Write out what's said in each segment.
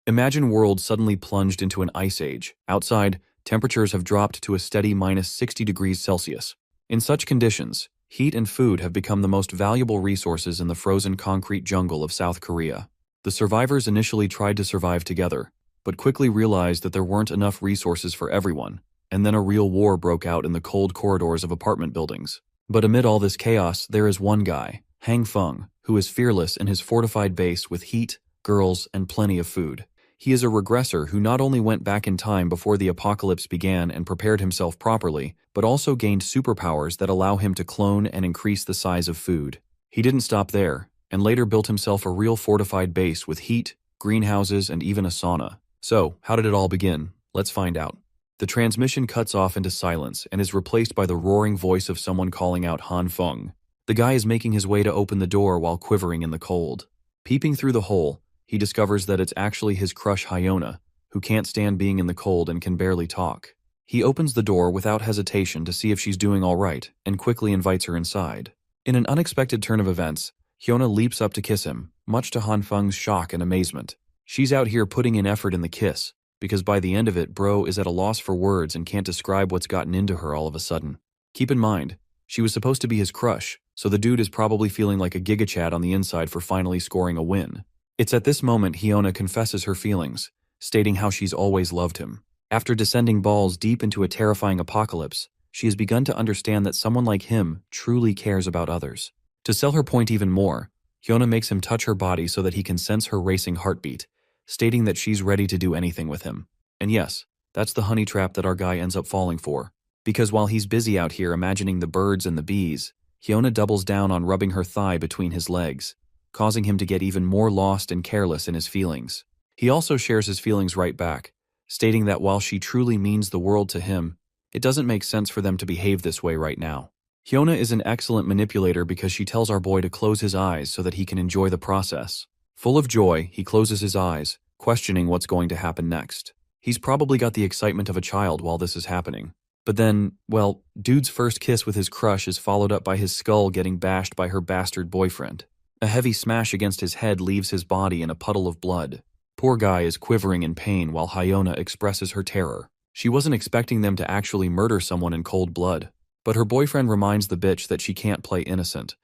Imagine world suddenly plunged into an ice age. Outside, temperatures have dropped to a steady minus 60 degrees Celsius. In such conditions, heat and food have become the most valuable resources in the frozen concrete jungle of South Korea. The survivors initially tried to survive together, but quickly realized that there weren't enough resources for everyone, and then a real war broke out in the cold corridors of apartment buildings. But amid all this chaos, there is one guy, Hang Feng, who is fearless in his fortified base with heat, girls, and plenty of food. He is a regressor who not only went back in time before the apocalypse began and prepared himself properly, but also gained superpowers that allow him to clone and increase the size of food. He didn't stop there, and later built himself a real fortified base with heat, greenhouses, and even a sauna. So, how did it all begin? Let's find out. The transmission cuts off into silence and is replaced by the roaring voice of someone calling out Han Feng. The guy is making his way to open the door while quivering in the cold. Peeping through the hole, he discovers that it's actually his crush Hyona, who can't stand being in the cold and can barely talk. He opens the door without hesitation to see if she's doing all right, and quickly invites her inside. In an unexpected turn of events, Hyona leaps up to kiss him, much to Han Feng's shock and amazement. She's out here putting in effort in the kiss, because by the end of it, bro is at a loss for words and can't describe what's gotten into her all of a sudden. Keep in mind, she was supposed to be his crush, so the dude is probably feeling like a gigachad on the inside for finally scoring a win. It's at this moment Hyona confesses her feelings, stating how she's always loved him. After descending balls deep into a terrifying apocalypse, she has begun to understand that someone like him truly cares about others. To sell her point even more, Hyona makes him touch her body so that he can sense her racing heartbeat, stating that she's ready to do anything with him. And yes, that's the honey trap that our guy ends up falling for. Because while he's busy out here imagining the birds and the bees, Hyona doubles down on rubbing her thigh between his legs, causing him to get even more lost and careless in his feelings. He also shares his feelings right back, stating that while she truly means the world to him, it doesn't make sense for them to behave this way right now. Hyona is an excellent manipulator because she tells our boy to close his eyes so that he can enjoy the process. Full of joy, he closes his eyes, questioning what's going to happen next. He's probably got the excitement of a child while this is happening. But then, well, dude's first kiss with his crush is followed up by his skull getting bashed by her bastard boyfriend. A heavy smash against his head leaves his body in a puddle of blood. Poor guy is quivering in pain while Hyona expresses her terror. She wasn't expecting them to actually murder someone in cold blood. But her boyfriend reminds the bitch that she can't play innocent,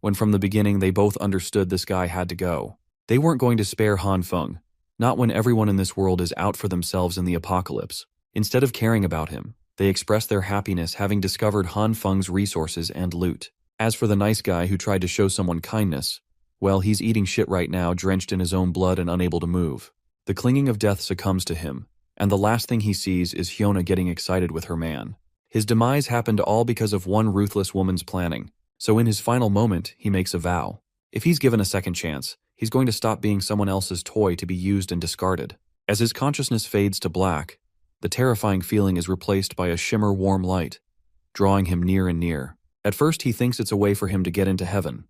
when from the beginning they both understood this guy had to go. They weren't going to spare Han Feng, not when everyone in this world is out for themselves in the apocalypse. Instead of caring about him, they express their happiness having discovered Han Feng's resources and loot. As for the nice guy who tried to show someone kindness, well, he's eating shit right now, drenched in his own blood and unable to move. The clinging of death succumbs to him, and the last thing he sees is Hyona getting excited with her man. His demise happened all because of one ruthless woman's planning, so in his final moment, he makes a vow. If he's given a second chance, he's going to stop being someone else's toy to be used and discarded. As his consciousness fades to black, the terrifying feeling is replaced by a shimmer warm light, drawing him near and near. At first, he thinks it's a way for him to get into heaven.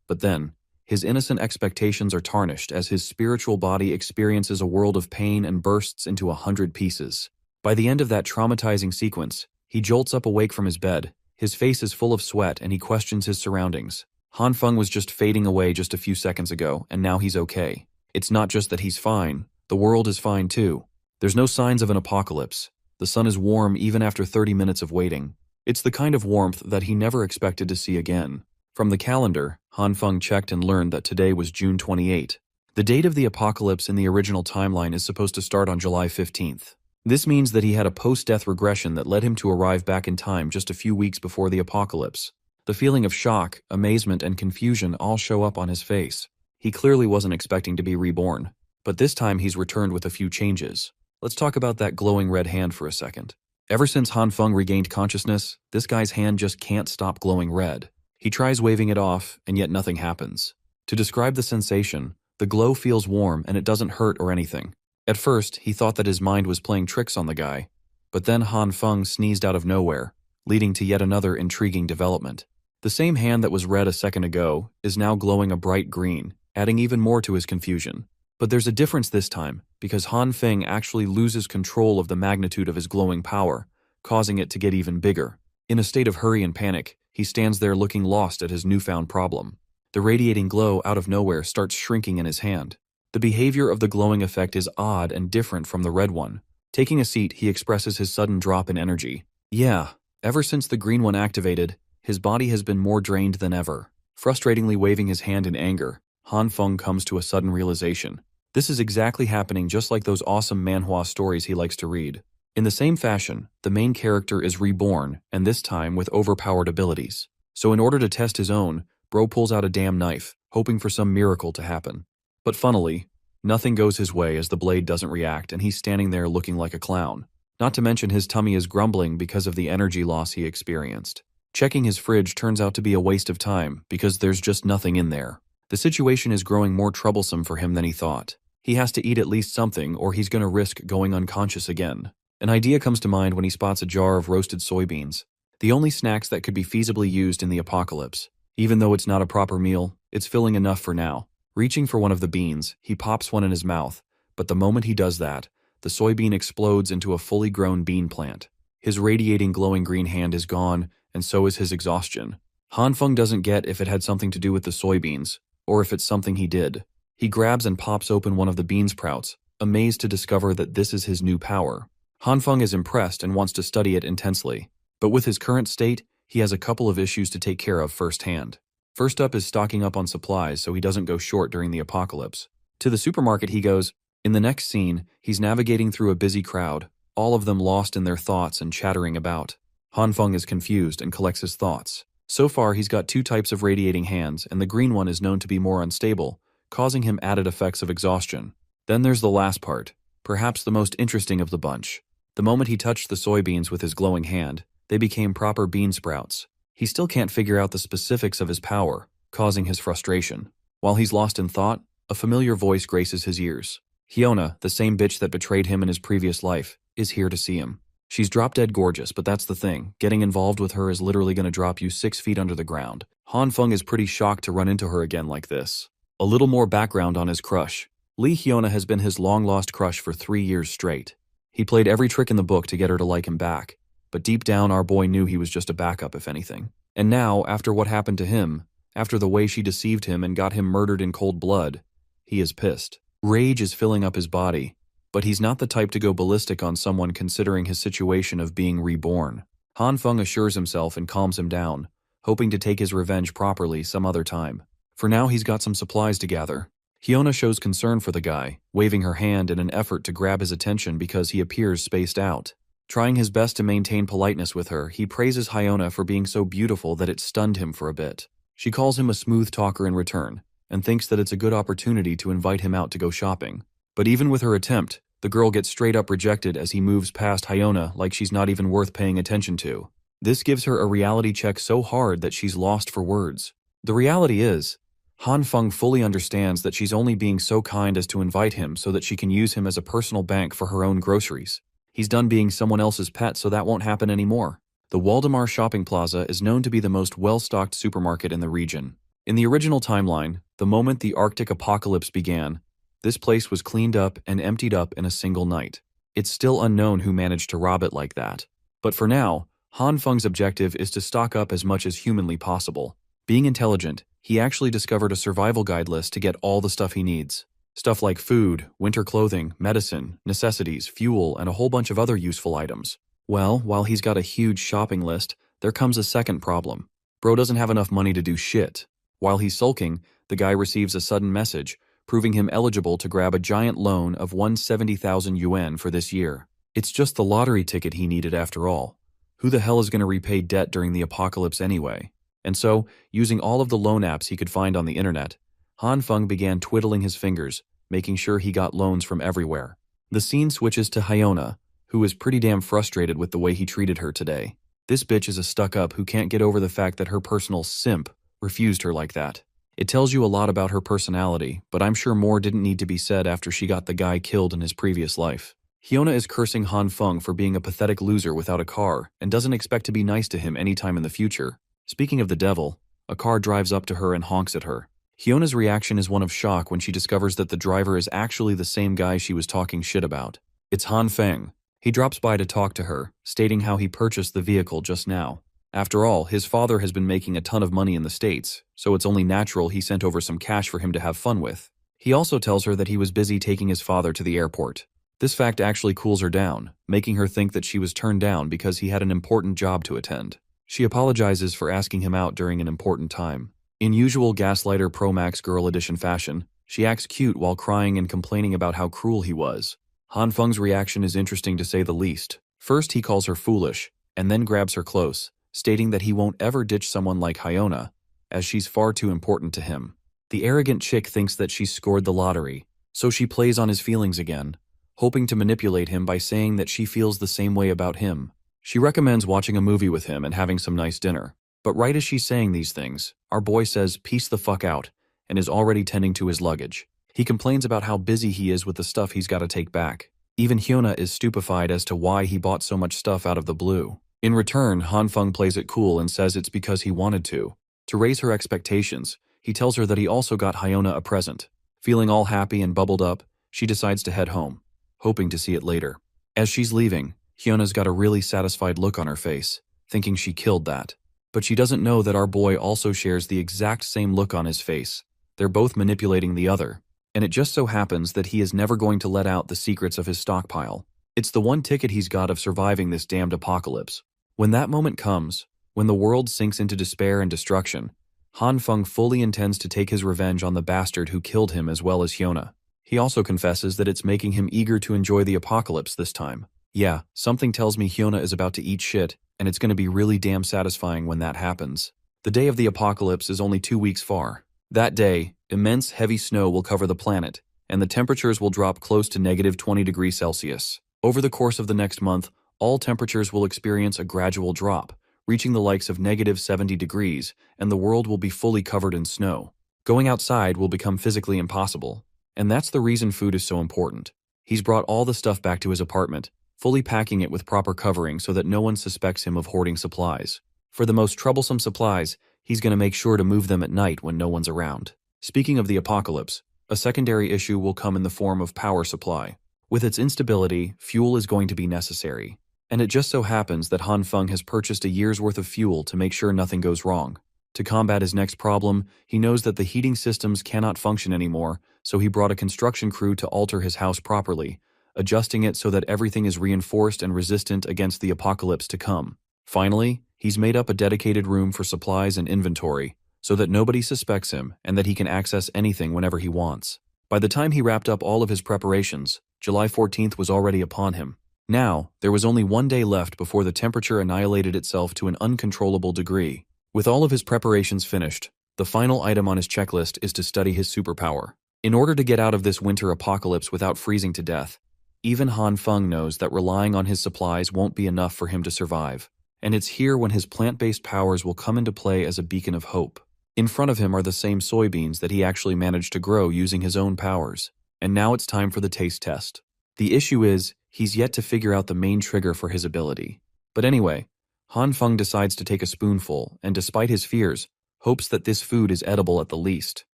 But then, his innocent expectations are tarnished as his spiritual body experiences a world of pain and bursts into 100 pieces. By the end of that traumatizing sequence, he jolts up awake from his bed. His face is full of sweat and he questions his surroundings. Han Feng was just fading away just a few seconds ago, and now he's okay. It's not just that he's fine, the world is fine too. There's no signs of an apocalypse. The sun is warm even after 30 minutes of waiting. It's the kind of warmth that he never expected to see again. From the calendar, Han Feng checked and learned that today was June 28. The date of the apocalypse in the original timeline is supposed to start on July 15th. This means that he had a post-death regression that led him to arrive back in time just a few weeks before the apocalypse. The feeling of shock, amazement, and confusion all show up on his face. He clearly wasn't expecting to be reborn, but this time he's returned with a few changes. Let's talk about that glowing red hand for a second. Ever since Han Feng regained consciousness, this guy's hand just can't stop glowing red. He tries waving it off, and yet nothing happens. To describe the sensation, the glow feels warm and it doesn't hurt or anything. At first, he thought that his mind was playing tricks on the guy, but then Han Feng sneezed out of nowhere, leading to yet another intriguing development. The same hand that was red a second ago is now glowing a bright green, adding even more to his confusion. But there's a difference this time, because Han Feng actually loses control of the magnitude of his glowing power, causing it to get even bigger. In a state of hurry and panic, he stands there looking lost at his newfound problem. The radiating glow out of nowhere starts shrinking in his hand. The behavior of the glowing effect is odd and different from the red one. Taking a seat, he expresses his sudden drop in energy. Yeah, ever since the green one activated, his body has been more drained than ever. Frustratingly waving his hand in anger, Han Feng comes to a sudden realization. This is exactly happening just like those awesome manhwa stories he likes to read. In the same fashion, the main character is reborn, and this time with overpowered abilities. So in order to test his own, bro pulls out a damn knife, hoping for some miracle to happen. But funnily, nothing goes his way as the blade doesn't react and he's standing there looking like a clown. Not to mention his tummy is grumbling because of the energy loss he experienced. Checking his fridge turns out to be a waste of time because there's just nothing in there. The situation is growing more troublesome for him than he thought. He has to eat at least something or he's going to risk going unconscious again. An idea comes to mind when he spots a jar of roasted soybeans, the only snacks that could be feasibly used in the apocalypse. Even though it's not a proper meal, it's filling enough for now. Reaching for one of the beans, he pops one in his mouth, but the moment he does that, the soybean explodes into a fully grown bean plant. His radiating glowing green hand is gone, and so is his exhaustion. Han Feng doesn't get if it had something to do with the soybeans, or if it's something he did. He grabs and pops open one of the bean sprouts, amazed to discover that this is his new power. Han Feng is impressed and wants to study it intensely, but with his current state, he has a couple of issues to take care of firsthand. First up is stocking up on supplies so he doesn't go short during the apocalypse. To the supermarket he goes. In the next scene, he's navigating through a busy crowd, all of them lost in their thoughts and chattering about. Han Feng is confused and collects his thoughts. So far, he's got two types of radiating hands, and the green one is known to be more unstable, causing him added effects of exhaustion. Then there's the last part, perhaps the most interesting of the bunch. The moment he touched the soybeans with his glowing hand, they became proper bean sprouts. He still can't figure out the specifics of his power, causing his frustration. While he's lost in thought, a familiar voice graces his ears. Hyona, the same bitch that betrayed him in his previous life, is here to see him. She's drop-dead gorgeous, but that's the thing. Getting involved with her is literally going to drop you 6 feet under the ground. Han Feng is pretty shocked to run into her again like this. A little more background on his crush. Lee Hyona has been his long-lost crush for 3 years straight. He played every trick in the book to get her to like him back. But deep down, our boy knew he was just a backup, if anything. And now, after what happened to him, after the way she deceived him and got him murdered in cold blood, he is pissed. Rage is filling up his body, but he's not the type to go ballistic on someone considering his situation of being reborn. Han Feng assures himself and calms him down, hoping to take his revenge properly some other time. For now, he's got some supplies to gather. Hyona shows concern for the guy, waving her hand in an effort to grab his attention because he appears spaced out. Trying his best to maintain politeness with her, he praises Hyona for being so beautiful that it stunned him for a bit. She calls him a smooth talker in return, and thinks that it's a good opportunity to invite him out to go shopping. But even with her attempt, the girl gets straight up rejected as he moves past Hyona like she's not even worth paying attention to. This gives her a reality check so hard that she's lost for words. The reality is, Han Feng fully understands that she's only being so kind as to invite him so that she can use him as a personal bank for her own groceries. He's done being someone else's pet, so that won't happen anymore. The Waldemar Shopping Plaza is known to be the most well-stocked supermarket in the region. In the original timeline, the moment the Arctic apocalypse began, this place was cleaned up and emptied up in a single night. It's still unknown who managed to rob it like that. But for now, Han Feng's objective is to stock up as much as humanly possible. Being intelligent, he actually discovered a survival guide list to get all the stuff he needs. Stuff like food, winter clothing, medicine, necessities, fuel, and a whole bunch of other useful items. Well, while he's got a huge shopping list, there comes a second problem. Bro doesn't have enough money to do shit. While he's sulking, the guy receives a sudden message, proving him eligible to grab a giant loan of 170,000 yuan for this year. It's just the lottery ticket he needed after all. Who the hell is going to repay debt during the apocalypse anyway? And so, using all of the loan apps he could find on the internet, Han Feng began twiddling his fingers, making sure he got loans from everywhere. The scene switches to Hyona, who is pretty damn frustrated with the way he treated her today. This bitch is a stuck-up who can't get over the fact that her personal simp refused her like that. It tells you a lot about her personality, but I'm sure more didn't need to be said after she got the guy killed in his previous life. Hyona is cursing Han Feng for being a pathetic loser without a car and doesn't expect to be nice to him anytime in the future. Speaking of the devil, a car drives up to her and honks at her. Hyona's reaction is one of shock when she discovers that the driver is actually the same guy she was talking shit about. It's Han Feng. He drops by to talk to her, stating how he purchased the vehicle just now. After all, his father has been making a ton of money in the States, so it's only natural he sent over some cash for him to have fun with. He also tells her that he was busy taking his father to the airport. This fact actually cools her down, making her think that she was turned down because he had an important job to attend. She apologizes for asking him out during an important time. In usual Gaslighter Pro Max Girl Edition fashion, she acts cute while crying and complaining about how cruel he was. Han Feng's reaction is interesting to say the least. First, he calls her foolish, and then grabs her close, stating that he won't ever ditch someone like Hyona, as she's far too important to him. The arrogant chick thinks that she's scored the lottery, so she plays on his feelings again, hoping to manipulate him by saying that she feels the same way about him. She recommends watching a movie with him and having some nice dinner. But right as she's saying these things, our boy says peace the fuck out and is already tending to his luggage. He complains about how busy he is with the stuff he's got to take back. Even Hyuna is stupefied as to why he bought so much stuff out of the blue. In return, Han Feng plays it cool and says it's because he wanted to. To raise her expectations, he tells her that he also got Hyuna a present. Feeling all happy and bubbled up, she decides to head home, hoping to see it later. As she's leaving, Hyona's got a really satisfied look on her face, thinking she killed that. But she doesn't know that our boy also shares the exact same look on his face. They're both manipulating the other, and it just so happens that he is never going to let out the secrets of his stockpile. It's the one ticket he's got of surviving this damned apocalypse. When that moment comes, when the world sinks into despair and destruction, Han Feng fully intends to take his revenge on the bastard who killed him as well as Hyuna. He also confesses that it's making him eager to enjoy the apocalypse this time. Yeah, something tells me Hyuna is about to eat shit, and it's going to be really damn satisfying when that happens. The day of the apocalypse is only 2 weeks far. That day, immense heavy snow will cover the planet, and the temperatures will drop close to -20 degrees Celsius. Over the course of the next month, all temperatures will experience a gradual drop, reaching the likes of -70 degrees, and the world will be fully covered in snow. Going outside will become physically impossible, and that's the reason food is so important. He's brought all the stuff back to his apartment, fully packing it with proper covering so that no one suspects him of hoarding supplies. For the most troublesome supplies, he's going to make sure to move them at night when no one's around. Speaking of the apocalypse, a secondary issue will come in the form of power supply. With its instability, fuel is going to be necessary. And it just so happens that Han Feng has purchased a year's worth of fuel to make sure nothing goes wrong. To combat his next problem, he knows that the heating systems cannot function anymore, so he brought a construction crew to alter his house properly, adjusting it so that everything is reinforced and resistant against the apocalypse to come. Finally, he's made up a dedicated room for supplies and inventory, so that nobody suspects him and that he can access anything whenever he wants. By the time he wrapped up all of his preparations, July 14th was already upon him. Now, there was only 1 day left before the temperature annihilated itself to an uncontrollable degree. With all of his preparations finished, the final item on his checklist is to study his superpower. In order to get out of this winter apocalypse without freezing to death, even Han Feng knows that relying on his supplies won't be enough for him to survive. And it's here when his plant-based powers will come into play as a beacon of hope. In front of him are the same soybeans that he actually managed to grow using his own powers. And now it's time for the taste test. The issue is, he's yet to figure out the main trigger for his ability. But anyway, Han Feng decides to take a spoonful, and despite his fears, hopes that this food is edible at the least.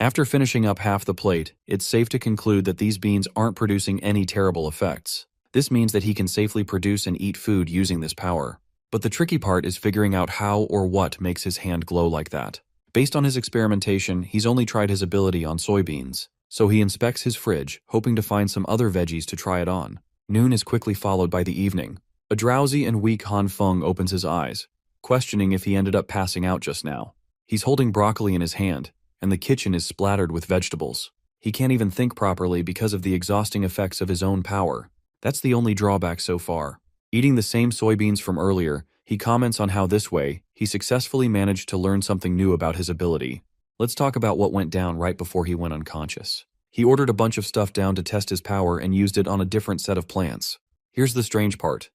After finishing up half the plate, it's safe to conclude that these beans aren't producing any terrible effects. This means that he can safely produce and eat food using this power. But the tricky part is figuring out how or what makes his hand glow like that. Based on his experimentation, he's only tried his ability on soybeans, so he inspects his fridge, hoping to find some other veggies to try it on. Noon is quickly followed by the evening. A drowsy and weak Han Feng opens his eyes, questioning if he ended up passing out just now. He's holding broccoli in his hand, and the kitchen is splattered with vegetables. He can't even think properly because of the exhausting effects of his own power. That's the only drawback so far. Eating the same soybeans from earlier, he comments on how this way, he successfully managed to learn something new about his ability. Let's talk about what went down right before he went unconscious. He ordered a bunch of stuff down to test his power and used it on a different set of plants. Here's the strange part.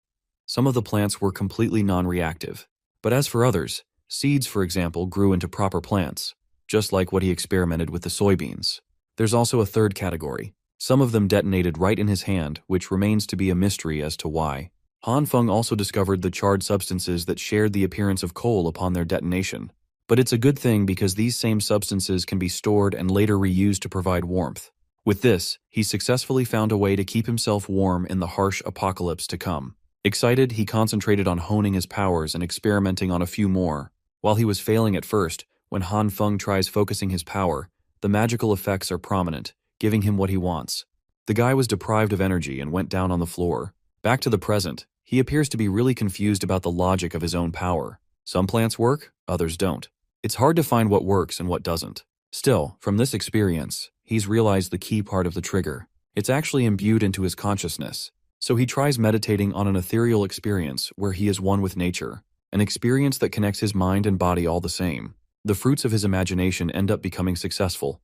Some of the plants were completely non-reactive. But as for others, seeds, for example, grew into proper plants, just like what he experimented with the soybeans. There's also a third category. Some of them detonated right in his hand, which remains to be a mystery as to why. Han Feng also discovered the charred substances that shared the appearance of coal upon their detonation. But it's a good thing because these same substances can be stored and later reused to provide warmth. With this, he successfully found a way to keep himself warm in the harsh apocalypse to come. Excited, he concentrated on honing his powers and experimenting on a few more. While he was failing at first, when Han Feng tries focusing his power, the magical effects are prominent, giving him what he wants. The guy was deprived of energy and went down on the floor. Back to the present, he appears to be really confused about the logic of his own power. Some plants work, others don't. It's hard to find what works and what doesn't. Still, from this experience, he's realized the key part of the trigger. It's actually imbued into his consciousness. So he tries meditating on an ethereal experience where he is one with nature, an experience that connects his mind and body all the same. The fruits of his imagination end up becoming successful,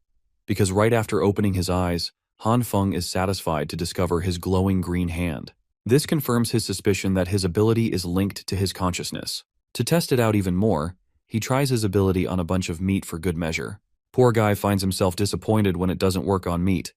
because right after opening his eyes, Han Feng is satisfied to discover his glowing green hand. This confirms his suspicion that his ability is linked to his consciousness. To test it out even more, he tries his ability on a bunch of meat for good measure. Poor guy finds himself disappointed when it doesn't work on meat,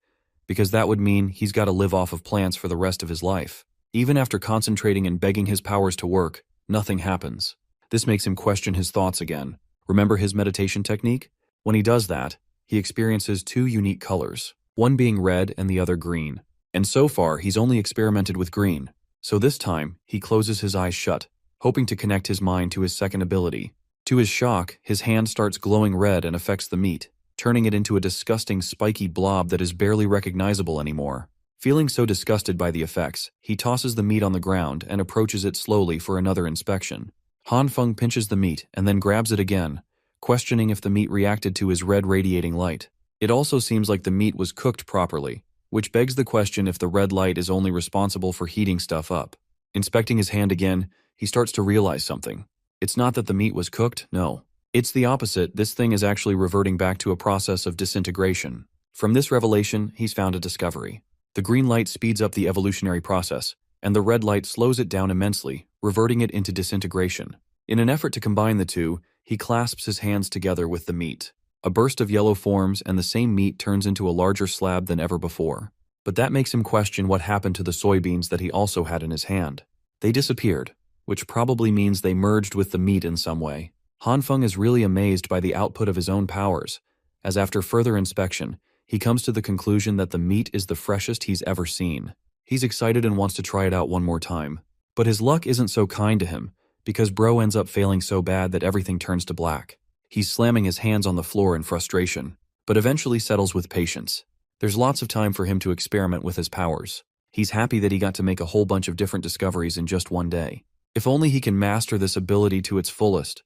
because that would mean he's got to live off of plants for the rest of his life. Even after concentrating and begging his powers to work, nothing happens. This makes him question his thoughts again. Remember his meditation technique? When he does that, he experiences two unique colors, one being red and the other green. And so far, he's only experimented with green. So this time, he closes his eyes shut, hoping to connect his mind to his second ability. To his shock, his hand starts glowing red and affects the meat, turning it into a disgusting spiky blob that is barely recognizable anymore. Feeling so disgusted by the effects, he tosses the meat on the ground and approaches it slowly for another inspection. Han Feng pinches the meat and then grabs it again, questioning if the meat reacted to his red radiating light. It also seems like the meat was cooked properly, which begs the question if the red light is only responsible for heating stuff up. Inspecting his hand again, he starts to realize something. It's not that the meat was cooked, no. It's the opposite. This thing is actually reverting back to a process of disintegration. From this revelation, he's found a discovery. The green light speeds up the evolutionary process, and the red light slows it down immensely, reverting it into disintegration. In an effort to combine the two, he clasps his hands together with the meat. A burst of yellow forms and the same meat turns into a larger slab than ever before. But that makes him question what happened to the soybeans that he also had in his hand. They disappeared, which probably means they merged with the meat in some way. Han Feng is really amazed by the output of his own powers, as after further inspection, he comes to the conclusion that the meat is the freshest he's ever seen. He's excited and wants to try it out one more time. But his luck isn't so kind to him, because bro ends up failing so bad that everything turns to black. He's slamming his hands on the floor in frustration, but eventually settles with patience. There's lots of time for him to experiment with his powers. He's happy that he got to make a whole bunch of different discoveries in just one day. If only he can master this ability to its fullest.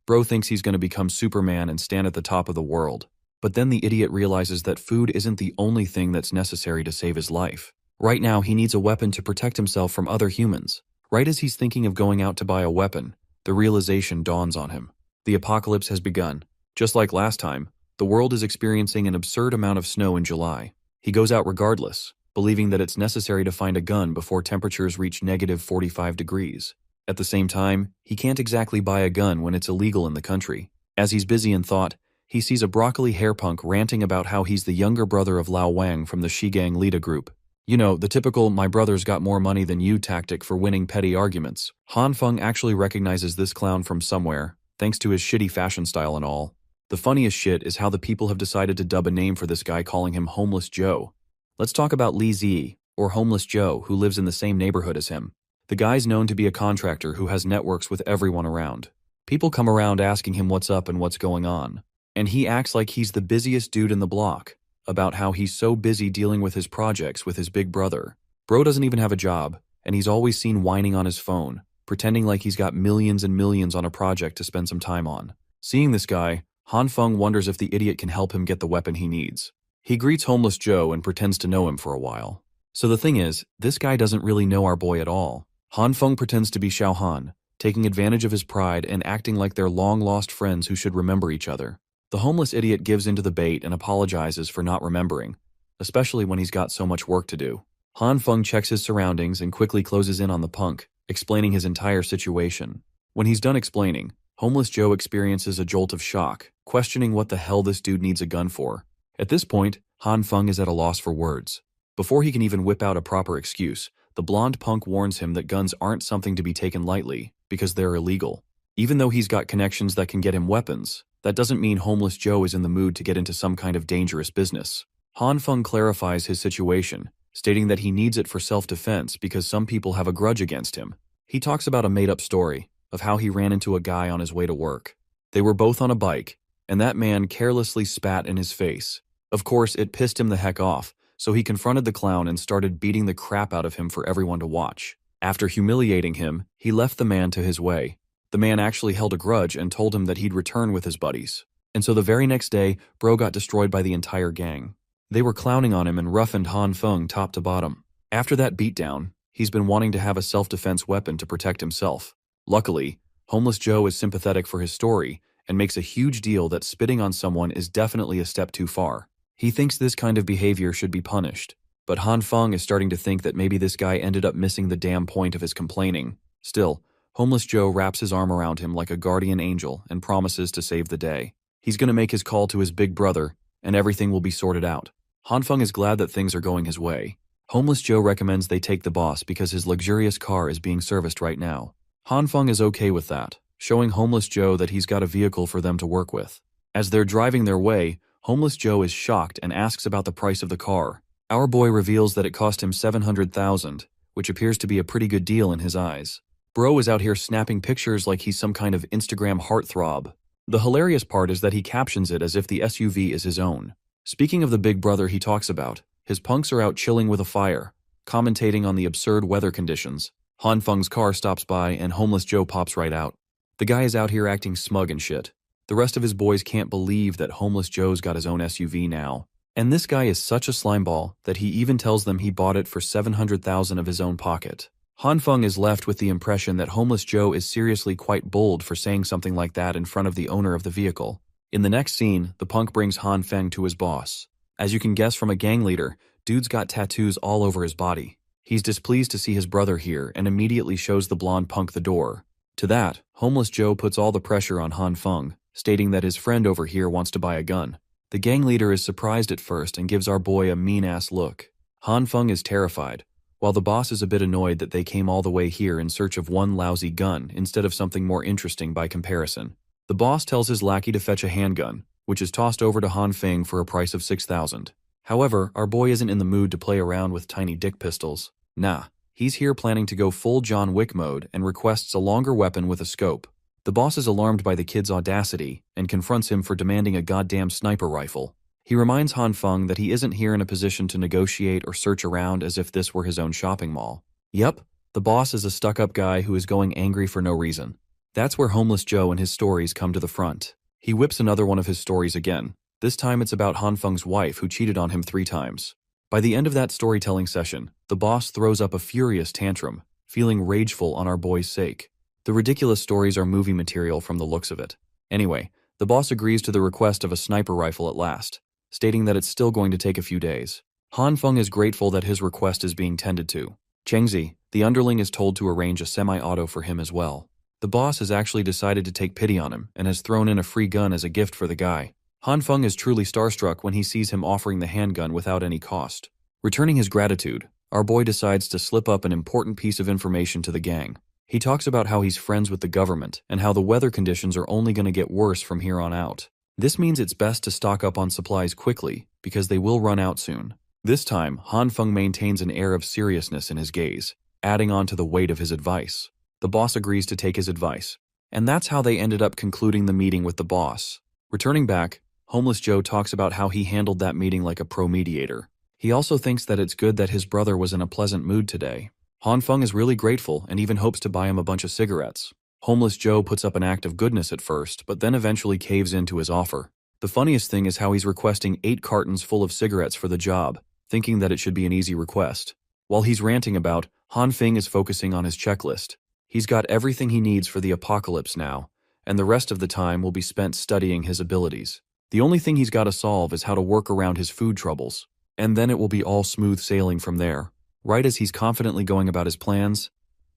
Bro thinks he's going to become Superman and stand at the top of the world. But then the idiot realizes that food isn't the only thing that's necessary to save his life. Right now, he needs a weapon to protect himself from other humans. Right as he's thinking of going out to buy a weapon, the realization dawns on him. The apocalypse has begun. Just like last time, the world is experiencing an absurd amount of snow in July. He goes out regardless, believing that it's necessary to find a gun before temperatures reach -45 degrees. At the same time, he can't exactly buy a gun when it's illegal in the country. As he's busy in thought, he sees a broccoli hairpunk ranting about how he's the younger brother of Lao Wang from the Shigang Lida group. You know, the typical "my brother's got more money than you" tactic for winning petty arguments. Han Feng actually recognizes this clown from somewhere, thanks to his shitty fashion style and all. The funniest shit is how the people have decided to dub a name for this guy, calling him Homeless Joe. Let's talk about Li Zi, or Homeless Joe, who lives in the same neighborhood as him. The guy's known to be a contractor who has networks with everyone around. People come around asking him what's up and what's going on. And he acts like he's the busiest dude in the block, about how he's so busy dealing with his projects with his big brother. Bro doesn't even have a job, and he's always seen whining on his phone, pretending like he's got millions and millions on a project to spend some time on. Seeing this guy, Han Feng wonders if the idiot can help him get the weapon he needs. He greets Homeless Joe and pretends to know him for a while. So the thing is, this guy doesn't really know our boy at all. Han Feng pretends to be Xiao Han, taking advantage of his pride and acting like they're long-lost friends who should remember each other. The homeless idiot gives into the bait and apologizes for not remembering, especially when he's got so much work to do. Han Feng checks his surroundings and quickly closes in on the punk, explaining his entire situation. When he's done explaining, Homeless Joe experiences a jolt of shock, questioning what the hell this dude needs a gun for. At this point, Han Feng is at a loss for words. Before he can even whip out a proper excuse, the blonde punk warns him that guns aren't something to be taken lightly, because they're illegal. Even though he's got connections that can get him weapons, that doesn't mean Homeless Joe is in the mood to get into some kind of dangerous business. Han Feng clarifies his situation, stating that he needs it for self-defense because some people have a grudge against him. He talks about a made-up story of how he ran into a guy on his way to work. They were both on a bike, and that man carelessly spat in his face. Of course, it pissed him the heck off, so he confronted the clown and started beating the crap out of him for everyone to watch. After humiliating him, he left the man to his way. The man actually held a grudge and told him that he'd return with his buddies. And so the very next day, Bro got destroyed by the entire gang. They were clowning on him and roughened Han Feng top to bottom. After that beatdown, he's been wanting to have a self-defense weapon to protect himself. Luckily, Homeless Joe is sympathetic for his story and makes a huge deal that spitting on someone is definitely a step too far. He thinks this kind of behavior should be punished, but Han Feng is starting to think that maybe this guy ended up missing the damn point of his complaining. Still, Homeless Joe wraps his arm around him like a guardian angel and promises to save the day. He's gonna make his call to his big brother, and everything will be sorted out. Han Feng is glad that things are going his way. Homeless Joe recommends they take the boss because his luxurious car is being serviced right now. Han Feng is okay with that, showing Homeless Joe that he's got a vehicle for them to work with. As they're driving their way, Homeless Joe is shocked and asks about the price of the car. Our boy reveals that it cost him $700,000, which appears to be a pretty good deal in his eyes. Bro is out here snapping pictures like he's some kind of Instagram heartthrob. The hilarious part is that he captions it as if the SUV is his own. Speaking of the big brother he talks about, his punks are out chilling with a fire, commentating on the absurd weather conditions. Han Feng's car stops by and Homeless Joe pops right out. The guy is out here acting smug and shit. The rest of his boys can't believe that Homeless Joe's got his own SUV now. And this guy is such a slimeball that he even tells them he bought it for $700,000 of his own pocket. Han Feng is left with the impression that Homeless Joe is seriously quite bold for saying something like that in front of the owner of the vehicle. In the next scene, the punk brings Han Feng to his boss. As you can guess from a gang leader, dude's got tattoos all over his body. He's displeased to see his brother here and immediately shows the blonde punk the door. To that, Homeless Joe puts all the pressure on Han Feng, stating that his friend over here wants to buy a gun. The gang leader is surprised at first and gives our boy a mean-ass look. Han Feng is terrified, while the boss is a bit annoyed that they came all the way here in search of one lousy gun instead of something more interesting by comparison. The boss tells his lackey to fetch a handgun, which is tossed over to Han Feng for a price of $6,000. However, our boy isn't in the mood to play around with tiny dick pistols. Nah, he's here planning to go full John Wick mode and requests a longer weapon with a scope. The boss is alarmed by the kid's audacity and confronts him for demanding a goddamn sniper rifle. He reminds Han Feng that he isn't here in a position to negotiate or search around as if this were his own shopping mall. Yep, the boss is a stuck-up guy who is going angry for no reason. That's where Homeless Joe and his stories come to the front. He whips another one of his stories again. This time it's about Han Feng's wife who cheated on him 3 times. By the end of that storytelling session, the boss throws up a furious tantrum, feeling rageful on our boy's sake. The ridiculous stories are movie material from the looks of it. Anyway, the boss agrees to the request of a sniper rifle at last, stating that it's still going to take a few days. Han Feng is grateful that his request is being tended to. Chengzi, the underling, is told to arrange a semi-auto for him as well. The boss has actually decided to take pity on him and has thrown in a free gun as a gift for the guy. Han Feng is truly starstruck when he sees him offering the handgun without any cost. Returning his gratitude, our boy decides to slip up an important piece of information to the gang. He talks about how he's friends with the government and how the weather conditions are only going to get worse from here on out. This means it's best to stock up on supplies quickly because they will run out soon. This time, Han Feng maintains an air of seriousness in his gaze, adding on to the weight of his advice. The boss agrees to take his advice, and that's how they ended up concluding the meeting with the boss. Returning back, Homeless Joe talks about how he handled that meeting like a pro mediator. He also thinks that it's good that his brother was in a pleasant mood today. Han Feng is really grateful and even hopes to buy him a bunch of cigarettes. Homeless Joe puts up an act of goodness at first, but then eventually caves into his offer. The funniest thing is how he's requesting 8 cartons full of cigarettes for the job, thinking that it should be an easy request. While he's ranting about, Han Feng is focusing on his checklist. He's got everything he needs for the apocalypse now, and the rest of the time will be spent studying his abilities. The only thing he's got to solve is how to work around his food troubles, and then it will be all smooth sailing from there. Right as he's confidently going about his plans,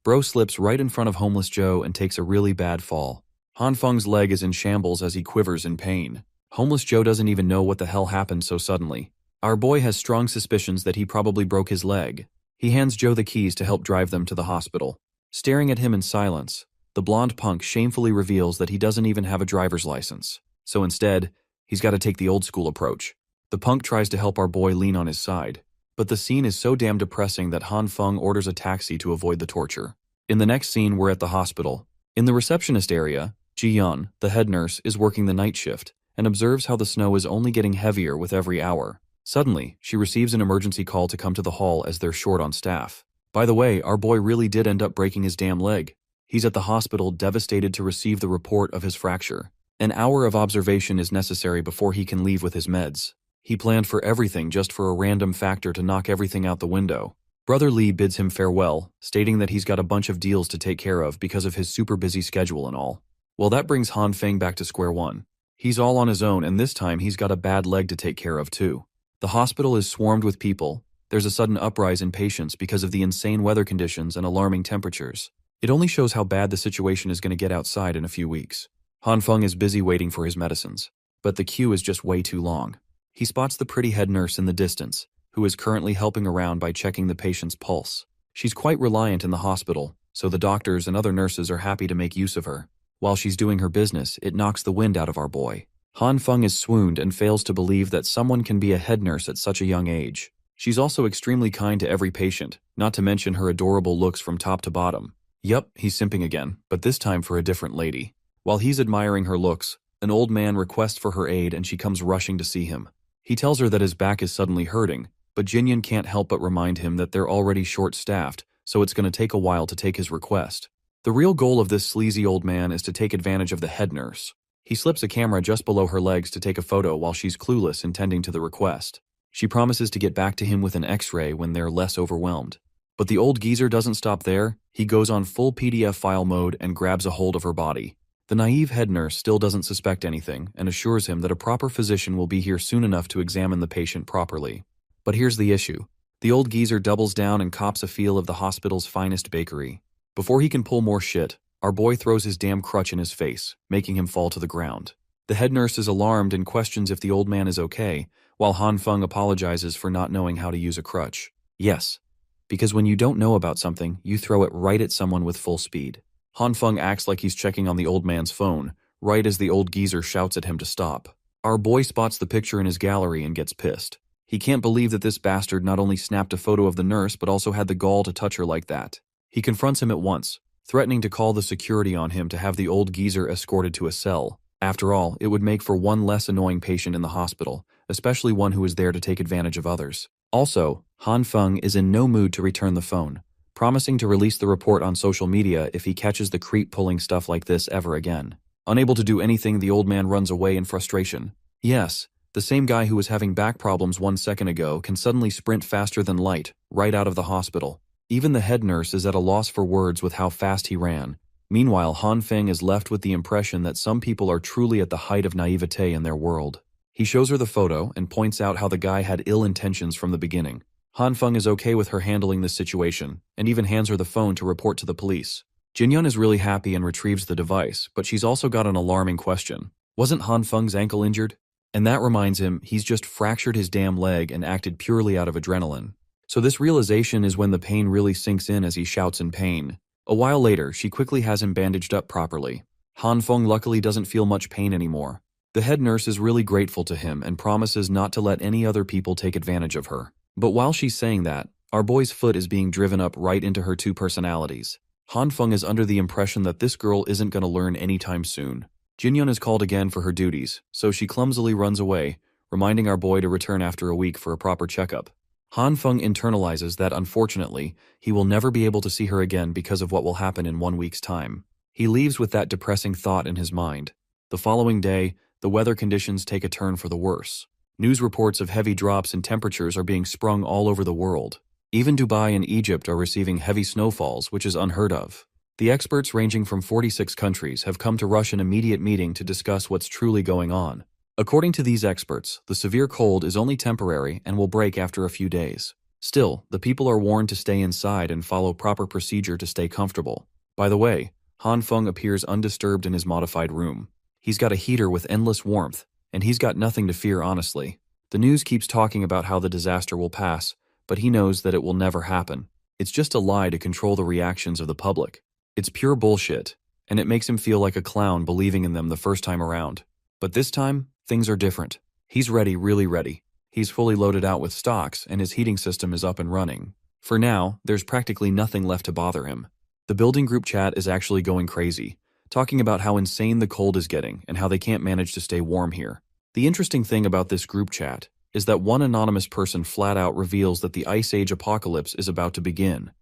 Bro slips right in front of Homeless Joe and takes a really bad fall. Han Feng's leg is in shambles as he quivers in pain. Homeless Joe doesn't even know what the hell happened so suddenly. Our boy has strong suspicions that he probably broke his leg. He hands Joe the keys to help drive them to the hospital. Staring at him in silence, the blonde punk shamefully reveals that he doesn't even have a driver's license. So instead, he's got to take the old-school approach. The punk tries to help our boy lean on his side, but the scene is so damn depressing that Han Feng orders a taxi to avoid the torture. In the next scene, we're at the hospital. In the receptionist area, Ji Yun, the head nurse, is working the night shift, and observes how the snow is only getting heavier with every hour. Suddenly, she receives an emergency call to come to the hall as they're short on staff. By the way, our boy really did end up breaking his damn leg. He's at the hospital, devastated to receive the report of his fracture. An hour of observation is necessary before he can leave with his meds. He planned for everything just for a random factor to knock everything out the window. Brother Lee bids him farewell, stating that he's got a bunch of deals to take care of because of his super busy schedule and all. Well, that brings Han Feng back to square one. He's all on his own, and this time he's got a bad leg to take care of too. The hospital is swarmed with people. There's a sudden uprise in patients because of the insane weather conditions and alarming temperatures. It only shows how bad the situation is going to get outside in a few weeks. Han Feng is busy waiting for his medicines, but the queue is just way too long. He spots the pretty head nurse in the distance, who is currently helping around by checking the patient's pulse. She's quite reliant in the hospital, so the doctors and other nurses are happy to make use of her. While she's doing her business, it knocks the wind out of our boy. Han Feng is swooned and fails to believe that someone can be a head nurse at such a young age. She's also extremely kind to every patient, not to mention her adorable looks from top to bottom. Yup, he's simping again, but this time for a different lady. While he's admiring her looks, an old man requests for her aid and she comes rushing to see him. He tells her that his back is suddenly hurting, but Jinyan can't help but remind him that they're already short-staffed, so it's going to take a while to take his request. The real goal of this sleazy old man is to take advantage of the head nurse. He slips a camera just below her legs to take a photo while she's clueless in tending to the request. She promises to get back to him with an X-ray when they're less overwhelmed. But the old geezer doesn't stop there. He goes on full PDF file mode and grabs a hold of her body. The naive head nurse still doesn't suspect anything and assures him that a proper physician will be here soon enough to examine the patient properly. But here's the issue. The old geezer doubles down and cops a feel of the hospital's finest bakery. Before he can pull more shit, our boy throws his damn crutch in his face, making him fall to the ground. The head nurse is alarmed and questions if the old man is okay, while Han Feng apologizes for not knowing how to use a crutch. Yes, because when you don't know about something, you throw it right at someone with full speed. Han Feng acts like he's checking on the old man's phone, right as the old geezer shouts at him to stop. Our boy spots the picture in his gallery and gets pissed. He can't believe that this bastard not only snapped a photo of the nurse but also had the gall to touch her like that. He confronts him at once, threatening to call the security on him to have the old geezer escorted to a cell. After all, it would make for one less annoying patient in the hospital, especially one who is there to take advantage of others. Also, Han Feng is in no mood to return the phone, promising to release the report on social media if he catches the creep pulling stuff like this ever again. Unable to do anything, the old man runs away in frustration. Yes, the same guy who was having back problems 1 second ago can suddenly sprint faster than light, right out of the hospital. Even the head nurse is at a loss for words with how fast he ran. Meanwhile, Han Feng is left with the impression that some people are truly at the height of naivete in their world. He shows her the photo and points out how the guy had ill intentions from the beginning. Han Feng is okay with her handling this situation, and even hands her the phone to report to the police. Jinyun is really happy and retrieves the device, but she's also got an alarming question. Wasn't Han Feng's ankle injured? And that reminds him he's just fractured his damn leg and acted purely out of adrenaline. So this realization is when the pain really sinks in as he shouts in pain. A while later, she quickly has him bandaged up properly. Han Feng luckily doesn't feel much pain anymore. The head nurse is really grateful to him and promises not to let any other people take advantage of her. But while she's saying that, our boy's foot is being driven up right into her two personalities. Han Feng is under the impression that this girl isn't going to learn anytime soon. Jinyun is called again for her duties, so she clumsily runs away, reminding our boy to return after a week for a proper checkup. Han Feng internalizes that, unfortunately, he will never be able to see her again because of what will happen in 1 week's time. He leaves with that depressing thought in his mind. The following day, the weather conditions take a turn for the worse. News reports of heavy drops in temperatures are being sprung all over the world. Even Dubai and Egypt are receiving heavy snowfalls, which is unheard of. The experts ranging from 46 countries have come to rush an immediate meeting to discuss what's truly going on. According to these experts, the severe cold is only temporary and will break after a few days. Still, the people are warned to stay inside and follow proper procedure to stay comfortable. By the way, Han Feng appears undisturbed in his modified room. He's got a heater with endless warmth, and he's got nothing to fear, honestly. The news keeps talking about how the disaster will pass, but he knows that it will never happen. It's just a lie to control the reactions of the public. It's pure bullshit, and it makes him feel like a clown believing in them the first time around. But this time, things are different. He's ready, really ready. He's fully loaded out with stocks, and his heating system is up and running. For now, there's practically nothing left to bother him. The building group chat is actually going crazy, talking about how insane the cold is getting and how they can't manage to stay warm here. The interesting thing about this group chat is that one anonymous person flat out reveals that the Ice Age apocalypse is about to begin,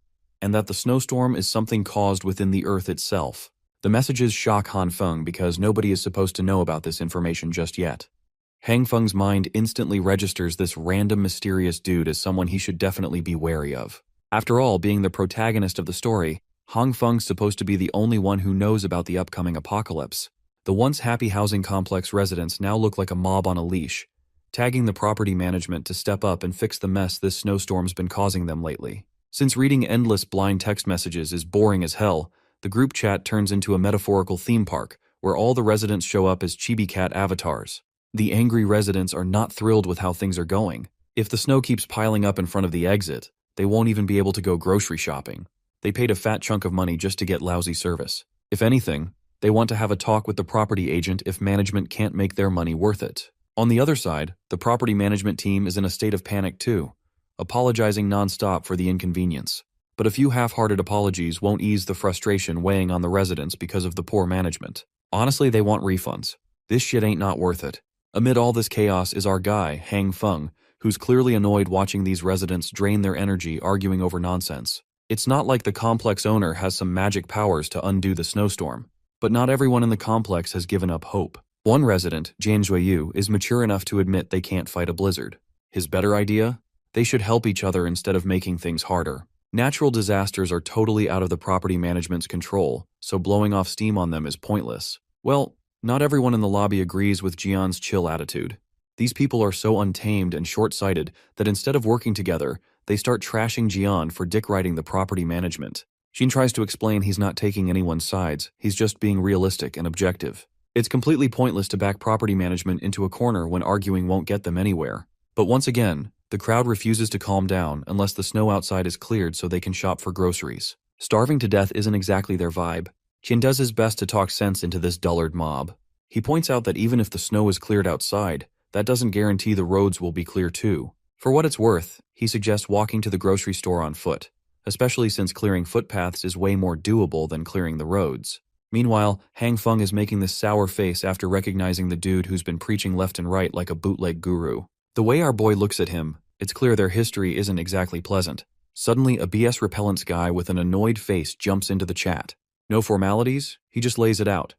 and that the snowstorm is something caused within the Earth itself. The messages shock Han Feng because nobody is supposed to know about this information just yet. Han Feng's mind instantly registers this random mysterious dude as someone he should definitely be wary of. After all, being the protagonist of the story, Han Feng's supposed to be the only one who knows about the upcoming apocalypse. The once happy housing complex residents now look like a mob on a leash, tagging the property management to step up and fix the mess this snowstorm's been causing them lately. Since reading endless blind text messages is boring as hell, the group chat turns into a metaphorical theme park where all the residents show up as chibi cat avatars. The angry residents are not thrilled with how things are going. If the snow keeps piling up in front of the exit, they won't even be able to go grocery shopping. They paid a fat chunk of money just to get lousy service. If anything, they want to have a talk with the property agent if management can't make their money worth it. On the other side, the property management team is in a state of panic too, apologizing nonstop for the inconvenience. But a few half-hearted apologies won't ease the frustration weighing on the residents because of the poor management. Honestly, they want refunds. This shit ain't not worth it. Amid all this chaos is our guy, Han Feng, who's clearly annoyed watching these residents drain their energy arguing over nonsense. It's not like the complex owner has some magic powers to undo the snowstorm. But not everyone in the complex has given up hope. One resident, Jian Zhuiyu, is mature enough to admit they can't fight a blizzard. His better idea? They should help each other instead of making things harder. Natural disasters are totally out of the property management's control, so blowing off steam on them is pointless. Well, not everyone in the lobby agrees with Jian's chill attitude. These people are so untamed and short-sighted that instead of working together, they start trashing Jian for dick-riding the property management. Jian tries to explain he's not taking anyone's sides, he's just being realistic and objective. It's completely pointless to back property management into a corner when arguing won't get them anywhere. But once again, the crowd refuses to calm down unless the snow outside is cleared so they can shop for groceries. Starving to death isn't exactly their vibe. Jian does his best to talk sense into this dullard mob. He points out that even if the snow is cleared outside, that doesn't guarantee the roads will be clear too. For what it's worth, he suggests walking to the grocery store on foot, especially since clearing footpaths is way more doable than clearing the roads. Meanwhile, Han Feng is making this sour face after recognizing the dude who's been preaching left and right like a bootleg guru. The way our boy looks at him, it's clear their history isn't exactly pleasant. Suddenly, a BS repellents guy with an annoyed face jumps into the chat. No formalities, he just lays it out.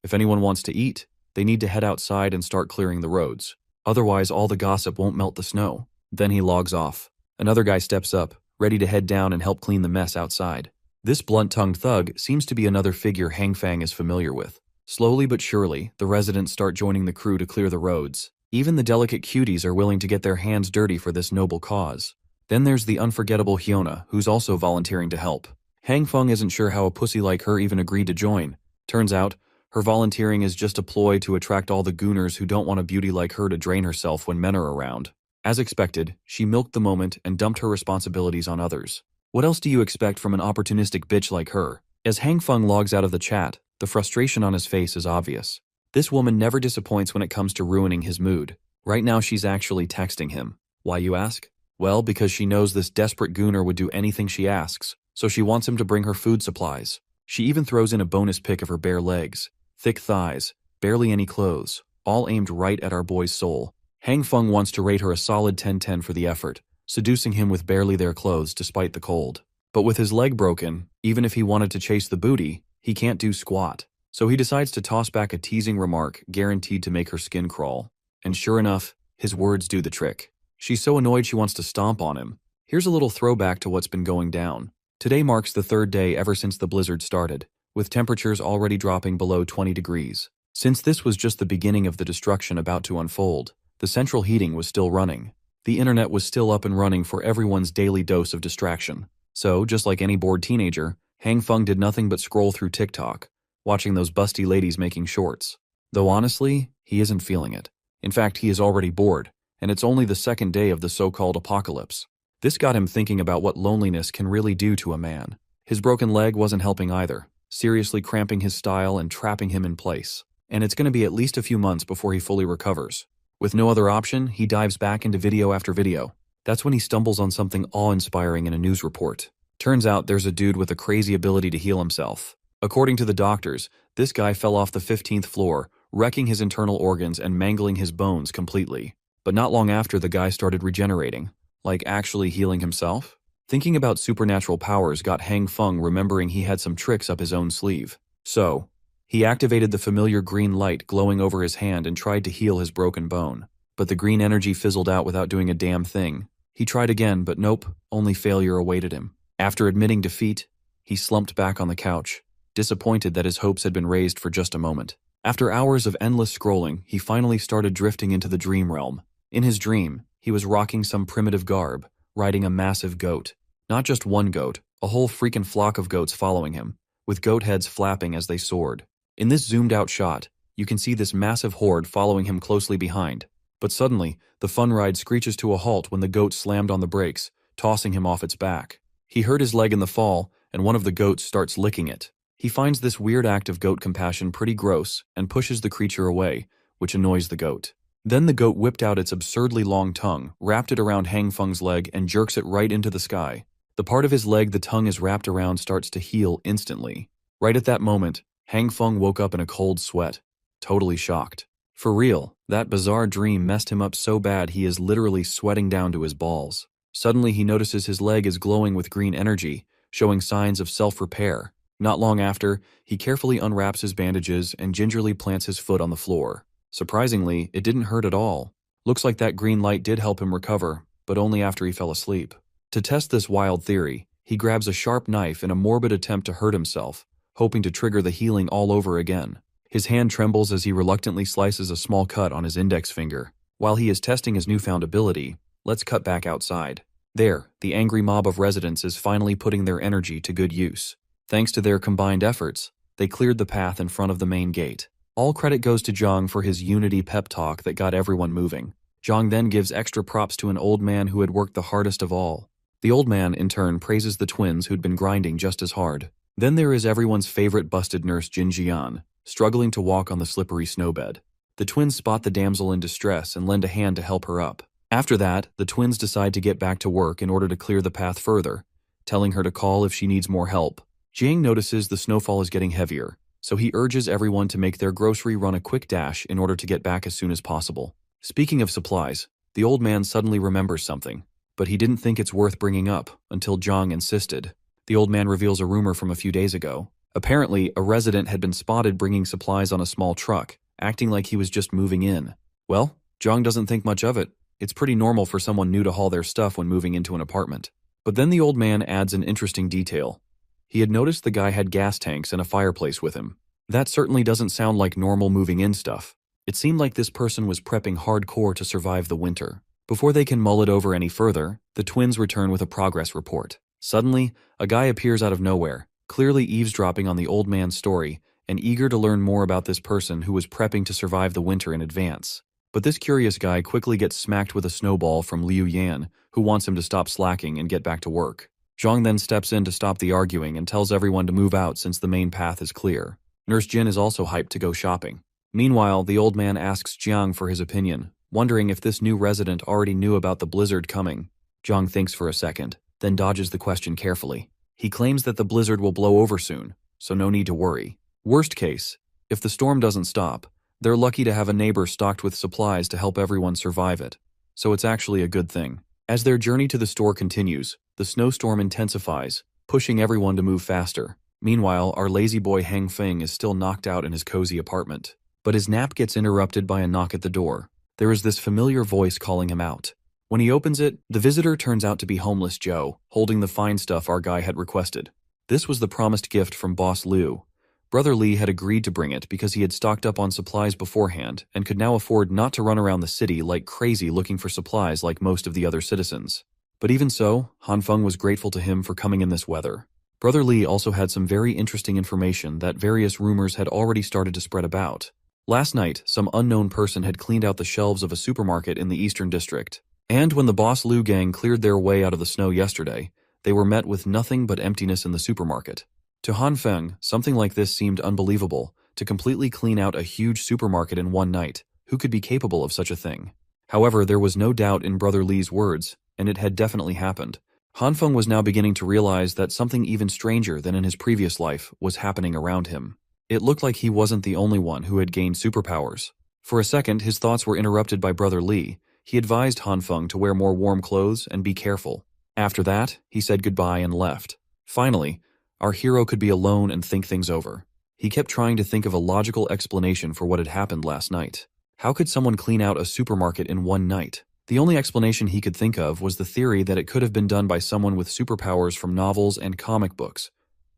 If anyone wants to eat, they need to head outside and start clearing the roads. Otherwise, all the gossip won't melt the snow. Then he logs off. Another guy steps up, ready to head down and help clean the mess outside. This blunt-tongued thug seems to be another figure Han Feng is familiar with. Slowly but surely, the residents start joining the crew to clear the roads. Even the delicate cuties are willing to get their hands dirty for this noble cause. Then there's the unforgettable Hyuna, who's also volunteering to help. Han Feng isn't sure how a pussy like her even agreed to join. Turns out, her volunteering is just a ploy to attract all the gooners who don't want a beauty like her to drain herself when men are around. As expected, she milked the moment and dumped her responsibilities on others. What else do you expect from an opportunistic bitch like her? As Han Feng logs out of the chat, the frustration on his face is obvious. This woman never disappoints when it comes to ruining his mood. Right now she's actually texting him. Why, you ask? Well, because she knows this desperate gooner would do anything she asks, so she wants him to bring her food supplies. She even throws in a bonus pic of her bare legs, thick thighs, barely any clothes, all aimed right at our boy's soul. Han Feng wants to rate her a solid 10/10 for the effort, seducing him with barely their clothes despite the cold. But with his leg broken, even if he wanted to chase the booty, he can't do squat. So he decides to toss back a teasing remark guaranteed to make her skin crawl. And sure enough, his words do the trick. She's so annoyed she wants to stomp on him. Here's a little throwback to what's been going down. Today marks the third day ever since the blizzard started, with temperatures already dropping below 20 degrees. Since this was just the beginning of the destruction about to unfold, the central heating was still running. The internet was still up and running for everyone's daily dose of distraction. So, just like any bored teenager, Han Feng did nothing but scroll through TikTok, watching those busty ladies making shorts. Though honestly, he isn't feeling it. In fact, he is already bored, and it's only the second day of the so-called apocalypse. This got him thinking about what loneliness can really do to a man. His broken leg wasn't helping either, seriously cramping his style and trapping him in place. And it's going to be at least a few months before he fully recovers. With no other option, he dives back into video after video. That's when he stumbles on something awe-inspiring in a news report. Turns out there's a dude with a crazy ability to heal himself. According to the doctors, this guy fell off the 15th floor, wrecking his internal organs and mangling his bones completely. But not long after, the guy started regenerating, like actually healing himself. Thinking about supernatural powers got Hang Feng remembering he had some tricks up his own sleeve. So, he activated the familiar green light glowing over his hand and tried to heal his broken bone. But the green energy fizzled out without doing a damn thing. He tried again, but nope, only failure awaited him. After admitting defeat, he slumped back on the couch, disappointed that his hopes had been raised for just a moment. After hours of endless scrolling, he finally started drifting into the dream realm. In his dream, he was rocking some primitive garb, riding a massive goat. Not just one goat, a whole freaking flock of goats following him, with goat heads flapping as they soared. In this zoomed-out shot, you can see this massive horde following him closely behind. But suddenly, the fun ride screeches to a halt when the goat slammed on the brakes, tossing him off its back. He hurt his leg in the fall, and one of the goats starts licking it. He finds this weird act of goat compassion pretty gross and pushes the creature away, which annoys the goat. Then the goat whipped out its absurdly long tongue, wrapped it around Hang Feng's leg, and jerks it right into the sky. The part of his leg the tongue is wrapped around starts to heal instantly. Right at that moment, Hang Feng woke up in a cold sweat, totally shocked. For real, that bizarre dream messed him up so bad he is literally sweating down to his balls. Suddenly he notices his leg is glowing with green energy, showing signs of self-repair. Not long after, he carefully unwraps his bandages and gingerly plants his foot on the floor. Surprisingly, it didn't hurt at all. Looks like that green light did help him recover, but only after he fell asleep. To test this wild theory, he grabs a sharp knife in a morbid attempt to hurt himself, hoping to trigger the healing all over again. His hand trembles as he reluctantly slices a small cut on his index finger. While he is testing his newfound ability, let's cut back outside. There, the angry mob of residents is finally putting their energy to good use. Thanks to their combined efforts, they cleared the path in front of the main gate. All credit goes to Zhang for his unity pep talk that got everyone moving. Zhang then gives extra props to an old man who had worked the hardest of all. The old man, in turn, praises the twins who'd been grinding just as hard. Then there is everyone's favorite busted nurse Jin Jian, struggling to walk on the slippery snowbed. The twins spot the damsel in distress and lend a hand to help her up. After that, the twins decide to get back to work in order to clear the path further, telling her to call if she needs more help. Jiang notices the snowfall is getting heavier, so he urges everyone to make their grocery run a quick dash in order to get back as soon as possible. Speaking of supplies, the old man suddenly remembers something, but he didn't think it's worth bringing up until Zhang insisted. The old man reveals a rumor from a few days ago. Apparently, a resident had been spotted bringing supplies on a small truck, acting like he was just moving in. Well, Zhang doesn't think much of it. It's pretty normal for someone new to haul their stuff when moving into an apartment. But then the old man adds an interesting detail. He had noticed the guy had gas tanks and a fireplace with him. That certainly doesn't sound like normal moving in stuff. It seemed like this person was prepping hardcore to survive the winter. Before they can mull it over any further, the twins return with a progress report. Suddenly, a guy appears out of nowhere, clearly eavesdropping on the old man's story and eager to learn more about this person who was prepping to survive the winter in advance. But this curious guy quickly gets smacked with a snowball from Liu Yan, who wants him to stop slacking and get back to work. Zhang then steps in to stop the arguing and tells everyone to move out since the main path is clear. Nurse Jin is also hyped to go shopping. Meanwhile, the old man asks Jiang for his opinion, wondering if this new resident already knew about the blizzard coming. Jiang thinks for a second, then dodges the question carefully. He claims that the blizzard will blow over soon, so no need to worry. Worst case, if the storm doesn't stop, they're lucky to have a neighbor stocked with supplies to help everyone survive it. So it's actually a good thing. As their journey to the store continues, the snowstorm intensifies, pushing everyone to move faster. Meanwhile, our lazy boy Hang Feng is still knocked out in his cozy apartment. But his nap gets interrupted by a knock at the door. There is this familiar voice calling him out. When he opens it, the visitor turns out to be homeless Joe, holding the fine stuff our guy had requested. This was the promised gift from Boss Liu. Brother Lee had agreed to bring it because he had stocked up on supplies beforehand and could now afford not to run around the city like crazy looking for supplies like most of the other citizens. But even so, Han Feng was grateful to him for coming in this weather. Brother Lee also had some very interesting information that various rumors had already started to spread about. Last night, some unknown person had cleaned out the shelves of a supermarket in the Eastern District. And when the Boss Liu gang cleared their way out of the snow yesterday, they were met with nothing but emptiness in the supermarket. To Han Feng, something like this seemed unbelievable, to completely clean out a huge supermarket in one night. Who could be capable of such a thing? However, there was no doubt in Brother Lee's words, and it had definitely happened. Han Feng was now beginning to realize that something even stranger than in his previous life was happening around him. It looked like he wasn't the only one who had gained superpowers. For a second, his thoughts were interrupted by Brother Li. He advised Han Feng to wear more warm clothes and be careful. After that, he said goodbye and left. Finally, our hero could be alone and think things over. He kept trying to think of a logical explanation for what had happened last night. How could someone clean out a supermarket in one night? The only explanation he could think of was the theory that it could have been done by someone with superpowers from novels and comic books.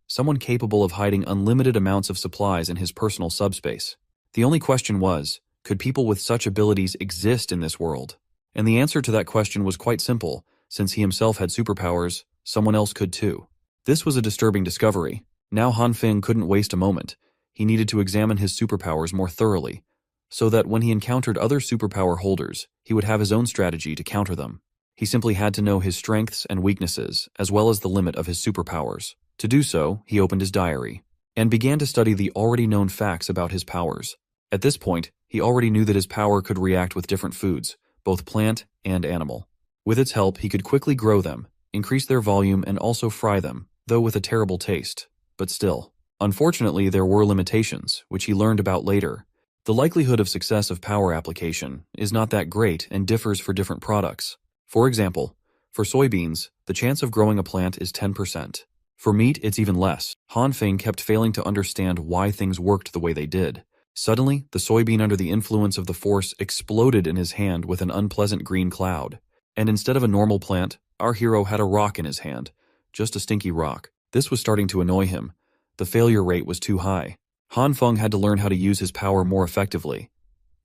Someone capable of hiding unlimited amounts of supplies in his personal subspace. The only question was, could people with such abilities exist in this world? And the answer to that question was quite simple. Since he himself had superpowers, someone else could too. This was a disturbing discovery. Now Han Feng couldn't waste a moment. He needed to examine his superpowers more thoroughly, so that when he encountered other superpower holders, he would have his own strategy to counter them. He simply had to know his strengths and weaknesses, as well as the limit of his superpowers. To do so, he opened his diary, and began to study the already known facts about his powers. At this point, he already knew that his power could react with different foods, both plant and animal. With its help, he could quickly grow them, increase their volume, and also fry them, though with a terrible taste. But still. Unfortunately, there were limitations, which he learned about later. The likelihood of success of power application is not that great and differs for different products. For example, for soybeans, the chance of growing a plant is 10%. For meat, it's even less. Han Feng kept failing to understand why things worked the way they did. Suddenly, the soybean under the influence of the force exploded in his hand with an unpleasant green cloud. And instead of a normal plant, our hero had a rock in his hand. Just a stinky rock. This was starting to annoy him. The failure rate was too high. Han Feng had to learn how to use his power more effectively.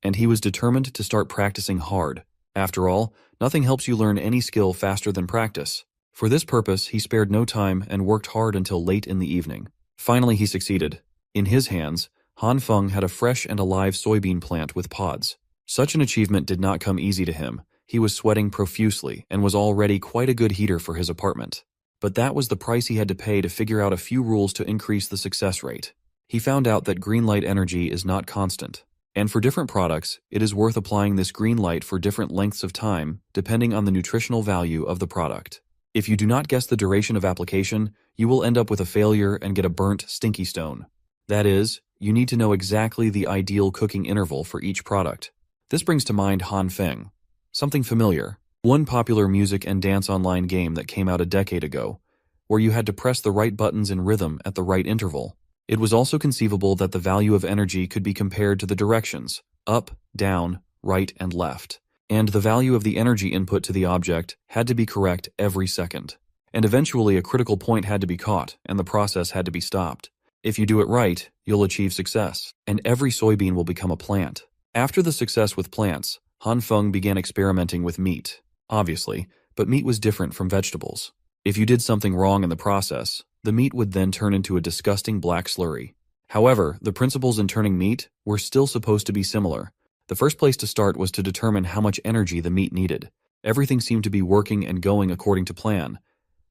And he was determined to start practicing hard. After all, nothing helps you learn any skill faster than practice. For this purpose, he spared no time and worked hard until late in the evening. Finally, he succeeded. In his hands, Han Feng had a fresh and alive soybean plant with pods. Such an achievement did not come easy to him. He was sweating profusely and was already quite a good heater for his apartment. But that was the price he had to pay to figure out a few rules to increase the success rate. He found out that green light energy is not constant. And for different products, it is worth applying this green light for different lengths of time, depending on the nutritional value of the product. If you do not guess the duration of application, you will end up with a failure and get a burnt, stinky stone. That is, you need to know exactly the ideal cooking interval for each product. This brings to mind Han Feng. Something familiar. One popular music and dance online game that came out a decade ago, where you had to press the right buttons in rhythm at the right interval. It was also conceivable that the value of energy could be compared to the directions, up, down, right, and left. And the value of the energy input to the object had to be correct every second. And eventually a critical point had to be caught, and the process had to be stopped. If you do it right, you'll achieve success, and every soybean will become a plant. After the success with plants, Han Feng began experimenting with meat. Obviously, but meat was different from vegetables. If you did something wrong in the process, the meat would then turn into a disgusting black slurry. However, the principles in turning meat were still supposed to be similar. The first place to start was to determine how much energy the meat needed. Everything seemed to be working and going according to plan.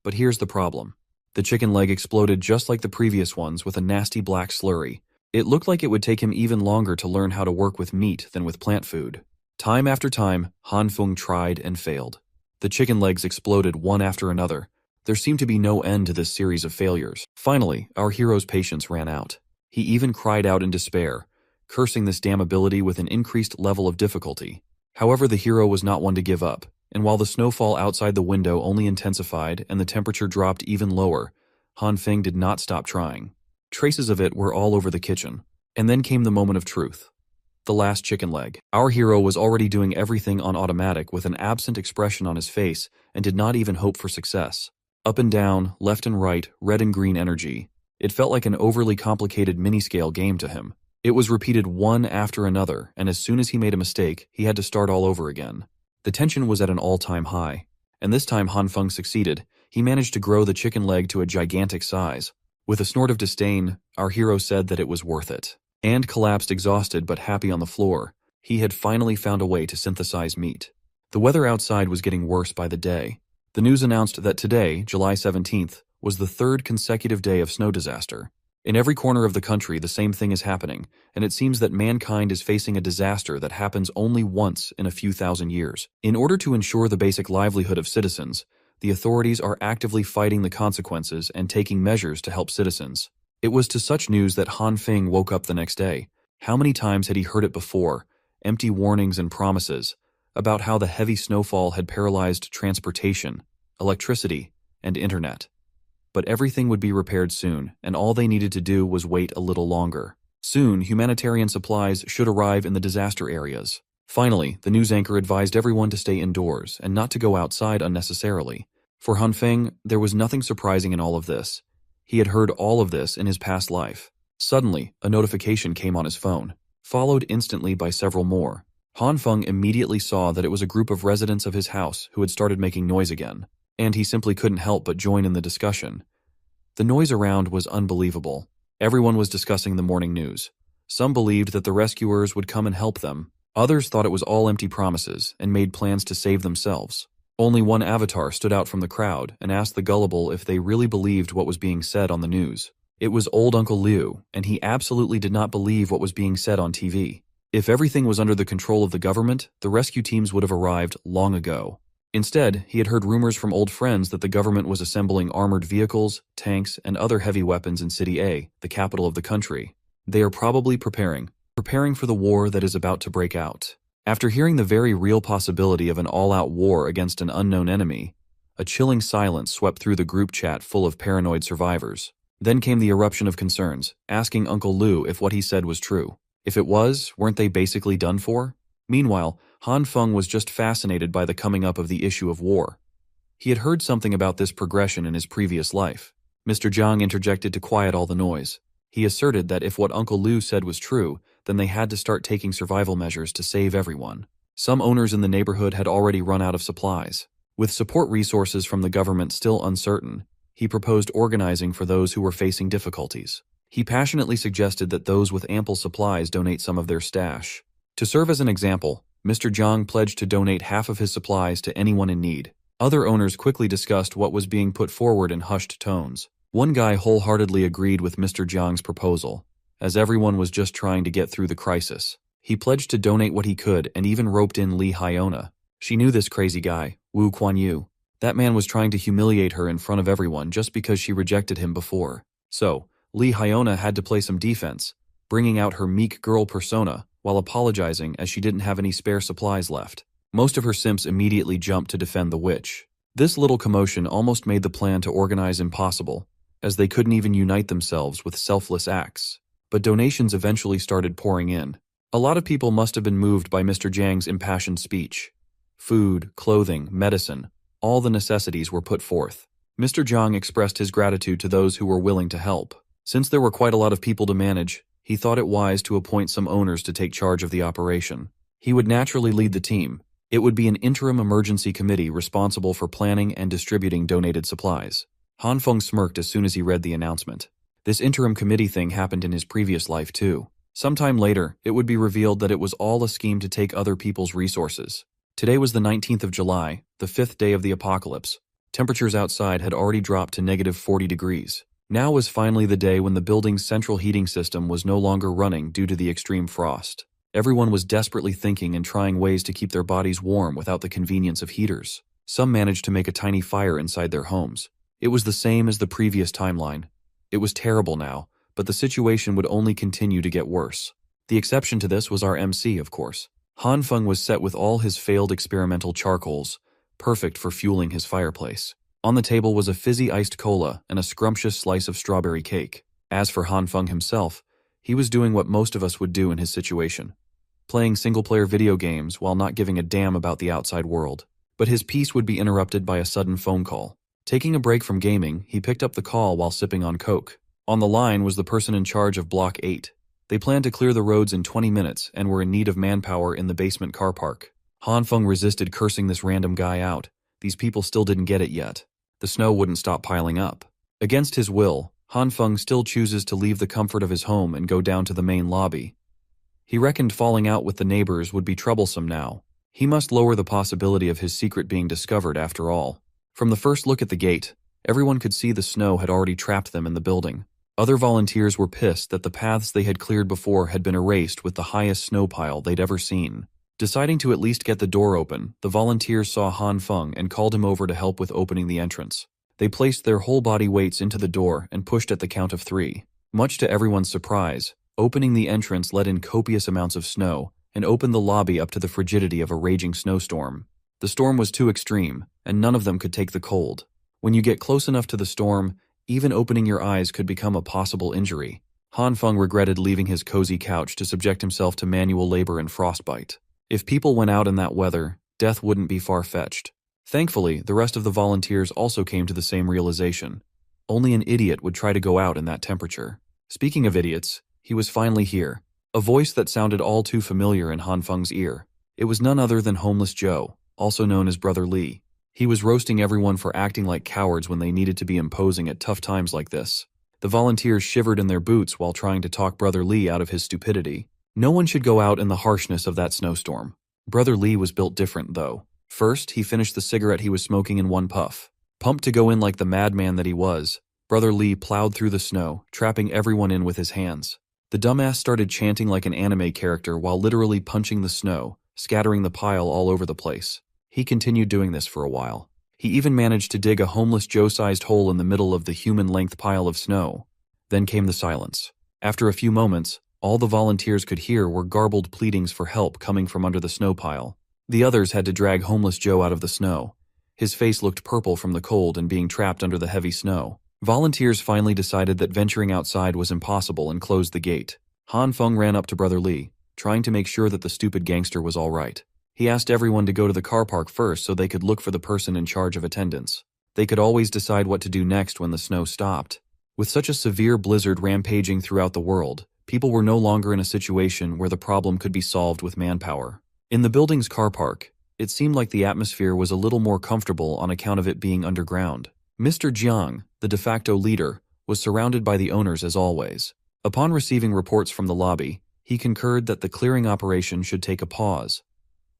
But here's the problem. The chicken leg exploded just like the previous ones with a nasty black slurry. It looked like it would take him even longer to learn how to work with meat than with plant food. Time after time, Han Feng tried and failed. The chicken legs exploded one after another. There seemed to be no end to this series of failures. Finally, our hero's patience ran out. He even cried out in despair, cursing this damn ability with an increased level of difficulty. However, the hero was not one to give up, and while the snowfall outside the window only intensified and the temperature dropped even lower, Han Feng did not stop trying. Traces of it were all over the kitchen. And then came the moment of truth. The last chicken leg. Our hero was already doing everything on automatic with an absent expression on his face and did not even hope for success. Up and down, left and right, red and green energy. It felt like an overly complicated mini-scale game to him. It was repeated one after another, and as soon as he made a mistake, he had to start all over again. The tension was at an all-time high. And this time Han Feng succeeded. He managed to grow the chicken leg to a gigantic size. With a snort of disdain, our hero said that it was worth it. And collapsed exhausted but happy on the floor. He had finally found a way to synthesize meat. The weather outside was getting worse by the day. The news announced that today, July 17th, was the third consecutive day of snow disaster. In every corner of the country, the same thing is happening, and it seems that mankind is facing a disaster that happens only once in a few thousand years. In order to ensure the basic livelihood of citizens, the authorities are actively fighting the consequences and taking measures to help citizens. It was to such news that Han Feng woke up the next day. How many times had he heard it before? Empty warnings and promises about how the heavy snowfall had paralyzed transportation, electricity, and internet. But everything would be repaired soon, and all they needed to do was wait a little longer. Soon, humanitarian supplies should arrive in the disaster areas. Finally, the news anchor advised everyone to stay indoors and not to go outside unnecessarily. For Han Feng, there was nothing surprising in all of this. He had heard all of this in his past life. Suddenly, a notification came on his phone, followed instantly by several more. Han Feng immediately saw that it was a group of residents of his house who had started making noise again, and he simply couldn't help but join in the discussion. The noise around was unbelievable. Everyone was discussing the morning news. Some believed that the rescuers would come and help them. Others thought it was all empty promises and made plans to save themselves. Only one avatar stood out from the crowd and asked the gullible if they really believed what was being said on the news. It was old Uncle Liu, and he absolutely did not believe what was being said on TV. If everything was under the control of the government, the rescue teams would have arrived long ago. Instead, he had heard rumors from old friends that the government was assembling armored vehicles, tanks, and other heavy weapons in City A, the capital of the country. They are probably preparing for the war that is about to break out. After hearing the very real possibility of an all-out war against an unknown enemy, a chilling silence swept through the group chat full of paranoid survivors. Then came the eruption of concerns, asking Uncle Liu if what he said was true. If it was, weren't they basically done for? Meanwhile, Han Feng was just fascinated by the coming up of the issue of war. He had heard something about this progression in his previous life. Mr. Zhang interjected to quiet all the noise. He asserted that if what Uncle Liu said was true, then they had to start taking survival measures to save everyone. Some owners in the neighborhood had already run out of supplies. With support resources from the government still uncertain, he proposed organizing for those who were facing difficulties. He passionately suggested that those with ample supplies donate some of their stash. To serve as an example, Mr. Zhang pledged to donate half of his supplies to anyone in need. Other owners quickly discussed what was being put forward in hushed tones. One guy wholeheartedly agreed with Mr. Zhang's proposal, as everyone was just trying to get through the crisis. He pledged to donate what he could and even roped in Li Hyona. She knew this crazy guy, Wu Kuanyu. That man was trying to humiliate her in front of everyone just because she rejected him before. So, Li Hyona had to play some defense, bringing out her meek girl persona while apologizing as she didn't have any spare supplies left. Most of her simps immediately jumped to defend the witch. This little commotion almost made the plan to organize impossible, as they couldn't even unite themselves with selfless acts. But donations eventually started pouring in. A lot of people must have been moved by Mr. Zhang's impassioned speech. Food, clothing, medicine, all the necessities were put forth. Mr. Zhang expressed his gratitude to those who were willing to help. Since there were quite a lot of people to manage, he thought it wise to appoint some owners to take charge of the operation. He would naturally lead the team. It would be an interim emergency committee responsible for planning and distributing donated supplies. Han Feng smirked as soon as he read the announcement. This interim committee thing happened in his previous life too. Sometime later, it would be revealed that it was all a scheme to take other people's resources. Today was the 19th of July, the 5th day of the apocalypse. Temperatures outside had already dropped to -40 degrees. Now was finally the day when the building's central heating system was no longer running due to the extreme frost. Everyone was desperately thinking and trying ways to keep their bodies warm without the convenience of heaters. Some managed to make a tiny fire inside their homes. It was the same as the previous timeline. It was terrible now, but the situation would only continue to get worse. The exception to this was our MC, of course. Han Feng was set with all his failed experimental charcoals, perfect for fueling his fireplace. On the table was a fizzy iced cola and a scrumptious slice of strawberry cake. As for Han Feng himself, he was doing what most of us would do in his situation, playing single-player video games while not giving a damn about the outside world. But his peace would be interrupted by a sudden phone call. Taking a break from gaming, he picked up the call while sipping on Coke. On the line was the person in charge of Block 8. They planned to clear the roads in 20 minutes and were in need of manpower in the basement car park. Han Feng resisted cursing this random guy out. These people still didn't get it yet. The snow wouldn't stop piling up. Against his will, Han Feng still chooses to leave the comfort of his home and go down to the main lobby. He reckoned falling out with the neighbors would be troublesome now. He must lower the possibility of his secret being discovered after all. From the first look at the gate, everyone could see the snow had already trapped them in the building. Other volunteers were pissed that the paths they had cleared before had been erased with the highest snow pile they'd ever seen. Deciding to at least get the door open, the volunteers saw Han Feng and called him over to help with opening the entrance. They placed their whole body weights into the door and pushed at the count of 3. Much to everyone's surprise, opening the entrance let in copious amounts of snow and opened the lobby up to the frigidity of a raging snowstorm. The storm was too extreme, and none of them could take the cold. When you get close enough to the storm, even opening your eyes could become a possible injury. Han Feng regretted leaving his cozy couch to subject himself to manual labor and frostbite. If people went out in that weather, death wouldn't be far-fetched. Thankfully, the rest of the volunteers also came to the same realization. Only an idiot would try to go out in that temperature. Speaking of idiots, he was finally here. A voice that sounded all too familiar in Han Feng's ear. It was none other than Homeless Joe, also known as Brother Lee. He was roasting everyone for acting like cowards when they needed to be imposing at tough times like this. The volunteers shivered in their boots while trying to talk Brother Lee out of his stupidity. No one should go out in the harshness of that snowstorm. Brother Lee was built different, though. First, he finished the cigarette he was smoking in one puff. Pumped to go in like the madman that he was, Brother Lee plowed through the snow, trapping everyone in with his hands. The dumbass started chanting like an anime character while literally punching the snow, scattering the pile all over the place. He continued doing this for a while. He even managed to dig a Homeless Joe-sized hole in the middle of the human-length pile of snow. Then came the silence. After a few moments, all the volunteers could hear were garbled pleadings for help coming from under the snow pile. The others had to drag Homeless Joe out of the snow. His face looked purple from the cold and being trapped under the heavy snow. Volunteers finally decided that venturing outside was impossible and closed the gate. Han Feng ran up to Brother Lee, trying to make sure that the stupid gangster was all right. He asked everyone to go to the car park first so they could look for the person in charge of attendance. They could always decide what to do next when the snow stopped. With such a severe blizzard rampaging throughout the world, people were no longer in a situation where the problem could be solved with manpower. In the building's car park, it seemed like the atmosphere was a little more comfortable on account of it being underground. Mr. Jiang, the de facto leader, was surrounded by the owners as always. Upon receiving reports from the lobby, he concurred that the clearing operation should take a pause.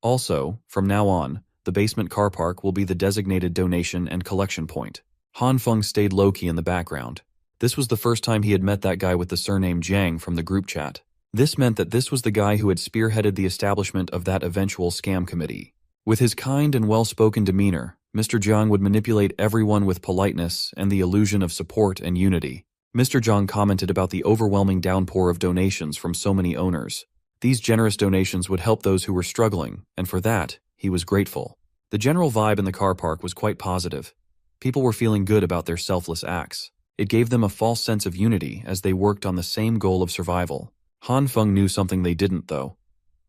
Also, from now on, the basement car park will be the designated donation and collection point. Han Feng stayed low-key in the background. This was the first time he had met that guy with the surname Jiang from the group chat. This meant that this was the guy who had spearheaded the establishment of that eventual scam committee. With his kind and well-spoken demeanor, Mr. Jiang would manipulate everyone with politeness and the illusion of support and unity. Mr. Jiang commented about the overwhelming downpour of donations from so many owners. These generous donations would help those who were struggling, and for that, he was grateful. The general vibe in the car park was quite positive. People were feeling good about their selfless acts. It gave them a false sense of unity as they worked on the same goal of survival. Han Feng knew something they didn't, though.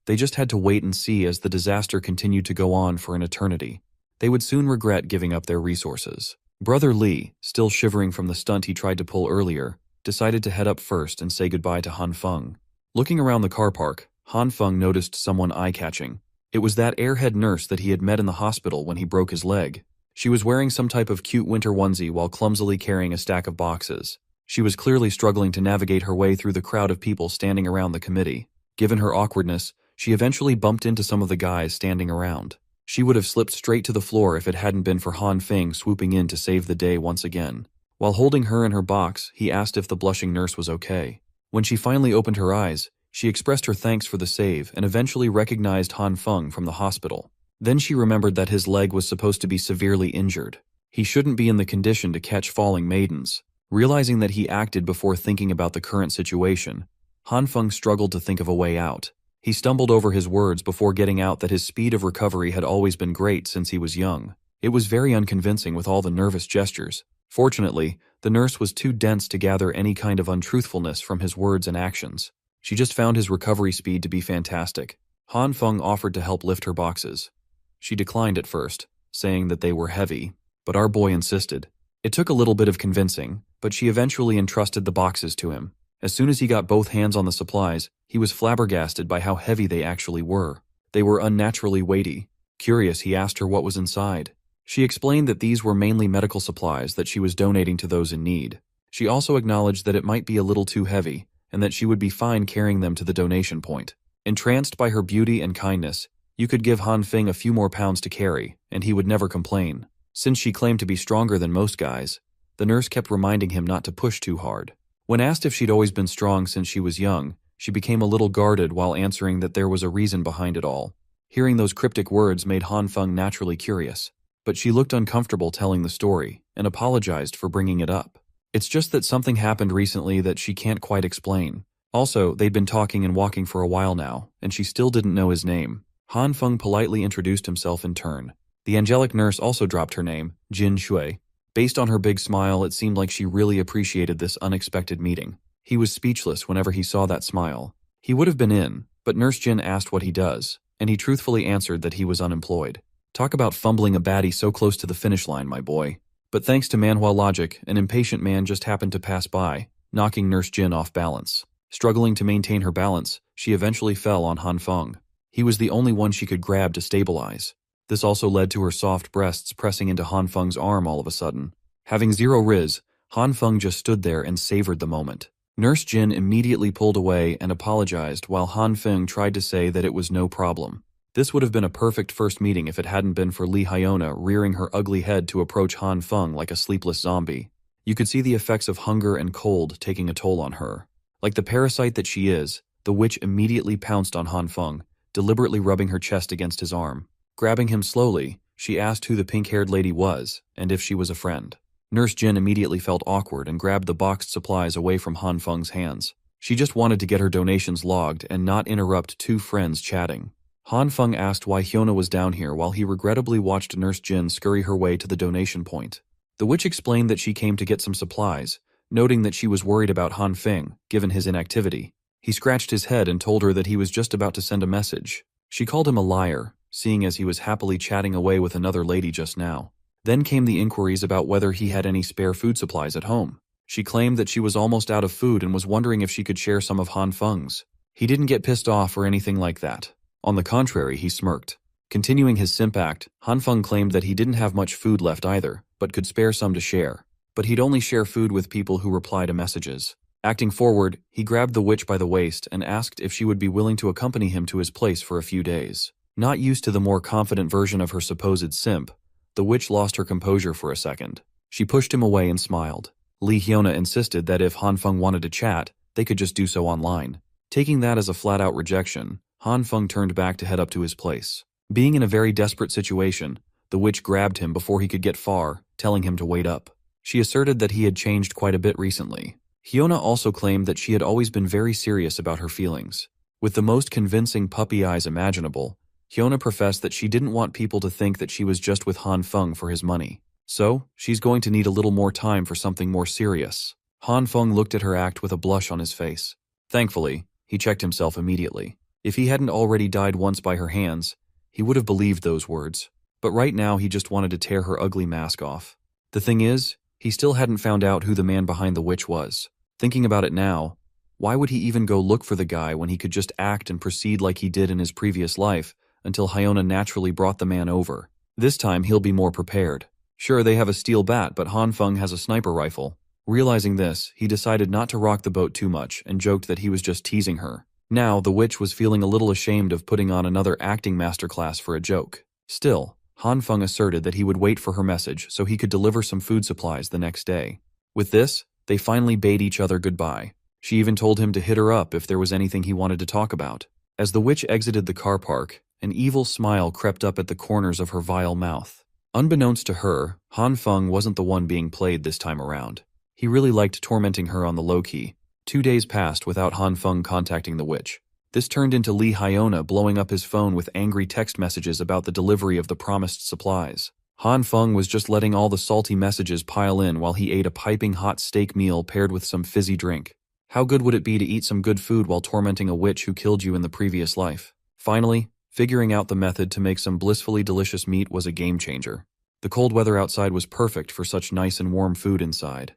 They just had to wait and see as the disaster continued to go on for an eternity. They would soon regret giving up their resources. Brother Lee, still shivering from the stunt he tried to pull earlier, decided to head up first and say goodbye to Han Feng. Looking around the car park, Han Feng noticed someone eye-catching. It was that airhead nurse that he had met in the hospital when he broke his leg. She was wearing some type of cute winter onesie while clumsily carrying a stack of boxes. She was clearly struggling to navigate her way through the crowd of people standing around the committee. Given her awkwardness, she eventually bumped into some of the guys standing around. She would have slipped straight to the floor if it hadn't been for Han Feng swooping in to save the day once again. While holding her in her box, he asked if the blushing nurse was okay. When she finally opened her eyes, she expressed her thanks for the save and eventually recognized Han Feng from the hospital. Then she remembered that his leg was supposed to be severely injured. He shouldn't be in the condition to catch falling maidens. Realizing that he acted before thinking about the current situation, Han Feng struggled to think of a way out. He stumbled over his words before getting out that his speed of recovery had always been great since he was young. It was very unconvincing with all the nervous gestures. Fortunately, the nurse was too dense to gather any kind of untruthfulness from his words and actions. She just found his recovery speed to be fantastic. Han Feng offered to help lift her boxes. She declined at first, saying that they were heavy, but our boy insisted. It took a little bit of convincing, but she eventually entrusted the boxes to him. As soon as he got both hands on the supplies, he was flabbergasted by how heavy they actually were. They were unnaturally weighty. Curious, he asked her what was inside. She explained that these were mainly medical supplies that she was donating to those in need. She also acknowledged that it might be a little too heavy, and that she would be fine carrying them to the donation point. Entranced by her beauty and kindness, you could give Han Feng a few more pounds to carry, and he would never complain. Since she claimed to be stronger than most guys, the nurse kept reminding him not to push too hard. When asked if she'd always been strong since she was young, she became a little guarded while answering that there was a reason behind it all. Hearing those cryptic words made Han Feng naturally curious, but she looked uncomfortable telling the story and apologized for bringing it up. It's just that something happened recently that she can't quite explain. Also, they'd been talking and walking for a while now, and she still didn't know his name. Han Feng politely introduced himself in turn. The angelic nurse also dropped her name, Jin Shui. Based on her big smile, it seemed like she really appreciated this unexpected meeting. He was speechless whenever he saw that smile. He would have been in, but Nurse Jin asked what he does, and he truthfully answered that he was unemployed. Talk about fumbling a baddie so close to the finish line, my boy. But thanks to Manhwa logic, an impatient man just happened to pass by, knocking Nurse Jin off balance. Struggling to maintain her balance, she eventually fell on Han Feng. He was the only one she could grab to stabilize. This also led to her soft breasts pressing into Han Feng's arm all of a sudden. Having zero riz, Han Feng just stood there and savored the moment. Nurse Jin immediately pulled away and apologized while Han Feng tried to say that it was no problem. This would have been a perfect first meeting if it hadn't been for Li Hyona rearing her ugly head to approach Han Feng like a sleepless zombie. You could see the effects of hunger and cold taking a toll on her. Like the parasite that she is, the witch immediately pounced on Han Feng, deliberately rubbing her chest against his arm. Grabbing him slowly, she asked who the pink-haired lady was and if she was a friend. Nurse Jin immediately felt awkward and grabbed the boxed supplies away from Han Feng's hands. She just wanted to get her donations logged and not interrupt two friends chatting. Han Feng asked why Hyona was down here while he regrettably watched Nurse Jin scurry her way to the donation point. The witch explained that she came to get some supplies, noting that she was worried about Han Feng, given his inactivity. He scratched his head and told her that he was just about to send a message. She called him a liar, seeing as he was happily chatting away with another lady just now. Then came the inquiries about whether he had any spare food supplies at home. She claimed that she was almost out of food and was wondering if she could share some of Han Feng's. He didn't get pissed off or anything like that. On the contrary, he smirked. Continuing his simp act, Han Feng claimed that he didn't have much food left either, but could spare some to share. But he'd only share food with people who reply to messages. Acting forward, he grabbed the witch by the waist and asked if she would be willing to accompany him to his place for a few days. Not used to the more confident version of her supposed simp, the witch lost her composure for a second. She pushed him away and smiled. Li Hyona insisted that if Han Feng wanted to chat, they could just do so online. Taking that as a flat-out rejection, Han Feng turned back to head up to his place. Being in a very desperate situation, the witch grabbed him before he could get far, telling him to wait up. She asserted that he had changed quite a bit recently. Hyona also claimed that she had always been very serious about her feelings. With the most convincing puppy eyes imaginable, Hyona professed that she didn't want people to think that she was just with Han Feng for his money. So, she's going to need a little more time for something more serious. Han Feng looked at her act with a blush on his face. Thankfully, he checked himself immediately. If he hadn't already died once by her hands, he would have believed those words. But right now he just wanted to tear her ugly mask off. The thing is, he still hadn't found out who the man behind the witch was. Thinking about it now, why would he even go look for the guy when he could just act and proceed like he did in his previous life until Hyona naturally brought the man over? This time he'll be more prepared. Sure, they have a steel bat, but Han Feng has a sniper rifle. Realizing this, he decided not to rock the boat too much and joked that he was just teasing her. Now, the witch was feeling a little ashamed of putting on another acting masterclass for a joke. Still, Han Feng asserted that he would wait for her message so he could deliver some food supplies the next day. With this, they finally bade each other goodbye. She even told him to hit her up if there was anything he wanted to talk about. As the witch exited the car park, an evil smile crept up at the corners of her vile mouth. Unbeknownst to her, Han Feng wasn't the one being played this time around. He really liked tormenting her on the low-key. 2 days passed without Han Feng contacting the witch. This turned into Li Hyona blowing up his phone with angry text messages about the delivery of the promised supplies. Han Feng was just letting all the salty messages pile in while he ate a piping hot steak meal paired with some fizzy drink. How good would it be to eat some good food while tormenting a witch who killed you in the previous life? Finally, figuring out the method to make some blissfully delicious meat was a game changer. The cold weather outside was perfect for such nice and warm food inside.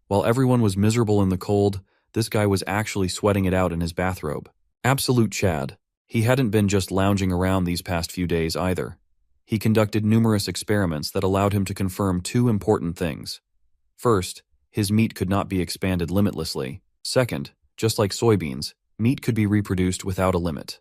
While everyone was miserable in the cold, this guy was actually sweating it out in his bathrobe. Absolute Chad. He hadn't been just lounging around these past few days either. He conducted numerous experiments that allowed him to confirm 2 important things. First, his meat could not be expanded limitlessly. Second, just like soybeans, meat could be reproduced without a limit.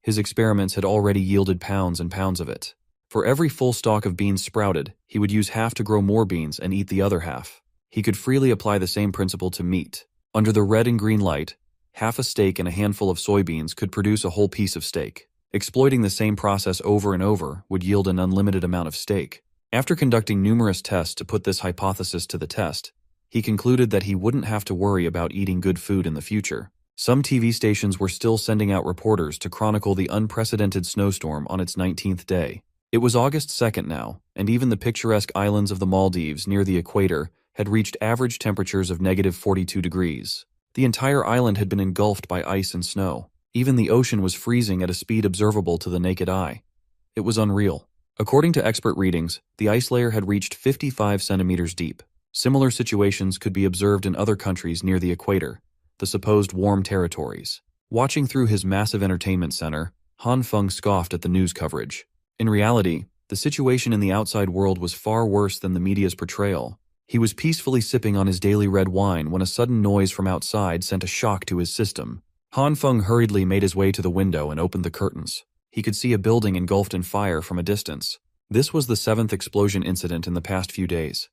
His experiments had already yielded pounds and pounds of it. For every full stalk of beans sprouted, he would use half to grow more beans and eat the other half. He could freely apply the same principle to meat. Under the red and green light, half a steak and a handful of soybeans could produce a whole piece of steak. Exploiting the same process over and over would yield an unlimited amount of steak. After conducting numerous tests to put this hypothesis to the test, He concluded that he wouldn't have to worry about eating good food in the future. Some TV stations were still sending out reporters to chronicle the unprecedented snowstorm on its 19th day. It was August 2nd now, and even the picturesque islands of the Maldives near the equator had reached average temperatures of -42 degrees. The entire island had been engulfed by ice and snow. Even the ocean was freezing at a speed observable to the naked eye. It was unreal. According to expert readings, the ice layer had reached 55 centimeters deep. Similar situations could be observed in other countries near the equator, the supposed warm territories. Watching through his massive entertainment center, Han Feng scoffed at the news coverage. In reality, the situation in the outside world was far worse than the media's portrayal. He was peacefully sipping on his daily red wine when a sudden noise from outside sent a shock to his system. Han Feng hurriedly made his way to the window and opened the curtains. He could see a building engulfed in fire from a distance. This was the 7th explosion incident in the past few days.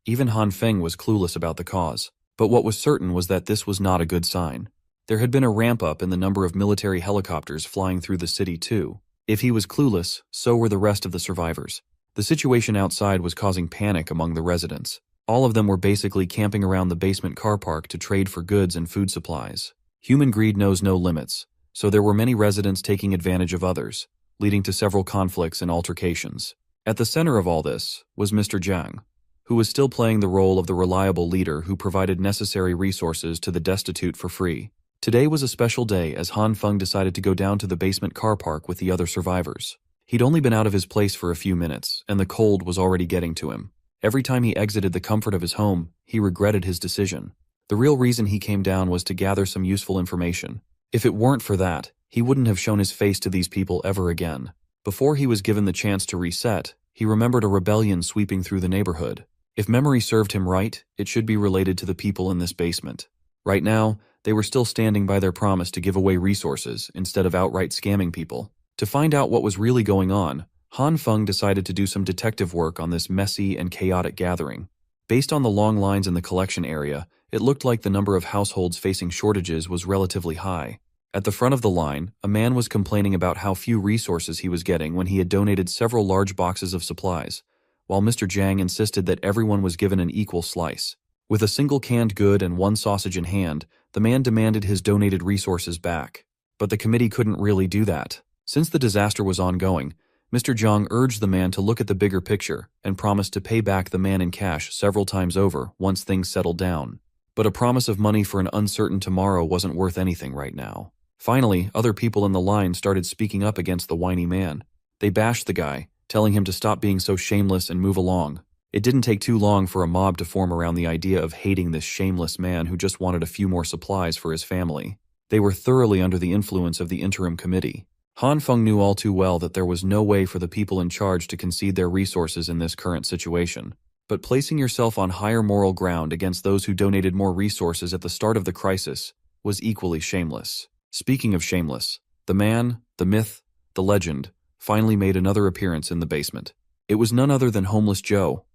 Even Han Feng was clueless about the cause. But what was certain was that this was not a good sign. There had been a ramp-up in the number of military helicopters flying through the city too. If he was clueless, so were the rest of the survivors. The situation outside was causing panic among the residents. All of them were basically camping around the basement car park to trade for goods and food supplies. Human greed knows no limits, so there were many residents taking advantage of others, leading to several conflicts and altercations. At the center of all this was Mr. Jiang, who was still playing the role of the reliable leader who provided necessary resources to the destitute for free. Today was a special day as Han Feng decided to go down to the basement car park with the other survivors. He'd only been out of his place for a few minutes, and the cold was already getting to him. Every time he exited the comfort of his home, he regretted his decision. The real reason he came down was to gather some useful information. If it weren't for that, he wouldn't have shown his face to these people ever again. Before he was given the chance to reset, he remembered a rebellion sweeping through the neighborhood. If memory served him right, it should be related to the people in this basement. Right now, they were still standing by their promise to give away resources instead of outright scamming people. To find out what was really going on, Han Feng decided to do some detective work on this messy and chaotic gathering. Based on the long lines in the collection area, it looked like the number of households facing shortages was relatively high. At the front of the line, a man was complaining about how few resources he was getting when he had donated several large boxes of supplies, while Mr. Jiang insisted that everyone was given an equal slice. With a single canned good and one sausage in hand, the man demanded his donated resources back. But the committee couldn't really do that. Since the disaster was ongoing, Mr. Jiang urged the man to look at the bigger picture and promised to pay back the man in cash several times over once things settled down. But a promise of money for an uncertain tomorrow wasn't worth anything right now. Finally, other people in the line started speaking up against the whiny man. They bashed the guy, telling him to stop being so shameless and move along. It didn't take too long for a mob to form around the idea of hating this shameless man who just wanted a few more supplies for his family. They were thoroughly under the influence of the interim committee. Han Feng knew all too well that there was no way for the people in charge to concede their resources in this current situation. But placing yourself on higher moral ground against those who donated more resources at the start of the crisis was equally shameless. Speaking of shameless, the man, the myth, the legend, finally made another appearance in the basement. It was none other than Homeless Joe.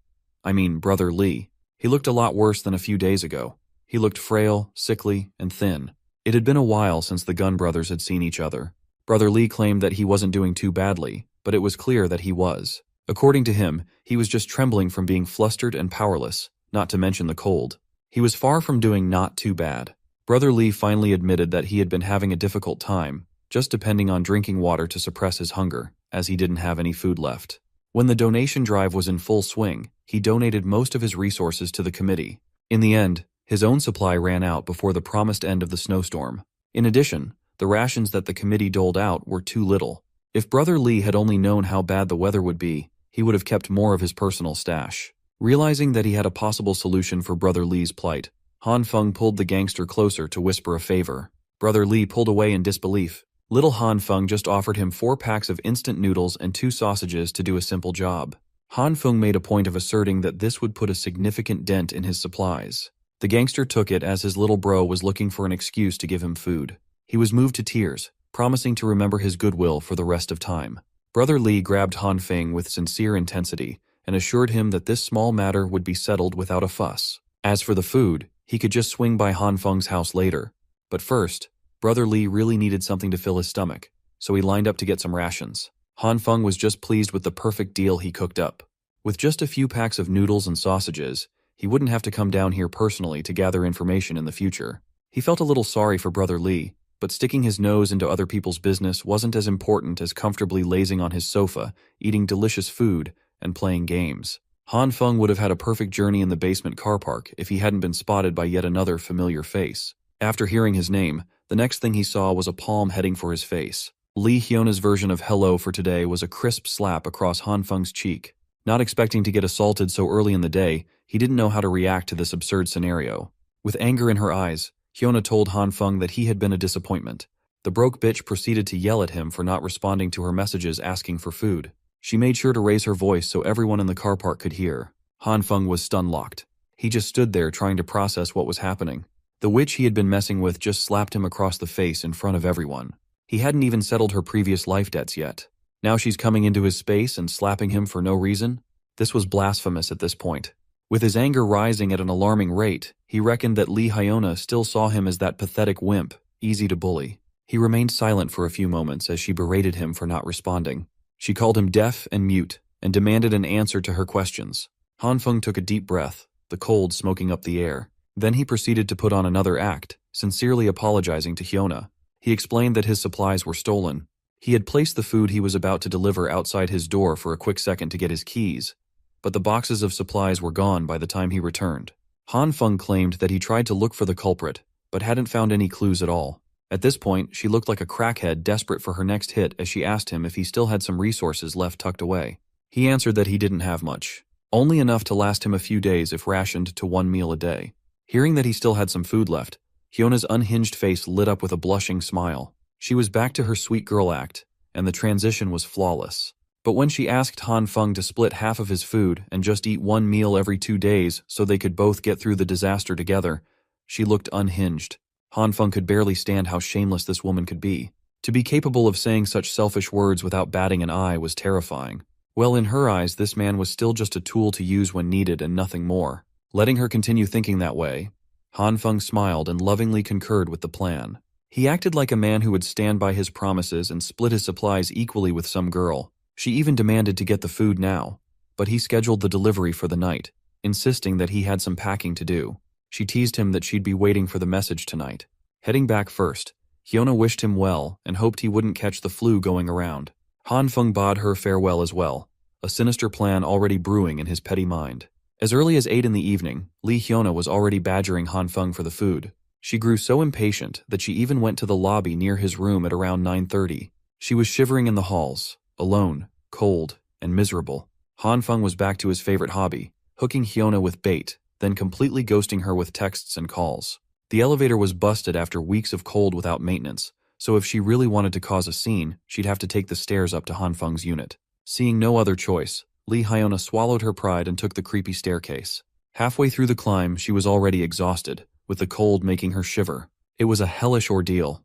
Brother Lee. He looked a lot worse than a few days ago. He looked frail, sickly, and thin. It had been a while since the Gun brothers had seen each other. Brother Lee claimed that he wasn't doing too badly, but it was clear that he was. According to him, he was just trembling from being flustered and powerless, not to mention the cold. He was far from doing not too bad. Brother Lee finally admitted that he had been having a difficult time, just depending on drinking water to suppress his hunger, as he didn't have any food left. When the donation drive was in full swing, he donated most of his resources to the committee. In the end, his own supply ran out before the promised end of the snowstorm. In addition, the rations that the committee doled out were too little. If Brother Lee had only known how bad the weather would be, he would have kept more of his personal stash. Realizing that he had a possible solution for Brother Lee's plight, Han Feng pulled the gangster closer to whisper a favor. Brother Lee pulled away in disbelief. Little Han Feng just offered him 4 packs of instant noodles and 2 sausages to do a simple job. Han Feng made a point of asserting that this would put a significant dent in his supplies. The gangster took it as his little bro was looking for an excuse to give him food. He was moved to tears, promising to remember his goodwill for the rest of time. Brother Lee grabbed Han Feng with sincere intensity and assured him that this small matter would be settled without a fuss. As for the food, he could just swing by Han Feng's house later. But first, Brother Lee really needed something to fill his stomach, so he lined up to get some rations. Han Feng was just pleased with the perfect deal he cooked up. With just a few packs of noodles and sausages, he wouldn't have to come down here personally to gather information in the future. He felt a little sorry for Brother Lee, but sticking his nose into other people's business wasn't as important as comfortably lazing on his sofa, eating delicious food, and playing games. Han Feng would have had a perfect journey in the basement car park if he hadn't been spotted by yet another familiar face. After hearing his name, the next thing he saw was a palm heading for his face. Lee Hyona's version of hello for today was a crisp slap across Han Feng's cheek. Not expecting to get assaulted so early in the day, he didn't know how to react to this absurd scenario. With anger in her eyes, Hyuna told Han Feng that he had been a disappointment. The broke bitch proceeded to yell at him for not responding to her messages asking for food. She made sure to raise her voice so everyone in the car park could hear. Han Feng was stun-locked. He just stood there trying to process what was happening. The witch he had been messing with just slapped him across the face in front of everyone. He hadn't even settled her previous life debts yet. Now she's coming into his space and slapping him for no reason? This was blasphemous at this point. With his anger rising at an alarming rate, he reckoned that Lee Hyona still saw him as that pathetic wimp, easy to bully. He remained silent for a few moments as she berated him for not responding. She called him deaf and mute, and demanded an answer to her questions. Han Feng took a deep breath, the cold smoking up the air. Then he proceeded to put on another act, sincerely apologizing to Hyuna. He explained that his supplies were stolen. He had placed the food he was about to deliver outside his door for a quick second to get his keys, but the boxes of supplies were gone by the time he returned. Han Feng claimed that he tried to look for the culprit, but hadn't found any clues at all. At this point, she looked like a crackhead desperate for her next hit as she asked him if he still had some resources left tucked away. He answered that he didn't have much, only enough to last him a few days if rationed to 1 meal a day. Hearing that he still had some food left, Hyona's unhinged face lit up with a blushing smile. She was back to her sweet girl act, and the transition was flawless. But when she asked Han Feng to split half of his food and just eat 1 meal every 2 days so they could both get through the disaster together, she looked unhinged. Han Feng could barely stand how shameless this woman could be. To be capable of saying such selfish words without batting an eye was terrifying. Well, in her eyes, this man was still just a tool to use when needed and nothing more. Letting her continue thinking that way, Han Feng smiled and lovingly concurred with the plan. He acted like a man who would stand by his promises and split his supplies equally with some girl. She even demanded to get the food now, but he scheduled the delivery for the night, insisting that he had some packing to do. She teased him that she'd be waiting for the message tonight. Heading back first, Hyuna wished him well and hoped he wouldn't catch the flu going around. Han Feng bade her farewell as well, a sinister plan already brewing in his petty mind. As early as 8 in the evening, Lee Hyuna was already badgering Han Feng for the food. She grew so impatient that she even went to the lobby near his room at around 9:30. She was shivering in the halls, alone, cold, and miserable. Han Feng was back to his favorite hobby, hooking Hyuna with bait, then completely ghosting her with texts and calls. The elevator was busted after weeks of cold without maintenance, so if she really wanted to cause a scene, she'd have to take the stairs up to Han Feng's unit. Seeing no other choice, Lee Hyuna swallowed her pride and took the creepy staircase. Halfway through the climb, she was already exhausted, with the cold making her shiver. It was a hellish ordeal.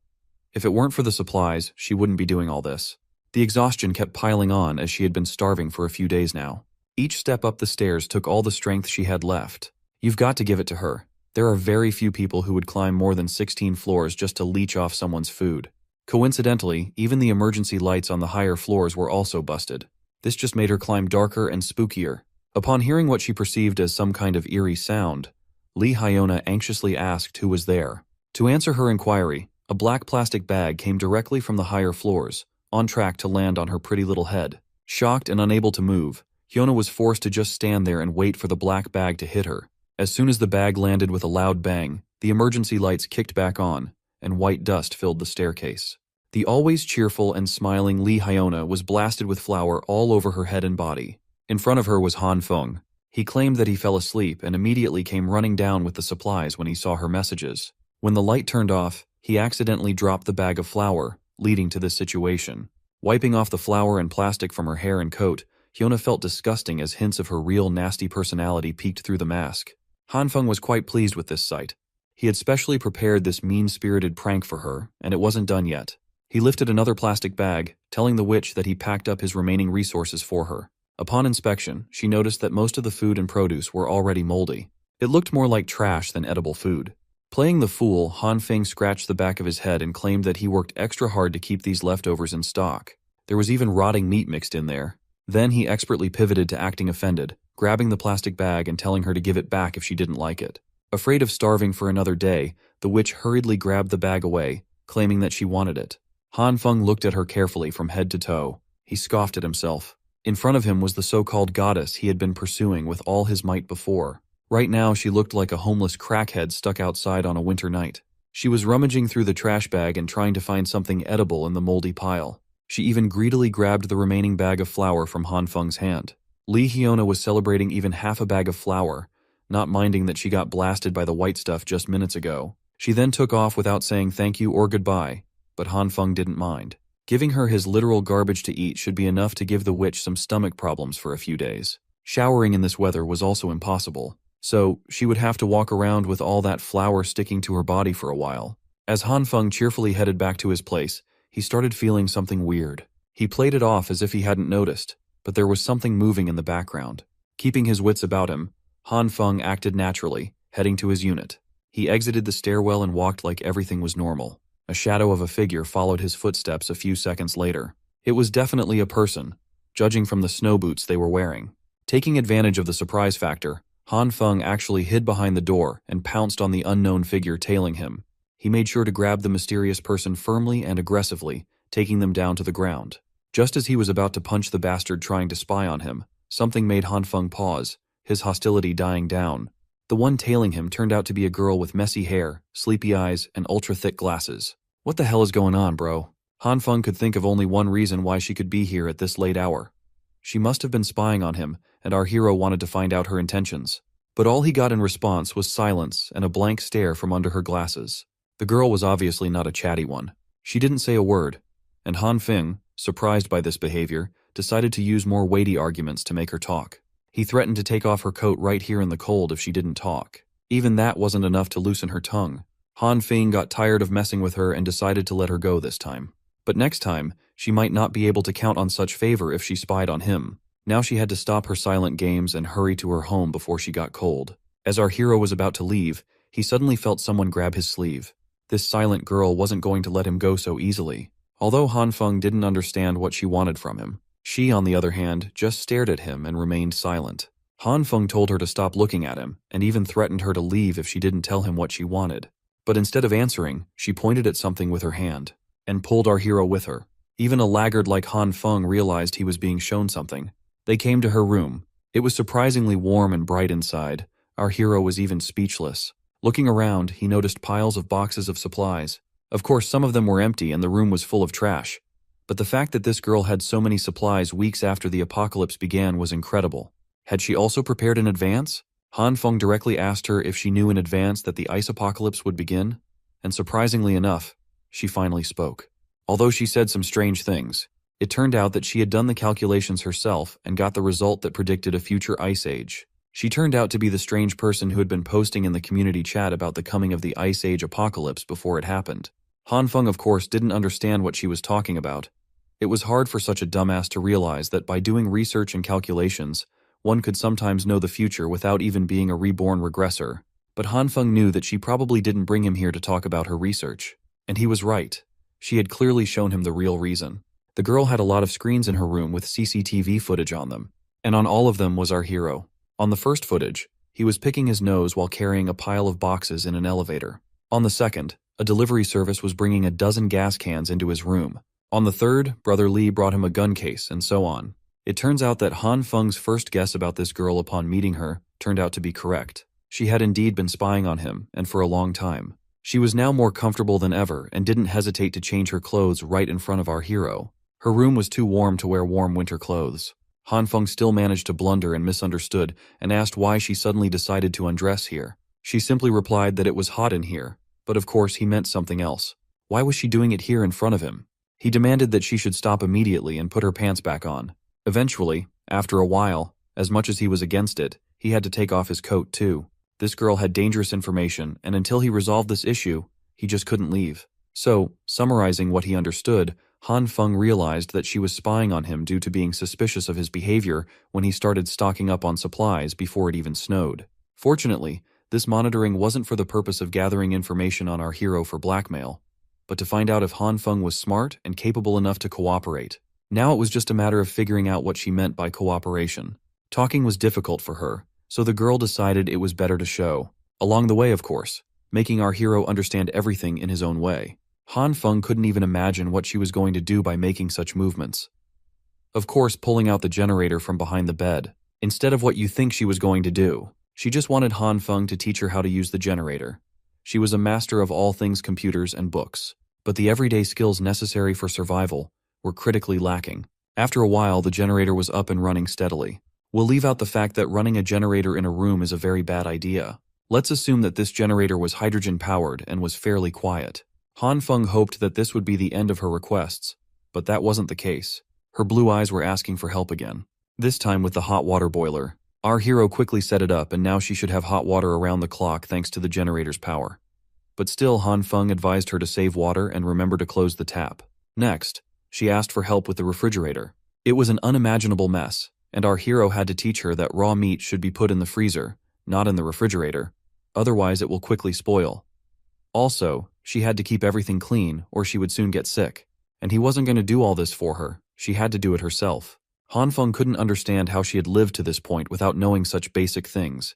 If it weren't for the supplies, she wouldn't be doing all this. The exhaustion kept piling on as she had been starving for a few days now. Each step up the stairs took all the strength she had left. You've got to give it to her. There are very few people who would climb more than 16 floors just to leech off someone's food. Coincidentally, even the emergency lights on the higher floors were also busted. This just made her climb darker and spookier. Upon hearing what she perceived as some kind of eerie sound, Lee Hyuna anxiously asked who was there. To answer her inquiry, a black plastic bag came directly from the higher floors, on track to land on her pretty little head. Shocked and unable to move, Hyuna was forced to just stand there and wait for the black bag to hit her. As soon as the bag landed with a loud bang, the emergency lights kicked back on, and white dust filled the staircase. The always cheerful and smiling Lee Hyuna was blasted with flour all over her head and body. In front of her was Han Feng. He claimed that he fell asleep and immediately came running down with the supplies when he saw her messages. When the light turned off, he accidentally dropped the bag of flour, leading to this situation. Wiping off the flour and plastic from her hair and coat, Hyuna felt disgusting as hints of her real nasty personality peeked through the mask. Han Feng was quite pleased with this sight. He had specially prepared this mean-spirited prank for her, and it wasn't done yet. He lifted another plastic bag, telling the witch that he packed up his remaining resources for her. Upon inspection, she noticed that most of the food and produce were already moldy. It looked more like trash than edible food. Playing the fool, Han Feng scratched the back of his head and claimed that he worked extra hard to keep these leftovers in stock. There was even rotting meat mixed in there. Then he expertly pivoted to acting offended, grabbing the plastic bag and telling her to give it back if she didn't like it. Afraid of starving for another day, the witch hurriedly grabbed the bag away, claiming that she wanted it. Han Feng looked at her carefully from head to toe. He scoffed at himself. In front of him was the so-called goddess he had been pursuing with all his might before. Right now she looked like a homeless crackhead stuck outside on a winter night. She was rummaging through the trash bag and trying to find something edible in the moldy pile. She even greedily grabbed the remaining bag of flour from Han Feng's hand. Li Hyona was celebrating even half a bag of flour, not minding that she got blasted by the white stuff just minutes ago. She then took off without saying thank you or goodbye, but Han Feng didn't mind. Giving her his literal garbage to eat should be enough to give the witch some stomach problems for a few days. Showering in this weather was also impossible, so she would have to walk around with all that flour sticking to her body for a while. As Han Feng cheerfully headed back to his place, he started feeling something weird. He played it off as if he hadn't noticed, but there was something moving in the background. Keeping his wits about him, Han Feng acted naturally, heading to his unit. He exited the stairwell and walked like everything was normal. A shadow of a figure followed his footsteps a few seconds later. It was definitely a person, judging from the snow boots they were wearing. Taking advantage of the surprise factor, Han Feng actually hid behind the door and pounced on the unknown figure tailing him. He made sure to grab the mysterious person firmly and aggressively, taking them down to the ground. Just as he was about to punch the bastard trying to spy on him, something made Han Feng pause, his hostility dying down. The one tailing him turned out to be a girl with messy hair, sleepy eyes, and ultra-thick glasses. What the hell is going on, bro? Han Feng could think of only one reason why she could be here at this late hour. She must have been spying on him, and our hero wanted to find out her intentions. But all he got in response was silence and a blank stare from under her glasses. The girl was obviously not a chatty one. She didn't say a word, and Han Feng, surprised by this behavior, decided to use more weighty arguments to make her talk. He threatened to take off her coat right here in the cold if she didn't talk. Even that wasn't enough to loosen her tongue. Han Feng got tired of messing with her and decided to let her go this time. But next time, she might not be able to count on such favor if she spied on him. Now she had to stop her silent games and hurry to her home before she got cold. As our hero was about to leave, he suddenly felt someone grab his sleeve. This silent girl wasn't going to let him go so easily. Although Han Feng didn't understand what she wanted from him, she, on the other hand, just stared at him and remained silent. Han Feng told her to stop looking at him, and even threatened her to leave if she didn't tell him what she wanted. But instead of answering, she pointed at something with her hand, and pulled our hero with her. Even a laggard like Han Feng realized he was being shown something. They came to her room. It was surprisingly warm and bright inside. Our hero was even speechless. Looking around, he noticed piles of boxes of supplies. Of course, some of them were empty and the room was full of trash. But the fact that this girl had so many supplies weeks after the apocalypse began was incredible. Had she also prepared in advance? Han Feng directly asked her if she knew in advance that the ice apocalypse would begin, and surprisingly enough, she finally spoke. Although she said some strange things, it turned out that she had done the calculations herself and got the result that predicted a future ice age. She turned out to be the strange person who had been posting in the community chat about the coming of the ice age apocalypse before it happened. Han Feng, of course, didn't understand what she was talking about. It was hard for such a dumbass to realize that by doing research and calculations, one could sometimes know the future without even being a reborn regressor. But Han Feng knew that she probably didn't bring him here to talk about her research. And he was right. She had clearly shown him the real reason. The girl had a lot of screens in her room with CCTV footage on them, and on all of them was our hero. On the first footage, he was picking his nose while carrying a pile of boxes in an elevator. On the second, a delivery service was bringing a dozen gas cans into his room. On the third, Brother Lee brought him a gun case, and so on. It turns out that Han Feng's first guess about this girl upon meeting her turned out to be correct. She had indeed been spying on him, and for a long time. She was now more comfortable than ever and didn't hesitate to change her clothes right in front of our hero. Her room was too warm to wear warm winter clothes. Han Feng still managed to blunder and misunderstood and asked why she suddenly decided to undress here. She simply replied that it was hot in here, but of course he meant something else. Why was she doing it here in front of him? He demanded that she should stop immediately and put her pants back on. Eventually, after a while, as much as he was against it, he had to take off his coat too. This girl had dangerous information, and until he resolved this issue, he just couldn't leave. So, summarizing what he understood, Han Feng realized that she was spying on him due to being suspicious of his behavior when he started stocking up on supplies before it even snowed. Fortunately, this monitoring wasn't for the purpose of gathering information on our hero for blackmail, but to find out if Han Feng was smart and capable enough to cooperate. Now it was just a matter of figuring out what she meant by cooperation. Talking was difficult for her, so the girl decided it was better to show. Along the way, of course, making our hero understand everything in his own way. Han Feng couldn't even imagine what she was going to do by making such movements. Of course, pulling out the generator from behind the bed, instead of what you think she was going to do. She just wanted Han Feng to teach her how to use the generator. She was a master of all things computers and books, but the everyday skills necessary for survival were critically lacking. After a while, the generator was up and running steadily. We'll leave out the fact that running a generator in a room is a very bad idea. Let's assume that this generator was hydrogen-powered and was fairly quiet. Han Feng hoped that this would be the end of her requests, but that wasn't the case. Her blue eyes were asking for help again. This time with the hot water boiler. Our hero quickly set it up, and now she should have hot water around the clock thanks to the generator's power. But still, Han Feng advised her to save water and remember to close the tap. Next, she asked for help with the refrigerator. It was an unimaginable mess, and our hero had to teach her that raw meat should be put in the freezer, not in the refrigerator. Otherwise, it will quickly spoil. Also, she had to keep everything clean, or she would soon get sick. And he wasn't going to do all this for her. She had to do it herself. Han Feng couldn't understand how she had lived to this point without knowing such basic things.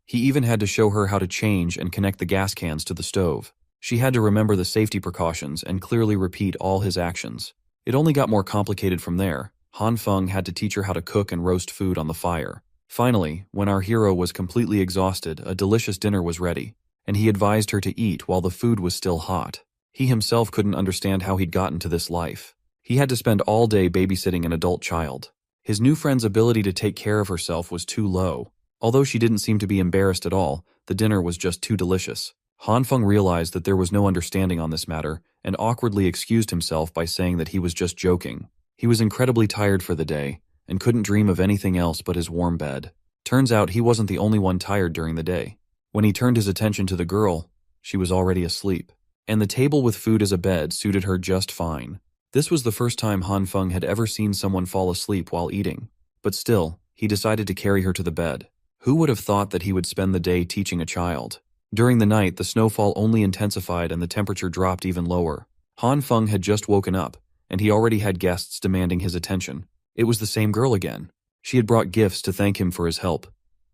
He even had to show her how to change and connect the gas cans to the stove. She had to remember the safety precautions and clearly repeat all his actions. It only got more complicated from there. Han Feng had to teach her how to cook and roast food on the fire. Finally, when our hero was completely exhausted, a delicious dinner was ready, and he advised her to eat while the food was still hot. He himself couldn't understand how he'd gotten to this life. He had to spend all day babysitting an adult child. His new friend's ability to take care of herself was too low. Although she didn't seem to be embarrassed at all, the dinner was just too delicious. Han Feng realized that there was no understanding on this matter and awkwardly excused himself by saying that he was just joking. He was incredibly tired for the day and couldn't dream of anything else but his warm bed. Turns out he wasn't the only one tired during the day. When he turned his attention to the girl, she was already asleep, and the table with food as a bed suited her just fine. This was the first time Han Feng had ever seen someone fall asleep while eating, but still, he decided to carry her to the bed. Who would have thought that he would spend the day teaching a child? During the night, the snowfall only intensified and the temperature dropped even lower. Han Feng had just woken up, and he already had guests demanding his attention. It was the same girl again. She had brought gifts to thank him for his help.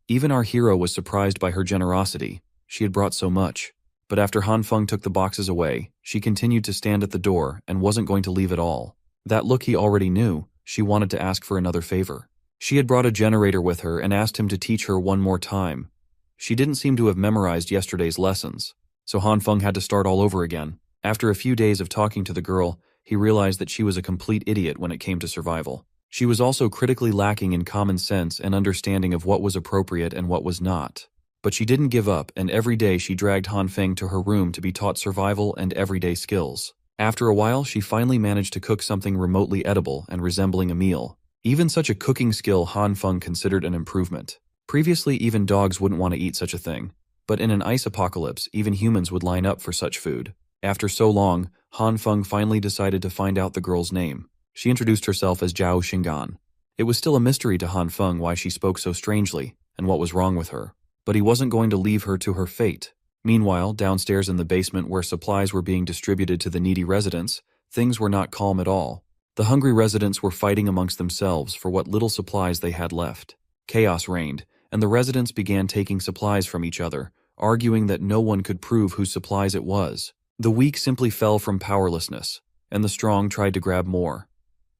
Even our hero was surprised by her generosity. She had brought so much. But after Han Feng took the boxes away, she continued to stand at the door and wasn't going to leave at all. That look he already knew. She wanted to ask for another favor. She had brought a generator with her and asked him to teach her one more time. She didn't seem to have memorized yesterday's lessons, so Han Feng had to start all over again. After a few days of talking to the girl, he realized that she was a complete idiot when it came to survival. She was also critically lacking in common sense and understanding of what was appropriate and what was not. But she didn't give up, and every day she dragged Han Feng to her room to be taught survival and everyday skills. After a while, she finally managed to cook something remotely edible and resembling a meal. Even such a cooking skill Han Feng considered an improvement. Previously, even dogs wouldn't want to eat such a thing. But in an ice apocalypse, even humans would line up for such food. After so long, Han Feng finally decided to find out the girl's name. She introduced herself as Zhao Xingan. It was still a mystery to Han Feng why she spoke so strangely and what was wrong with her. But he wasn't going to leave her to her fate. Meanwhile, downstairs in the basement where supplies were being distributed to the needy residents, things were not calm at all. The hungry residents were fighting amongst themselves for what little supplies they had left. Chaos reigned, and the residents began taking supplies from each other, arguing that no one could prove whose supplies it was. The weak simply fell from powerlessness, and the strong tried to grab more.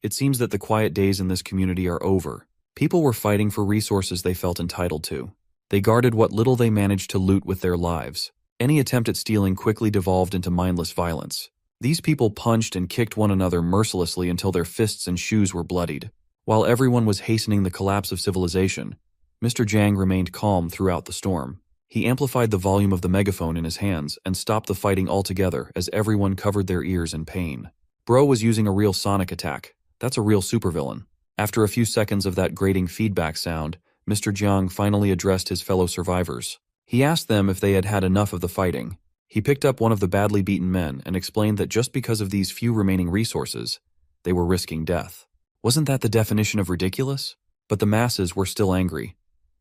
It seems that the quiet days in this community are over. People were fighting for resources they felt entitled to. They guarded what little they managed to loot with their lives. Any attempt at stealing quickly devolved into mindless violence. These people punched and kicked one another mercilessly until their fists and shoes were bloodied. While everyone was hastening the collapse of civilization, Mr. Jiang remained calm throughout the storm. He amplified the volume of the megaphone in his hands and stopped the fighting altogether as everyone covered their ears in pain. Bro was using a real sonic attack. That's a real supervillain. After a few seconds of that grating feedback sound, Mr. Jiang finally addressed his fellow survivors. He asked them if they had had enough of the fighting. He picked up one of the badly beaten men and explained that just because of these few remaining resources, they were risking death. Wasn't that the definition of ridiculous? But the masses were still angry.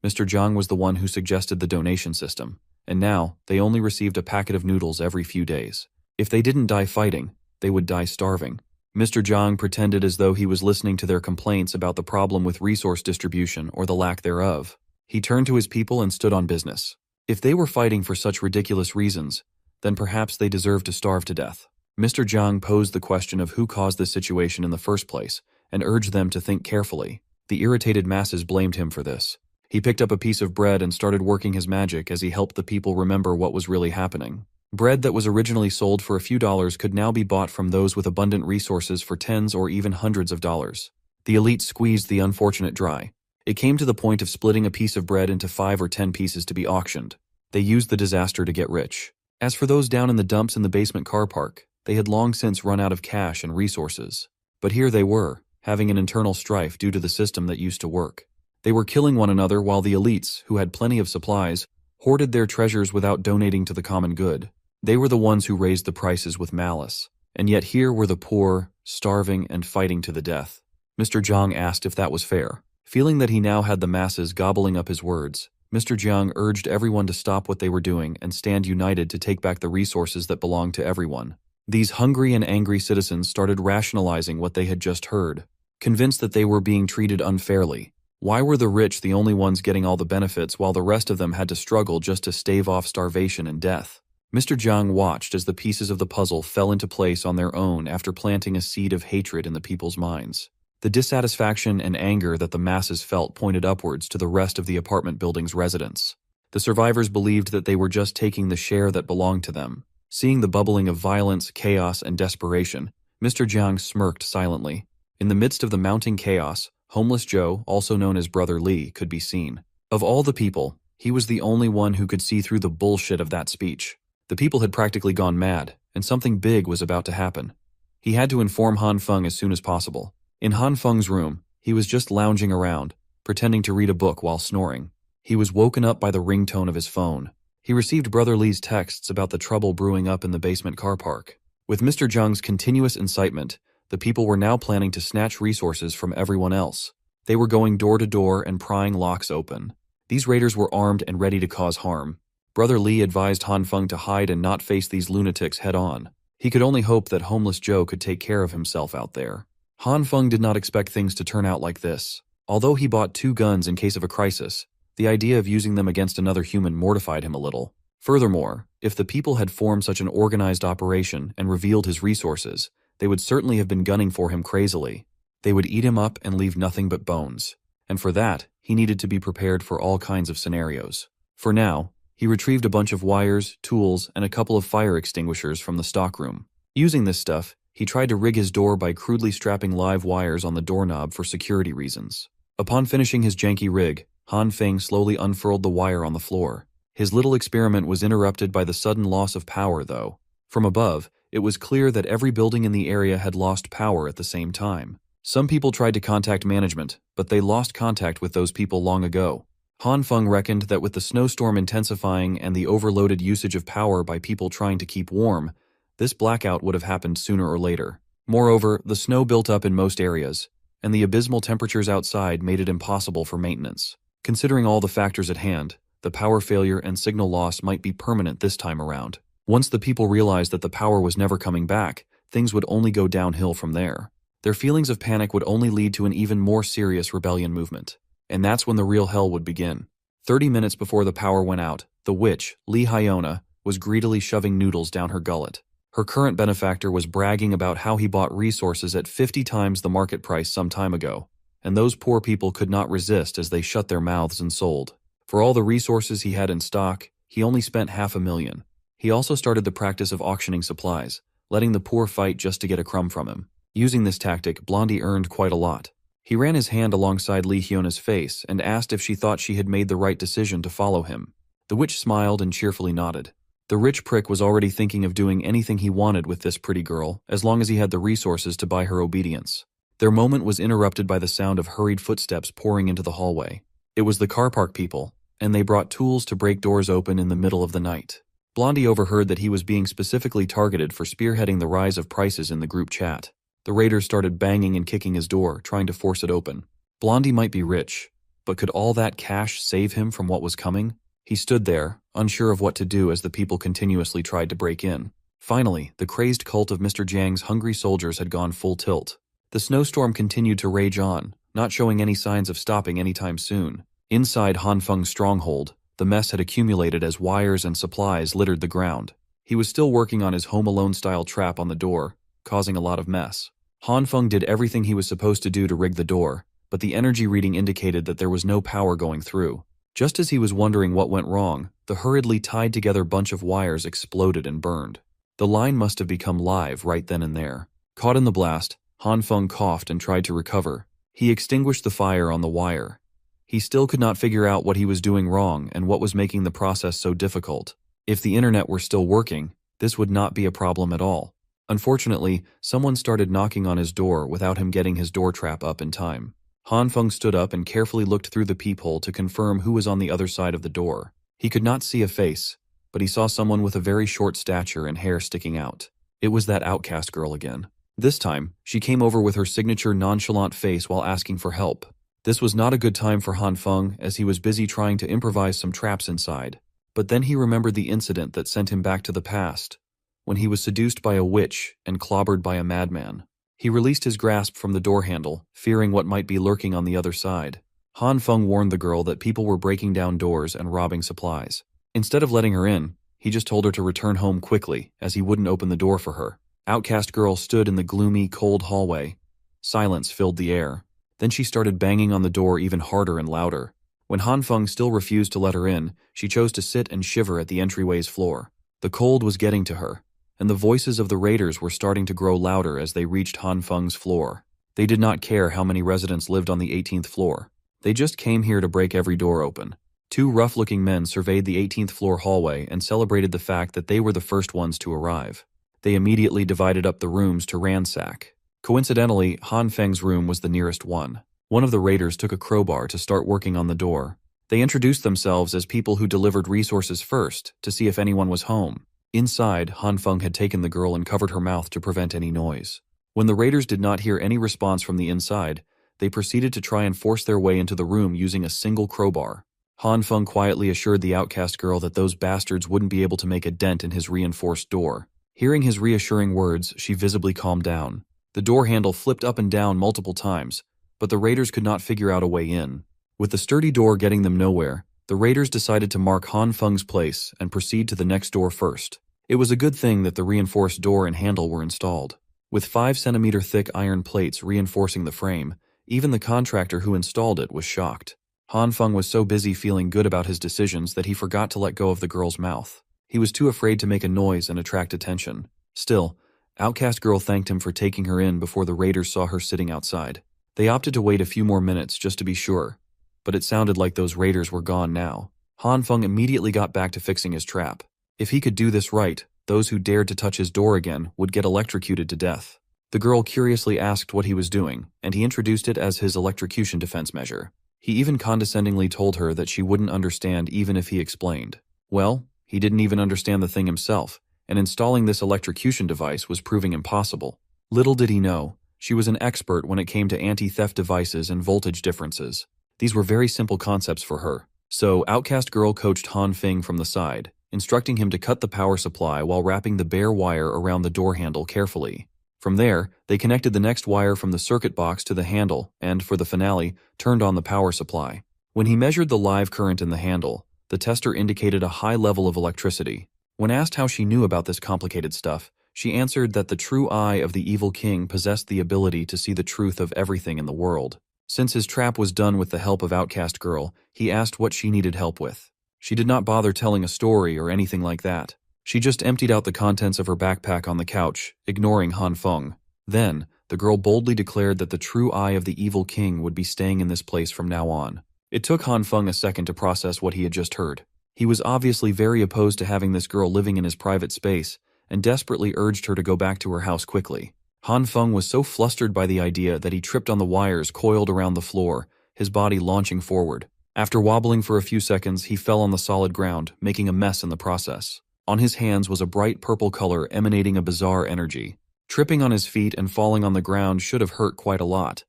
Mr. Jiang was the one who suggested the donation system, and now they only received a packet of noodles every few days. If they didn't die fighting, they would die starving. Mr. Jiang pretended as though he was listening to their complaints about the problem with resource distribution or the lack thereof. He turned to his people and stood on business. If they were fighting for such ridiculous reasons, then perhaps they deserved to starve to death. Mr. Jiang posed the question of who caused this situation in the first place, and urged them to think carefully. The irritated masses blamed him for this. He picked up a piece of bread and started working his magic as he helped the people remember what was really happening. Bread that was originally sold for a few dollars could now be bought from those with abundant resources for tens or even hundreds of dollars. The elite squeezed the unfortunate dry. It came to the point of splitting a piece of bread into 5 or 10 pieces to be auctioned. They used the disaster to get rich. As for those down in the dumps in the basement car park, they had long since run out of cash and resources. But here they were, having an internal strife due to the system that used to work. They were killing one another while the elites, who had plenty of supplies, hoarded their treasures without donating to the common good. They were the ones who raised the prices with malice. And yet here were the poor, starving and fighting to the death. Mr. Jiang asked if that was fair. Feeling that he now had the masses gobbling up his words, Mr. Jiang urged everyone to stop what they were doing and stand united to take back the resources that belonged to everyone. These hungry and angry citizens started rationalizing what they had just heard, convinced that they were being treated unfairly. Why were the rich the only ones getting all the benefits while the rest of them had to struggle just to stave off starvation and death? Mr. Jiang watched as the pieces of the puzzle fell into place on their own after planting a seed of hatred in the people's minds. The dissatisfaction and anger that the masses felt pointed upwards to the rest of the apartment building's residents. The survivors believed that they were just taking the share that belonged to them. Seeing the bubbling of violence, chaos, and desperation, Mr. Jiang smirked silently. In the midst of the mounting chaos, Homeless Joe, also known as Brother Lee, could be seen. Of all the people, he was the only one who could see through the bullshit of that speech. The people had practically gone mad, and something big was about to happen. He had to inform Han Feng as soon as possible. In Han Feng's room, he was just lounging around, pretending to read a book while snoring. He was woken up by the ringtone of his phone. He received Brother Lee's texts about the trouble brewing up in the basement car park. With Mr. Jiang's continuous incitement, the people were now planning to snatch resources from everyone else. They were going door to door and prying locks open. These raiders were armed and ready to cause harm. Brother Lee advised Han Feng to hide and not face these lunatics head-on. He could only hope that Homeless Joe could take care of himself out there. Han Feng did not expect things to turn out like this. Although he bought 2 guns in case of a crisis, the idea of using them against another human mortified him a little. Furthermore, if the people had formed such an organized operation and revealed his resources, they would certainly have been gunning for him crazily. They would eat him up and leave nothing but bones. And for that, he needed to be prepared for all kinds of scenarios. For now, he retrieved a bunch of wires, tools, and a couple of fire extinguishers from the stockroom. Using this stuff, he tried to rig his door by crudely strapping live wires on the doorknob for security reasons. Upon finishing his janky rig, Han Feng slowly unfurled the wire on the floor. His little experiment was interrupted by the sudden loss of power, though. From above, it was clear that every building in the area had lost power at the same time. Some people tried to contact management, but they lost contact with those people long ago. Han Feng reckoned that with the snowstorm intensifying and the overloaded usage of power by people trying to keep warm, this blackout would have happened sooner or later. Moreover, the snow built up in most areas, and the abysmal temperatures outside made it impossible for maintenance. Considering all the factors at hand, the power failure and signal loss might be permanent this time around. Once the people realized that the power was never coming back, things would only go downhill from there. Their feelings of panic would only lead to an even more serious rebellion movement. And that's when the real hell would begin. 30 minutes before the power went out, the witch, Lee Hyona, was greedily shoving noodles down her gullet. Her current benefactor was bragging about how he bought resources at 50 times the market price some time ago, and those poor people could not resist as they shut their mouths and sold. For all the resources he had in stock, he only spent $500,000. He also started the practice of auctioning supplies, letting the poor fight just to get a crumb from him. Using this tactic, Blondie earned quite a lot. He ran his hand alongside Lee Hyona's face and asked if she thought she had made the right decision to follow him. The witch smiled and cheerfully nodded. The rich prick was already thinking of doing anything he wanted with this pretty girl, as long as he had the resources to buy her obedience. Their moment was interrupted by the sound of hurried footsteps pouring into the hallway. It was the car park people, and they brought tools to break doors open in the middle of the night. Blondie overheard that he was being specifically targeted for spearheading the rise of prices in the group chat. The raiders started banging and kicking his door, trying to force it open. Blondie might be rich, but could all that cash save him from what was coming? He stood there, unsure of what to do as the people continuously tried to break in. Finally, the crazed cult of Mr. Jiang's hungry soldiers had gone full tilt. The snowstorm continued to rage on, not showing any signs of stopping anytime soon. Inside Han Feng's stronghold, the mess had accumulated as wires and supplies littered the ground. He was still working on his Home Alone-style trap on the door, causing a lot of mess. Han Feng did everything he was supposed to do to rig the door, but the energy reading indicated that there was no power going through. Just as he was wondering what went wrong, the hurriedly tied-together bunch of wires exploded and burned. The line must have become live right then and there. Caught in the blast, Han Feng coughed and tried to recover. He extinguished the fire on the wire. He still could not figure out what he was doing wrong and what was making the process so difficult. If the internet were still working, this would not be a problem at all. Unfortunately, someone started knocking on his door without him getting his door trap up in time. Han Feng stood up and carefully looked through the peephole to confirm who was on the other side of the door. He could not see a face, but he saw someone with a very short stature and hair sticking out. It was that outcast girl again. This time, she came over with her signature nonchalant face while asking for help. This was not a good time for Han Feng, as he was busy trying to improvise some traps inside. But then he remembered the incident that sent him back to the past, when he was seduced by a witch and clobbered by a madman. He released his grasp from the door handle, fearing what might be lurking on the other side. Han Feng warned the girl that people were breaking down doors and robbing supplies. Instead of letting her in, he just told her to return home quickly, as he wouldn't open the door for her. Outcast girl stood in the gloomy, cold hallway. Silence filled the air. Then she started banging on the door even harder and louder. When Han Feng still refused to let her in, she chose to sit and shiver at the entryway's floor. The cold was getting to her, and the voices of the raiders were starting to grow louder as they reached Han Feng's floor. They did not care how many residents lived on the 18th floor. They just came here to break every door open. Two rough-looking men surveyed the 18th floor hallway and celebrated the fact that they were the first ones to arrive. They immediately divided up the rooms to ransack. Coincidentally, Han Feng's room was the nearest one. One of the raiders took a crowbar to start working on the door. They introduced themselves as people who delivered resources first to see if anyone was home. Inside, Han Feng had taken the girl and covered her mouth to prevent any noise. When the raiders did not hear any response from the inside, they proceeded to try and force their way into the room using a single crowbar. Han Feng quietly assured the outcast girl that those bastards wouldn't be able to make a dent in his reinforced door. Hearing his reassuring words, she visibly calmed down. The door handle flipped up and down multiple times, but the raiders could not figure out a way in. With the sturdy door getting them nowhere, the raiders decided to mark Han Feng's place and proceed to the next door first. It was a good thing that the reinforced door and handle were installed. With 5-centimeter thick iron plates reinforcing the frame, even the contractor who installed it was shocked. Han Feng was so busy feeling good about his decisions that he forgot to let go of the girl's mouth. He was too afraid to make a noise and attract attention. Still, Outcast Girl thanked him for taking her in before the raiders saw her sitting outside. They opted to wait a few more minutes just to be sure, but it sounded like those raiders were gone now. Han Feng immediately got back to fixing his trap. If he could do this right, those who dared to touch his door again would get electrocuted to death. The girl curiously asked what he was doing, and he introduced it as his electrocution defense measure. He even condescendingly told her that she wouldn't understand even if he explained. Well, he didn't even understand the thing himself, and installing this electrocution device was proving impossible. Little did he know, she was an expert when it came to anti-theft devices and voltage differences. These were very simple concepts for her. So, Outcast Girl coached Han Feng from the side, instructing him to cut the power supply while wrapping the bare wire around the door handle carefully. From there, they connected the next wire from the circuit box to the handle and, for the finale, turned on the power supply. When he measured the live current in the handle, the tester indicated a high level of electricity. When asked how she knew about this complicated stuff, she answered that the true eye of the evil king possessed the ability to see the truth of everything in the world. Since his trap was done with the help of Outcast Girl, he asked what she needed help with. She did not bother telling a story or anything like that. She just emptied out the contents of her backpack on the couch, ignoring Han Feng. Then, the girl boldly declared that the true eye of the evil king would be staying in this place from now on. It took Han Feng a second to process what he had just heard. He was obviously very opposed to having this girl living in his private space, and desperately urged her to go back to her house quickly. Han Feng was so flustered by the idea that he tripped on the wires coiled around the floor, his body launching forward. After wobbling for a few seconds, he fell on the solid ground, making a mess in the process. On his hands was a bright purple color emanating a bizarre energy. Tripping on his feet and falling on the ground should have hurt quite a lot,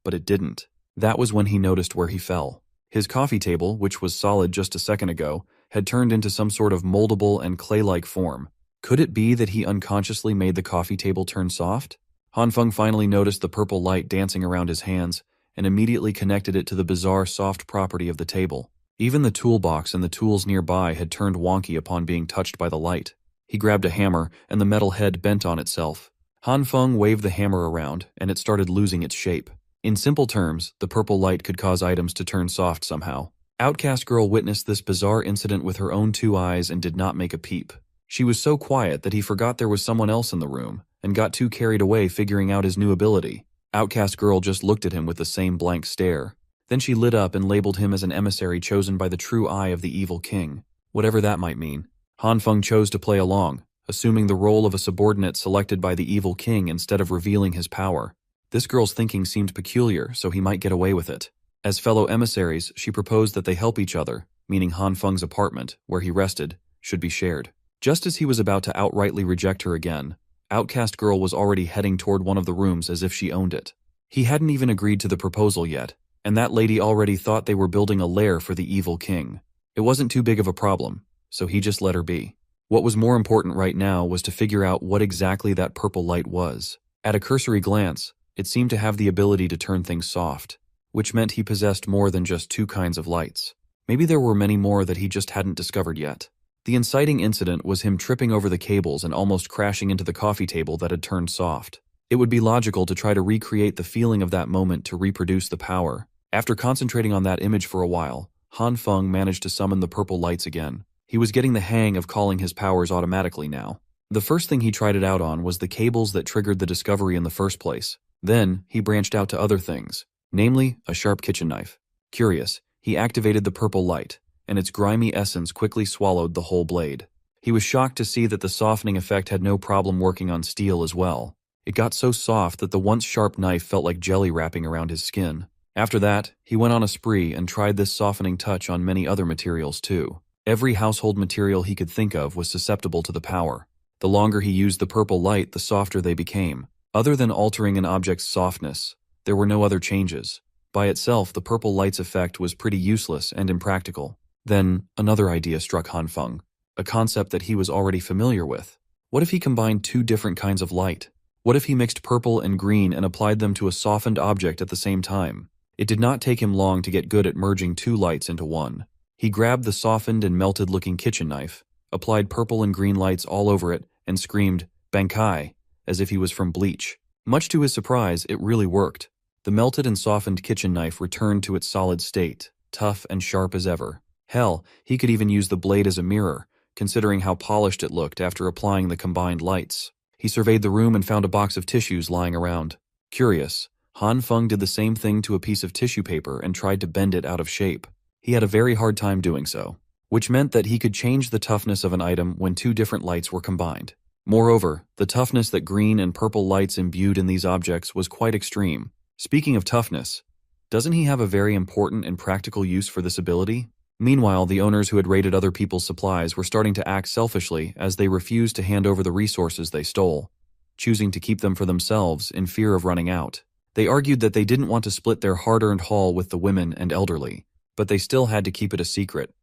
but it didn't. That was when he noticed where he fell. His coffee table, which was solid just a second ago, had turned into some sort of moldable and clay-like form. Could it be that he unconsciously made the coffee table turn soft? Hanfeng finally noticed the purple light dancing around his hands and immediately connected it to the bizarre soft property of the table. Even the toolbox and the tools nearby had turned wonky upon being touched by the light. He grabbed a hammer, and the metal head bent on itself. Hanfeng waved the hammer around, and it started losing its shape. In simple terms, the purple light could cause items to turn soft somehow. Outcast Girl witnessed this bizarre incident with her own 2 eyes and did not make a peep. She was so quiet that he forgot there was someone else in the room, and got too carried away figuring out his new ability. Outcast Girl just looked at him with the same blank stare. Then she lit up and labeled him as an emissary chosen by the true eye of the evil king, whatever that might mean. Hanfeng chose to play along, assuming the role of a subordinate selected by the evil king instead of revealing his power. This girl's thinking seemed peculiar, so he might get away with it. As fellow emissaries, she proposed that they help each other, meaning Hanfeng's apartment, where he rested, should be shared. Just as he was about to outrightly reject her again, Outcast Girl was already heading toward one of the rooms as if she owned it. He hadn't even agreed to the proposal yet, and that lady already thought they were building a lair for the evil king. It wasn't too big of a problem, so he just let her be. What was more important right now was to figure out what exactly that purple light was. At a cursory glance, it seemed to have the ability to turn things soft, which meant he possessed more than just 2 kinds of lights. Maybe there were many more that he just hadn't discovered yet. The inciting incident was him tripping over the cables and almost crashing into the coffee table that had turned soft. It would be logical to try to recreate the feeling of that moment to reproduce the power. After concentrating on that image for a while, Hanfeng managed to summon the purple lights again. He was getting the hang of calling his powers automatically now. The first thing he tried it out on was the cables that triggered the discovery in the first place. Then, he branched out to other things, namely, a sharp kitchen knife. Curious, he activated the purple light, and its grimy essence quickly swallowed the whole blade. He was shocked to see that the softening effect had no problem working on steel as well. It got so soft that the once sharp knife felt like jelly wrapping around his skin. After that, he went on a spree and tried this softening touch on many other materials too. Every household material he could think of was susceptible to the power. The longer he used the purple light, the softer they became. Other than altering an object's softness, there were no other changes. By itself, the purple light's effect was pretty useless and impractical. Then, another idea struck Hanfeng, a concept that he was already familiar with. What if he combined 2 different kinds of light? What if he mixed purple and green and applied them to a softened object at the same time? It did not take him long to get good at merging 2 lights into one. He grabbed the softened and melted-looking kitchen knife, applied purple and green lights all over it, and screamed, "Bankai," as if he was from Bleach. Much to his surprise, it really worked. The melted and softened kitchen knife returned to its solid state, tough and sharp as ever. Hell, he could even use the blade as a mirror, considering how polished it looked after applying the combined lights. He surveyed the room and found a box of tissues lying around. Curious, Hanfeng did the same thing to a piece of tissue paper and tried to bend it out of shape. He had a very hard time doing so, which meant that he could change the toughness of an item when 2 different lights were combined. Moreover, the toughness that green and purple lights imbued in these objects was quite extreme. Speaking of toughness, doesn't he have a very important and practical use for this ability? Meanwhile, the owners who had raided other people's supplies were starting to act selfishly as they refused to hand over the resources they stole, choosing to keep them for themselves in fear of running out. They argued that they didn't want to split their hard-earned haul with the women and elderly, but they still had to keep it a secret,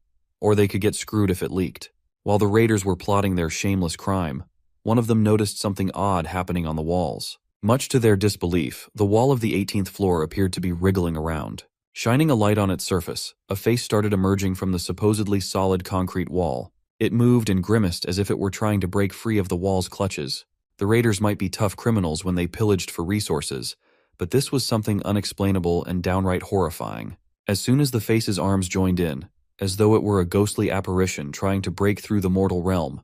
or they could get screwed if it leaked. While the raiders were plotting their shameless crime, one of them noticed something odd happening on the walls. Much to their disbelief, the wall of the 18th floor appeared to be wriggling around. Shining a light on its surface, a face started emerging from the supposedly solid concrete wall. It moved and grimaced as if it were trying to break free of the wall's clutches. The raiders might be tough criminals when they pillaged for resources, but this was something unexplainable and downright horrifying. As soon as the face's arms joined in, as though it were a ghostly apparition trying to break through the mortal realm,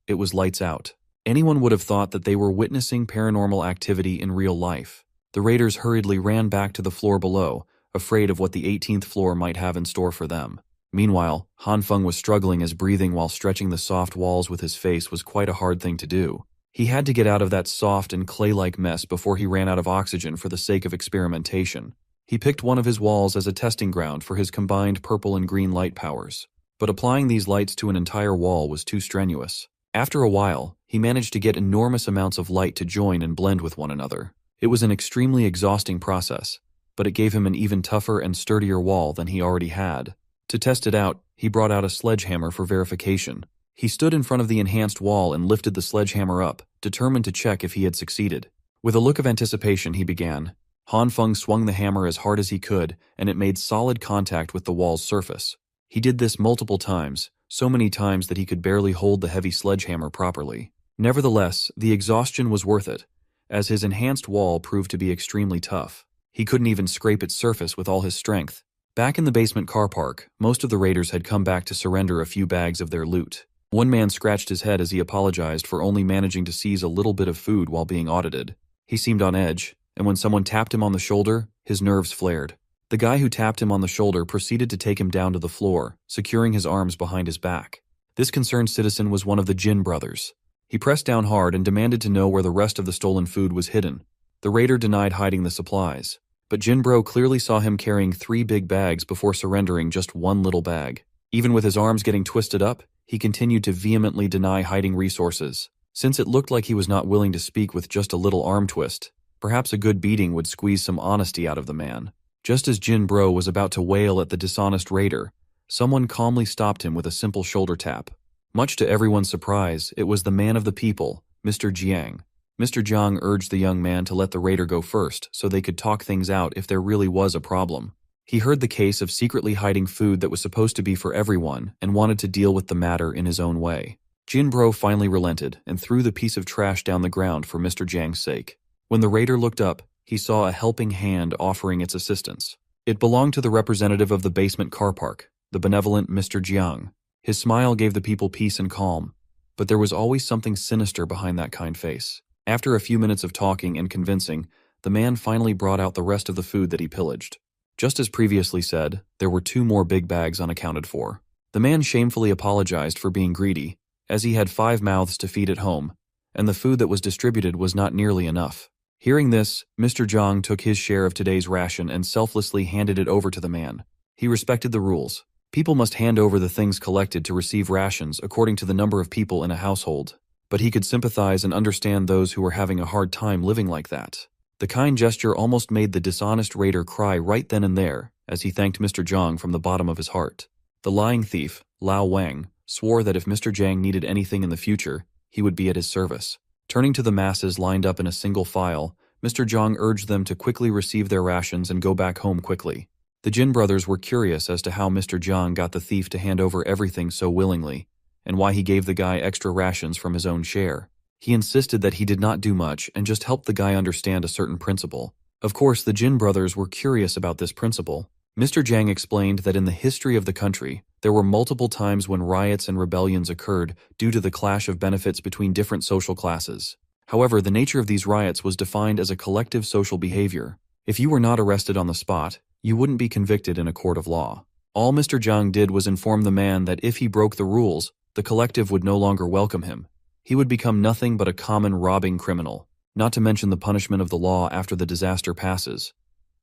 it was lights out. Anyone would have thought that they were witnessing paranormal activity in real life. The raiders hurriedly ran back to the floor below, afraid of what the 18th floor might have in store for them. Meanwhile, Hanfeng was struggling as breathing while stretching the soft walls with his face was quite a hard thing to do. He had to get out of that soft and clay-like mess before he ran out of oxygen for the sake of experimentation. He picked one of his walls as a testing ground for his combined purple and green light powers, but applying these lights to an entire wall was too strenuous. After a while, he managed to get enormous amounts of light to join and blend with one another. It was an extremely exhausting process, but it gave him an even tougher and sturdier wall than he already had. To test it out, he brought out a sledgehammer for verification. He stood in front of the enhanced wall and lifted the sledgehammer up, determined to check if he had succeeded. With a look of anticipation, he began. Han Feng swung the hammer as hard as he could, and it made solid contact with the wall's surface. He did this multiple times, so many times that he could barely hold the heavy sledgehammer properly. Nevertheless, the exhaustion was worth it, as his enhanced wall proved to be extremely tough. He couldn't even scrape its surface with all his strength. Back in the basement car park, most of the raiders had come back to surrender a few bags of their loot. One man scratched his head as he apologized for only managing to seize a little bit of food while being audited. He seemed on edge, and when someone tapped him on the shoulder, his nerves flared. The guy who tapped him on the shoulder proceeded to take him down to the floor, securing his arms behind his back. This concerned citizen was one of the Jin brothers. He pressed down hard and demanded to know where the rest of the stolen food was hidden. The raider denied hiding the supplies, but Jinbro clearly saw him carrying 3 big bags before surrendering just one little bag. Even with his arms getting twisted up, he continued to vehemently deny hiding resources. Since it looked like he was not willing to speak with just a little arm twist, perhaps a good beating would squeeze some honesty out of the man. Just as Jinbro was about to wail at the dishonest raider, someone calmly stopped him with a simple shoulder tap. Much to everyone's surprise, it was the man of the people, Mr. Jiang. Mr. Jiang urged the young man to let the raider go first so they could talk things out if there really was a problem. He heard the case of secretly hiding food that was supposed to be for everyone and wanted to deal with the matter in his own way. Jinbro finally relented and threw the piece of trash down the ground for Mr. Jiang's sake. When the raider looked up, he saw a helping hand offering its assistance. It belonged to the representative of the basement car park, the benevolent Mr. Jiang. His smile gave the people peace and calm, but there was always something sinister behind that kind face. After a few minutes of talking and convincing, the man finally brought out the rest of the food that he pillaged. Just as previously said, there were 2 more big bags unaccounted for. The man shamefully apologized for being greedy, as he had 5 mouths to feed at home, and the food that was distributed was not nearly enough. Hearing this, Mr. Jiang took his share of today's ration and selflessly handed it over to the man. He respected the rules. People must hand over the things collected to receive rations according to the number of people in a household. But he could sympathize and understand those who were having a hard time living like that. The kind gesture almost made the dishonest raider cry right then and there, as he thanked Mr. Jiang from the bottom of his heart. The lying thief, Lao Wang, swore that if Mr. Jiang needed anything in the future, he would be at his service. Turning to the masses lined up in a single file, Mr. Jiang urged them to quickly receive their rations and go back home quickly. The Jin brothers were curious as to how Mr. Jiang got the thief to hand over everything so willingly, and why he gave the guy extra rations from his own share. He insisted that he did not do much and just helped the guy understand a certain principle. Of course, the Jin brothers were curious about this principle. Mr. Jiang explained that in the history of the country, there were multiple times when riots and rebellions occurred due to the clash of benefits between different social classes. However, the nature of these riots was defined as a collective social behavior. If you were not arrested on the spot, you wouldn't be convicted in a court of law. All Mr. Jiang did was inform the man that if he broke the rules, the collective would no longer welcome him. He would become nothing but a common robbing criminal, not to mention the punishment of the law after the disaster passes.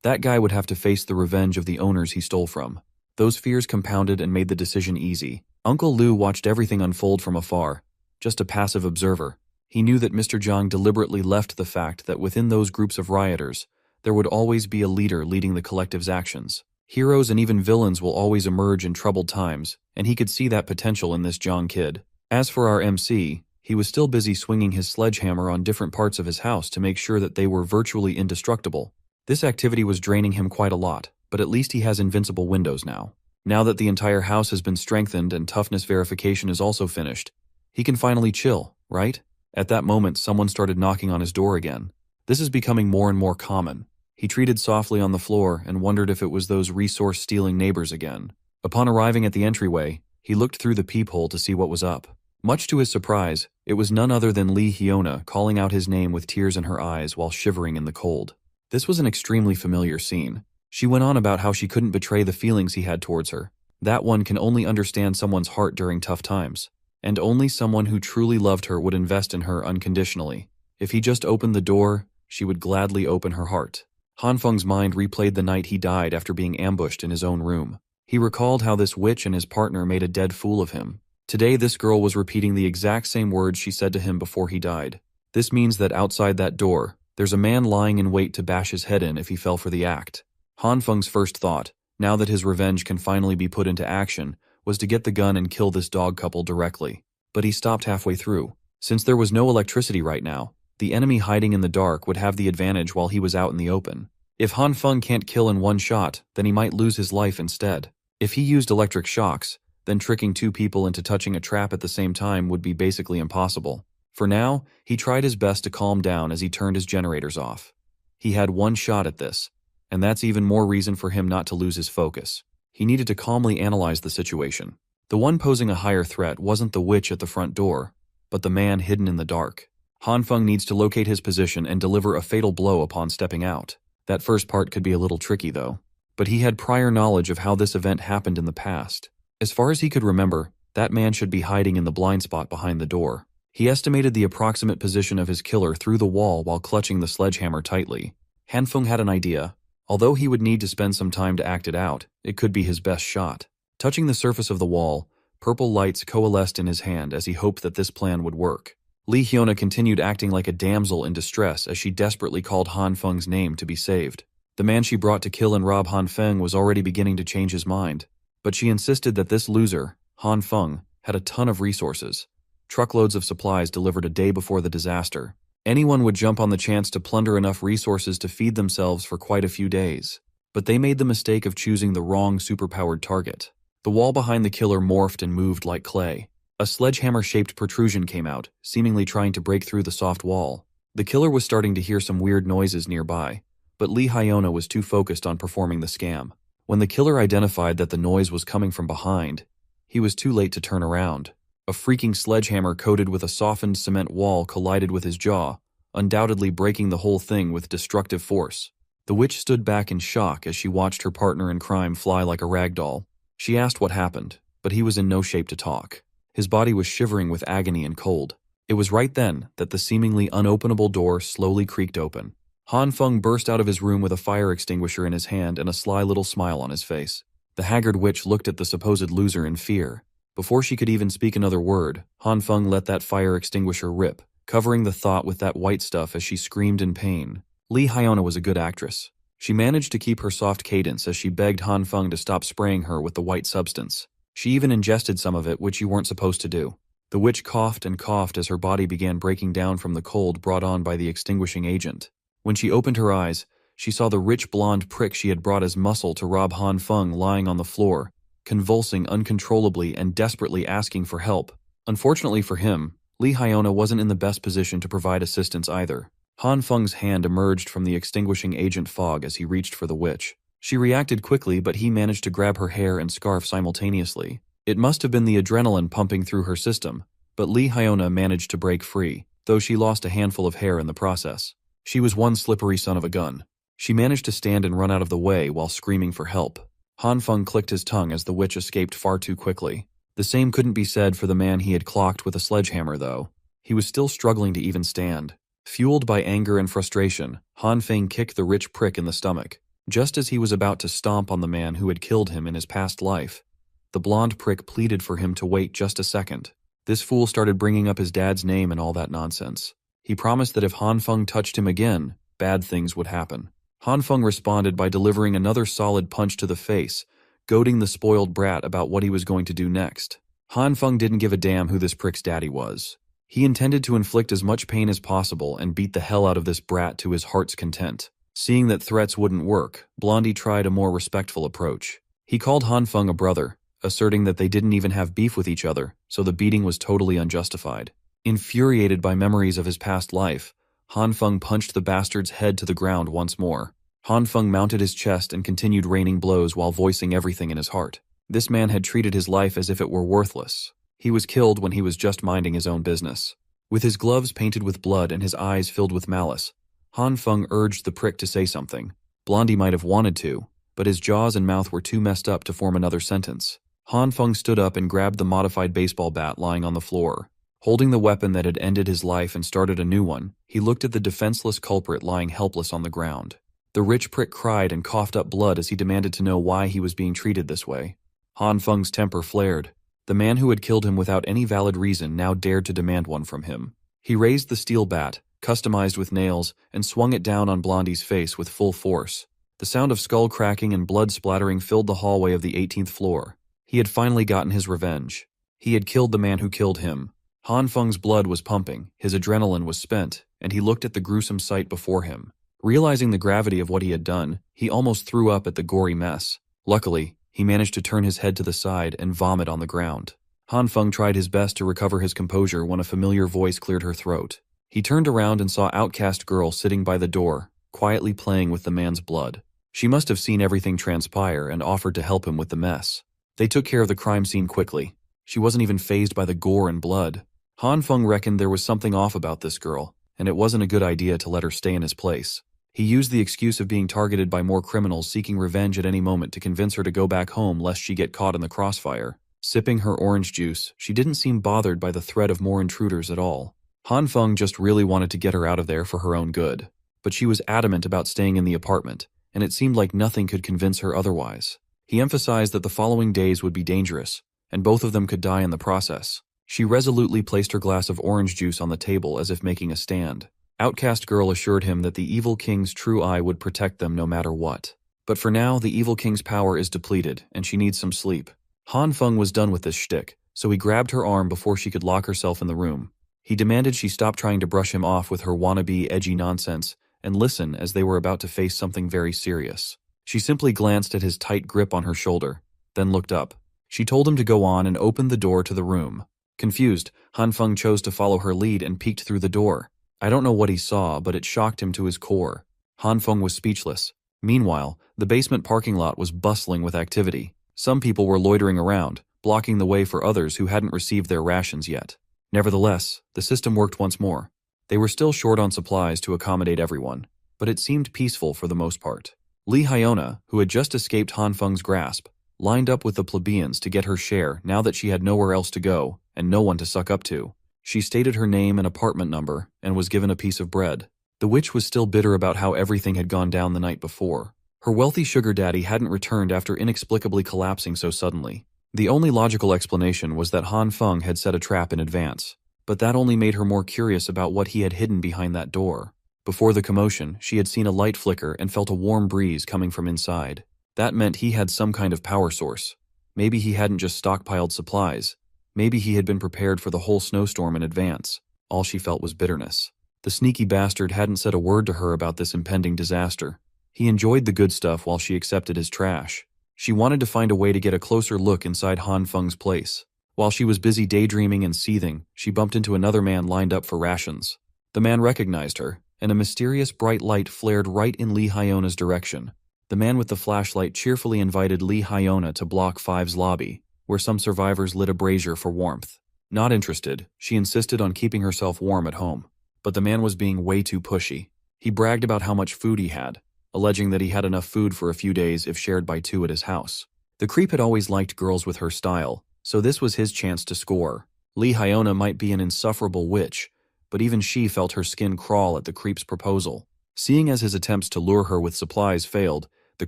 That guy would have to face the revenge of the owners he stole from. Those fears compounded and made the decision easy. Uncle Lu watched everything unfold from afar, just a passive observer. He knew that Mr. Jiang deliberately left the fact that within those groups of rioters, there would always be a leader leading the collective's actions. Heroes and even villains will always emerge in troubled times, and he could see that potential in this Jiang kid. As for our MC, he was still busy swinging his sledgehammer on different parts of his house to make sure that they were virtually indestructible. This activity was draining him quite a lot, but at least he has invincible windows now. Now that the entire house has been strengthened and toughness verification is also finished, he can finally chill, right? At that moment, someone started knocking on his door again. This is becoming more and more common. He treated softly on the floor and wondered if it was those resource-stealing neighbors again. Upon arriving at the entryway, he looked through the peephole to see what was up. Much to his surprise, it was none other than Lee Hyuna calling out his name with tears in her eyes while shivering in the cold. This was an extremely familiar scene. She went on about how she couldn't betray the feelings he had towards her. That one can only understand someone's heart during tough times. And only someone who truly loved her would invest in her unconditionally. If he just opened the door, she would gladly open her heart. Han Feng's mind replayed the night he died after being ambushed in his own room. He recalled how this witch and his partner made a dead fool of him. Today this girl was repeating the exact same words she said to him before he died. This means that outside that door, there's a man lying in wait to bash his head in if he fell for the act. Han Feng's first thought, now that his revenge can finally be put into action, was to get the gun and kill this dog couple directly. but he stopped halfway through. Since there was no electricity right now, the enemy hiding in the dark would have the advantage while he was out in the open. If Han Feng can't kill in one shot, then he might lose his life instead. If he used electric shocks, then tricking two people into touching a trap at the same time would be basically impossible. For now, he tried his best to calm down as he turned his generators off. He had one shot at this, and that's even more reason for him not to lose his focus. He needed to calmly analyze the situation. The one posing a higher threat wasn't the witch at the front door, but the man hidden in the dark. Han Feng needs to locate his position and deliver a fatal blow upon stepping out. That first part could be a little tricky though, but he had prior knowledge of how this event happened in the past. As far as he could remember, that man should be hiding in the blind spot behind the door. He estimated the approximate position of his killer through the wall while clutching the sledgehammer tightly. Han Feng had an idea. Although he would need to spend some time to act it out, it could be his best shot. Touching the surface of the wall, purple lights coalesced in his hand as he hoped that this plan would work. Lee Hyuna continued acting like a damsel in distress as she desperately called Han Feng's name to be saved. The man she brought to kill and rob Han Feng was already beginning to change his mind, but she insisted that this loser, Han Feng, had a ton of resources. Truckloads of supplies delivered a day before the disaster. Anyone would jump on the chance to plunder enough resources to feed themselves for quite a few days. But they made the mistake of choosing the wrong superpowered target. The wall behind the killer morphed and moved like clay. A sledgehammer-shaped protrusion came out, seemingly trying to break through the soft wall. The killer was starting to hear some weird noises nearby, but Lee Hyuna was too focused on performing the scam. When the killer identified that the noise was coming from behind, he was too late to turn around. A freaking sledgehammer coated with a softened cement wall collided with his jaw, undoubtedly breaking the whole thing with destructive force. The witch stood back in shock as she watched her partner in crime fly like a rag doll. She asked what happened, but he was in no shape to talk. His body was shivering with agony and cold. It was right then that the seemingly unopenable door slowly creaked open. Han Feng burst out of his room with a fire extinguisher in his hand and a sly little smile on his face. The haggard witch looked at the supposed loser in fear. Before she could even speak another word, Han Feng let that fire extinguisher rip, covering the thought with that white stuff as she screamed in pain. Lee Hyuna was a good actress. She managed to keep her soft cadence as she begged Han Feng to stop spraying her with the white substance. She even ingested some of it, which you weren't supposed to do. The witch coughed and coughed as her body began breaking down from the cold brought on by the extinguishing agent. When she opened her eyes, she saw the rich blonde prick she had brought as muscle to rob Han Feng lying on the floor, convulsing uncontrollably and desperately asking for help. Unfortunately for him, Lee Hyuna wasn't in the best position to provide assistance either. Han Feng's hand emerged from the extinguishing agent fog as he reached for the witch. She reacted quickly, but he managed to grab her hair and scarf simultaneously. It must have been the adrenaline pumping through her system, but Lee Hyuna managed to break free, though she lost a handful of hair in the process. She was one slippery son of a gun. She managed to stand and run out of the way while screaming for help. Han Feng clicked his tongue as the witch escaped far too quickly. The same couldn't be said for the man he had clocked with a sledgehammer, though. He was still struggling to even stand. Fueled by anger and frustration, Han Feng kicked the rich prick in the stomach. Just as he was about to stomp on the man who had killed him in his past life, the blonde prick pleaded for him to wait just a second. This fool started bringing up his dad's name and all that nonsense. He promised that if Han Feng touched him again, bad things would happen. Han Feng responded by delivering another solid punch to the face, goading the spoiled brat about what he was going to do next. Han Feng didn't give a damn who this prick's daddy was. He intended to inflict as much pain as possible and beat the hell out of this brat to his heart's content. Seeing that threats wouldn't work, Blondie tried a more respectful approach. He called Han Feng a brother, asserting that they didn't even have beef with each other, so the beating was totally unjustified. Infuriated by memories of his past life, Han Feng punched the bastard's head to the ground once more. Han Feng mounted his chest and continued raining blows while voicing everything in his heart. This man had treated his life as if it were worthless. He was killed when he was just minding his own business. With his gloves painted with blood and his eyes filled with malice, Han Feng urged the prick to say something. Blondie might have wanted to, but his jaws and mouth were too messed up to form another sentence. Han Feng stood up and grabbed the modified baseball bat lying on the floor. Holding the weapon that had ended his life and started a new one, he looked at the defenseless culprit lying helpless on the ground. The rich prick cried and coughed up blood as he demanded to know why he was being treated this way. Han Feng's temper flared. The man who had killed him without any valid reason now dared to demand one from him. He raised the steel bat, customized with nails, and swung it down on Blondie's face with full force. The sound of skull cracking and blood splattering filled the hallway of the 18th floor. He had finally gotten his revenge. He had killed the man who killed him, Han Feng's blood was pumping, his adrenaline was spent, and he looked at the gruesome sight before him. Realizing the gravity of what he had done, he almost threw up at the gory mess. Luckily, he managed to turn his head to the side and vomit on the ground. Han Feng tried his best to recover his composure when a familiar voice cleared her throat. He turned around and saw Outcast Girl sitting by the door, quietly playing with the man's blood. She must have seen everything transpire and offered to help him with the mess. They took care of the crime scene quickly. She wasn't even fazed by the gore and blood. Han Feng reckoned there was something off about this girl, and it wasn't a good idea to let her stay in his place. He used the excuse of being targeted by more criminals seeking revenge at any moment to convince her to go back home lest she get caught in the crossfire. Sipping her orange juice, she didn't seem bothered by the threat of more intruders at all. Han Feng just really wanted to get her out of there for her own good. But she was adamant about staying in the apartment, and it seemed like nothing could convince her otherwise. He emphasized that the following days would be dangerous, and both of them could die in the process. She resolutely placed her glass of orange juice on the table as if making a stand. Outcast Girl assured him that the evil king's true eye would protect them no matter what. But for now, the evil king's power is depleted, and she needs some sleep. Han Feng was done with this shtick, so he grabbed her arm before she could lock herself in the room. He demanded she stop trying to brush him off with her wannabe edgy nonsense and listen as they were about to face something very serious. She simply glanced at his tight grip on her shoulder, then looked up. She told him to go on and opened the door to the room. Confused, Han Feng chose to follow her lead and peeked through the door. I don't know what he saw, but it shocked him to his core. Han Feng was speechless. Meanwhile, the basement parking lot was bustling with activity. Some people were loitering around, blocking the way for others who hadn't received their rations yet. Nevertheless, the system worked once more. They were still short on supplies to accommodate everyone, but it seemed peaceful for the most part. Lee Hyona, who had just escaped Han Feng's grasp, lined up with the plebeians to get her share now that she had nowhere else to go and no one to suck up to. She stated her name and apartment number and was given a piece of bread. The witch was still bitter about how everything had gone down the night before. Her wealthy sugar daddy hadn't returned after inexplicably collapsing so suddenly. The only logical explanation was that Han Feng had set a trap in advance, but that only made her more curious about what he had hidden behind that door. Before the commotion, she had seen a light flicker and felt a warm breeze coming from inside. That meant he had some kind of power source. Maybe he hadn't just stockpiled supplies. Maybe he had been prepared for the whole snowstorm in advance. All she felt was bitterness. The sneaky bastard hadn't said a word to her about this impending disaster. He enjoyed the good stuff while she accepted his trash. She wanted to find a way to get a closer look inside Han Feng's place. While she was busy daydreaming and seething, she bumped into another man lined up for rations. The man recognized her, and a mysterious bright light flared right in Lee Hyona's direction. The man with the flashlight cheerfully invited Lee Hyona to Block 5's lobby, where some survivors lit a brazier for warmth. Not interested, she insisted on keeping herself warm at home. But the man was being way too pushy. He bragged about how much food he had, alleging that he had enough food for a few days if shared by two at his house. The creep had always liked girls with her style, so this was his chance to score. Lee Hyona might be an insufferable witch, but even she felt her skin crawl at the creep's proposal. Seeing as his attempts to lure her with supplies failed, the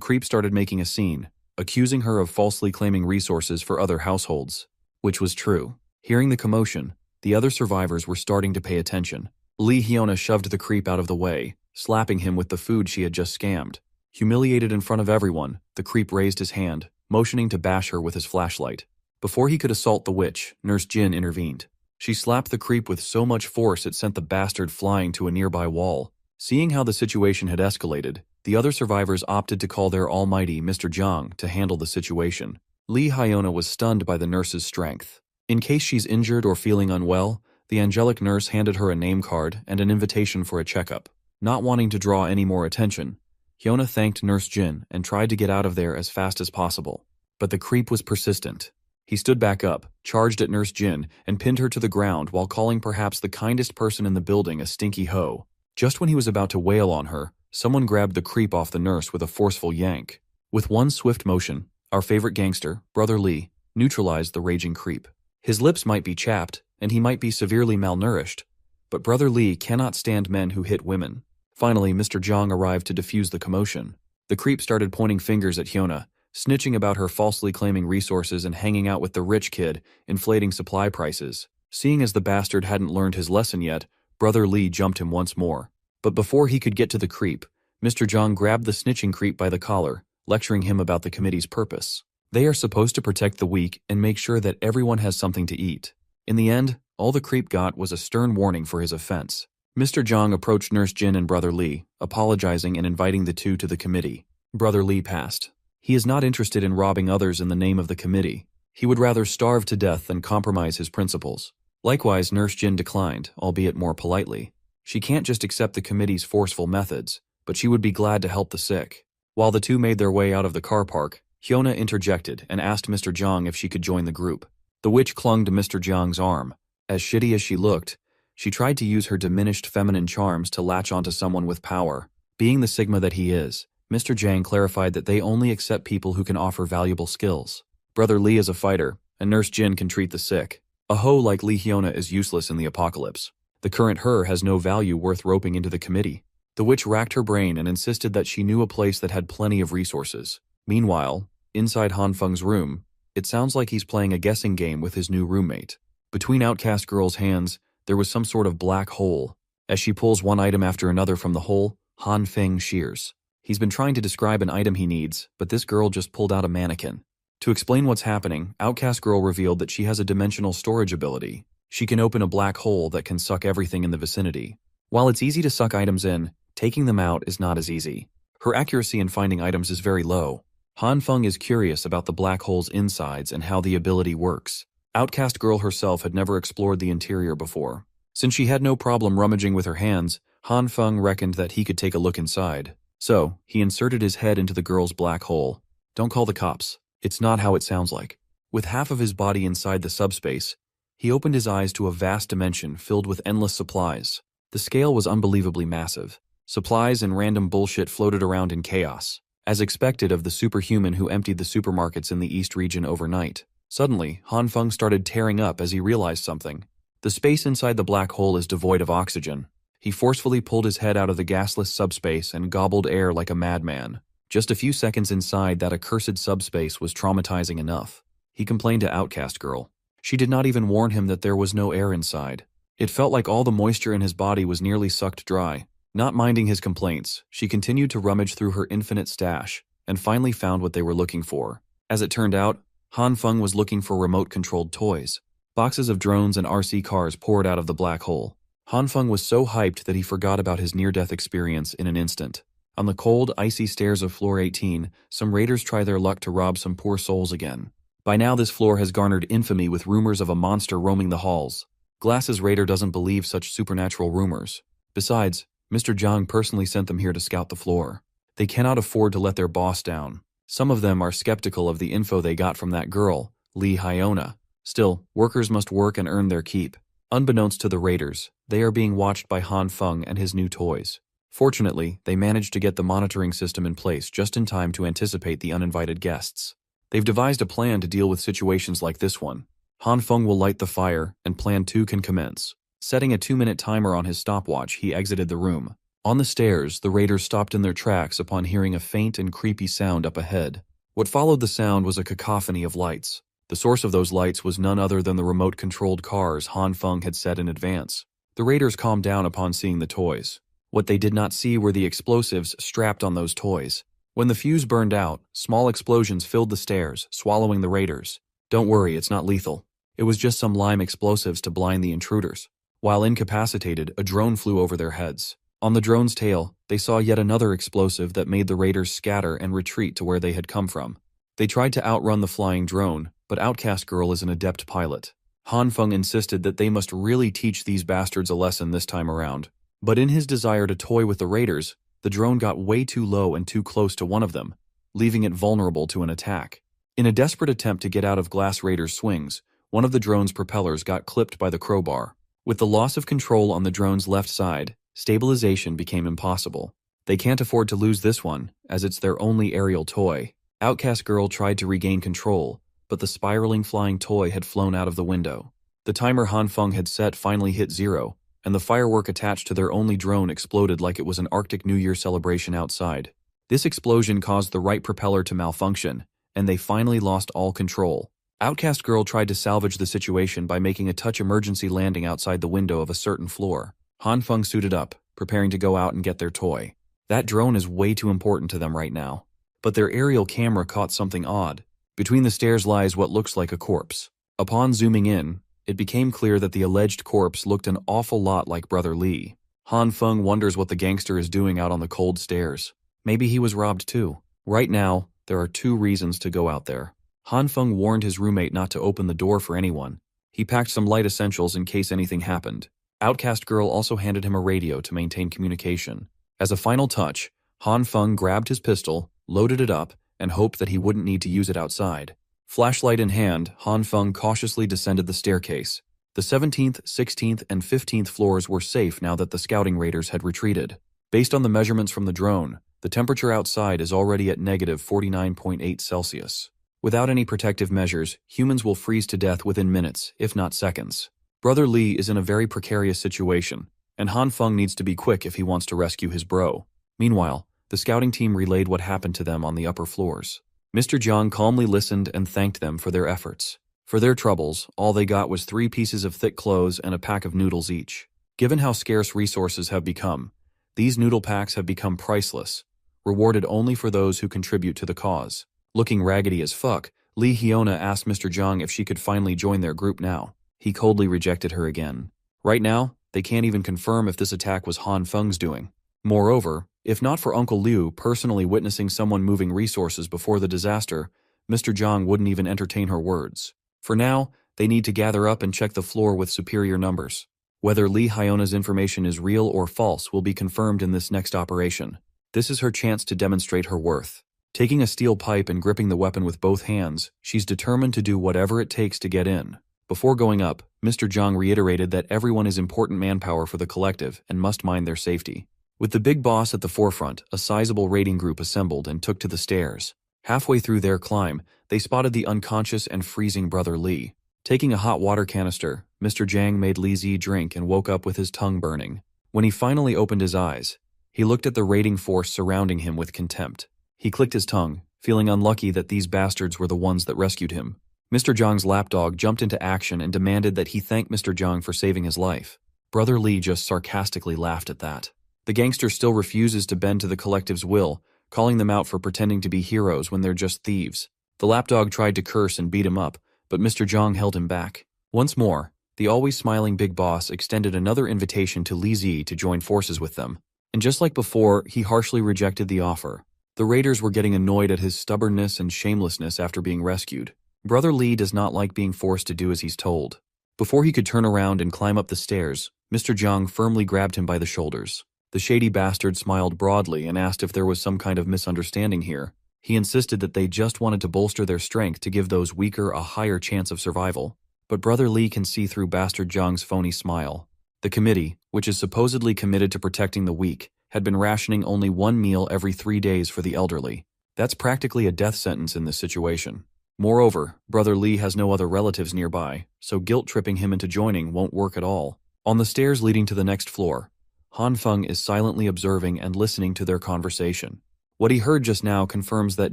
creep started making a scene, accusing her of falsely claiming resources for other households. Which was true. Hearing the commotion, the other survivors were starting to pay attention. Lee Hyona shoved the creep out of the way, slapping him with the food she had just scammed. Humiliated in front of everyone, the creep raised his hand, motioning to bash her with his flashlight. Before he could assault the witch, Nurse Jin intervened. She slapped the creep with so much force it sent the bastard flying to a nearby wall. Seeing how the situation had escalated, the other survivors opted to call their almighty Mr. Jiang to handle the situation. Lee Hyona was stunned by the nurse's strength. In case she's injured or feeling unwell, the angelic nurse handed her a name card and an invitation for a checkup. Not wanting to draw any more attention, Hyona thanked Nurse Jin and tried to get out of there as fast as possible. But the creep was persistent. He stood back up, charged at Nurse Jin, and pinned her to the ground while calling perhaps the kindest person in the building a stinky hoe. Just when he was about to wail on her, someone grabbed the creep off the nurse with a forceful yank. With one swift motion, our favorite gangster, Brother Lee, neutralized the raging creep. His lips might be chapped, and he might be severely malnourished, but Brother Lee cannot stand men who hit women. Finally, Mr. Jiang arrived to defuse the commotion. The creep started pointing fingers at Hyona, snitching about her falsely claiming resources and hanging out with the rich kid, inflating supply prices. Seeing as the bastard hadn't learned his lesson yet, Brother Lee jumped him once more. But before he could get to the creep, Mr. Jiang grabbed the snitching creep by the collar, lecturing him about the committee's purpose. They are supposed to protect the weak and make sure that everyone has something to eat. In the end, All the creep got was a stern warning for his offense. Mr. Zhang approached Nurse Jin and Brother Li, apologizing and inviting the two to the committee. Brother Li passed. He is not interested in robbing others in the name of the committee. He would rather starve to death than compromise his principles. Likewise, Nurse Jin declined, albeit more politely. She can't just accept the committee's forceful methods, but she would be glad to help the sick. While the two made their way out of the car park, Hyuna interjected and asked Mr. Zhang if she could join the group. The witch clung to Mr. Zhang's arm. As shitty as she looked, she tried to use her diminished feminine charms to latch onto someone with power. Being the Sigma that he is, Mr. Zhang clarified that they only accept people who can offer valuable skills. Brother Li is a fighter, and Nurse Jin can treat the sick. A hoe like Lee Hyuna is useless in the apocalypse. The current her has no value worth roping into the committee. The witch racked her brain and insisted that she knew a place that had plenty of resources. Meanwhile, inside Han Feng's room, it sounds like he's playing a guessing game with his new roommate. Between Outcast Girl's hands, there was some sort of black hole. As she pulls one item after another from the hole, Han Feng shears. He's been trying to describe an item he needs, but this girl just pulled out a mannequin. To explain what's happening, Outcast Girl revealed that she has a dimensional storage ability. She can open a black hole that can suck everything in the vicinity. While it's easy to suck items in, taking them out is not as easy. Her accuracy in finding items is very low. Han Feng is curious about the black hole's insides and how the ability works. Outcast Girl herself had never explored the interior before. Since she had no problem rummaging with her hands, Han Feng reckoned that he could take a look inside. So, he inserted his head into the girl's black hole. Don't call the cops. It's not how it sounds like. With half of his body inside the subspace, he opened his eyes to a vast dimension filled with endless supplies. The scale was unbelievably massive. Supplies and random bullshit floated around in chaos, as expected of the superhuman who emptied the supermarkets in the East region overnight. Suddenly, Han Feng started tearing up as he realized something. The space inside the black hole is devoid of oxygen. He forcefully pulled his head out of the gasless subspace and gobbled air like a madman. Just a few seconds inside that accursed subspace was traumatizing enough. He complained to Outcast Girl. She did not even warn him that there was no air inside. It felt like all the moisture in his body was nearly sucked dry. Not minding his complaints, she continued to rummage through her infinite stash, and finally found what they were looking for. As it turned out, Han Feng was looking for remote-controlled toys. Boxes of drones and RC cars poured out of the black hole. Han Feng was so hyped that he forgot about his near-death experience in an instant. On the cold, icy stairs of Floor 18, some raiders try their luck to rob some poor souls again. By now this floor has garnered infamy with rumors of a monster roaming the halls. Glass's raider doesn't believe such supernatural rumors. Besides, Mr. Zhang personally sent them here to scout the floor. They cannot afford to let their boss down. Some of them are skeptical of the info they got from that girl, Lee Hyuna. Still, workers must work and earn their keep. Unbeknownst to the raiders, they are being watched by Han Feng and his new toys. Fortunately, they managed to get the monitoring system in place just in time to anticipate the uninvited guests. They've devised a plan to deal with situations like this one. Han Feng will light the fire, and Plan 2 can commence. Setting a 2-minute timer on his stopwatch, he exited the room. On the stairs, the raiders stopped in their tracks upon hearing a faint and creepy sound up ahead. What followed the sound was a cacophony of lights. The source of those lights was none other than the remote-controlled cars Han Feng had set in advance. The raiders calmed down upon seeing the toys. What they did not see were the explosives strapped on those toys. When the fuse burned out, small explosions filled the stairs, swallowing the raiders. Don't worry, it's not lethal. It was just some lime explosives to blind the intruders. While incapacitated, a drone flew over their heads. On the drone's tail, they saw yet another explosive that made the raiders scatter and retreat to where they had come from. They tried to outrun the flying drone, but Outcast Girl is an adept pilot. Han Feng insisted that they must really teach these bastards a lesson this time around. But in his desire to toy with the raiders, the drone got way too low and too close to one of them, leaving it vulnerable to an attack. In a desperate attempt to get out of Glass Raider's swings, one of the drone's propellers got clipped by the crowbar. With the loss of control on the drone's left side, stabilization became impossible. They can't afford to lose this one, as it's their only aerial toy. Outcast Girl tried to regain control, but the spiraling flying toy had flown out of the window. The timer Han Feng had set finally hit 0, and the firework attached to their only drone exploded like it was an Arctic New Year celebration outside. This explosion caused the right propeller to malfunction, and they finally lost all control. Outcast Girl tried to salvage the situation by making a touch emergency landing outside the window of a certain floor. Han Feng suited up, preparing to go out and get their toy. That drone is way too important to them right now. But their aerial camera caught something odd. Between the stairs lies what looks like a corpse. Upon zooming in, it became clear that the alleged corpse looked an awful lot like Brother Lee. Han Feng wonders what the gangster is doing out on the cold stairs. Maybe he was robbed too. Right now, there are 2 reasons to go out there. Han Feng warned his roommate not to open the door for anyone. He packed some light essentials in case anything happened. Outcast Girl also handed him a radio to maintain communication. As a final touch, Han Feng grabbed his pistol, loaded it up, and hoped that he wouldn't need to use it outside. Flashlight in hand, Han Feng cautiously descended the staircase. The 17th, 16th, and 15th floors were safe now that the scouting raiders had retreated. Based on the measurements from the drone, the temperature outside is already at negative 49.8 Celsius. Without any protective measures, humans will freeze to death within minutes, if not seconds. Brother Lee is in a very precarious situation, and Han Feng needs to be quick if he wants to rescue his bro. Meanwhile, the scouting team relayed what happened to them on the upper floors. Mr. Jiang calmly listened and thanked them for their efforts. For their troubles, all they got was 3 pieces of thick clothes and a pack of noodles each. Given how scarce resources have become, these noodle packs have become priceless, rewarded only for those who contribute to the cause. Looking raggedy as fuck, Lee Hyuna asked Mr. Jiang if she could finally join their group now. He coldly rejected her again. Right now, they can't even confirm if this attack was Han Feng's doing. Moreover, if not for Uncle Liu personally witnessing someone moving resources before the disaster, Mr. Jiang wouldn't even entertain her words. For now, they need to gather up and check the floor with superior numbers. Whether Lee Hyona's information is real or false will be confirmed in this next operation. This is her chance to demonstrate her worth. Taking a steel pipe and gripping the weapon with both hands, she's determined to do whatever it takes to get in. Before going up, Mr. Jiang reiterated that everyone is important manpower for the collective and must mind their safety. With the big boss at the forefront, a sizable raiding group assembled and took to the stairs. Halfway through their climb, they spotted the unconscious and freezing Brother Lee. Taking a hot water canister, Mr. Jiang made Li Zi drink and woke up with his tongue burning. When he finally opened his eyes, he looked at the raiding force surrounding him with contempt. He clicked his tongue, feeling unlucky that these bastards were the ones that rescued him. Mr. Jiang's lapdog jumped into action and demanded that he thank Mr. Jiang for saving his life. Brother Lee just sarcastically laughed at that. The gangster still refuses to bend to the collective's will, calling them out for pretending to be heroes when they're just thieves. The lapdog tried to curse and beat him up, but Mr. Jiang held him back. Once more, the always smiling big boss extended another invitation to Li Zi to join forces with them. And just like before, he harshly rejected the offer. The raiders were getting annoyed at his stubbornness and shamelessness after being rescued. Brother Lee does not like being forced to do as he's told. Before he could turn around and climb up the stairs, Mr. Jiang firmly grabbed him by the shoulders. The shady bastard smiled broadly and asked if there was some kind of misunderstanding here. He insisted that they just wanted to bolster their strength to give those weaker a higher chance of survival. But Brother Lee can see through Bastard Jiang's phony smile. The committee, which is supposedly committed to protecting the weak, had been rationing only 1 meal every 3 days for the elderly. That's practically a death sentence in this situation. Moreover, Brother Lee has no other relatives nearby, so guilt-tripping him into joining won't work at all. On the stairs leading to the next floor, Han Feng is silently observing and listening to their conversation. What he heard just now confirms that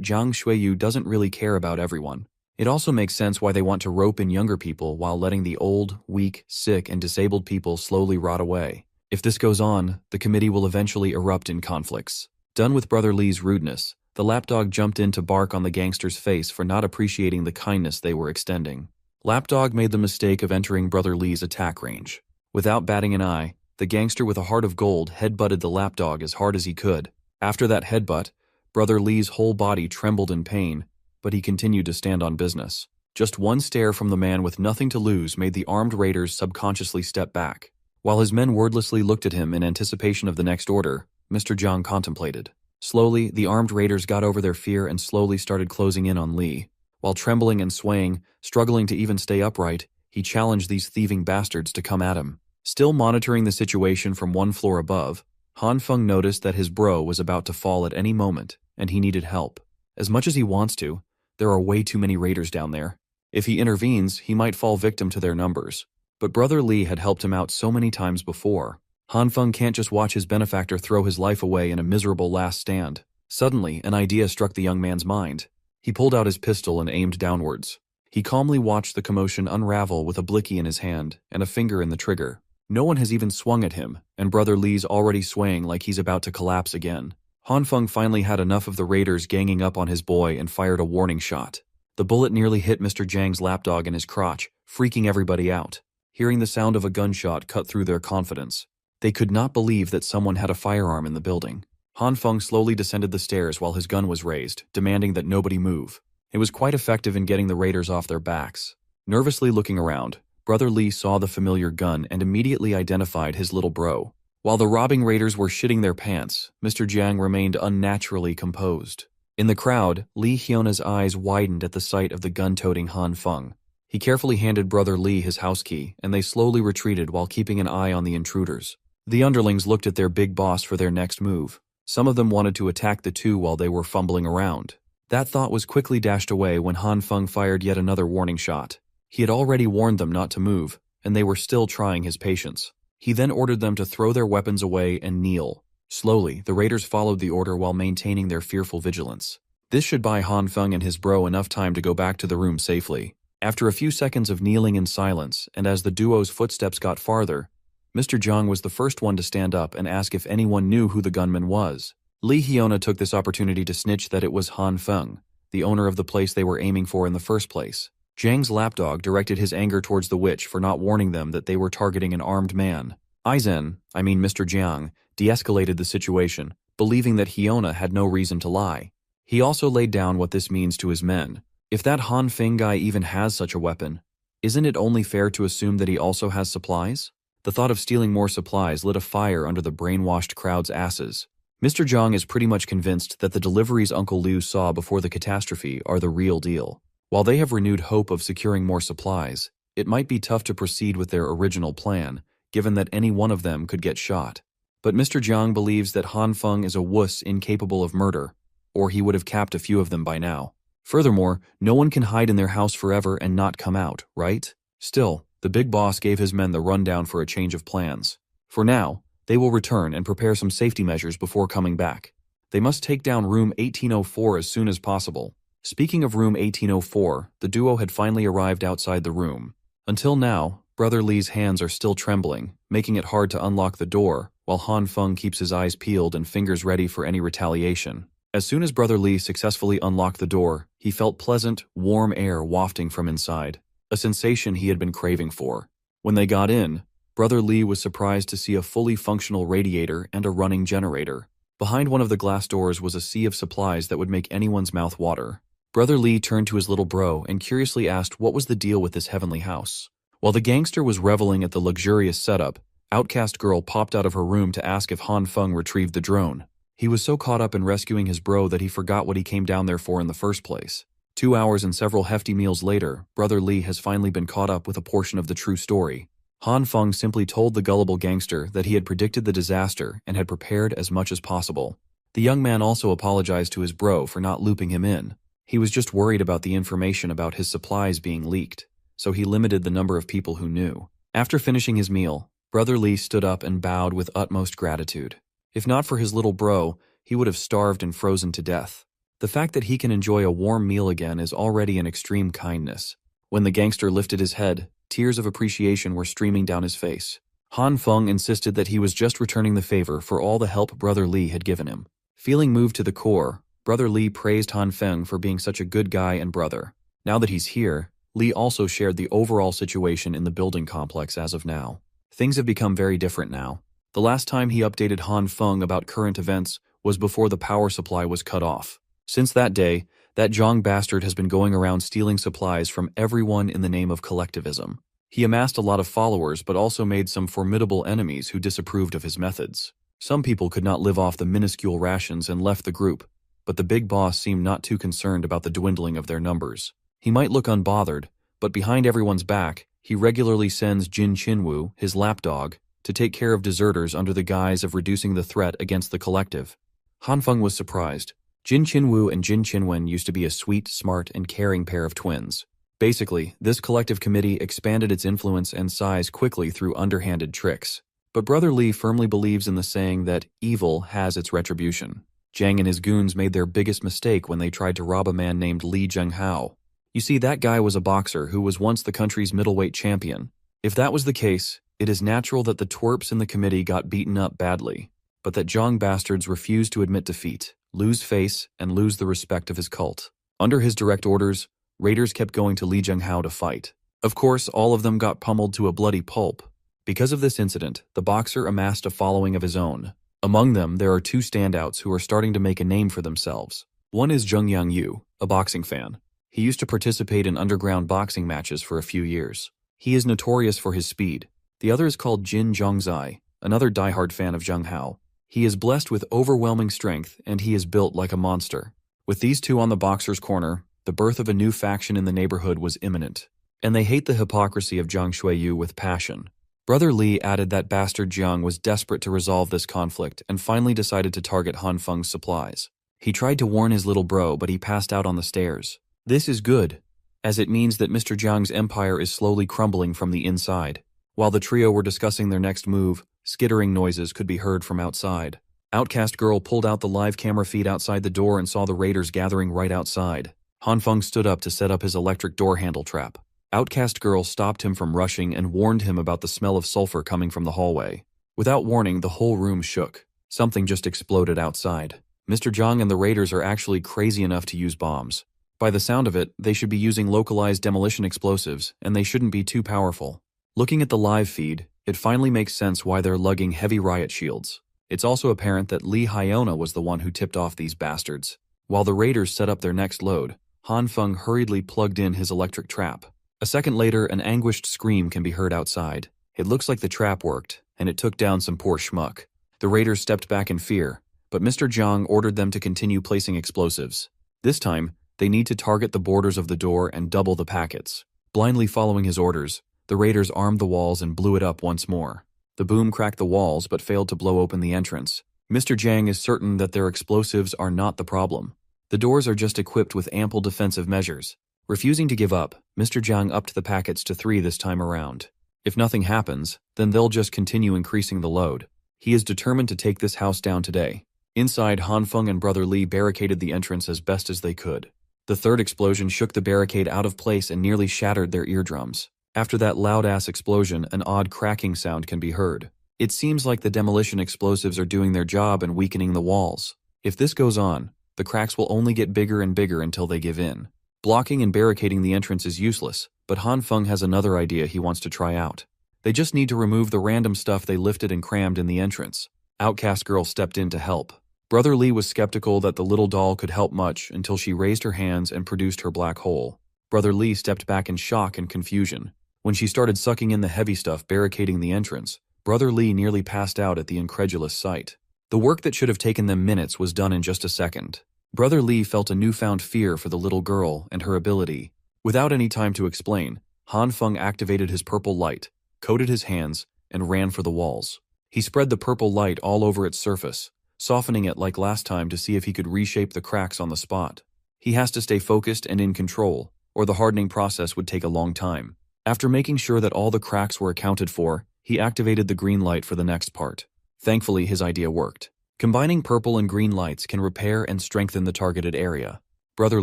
Jiang Xueyu doesn't really care about everyone. It also makes sense why they want to rope in younger people while letting the old, weak, sick, and disabled people slowly rot away. If this goes on, the committee will eventually erupt in conflicts. Done with Brother Lee's rudeness, the lapdog jumped in to bark on the gangster's face for not appreciating the kindness they were extending. Lapdog made the mistake of entering Brother Lee's attack range. Without batting an eye, the gangster with a heart of gold headbutted the lapdog as hard as he could. After that headbutt, Brother Lee's whole body trembled in pain, but he continued to stand on business. Just one stare from the man with nothing to lose made the armed raiders subconsciously step back. While his men wordlessly looked at him in anticipation of the next order, Mr. Jiang contemplated. Slowly, the armed raiders got over their fear and slowly started closing in on Lee. While trembling and swaying, struggling to even stay upright, he challenged these thieving bastards to come at him. Still monitoring the situation from 1 floor above, Han Feng noticed that his bro was about to fall at any moment, and he needed help. As much as he wants to, there are way too many raiders down there. If he intervenes, he might fall victim to their numbers. But Brother Lee had helped him out so many times before. Han Feng can't just watch his benefactor throw his life away in a miserable last stand. Suddenly, an idea struck the young man's mind. He pulled out his pistol and aimed downwards. He calmly watched the commotion unravel with a blicky in his hand and a finger in the trigger. No one has even swung at him, and Brother Lee's already swaying like he's about to collapse again. Han Feng finally had enough of the raiders ganging up on his boy and fired a warning shot. The bullet nearly hit Mr. Jiang's lapdog in his crotch, freaking everybody out. Hearing the sound of a gunshot cut through their confidence, they could not believe that someone had a firearm in the building. Han Feng slowly descended the stairs while his gun was raised, demanding that nobody move. It was quite effective in getting the raiders off their backs. Nervously looking around, Brother Lee saw the familiar gun and immediately identified his little bro. While the robbing raiders were shitting their pants, Mr. Jiang remained unnaturally composed. In the crowd, Li Hyona's eyes widened at the sight of the gun-toting Han Feng. He carefully handed Brother Lee his house key, and they slowly retreated while keeping an eye on the intruders. The underlings looked at their big boss for their next move. Some of them wanted to attack the two while they were fumbling around. That thought was quickly dashed away when Han Feng fired yet another warning shot. He had already warned them not to move, and they were still trying his patience. He then ordered them to throw their weapons away and kneel. Slowly, the raiders followed the order while maintaining their fearful vigilance. This should buy Han Feng and his bro enough time to go back to the room safely. After a few seconds of kneeling in silence, and as the duo's footsteps got farther, Mr. Jiang was the first one to stand up and ask if anyone knew who the gunman was. Li Hyona took this opportunity to snitch that it was Han Feng, the owner of the place they were aiming for in the first place. Jiang's lapdog directed his anger towards the witch for not warning them that they were targeting an armed man. Mr. Jiang, de-escalated the situation, believing that Hyona had no reason to lie. He also laid down what this means to his men. If that Han Feng guy even has such a weapon, isn't it only fair to assume that he also has supplies? The thought of stealing more supplies lit a fire under the brainwashed crowd's asses. Mr. Jiang is pretty much convinced that the deliveries Uncle Liu saw before the catastrophe are the real deal. While they have renewed hope of securing more supplies, it might be tough to proceed with their original plan, given that any one of them could get shot. But Mr. Jiang believes that Han Feng is a wuss incapable of murder, or he would have capped a few of them by now. Furthermore, no one can hide in their house forever and not come out, right? Still, the big boss gave his men the rundown for a change of plans. For now, they will return and prepare some safety measures before coming back. They must take down room 1804 as soon as possible. Speaking of room 1804, the duo had finally arrived outside the room. Until now, Brother Lee's hands are still trembling, making it hard to unlock the door, while Han Feng keeps his eyes peeled and fingers ready for any retaliation. As soon as Brother Lee successfully unlocked the door, he felt pleasant, warm air wafting from inside, a sensation he had been craving for. When they got in, Brother Lee was surprised to see a fully functional radiator and a running generator. Behind one of the glass doors was a sea of supplies that would make anyone's mouth water. Brother Lee turned to his little bro and curiously asked what was the deal with this heavenly house. While the gangster was reveling at the luxurious setup, Outcast Girl popped out of her room to ask if Han Feng retrieved the drone. He was so caught up in rescuing his bro that he forgot what he came down there for in the first place. 2 hours and several hefty meals later, Brother Lee has finally been caught up with a portion of the true story. Han Feng simply told the gullible gangster that he had predicted the disaster and had prepared as much as possible. The young man also apologized to his bro for not looping him in. He was just worried about the information about his supplies being leaked, so he limited the number of people who knew. After finishing his meal, Brother Lee stood up and bowed with utmost gratitude. If not for his little bro, he would have starved and frozen to death. The fact that he can enjoy a warm meal again is already an extreme kindness. When the gangster lifted his head, tears of appreciation were streaming down his face. Han Feng insisted that he was just returning the favor for all the help Brother Lee had given him. Feeling moved to the core, Brother Lee praised Han Feng for being such a good guy and brother. Now that he's here, Lee also shared the overall situation in the building complex as of now. Things have become very different now. The last time he updated Han Feng about current events was before the power supply was cut off. Since that day, that Zhang bastard has been going around stealing supplies from everyone in the name of collectivism. He amassed a lot of followers but also made some formidable enemies who disapproved of his methods. Some people could not live off the minuscule rations and left the group, but the big boss seemed not too concerned about the dwindling of their numbers. He might look unbothered, but behind everyone's back, he regularly sends Jin Qinwu, his lapdog, to take care of deserters under the guise of reducing the threat against the collective. Han Feng was surprised. Jin Qinwu and Jin Qinwen used to be a sweet, smart, and caring pair of twins. Basically, this collective committee expanded its influence and size quickly through underhanded tricks. But Brother Lee firmly believes in the saying that evil has its retribution. Zhang and his goons made their biggest mistake when they tried to rob a man named Li Zhenghao. You see, that guy was a boxer who was once the country's middleweight champion. If that was the case, it is natural that the twerps in the committee got beaten up badly, but that Zhang bastards refused to admit defeat, lose face, and lose the respect of his cult. Under his direct orders, raiders kept going to Li Zhenghao to fight. Of course, all of them got pummeled to a bloody pulp. Because of this incident, the boxer amassed a following of his own. Among them, there are two standouts who are starting to make a name for themselves. One is Jung Yang Yu, a boxing fan. He used to participate in underground boxing matches for a few years. He is notorious for his speed. The other is called Jin Zhongzai, another diehard fan of Zheng Hao. He is blessed with overwhelming strength, and he is built like a monster. With these two on the boxer's corner, the birth of a new faction in the neighborhood was imminent. And they hate the hypocrisy of Jiang Shuiyu with passion. Brother Li added that bastard Jiang was desperate to resolve this conflict and finally decided to target Han Feng's supplies. He tried to warn his little bro, but he passed out on the stairs. This is good, as it means that Mr. Jiang's empire is slowly crumbling from the inside. While the trio were discussing their next move, skittering noises could be heard from outside. Outcast Girl pulled out the live camera feed outside the door and saw the raiders gathering right outside. Han Feng stood up to set up his electric door handle trap. Outcast Girl stopped him from rushing and warned him about the smell of sulfur coming from the hallway. Without warning, the whole room shook. Something just exploded outside. Mr. Jiang and the raiders are actually crazy enough to use bombs. By the sound of it, they should be using localized demolition explosives, and they shouldn't be too powerful. Looking at the live feed, it finally makes sense why they're lugging heavy riot shields. It's also apparent that Li Hyona was the one who tipped off these bastards. While the raiders set up their next load, Han Feng hurriedly plugged in his electric trap. A second later, an anguished scream can be heard outside. It looks like the trap worked, and it took down some poor schmuck. The raiders stepped back in fear, but Mr. Jiang ordered them to continue placing explosives. This time, they need to target the borders of the door and double the packets. Blindly following his orders, the raiders armed the walls and blew it up once more. The boom cracked the walls but failed to blow open the entrance. Mr. Jiang is certain that their explosives are not the problem. The doors are just equipped with ample defensive measures. Refusing to give up, Mr. Jiang upped the packets to 3 this time around. If nothing happens, then they'll just continue increasing the load. He is determined to take this house down today. Inside, Han Feng and Brother Li barricaded the entrance as best as they could. The third explosion shook the barricade out of place and nearly shattered their eardrums. After that loud-ass explosion, an odd cracking sound can be heard. It seems like the demolition explosives are doing their job and weakening the walls. If this goes on, the cracks will only get bigger and bigger until they give in. Blocking and barricading the entrance is useless, but Han Feng has another idea he wants to try out. They just need to remove the random stuff they lifted and crammed in the entrance. Outcast Girl stepped in to help. Brother Li was skeptical that the little doll could help much until she raised her hands and produced her black hole. Brother Li stepped back in shock and confusion. When she started sucking in the heavy stuff barricading the entrance, Brother Li nearly passed out at the incredulous sight. The work that should have taken them minutes was done in just a second. Brother Li felt a newfound fear for the little girl and her ability. Without any time to explain, Han Feng activated his purple light, coated his hands, and ran for the walls. He spread the purple light all over its surface, softening it like last time to see if he could reshape the cracks on the spot. He has to stay focused and in control, or the hardening process would take a long time. After making sure that all the cracks were accounted for, he activated the green light for the next part. Thankfully, his idea worked. Combining purple and green lights can repair and strengthen the targeted area. Brother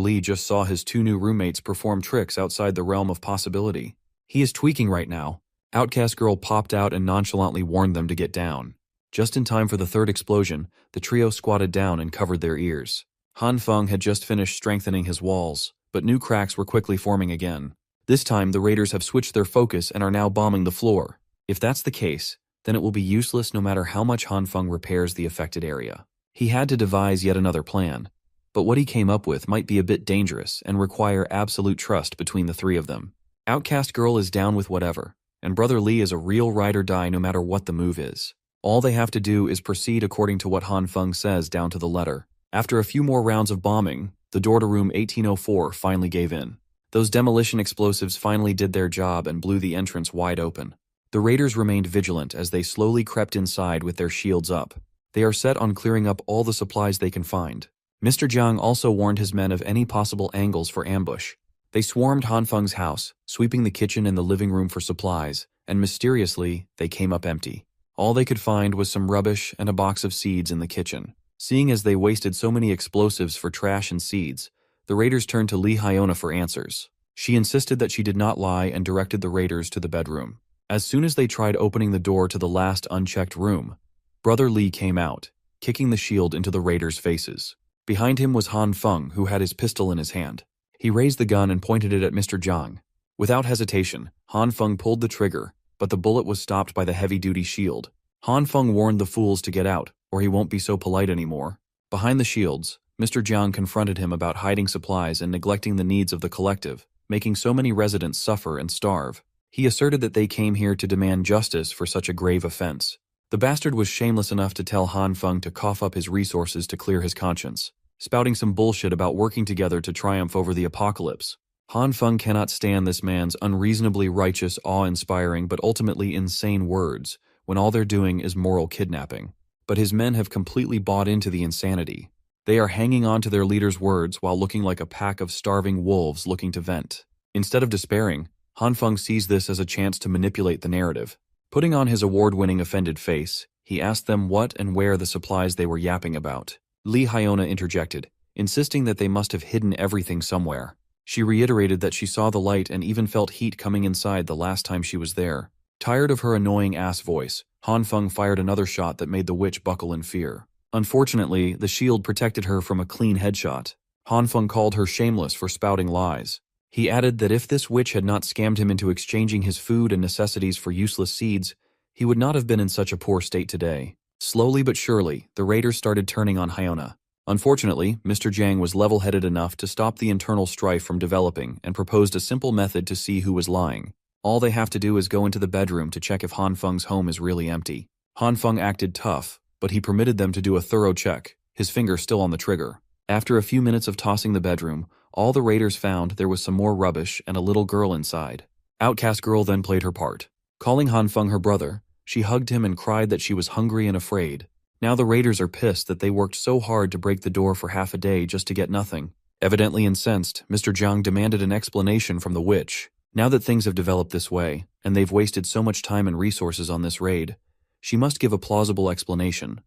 Li just saw his 2 new roommates perform tricks outside the realm of possibility. He is tweaking right now. Outcast Girl popped out and nonchalantly warned them to get down. Just in time for the third explosion, the trio squatted down and covered their ears. Han Feng had just finished strengthening his walls, but new cracks were quickly forming again. This time, the raiders have switched their focus and are now bombing the floor. If that's the case, then it will be useless no matter how much Han Feng repairs the affected area. He had to devise yet another plan, but what he came up with might be a bit dangerous and require absolute trust between the 3 of them. Outcast Girl is down with whatever, and Brother Li is a real ride or die no matter what the move is. All they have to do is proceed according to what Han Feng says down to the letter. After a few more rounds of bombing, the door to room 1804 finally gave in. Those demolition explosives finally did their job and blew the entrance wide open. The raiders remained vigilant as they slowly crept inside with their shields up. They are set on clearing up all the supplies they can find. Mr. Jiang also warned his men of any possible angles for ambush. They swarmed Han Feng's house, sweeping the kitchen and the living room for supplies, and mysteriously, they came up empty. All they could find was some rubbish and a box of seeds in the kitchen. Seeing as they wasted so many explosives for trash and seeds, the raiders turned to Li Hyona for answers. She insisted that she did not lie and directed the raiders to the bedroom. As soon as they tried opening the door to the last unchecked room, Brother Li came out, kicking the shield into the raiders' faces. Behind him was Han Feng, who had his pistol in his hand. He raised the gun and pointed it at Mr. Jiang. Without hesitation, Han Feng pulled the trigger, but the bullet was stopped by the heavy-duty shield. Han Feng warned the fools to get out, or he won't be so polite anymore. Behind the shields, Mr. Jiang confronted him about hiding supplies and neglecting the needs of the collective, making so many residents suffer and starve. He asserted that they came here to demand justice for such a grave offense. The bastard was shameless enough to tell Han Feng to cough up his resources to clear his conscience, spouting some bullshit about working together to triumph over the apocalypse. Han Feng cannot stand this man's unreasonably righteous, awe-inspiring but ultimately insane words when all they're doing is moral kidnapping. But his men have completely bought into the insanity. They are hanging on to their leader's words while looking like a pack of starving wolves looking to vent. Instead of despairing, Han Feng sees this as a chance to manipulate the narrative. Putting on his award-winning offended face, he asked them what and where the supplies they were yapping about. Li Hyona interjected, insisting that they must have hidden everything somewhere. She reiterated that she saw the light and even felt heat coming inside the last time she was there. Tired of her annoying ass voice, Han Feng fired another shot that made the witch buckle in fear. Unfortunately, the shield protected her from a clean headshot. Han Feng called her shameless for spouting lies. He added that if this witch had not scammed him into exchanging his food and necessities for useless seeds, he would not have been in such a poor state today. Slowly but surely, the raiders started turning on Hyona. Unfortunately, Mr. Jiang was level-headed enough to stop the internal strife from developing and proposed a simple method to see who was lying. All they have to do is go into the bedroom to check if Han Feng's home is really empty. Han Feng acted tough, but he permitted them to do a thorough check, his finger still on the trigger. After a few minutes of tossing the bedroom, all the raiders found there was some more rubbish and a little girl inside. Outcast girl then played her part. Calling Han Feng her brother, she hugged him and cried that she was hungry and afraid. Now the raiders are pissed that they worked so hard to break the door for half a day just to get nothing. Evidently incensed, Mr. Jiang demanded an explanation from the witch. Now that things have developed this way, and they've wasted so much time and resources on this raid, she must give a plausible explanation,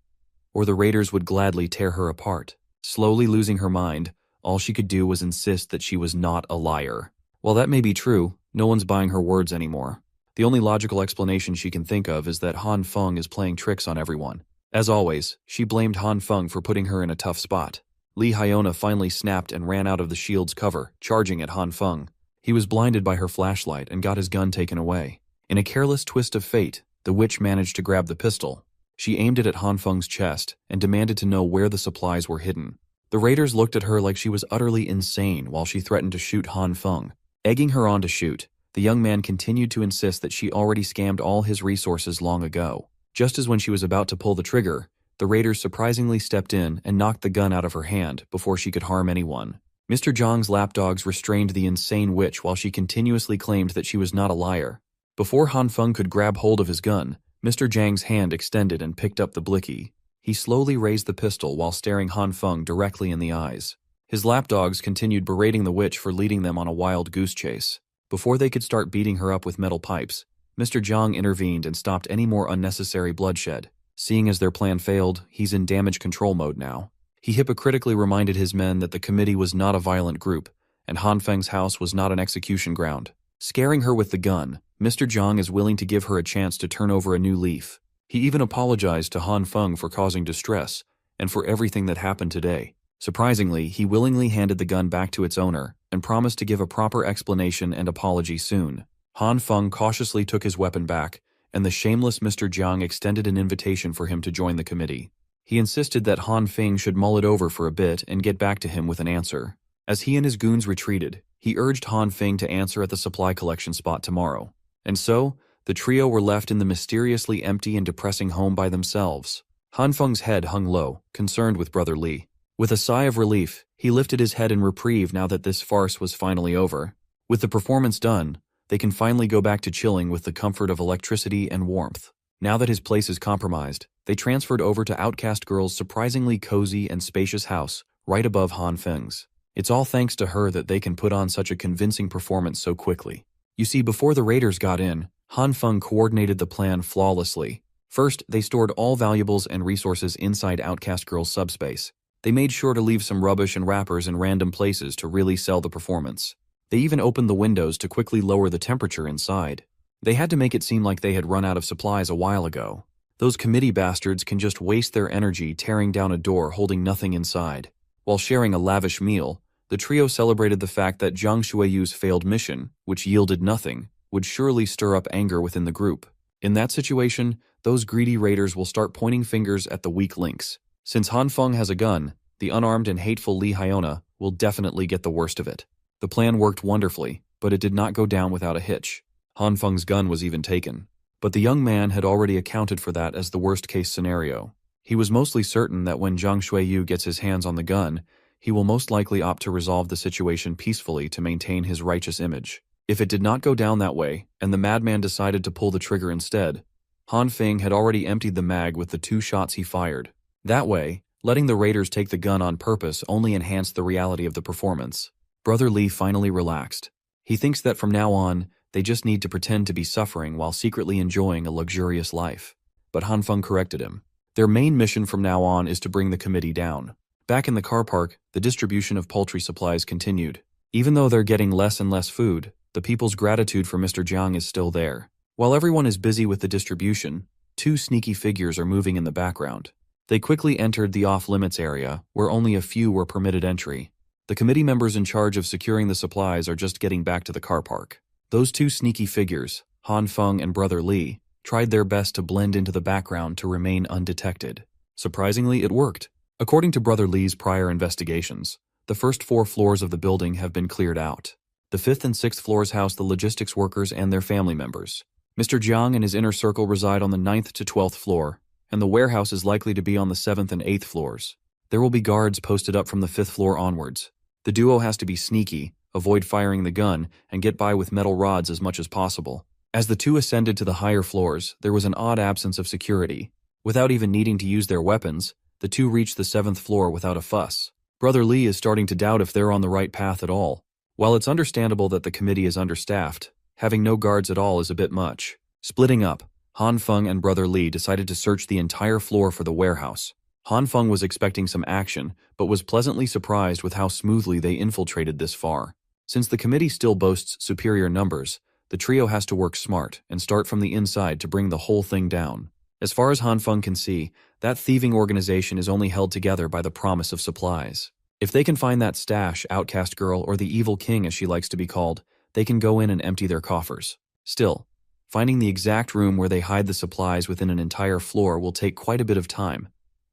or the raiders would gladly tear her apart. Slowly losing her mind, all she could do was insist that she was not a liar. While that may be true, no one's buying her words anymore. The only logical explanation she can think of is that Han Feng is playing tricks on everyone. As always, she blamed Han Feng for putting her in a tough spot. Li Hyona finally snapped and ran out of the shield's cover, charging at Han Feng. He was blinded by her flashlight and got his gun taken away. In a careless twist of fate, the witch managed to grab the pistol. She aimed it at Han Feng's chest and demanded to know where the supplies were hidden. The raiders looked at her like she was utterly insane while she threatened to shoot Han Feng. Egging her on to shoot, the young man continued to insist that she already scammed all his resources long ago. Just as when she was about to pull the trigger, the raiders surprisingly stepped in and knocked the gun out of her hand before she could harm anyone. Mr. Jiang's lapdogs restrained the insane witch while she continuously claimed that she was not a liar. Before Han Feng could grab hold of his gun, Mr. Jiang's hand extended and picked up the blicky. He slowly raised the pistol while staring Han Feng directly in the eyes. His lapdogs continued berating the witch for leading them on a wild goose chase. Before they could start beating her up with metal pipes, Mr. Jiang intervened and stopped any more unnecessary bloodshed. Seeing as their plan failed, he's in damage control mode now. He hypocritically reminded his men that the committee was not a violent group, and Han Feng's house was not an execution ground. Scaring her with the gun, Mr. Jiang is willing to give her a chance to turn over a new leaf. He even apologized to Han Feng for causing distress, and for everything that happened today. Surprisingly, he willingly handed the gun back to its owner, and promised to give a proper explanation and apology soon. Han Feng cautiously took his weapon back, and the shameless Mr. Jiang extended an invitation for him to join the committee. He insisted that Han Feng should mull it over for a bit and get back to him with an answer. As he and his goons retreated, he urged Han Feng to answer at the supply collection spot tomorrow. And so, the trio were left in the mysteriously empty and depressing home by themselves. Han Feng's head hung low, concerned with Brother Li. With a sigh of relief, he lifted his head in reprieve now that this farce was finally over. With the performance done, they can finally go back to chilling with the comfort of electricity and warmth. Now that his place is compromised, they transferred over to Outcast Girl's surprisingly cozy and spacious house, right above Han Feng's. It's all thanks to her that they can put on such a convincing performance so quickly. You see, before the raiders got in, Han Feng coordinated the plan flawlessly. First, they stored all valuables and resources inside Outcast Girl's subspace. They made sure to leave some rubbish and wrappers in random places to really sell the performance. They even opened the windows to quickly lower the temperature inside. They had to make it seem like they had run out of supplies a while ago. Those committee bastards can just waste their energy tearing down a door holding nothing inside. While sharing a lavish meal, The trio celebrated the fact that Jiang Shuiyu's failed mission, which yielded nothing, would surely stir up anger within the group. In that situation, those greedy raiders will start pointing fingers at the weak links. Since Han Feng has a gun, the unarmed and hateful Li Hyona will definitely get the worst of it. The plan worked wonderfully, but it did not go down without a hitch. Han Feng's gun was even taken. But the young man had already accounted for that as the worst-case scenario. He was mostly certain that when Jiang Shuiyu gets his hands on the gun, he will most likely opt to resolve the situation peacefully to maintain his righteous image. If it did not go down that way, and the madman decided to pull the trigger instead, Han Feng had already emptied the mag with the 2 shots he fired. That way, letting the raiders take the gun on purpose only enhanced the reality of the performance. Brother Li finally relaxed. He thinks that from now on, they just need to pretend to be suffering while secretly enjoying a luxurious life. But Han Feng corrected him. Their main mission from now on is to bring the committee down. Back in the car park, the distribution of poultry supplies continued. Even though they're getting less and less food, the people's gratitude for Mr. Jiang is still there. While everyone is busy with the distribution, 2 sneaky figures are moving in the background. They quickly entered the off-limits area, where only a few were permitted entry. The committee members in charge of securing the supplies are just getting back to the car park. Those 2 sneaky figures, Han Feng and Brother Li, tried their best to blend into the background to remain undetected. Surprisingly, it worked. According to Brother Li's prior investigations, the first 4 floors of the building have been cleared out. The 5th and 6th floors house the logistics workers and their family members. Mr. Jiang and his inner circle reside on the 9th to 12th floor, and the warehouse is likely to be on the 7th and 8th floors. There will be guards posted up from the 5th floor onwards. The duo has to be sneaky, avoid firing the gun, and get by with metal rods as much as possible. As the 2 ascended to the higher floors, there was an odd absence of security. Without even needing to use their weapons, the 2 reached the 7th floor without a fuss. Brother Li is starting to doubt if they're on the right path at all. While it's understandable that the committee is understaffed, having no guards at all is a bit much. Splitting up, Han Feng and Brother Li decided to search the entire floor for the warehouse. Han Feng was expecting some action, but was pleasantly surprised with how smoothly they infiltrated this far. Since the committee still boasts superior numbers, the trio has to work smart and start from the inside to bring the whole thing down. As far as Han Feng can see, that thieving organization is only held together by the promise of supplies. If they can find that stash, outcast girl, or the evil king as she likes to be called, they can go in and empty their coffers. Still, finding the exact room where they hide the supplies within an entire floor will take quite a bit of time,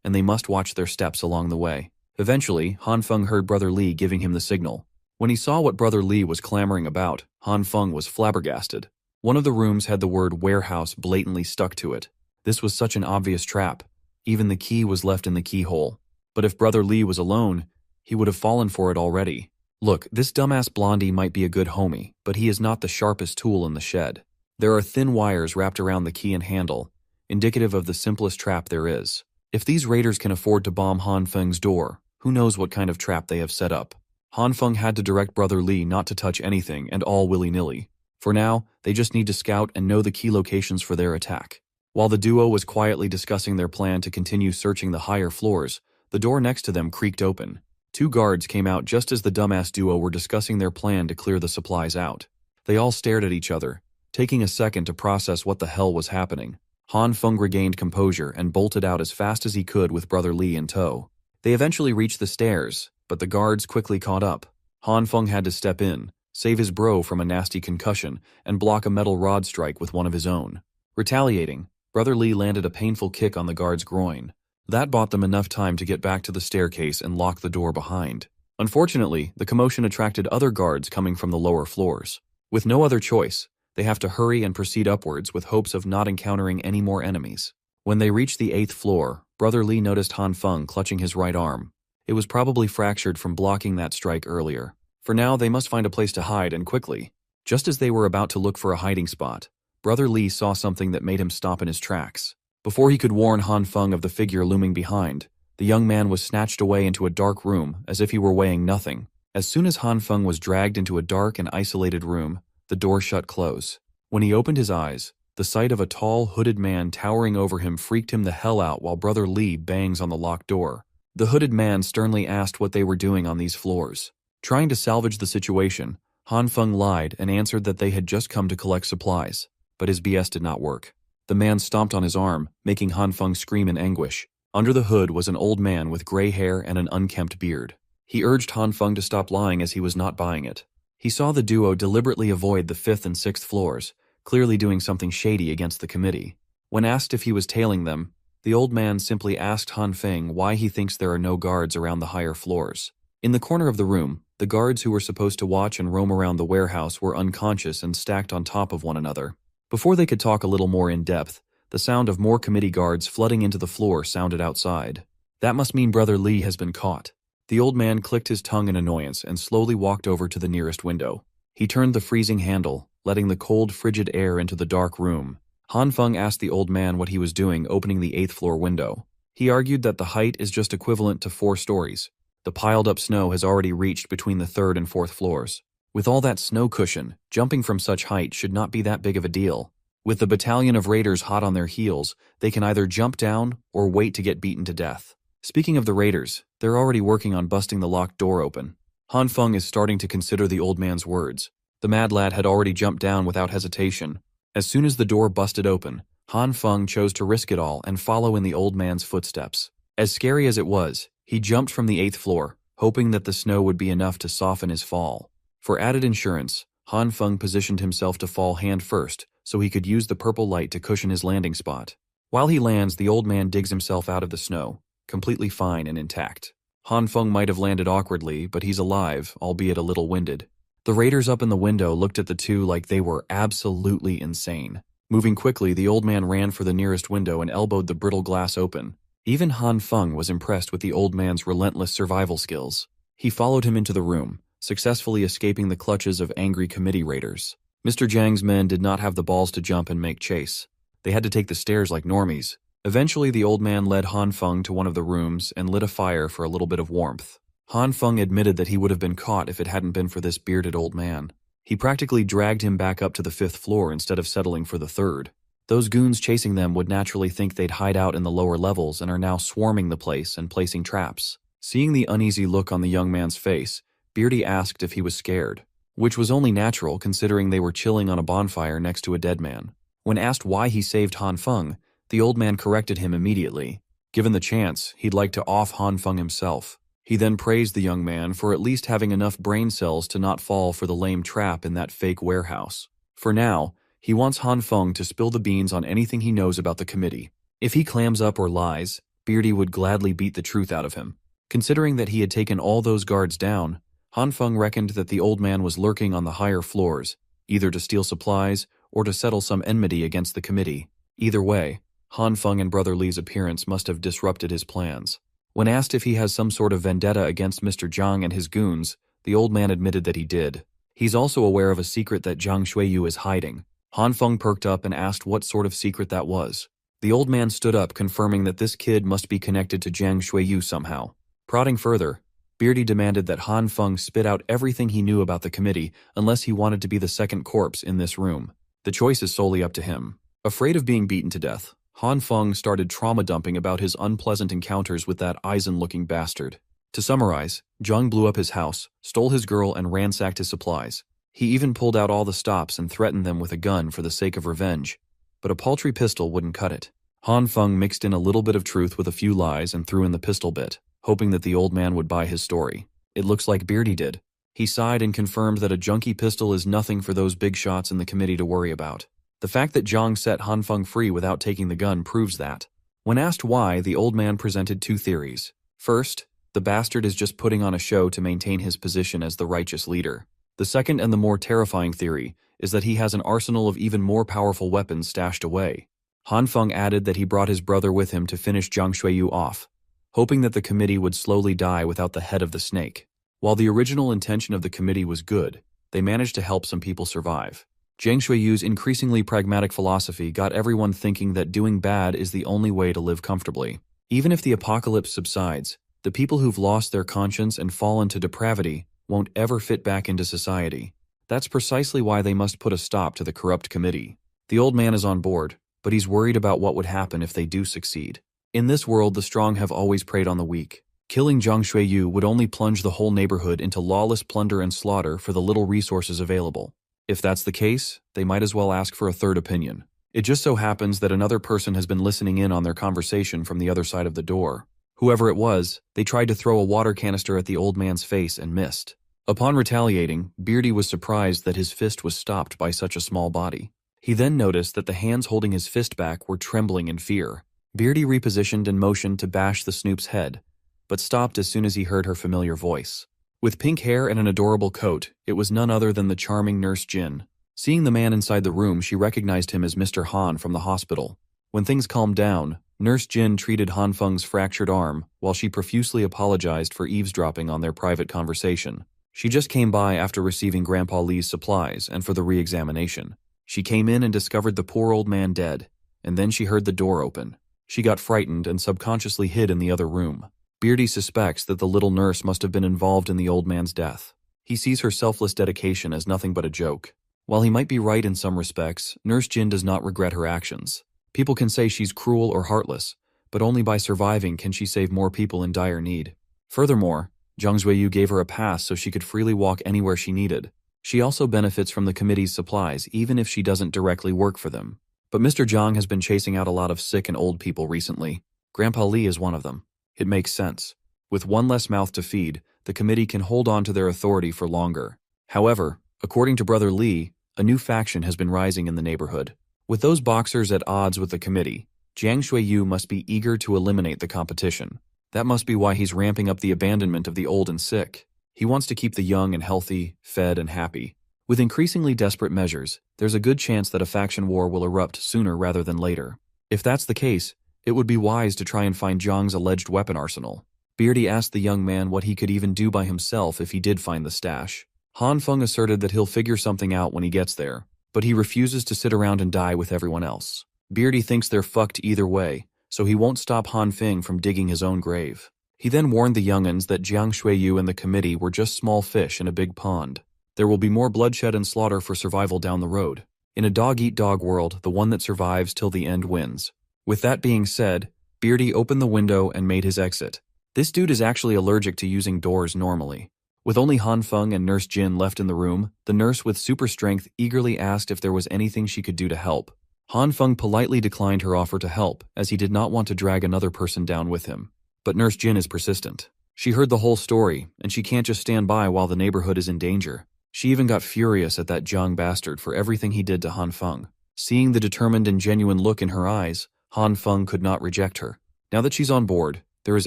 and they must watch their steps along the way. Eventually, Han Feng heard Brother Li giving him the signal. When he saw what Brother Li was clamoring about, Han Feng was flabbergasted. One of the rooms had the word warehouse blatantly stuck to it. This was such an obvious trap. Even the key was left in the keyhole. But if Brother Li was alone, he would have fallen for it already. Look, this dumbass blondie might be a good homie, but he is not the sharpest tool in the shed. There are thin wires wrapped around the key and handle, indicative of the simplest trap there is. If these raiders can afford to bomb Han Feng's door, who knows what kind of trap they have set up. Han Feng had to direct Brother Li not to touch anything and all willy-nilly. For now, they just need to scout and know the key locations for their attack. While the duo was quietly discussing their plan to continue searching the higher floors, the door next to them creaked open. 2 guards came out just as the dumbass duo were discussing their plan to clear the supplies out. They all stared at each other, taking a second to process what the hell was happening. Han Feng regained composure and bolted out as fast as he could with Brother Li in tow. They eventually reached the stairs, but the guards quickly caught up. Han Feng had to step in, save his bro from a nasty concussion, and block a metal rod strike with one of his own. Retaliating, Brother Li landed a painful kick on the guard's groin. That bought them enough time to get back to the staircase and lock the door behind. Unfortunately, the commotion attracted other guards coming from the lower floors. With no other choice, they have to hurry and proceed upwards with hopes of not encountering any more enemies. When they reached the 8th floor, Brother Li noticed Han Feng clutching his right arm. It was probably fractured from blocking that strike earlier. For now, they must find a place to hide, and quickly. Just as they were about to look for a hiding spot, Brother Li saw something that made him stop in his tracks. Before he could warn Han Feng of the figure looming behind, the young man was snatched away into a dark room as if he were weighing nothing. As soon as Han Feng was dragged into a dark and isolated room, the door shut close. When he opened his eyes, the sight of a tall, hooded man towering over him freaked him the hell out while Brother Li bangs on the locked door. The hooded man sternly asked what they were doing on these floors. Trying to salvage the situation, Han Feng lied and answered that they had just come to collect supplies, but his BS did not work. The man stomped on his arm, making Han Feng scream in anguish. Under the hood was an old man with gray hair and an unkempt beard. He urged Han Feng to stop lying as he was not buying it. He saw the duo deliberately avoid the 5th and 6th floors, clearly doing something shady against the committee. When asked if he was tailing them, the old man simply asked Han Feng why he thinks there are no guards around the higher floors. In the corner of the room, the guards who were supposed to watch and roam around the warehouse were unconscious and stacked on top of one another. Before they could talk a little more in depth, the sound of more committee guards flooding into the floor sounded outside. That must mean Brother Lee has been caught. The old man clicked his tongue in annoyance and slowly walked over to the nearest window. He turned the freezing handle, letting the cold, frigid air into the dark room. Han Feng asked the old man what he was doing opening the 8th floor window. He argued that the height is just equivalent to 4 stories. The piled-up snow has already reached between the 3rd and 4th floors. With all that snow cushion, jumping from such height should not be that big of a deal. With the battalion of raiders hot on their heels, they can either jump down or wait to get beaten to death. Speaking of the raiders, they're already working on busting the locked door open. Han Feng is starting to consider the old man's words. The mad lad had already jumped down without hesitation. As soon as the door busted open, Han Feng chose to risk it all and follow in the old man's footsteps. As scary as it was, he jumped from the 8th floor, hoping that the snow would be enough to soften his fall. For added insurance, Han Feng positioned himself to fall hand first so he could use the purple light to cushion his landing spot. While he lands, the old man digs himself out of the snow, completely fine and intact. Han Feng might have landed awkwardly, but he's alive, albeit a little winded. The raiders up in the window looked at the two like they were absolutely insane. Moving quickly, the old man ran for the nearest window and elbowed the brittle glass open. Even Han Feng was impressed with the old man's relentless survival skills. He followed him into the room, successfully escaping the clutches of angry committee raiders. Mr. Jiang's men did not have the balls to jump and make chase. They had to take the stairs like normies. Eventually, the old man led Han Feng to one of the rooms and lit a fire for a little bit of warmth. Han Feng admitted that he would have been caught if it hadn't been for this bearded old man. He practically dragged him back up to the 5th floor instead of settling for the 3rd. Those goons chasing them would naturally think they'd hide out in the lower levels and are now swarming the place and placing traps. Seeing the uneasy look on the young man's face, Beardy asked if he was scared, which was only natural considering they were chilling on a bonfire next to a dead man. When asked why he saved Han Feng, the old man corrected him immediately. Given the chance, he'd like to off Han Feng himself. He then praised the young man for at least having enough brain cells to not fall for the lame trap in that fake warehouse. For now, he wants Han Feng to spill the beans on anything he knows about the committee. If he clams up or lies, Beardy would gladly beat the truth out of him. Considering that he had taken all those guards down, Han Feng reckoned that the old man was lurking on the higher floors, either to steal supplies or to settle some enmity against the committee. Either way, Han Feng and Brother Lee's appearance must have disrupted his plans. When asked if he has some sort of vendetta against Mr. Jiang and his goons, the old man admitted that he did. He's also aware of a secret that Jiang Shuiyu is hiding. Han Feng perked up and asked what sort of secret that was. The old man stood up, confirming that this kid must be connected to Jiang Shuiyu somehow. Prodding further, Beardy demanded that Han Feng spit out everything he knew about the committee unless he wanted to be the second corpse in this room. The choice is solely up to him. Afraid of being beaten to death, Han Feng started trauma dumping about his unpleasant encounters with that Eisen-looking bastard. To summarize, Jiang blew up his house, stole his girl, and ransacked his supplies. He even pulled out all the stops and threatened them with a gun for the sake of revenge. But a paltry pistol wouldn't cut it. Han Feng mixed in a little bit of truth with a few lies and threw in the pistol bit, hoping that the old man would buy his story. It looks like Beardy did. He sighed and confirmed that a junky pistol is nothing for those big shots in the committee to worry about. The fact that Jiang set Han Feng free without taking the gun proves that. When asked why, the old man presented two theories. First, the bastard is just putting on a show to maintain his position as the righteous leader. The second and the more terrifying theory is that he has an arsenal of even more powerful weapons stashed away. Han Feng added that he brought his brother with him to finish Jiang Shuiyu off, hoping that the committee would slowly die without the head of the snake. While the original intention of the committee was good, they managed to help some people survive. Jiang Shuiyu's increasingly pragmatic philosophy got everyone thinking that doing bad is the only way to live comfortably. Even if the apocalypse subsides, the people who've lost their conscience and fallen to depravity won't ever fit back into society. That's precisely why they must put a stop to the corrupt committee. The old man is on board, but he's worried about what would happen if they do succeed. In this world, the strong have always preyed on the weak. Killing Jiang Shuiyu would only plunge the whole neighborhood into lawless plunder and slaughter for the little resources available. If that's the case, they might as well ask for a third opinion. It just so happens that another person has been listening in on their conversation from the other side of the door. Whoever it was, they tried to throw a water canister at the old man's face and missed. Upon retaliating, Beardy was surprised that his fist was stopped by such a small body. He then noticed that the hands holding his fist back were trembling in fear. Beardy repositioned and motioned to bash the Snoop's head, but stopped as soon as he heard her familiar voice. With pink hair and an adorable coat, it was none other than the charming Nurse Jin. Seeing the man inside the room, she recognized him as Mr. Han from the hospital. When things calmed down, Nurse Jin treated Han Feng's fractured arm while she profusely apologized for eavesdropping on their private conversation. She just came by after receiving Grandpa Lee's supplies and for the re-examination. She came in and discovered the poor old man dead, and then she heard the door open. She got frightened and subconsciously hid in the other room. Beardy suspects that the little nurse must have been involved in the old man's death. He sees her selfless dedication as nothing but a joke. While he might be right in some respects, Nurse Jin does not regret her actions. People can say she's cruel or heartless, but only by surviving can she save more people in dire need. Furthermore, Zhang Zuiyu gave her a pass so she could freely walk anywhere she needed. She also benefits from the committee's supplies even if she doesn't directly work for them. But Mr. Zhang has been chasing out a lot of sick and old people recently. Grandpa Lee is one of them. It makes sense. With one less mouth to feed, the committee can hold on to their authority for longer. However, according to Brother Lee, a new faction has been rising in the neighborhood. With those boxers at odds with the committee, Jiang Shuiyu must be eager to eliminate the competition. That must be why he's ramping up the abandonment of the old and sick. He wants to keep the young and healthy, fed and happy. With increasingly desperate measures, there's a good chance that a faction war will erupt sooner rather than later. If that's the case, it would be wise to try and find Zhang's alleged weapon arsenal. Beardy asked the young man what he could even do by himself if he did find the stash. Han Feng asserted that he'll figure something out when he gets there, but he refuses to sit around and die with everyone else. Beardy thinks they're fucked either way, so he won't stop Han Feng from digging his own grave. He then warned the young'uns that Jiang Shuiyu and the committee were just small fish in a big pond. There will be more bloodshed and slaughter for survival down the road. In a dog-eat-dog world, the one that survives till the end wins. With that being said, Beardy opened the window and made his exit. This dude is actually allergic to using doors normally. With only Han Feng and Nurse Jin left in the room, the nurse with super strength eagerly asked if there was anything she could do to help. Han Feng politely declined her offer to help, as he did not want to drag another person down with him. But Nurse Jin is persistent. She heard the whole story, and she can't just stand by while the neighborhood is in danger. She even got furious at that Zhang bastard for everything he did to Han Feng. Seeing the determined and genuine look in her eyes, Han Feng could not reject her. Now that she's on board, there is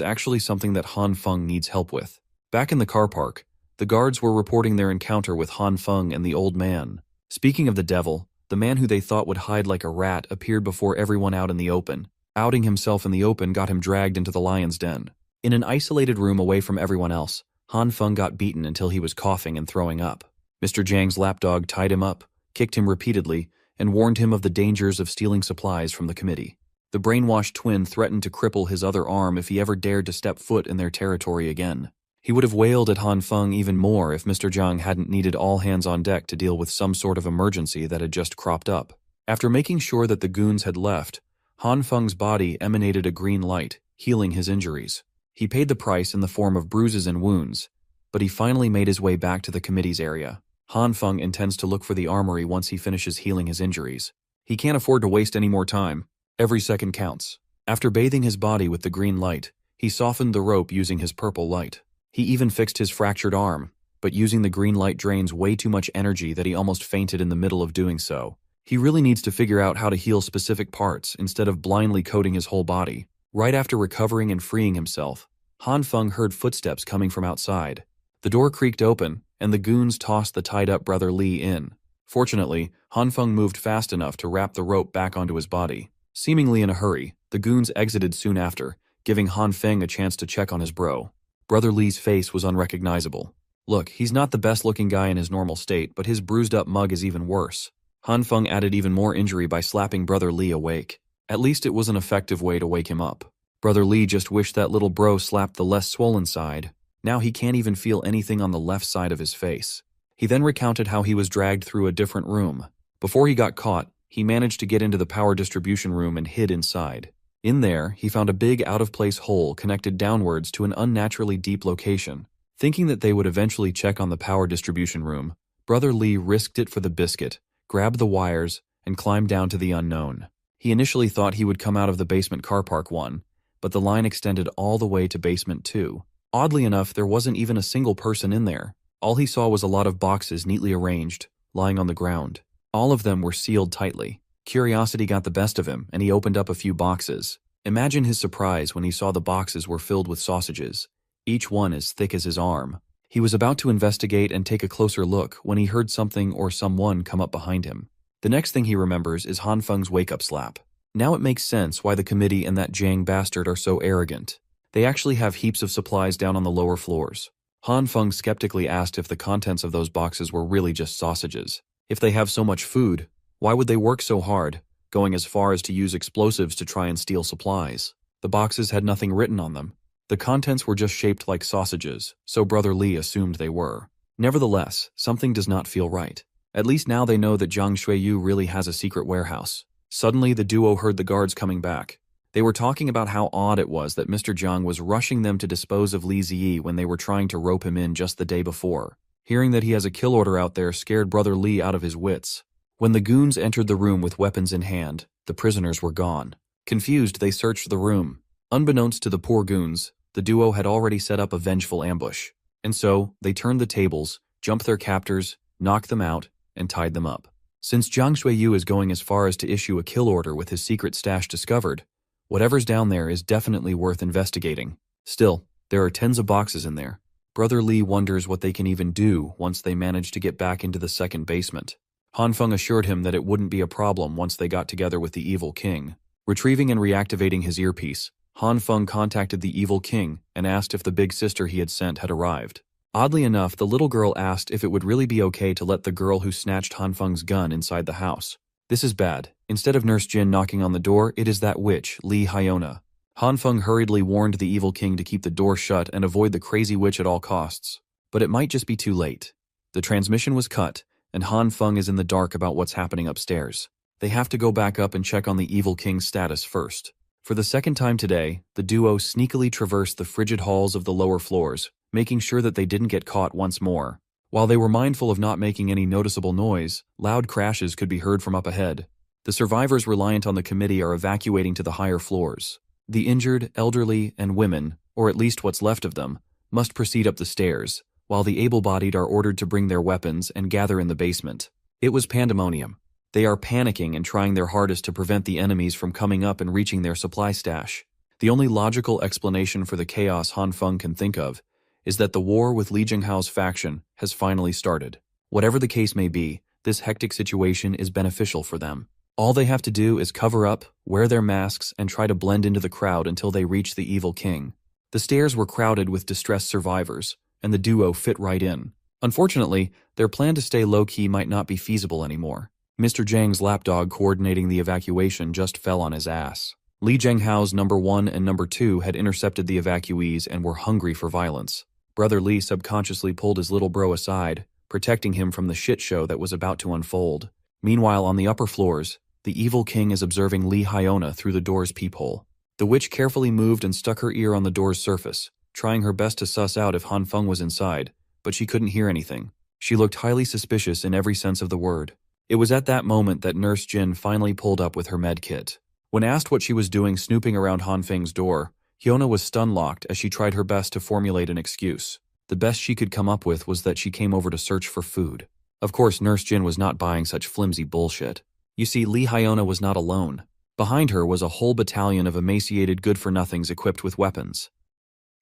actually something that Han Feng needs help with. Back in the car park, the guards were reporting their encounter with Han Feng and the old man. Speaking of the devil, the man who they thought would hide like a rat appeared before everyone out in the open. Outing himself in the open got him dragged into the lion's den. In an isolated room away from everyone else, Han Feng got beaten until he was coughing and throwing up. Mr. Zhang's lapdog tied him up, kicked him repeatedly, and warned him of the dangers of stealing supplies from the committee. The brainwashed twin threatened to cripple his other arm if he ever dared to step foot in their territory again. He would have wailed at Han Feng even more if Mr. Zhang hadn't needed all hands on deck to deal with some sort of emergency that had just cropped up. After making sure that the goons had left, Han Feng's body emanated a green light, healing his injuries. He paid the price in the form of bruises and wounds, but he finally made his way back to the committee's area. Han Feng intends to look for the armory once he finishes healing his injuries. He can't afford to waste any more time. Every second counts. After bathing his body with the green light, he softened the rope using his purple light. He even fixed his fractured arm, but using the green light drains way too much energy that he almost fainted in the middle of doing so. He really needs to figure out how to heal specific parts instead of blindly coating his whole body. Right after recovering and freeing himself, Han Feng heard footsteps coming from outside. The door creaked open, and the goons tossed the tied-up Brother Lee in. Fortunately, Han Feng moved fast enough to wrap the rope back onto his body. Seemingly in a hurry, the goons exited soon after, giving Han Feng a chance to check on his bro. Brother Lee's face was unrecognizable. Look, he's not the best-looking guy in his normal state, but his bruised-up mug is even worse. Han Feng added even more injury by slapping Brother Lee awake. At least it was an effective way to wake him up. Brother Lee just wished that little bro slapped the less swollen side. Now he can't even feel anything on the left side of his face. He then recounted how he was dragged through a different room. Before he got caught, he managed to get into the power distribution room and hid inside. In there, he found a big out-of-place hole connected downwards to an unnaturally deep location. Thinking that they would eventually check on the power distribution room, Brother Lee risked it for the biscuit, grabbed the wires, and climbed down to the unknown. He initially thought he would come out of the basement car park one, but the line extended all the way to basement 2. Oddly enough, there wasn't even a single person in there. All he saw was a lot of boxes neatly arranged, lying on the ground. All of them were sealed tightly. Curiosity got the best of him, and he opened up a few boxes. Imagine his surprise when he saw the boxes were filled with sausages, each one as thick as his arm. He was about to investigate and take a closer look when he heard something or someone come up behind him. The next thing he remembers is Han Feng's wake-up slap. Now it makes sense why the committee and that Jiang bastard are so arrogant. They actually have heaps of supplies down on the lower floors. Han Feng skeptically asked if the contents of those boxes were really just sausages. If they have so much food, why would they work so hard, going as far as to use explosives to try and steal supplies? The boxes had nothing written on them. The contents were just shaped like sausages, so Brother Li assumed they were. Nevertheless, something does not feel right. At least now they know that Jiang Shuiyu really has a secret warehouse. Suddenly, the duo heard the guards coming back. They were talking about how odd it was that Mr. Jiang was rushing them to dispose of Li Ziyi when they were trying to rope him in just the day before. Hearing that he has a kill order out there scared Brother Li out of his wits. When the goons entered the room with weapons in hand, the prisoners were gone. Confused, they searched the room. Unbeknownst to the poor goons, the duo had already set up a vengeful ambush. And so, they turned the tables, jumped their captors, knocked them out, and tied them up. Since Jiang Shuiyu is going as far as to issue a kill order with his secret stash discovered, whatever's down there is definitely worth investigating. Still, there are tens of boxes in there. Brother Li wonders what they can even do once they manage to get back into the second basement. Han Feng assured him that it wouldn't be a problem once they got together with the evil king. Retrieving and reactivating his earpiece, Han Feng contacted the evil king and asked if the big sister he had sent had arrived. Oddly enough, the little girl asked if it would really be okay to let the girl who snatched Han Feng's gun inside the house. This is bad. Instead of Nurse Jin knocking on the door, it is that witch, Li Hyona. Han Feng hurriedly warned the evil king to keep the door shut and avoid the crazy witch at all costs. But it might just be too late. The transmission was cut, and Han Feng is in the dark about what's happening upstairs. They have to go back up and check on the evil king's status first. For the second time today, the duo sneakily traversed the frigid halls of the lower floors, making sure that they didn't get caught once more. While they were mindful of not making any noticeable noise, loud crashes could be heard from up ahead. The survivors reliant on the committee are evacuating to the higher floors. The injured, elderly, and women, or at least what's left of them, must proceed up the stairs, while the able-bodied are ordered to bring their weapons and gather in the basement. It was pandemonium. They are panicking and trying their hardest to prevent the enemies from coming up and reaching their supply stash. The only logical explanation for the chaos Han Feng can think of is that the war with Li Jinghao's faction has finally started. Whatever the case may be, this hectic situation is beneficial for them. All they have to do is cover up, wear their masks, and try to blend into the crowd until they reach the evil king. The stairs were crowded with distressed survivors, and the duo fit right in. Unfortunately, their plan to stay low-key might not be feasible anymore. Mr. Jiang's lapdog coordinating the evacuation just fell on his ass. Li Jinghao's number 1 and number 2 had intercepted the evacuees and were hungry for violence. Brother Li subconsciously pulled his little bro aside, protecting him from the shit show that was about to unfold. Meanwhile, on the upper floors, the evil king is observing Li Hyona through the door's peephole. The witch carefully moved and stuck her ear on the door's surface, trying her best to suss out if Han Feng was inside, but she couldn't hear anything. She looked highly suspicious in every sense of the word. It was at that moment that Nurse Jin finally pulled up with her med kit. When asked what she was doing snooping around Han Feng's door, Hyona was stun-locked as she tried her best to formulate an excuse. The best she could come up with was that she came over to search for food. Of course, Nurse Jin was not buying such flimsy bullshit. You see, Li Hyona was not alone. Behind her was a whole battalion of emaciated good-for-nothings equipped with weapons.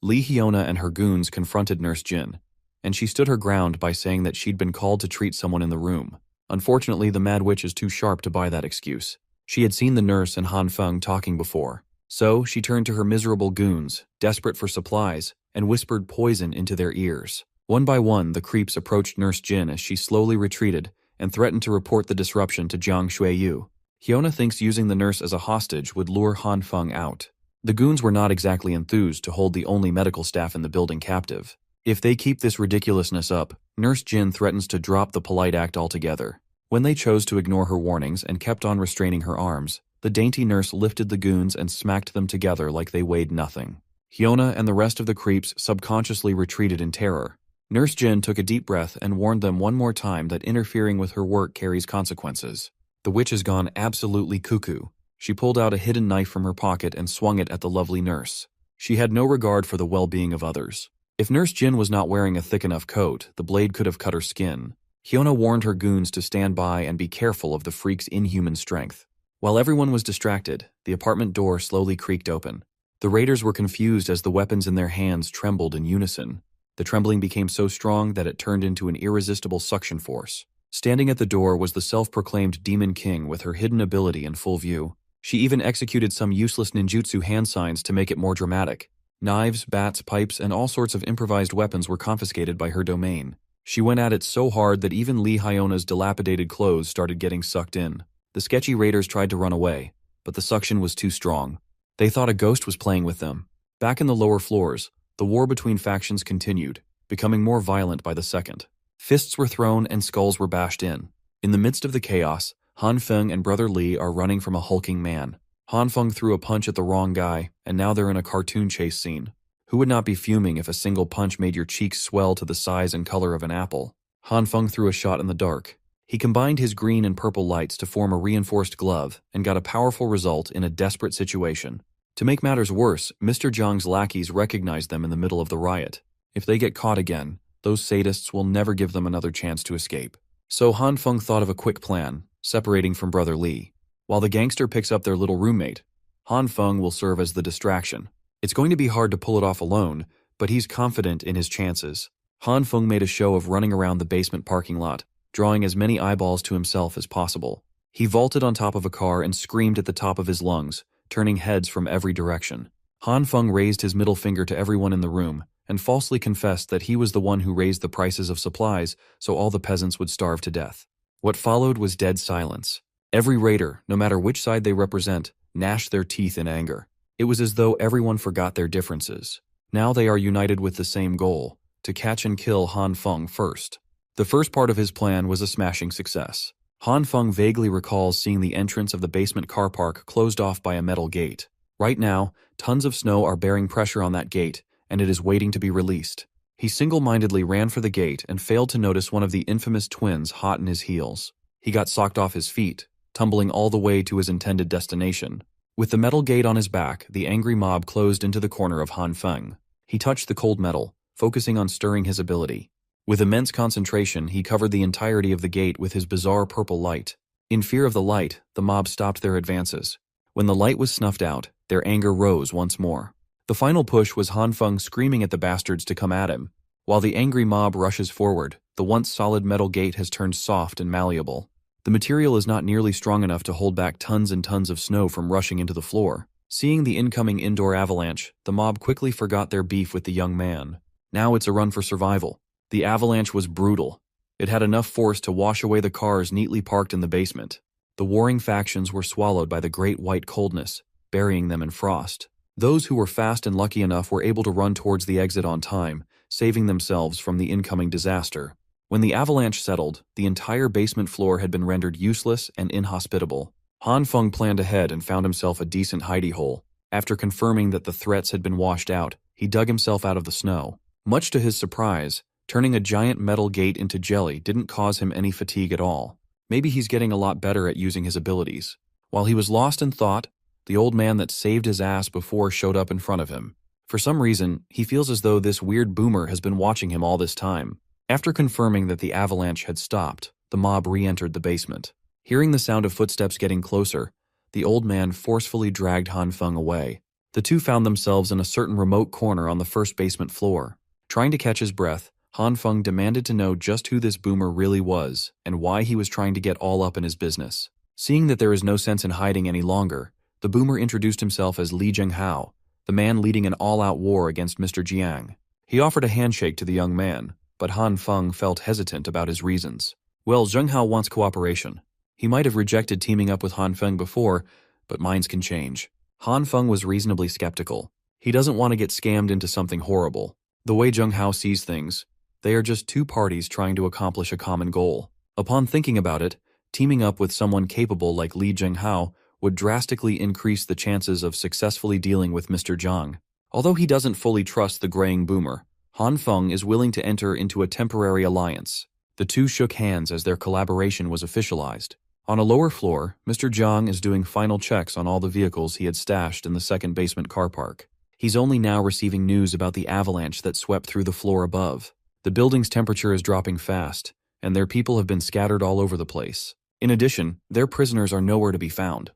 Li Hyona and her goons confronted Nurse Jin, and she stood her ground by saying that she'd been called to treat someone in the room. Unfortunately, the Mad Witch is too sharp to buy that excuse. She had seen the nurse and Han Feng talking before. So, she turned to her miserable goons, desperate for supplies, and whispered poison into their ears. One by one, the creeps approached Nurse Jin as she slowly retreated and threatened to report the disruption to Jiang Shuiyu. Hyona thinks using the nurse as a hostage would lure Han Feng out. The goons were not exactly enthused to hold the only medical staff in the building captive. If they keep this ridiculousness up, Nurse Jin threatens to drop the polite act altogether. When they chose to ignore her warnings and kept on restraining her arms, the dainty nurse lifted the goons and smacked them together like they weighed nothing. Hyona and the rest of the creeps subconsciously retreated in terror. Nurse Jin took a deep breath and warned them one more time that interfering with her work carries consequences. The witch has gone absolutely cuckoo. She pulled out a hidden knife from her pocket and swung it at the lovely nurse. She had no regard for the well-being of others. If Nurse Jin was not wearing a thick enough coat, the blade could have cut her skin. Hyuna warned her goons to stand by and be careful of the freak's inhuman strength. While everyone was distracted, the apartment door slowly creaked open. The raiders were confused as the weapons in their hands trembled in unison. The trembling became so strong that it turned into an irresistible suction force. Standing at the door was the self-proclaimed Demon King with her hidden ability in full view. She even executed some useless ninjutsu hand signs to make it more dramatic. Knives, bats, pipes, and all sorts of improvised weapons were confiscated by her domain. She went at it so hard that even Lee Hyona's dilapidated clothes started getting sucked in. The sketchy raiders tried to run away, but the suction was too strong. They thought a ghost was playing with them. Back in the lower floors, the war between factions continued, becoming more violent by the second. Fists were thrown and skulls were bashed in. In the midst of the chaos, Han Feng and Brother Lee are running from a hulking man. Han Feng threw a punch at the wrong guy, and now they're in a cartoon chase scene. Who would not be fuming if a single punch made your cheeks swell to the size and color of an apple? Han Feng threw a shot in the dark. He combined his green and purple lights to form a reinforced glove and got a powerful result in a desperate situation. To make matters worse, Mr. Zhang's lackeys recognized them in the middle of the riot. If they get caught again, those sadists will never give them another chance to escape. So Han Feng thought of a quick plan, separating from Brother Lee. While the gangster picks up their little roommate, Han Feng will serve as the distraction. It's going to be hard to pull it off alone, but he's confident in his chances. Han Feng made a show of running around the basement parking lot, drawing as many eyeballs to himself as possible. He vaulted on top of a car and screamed at the top of his lungs, turning heads from every direction. Han Feng raised his middle finger to everyone in the room and falsely confessed that he was the one who raised the prices of supplies so all the peasants would starve to death. What followed was dead silence. Every raider, no matter which side they represent, gnashed their teeth in anger. It was as though everyone forgot their differences. Now they are united with the same goal, to catch and kill Han Feng first. The first part of his plan was a smashing success. Han Feng vaguely recalls seeing the entrance of the basement car park closed off by a metal gate. Right now, tons of snow are bearing pressure on that gate, and it is waiting to be released. He single-mindedly ran for the gate and failed to notice one of the infamous twins hot in his heels. He got socked off his feet, tumbling all the way to his intended destination. With the metal gate on his back, the angry mob closed into the corner of Han Feng. He touched the cold metal, focusing on stirring his ability. With immense concentration, he covered the entirety of the gate with his bizarre purple light. In fear of the light, the mob stopped their advances. When the light was snuffed out, their anger rose once more. The final push was Han Feng screaming at the bastards to come at him. While the angry mob rushes forward, the once solid metal gate has turned soft and malleable. The material is not nearly strong enough to hold back tons and tons of snow from rushing into the floor. Seeing the incoming indoor avalanche, the mob quickly forgot their beef with the young man. Now it's a run for survival. The avalanche was brutal. It had enough force to wash away the cars neatly parked in the basement. The warring factions were swallowed by the great white coldness, burying them in frost. Those who were fast and lucky enough were able to run towards the exit on time, saving themselves from the incoming disaster. When the avalanche settled, the entire basement floor had been rendered useless and inhospitable. Han Feng planned ahead and found himself a decent hidey hole. After confirming that the threats had been washed out, he dug himself out of the snow. Much to his surprise, turning a giant metal gate into jelly didn't cause him any fatigue at all. Maybe he's getting a lot better at using his abilities. While he was lost in thought, the old man that saved his ass before showed up in front of him. For some reason, he feels as though this weird boomer has been watching him all this time. After confirming that the avalanche had stopped, the mob re-entered the basement. Hearing the sound of footsteps getting closer, the old man forcefully dragged Han Feng away. The two found themselves in a certain remote corner on the first basement floor. Trying to catch his breath, Han Feng demanded to know just who this boomer really was and why he was trying to get all up in his business. Seeing that there is no sense in hiding any longer, the boomer introduced himself as Li Zhenghao, the man leading an all-out war against Mr. Jiang. He offered a handshake to the young man, but Han Feng felt hesitant about his reasons. Well, Zhenghao wants cooperation. He might have rejected teaming up with Han Feng before, but minds can change. Han Feng was reasonably skeptical. He doesn't want to get scammed into something horrible. The way Zhenghao sees things, they are just two parties trying to accomplish a common goal. Upon thinking about it, teaming up with someone capable like Li Zhenghao would drastically increase the chances of successfully dealing with Mr. Zhang. Although he doesn't fully trust the graying boomer, Han Feng is willing to enter into a temporary alliance. The two shook hands as their collaboration was officialized. On a lower floor, Mr. Jiang is doing final checks on all the vehicles he had stashed in the second basement car park. He's only now receiving news about the avalanche that swept through the floor above. The building's temperature is dropping fast, and their people have been scattered all over the place. In addition, their prisoners are nowhere to be found.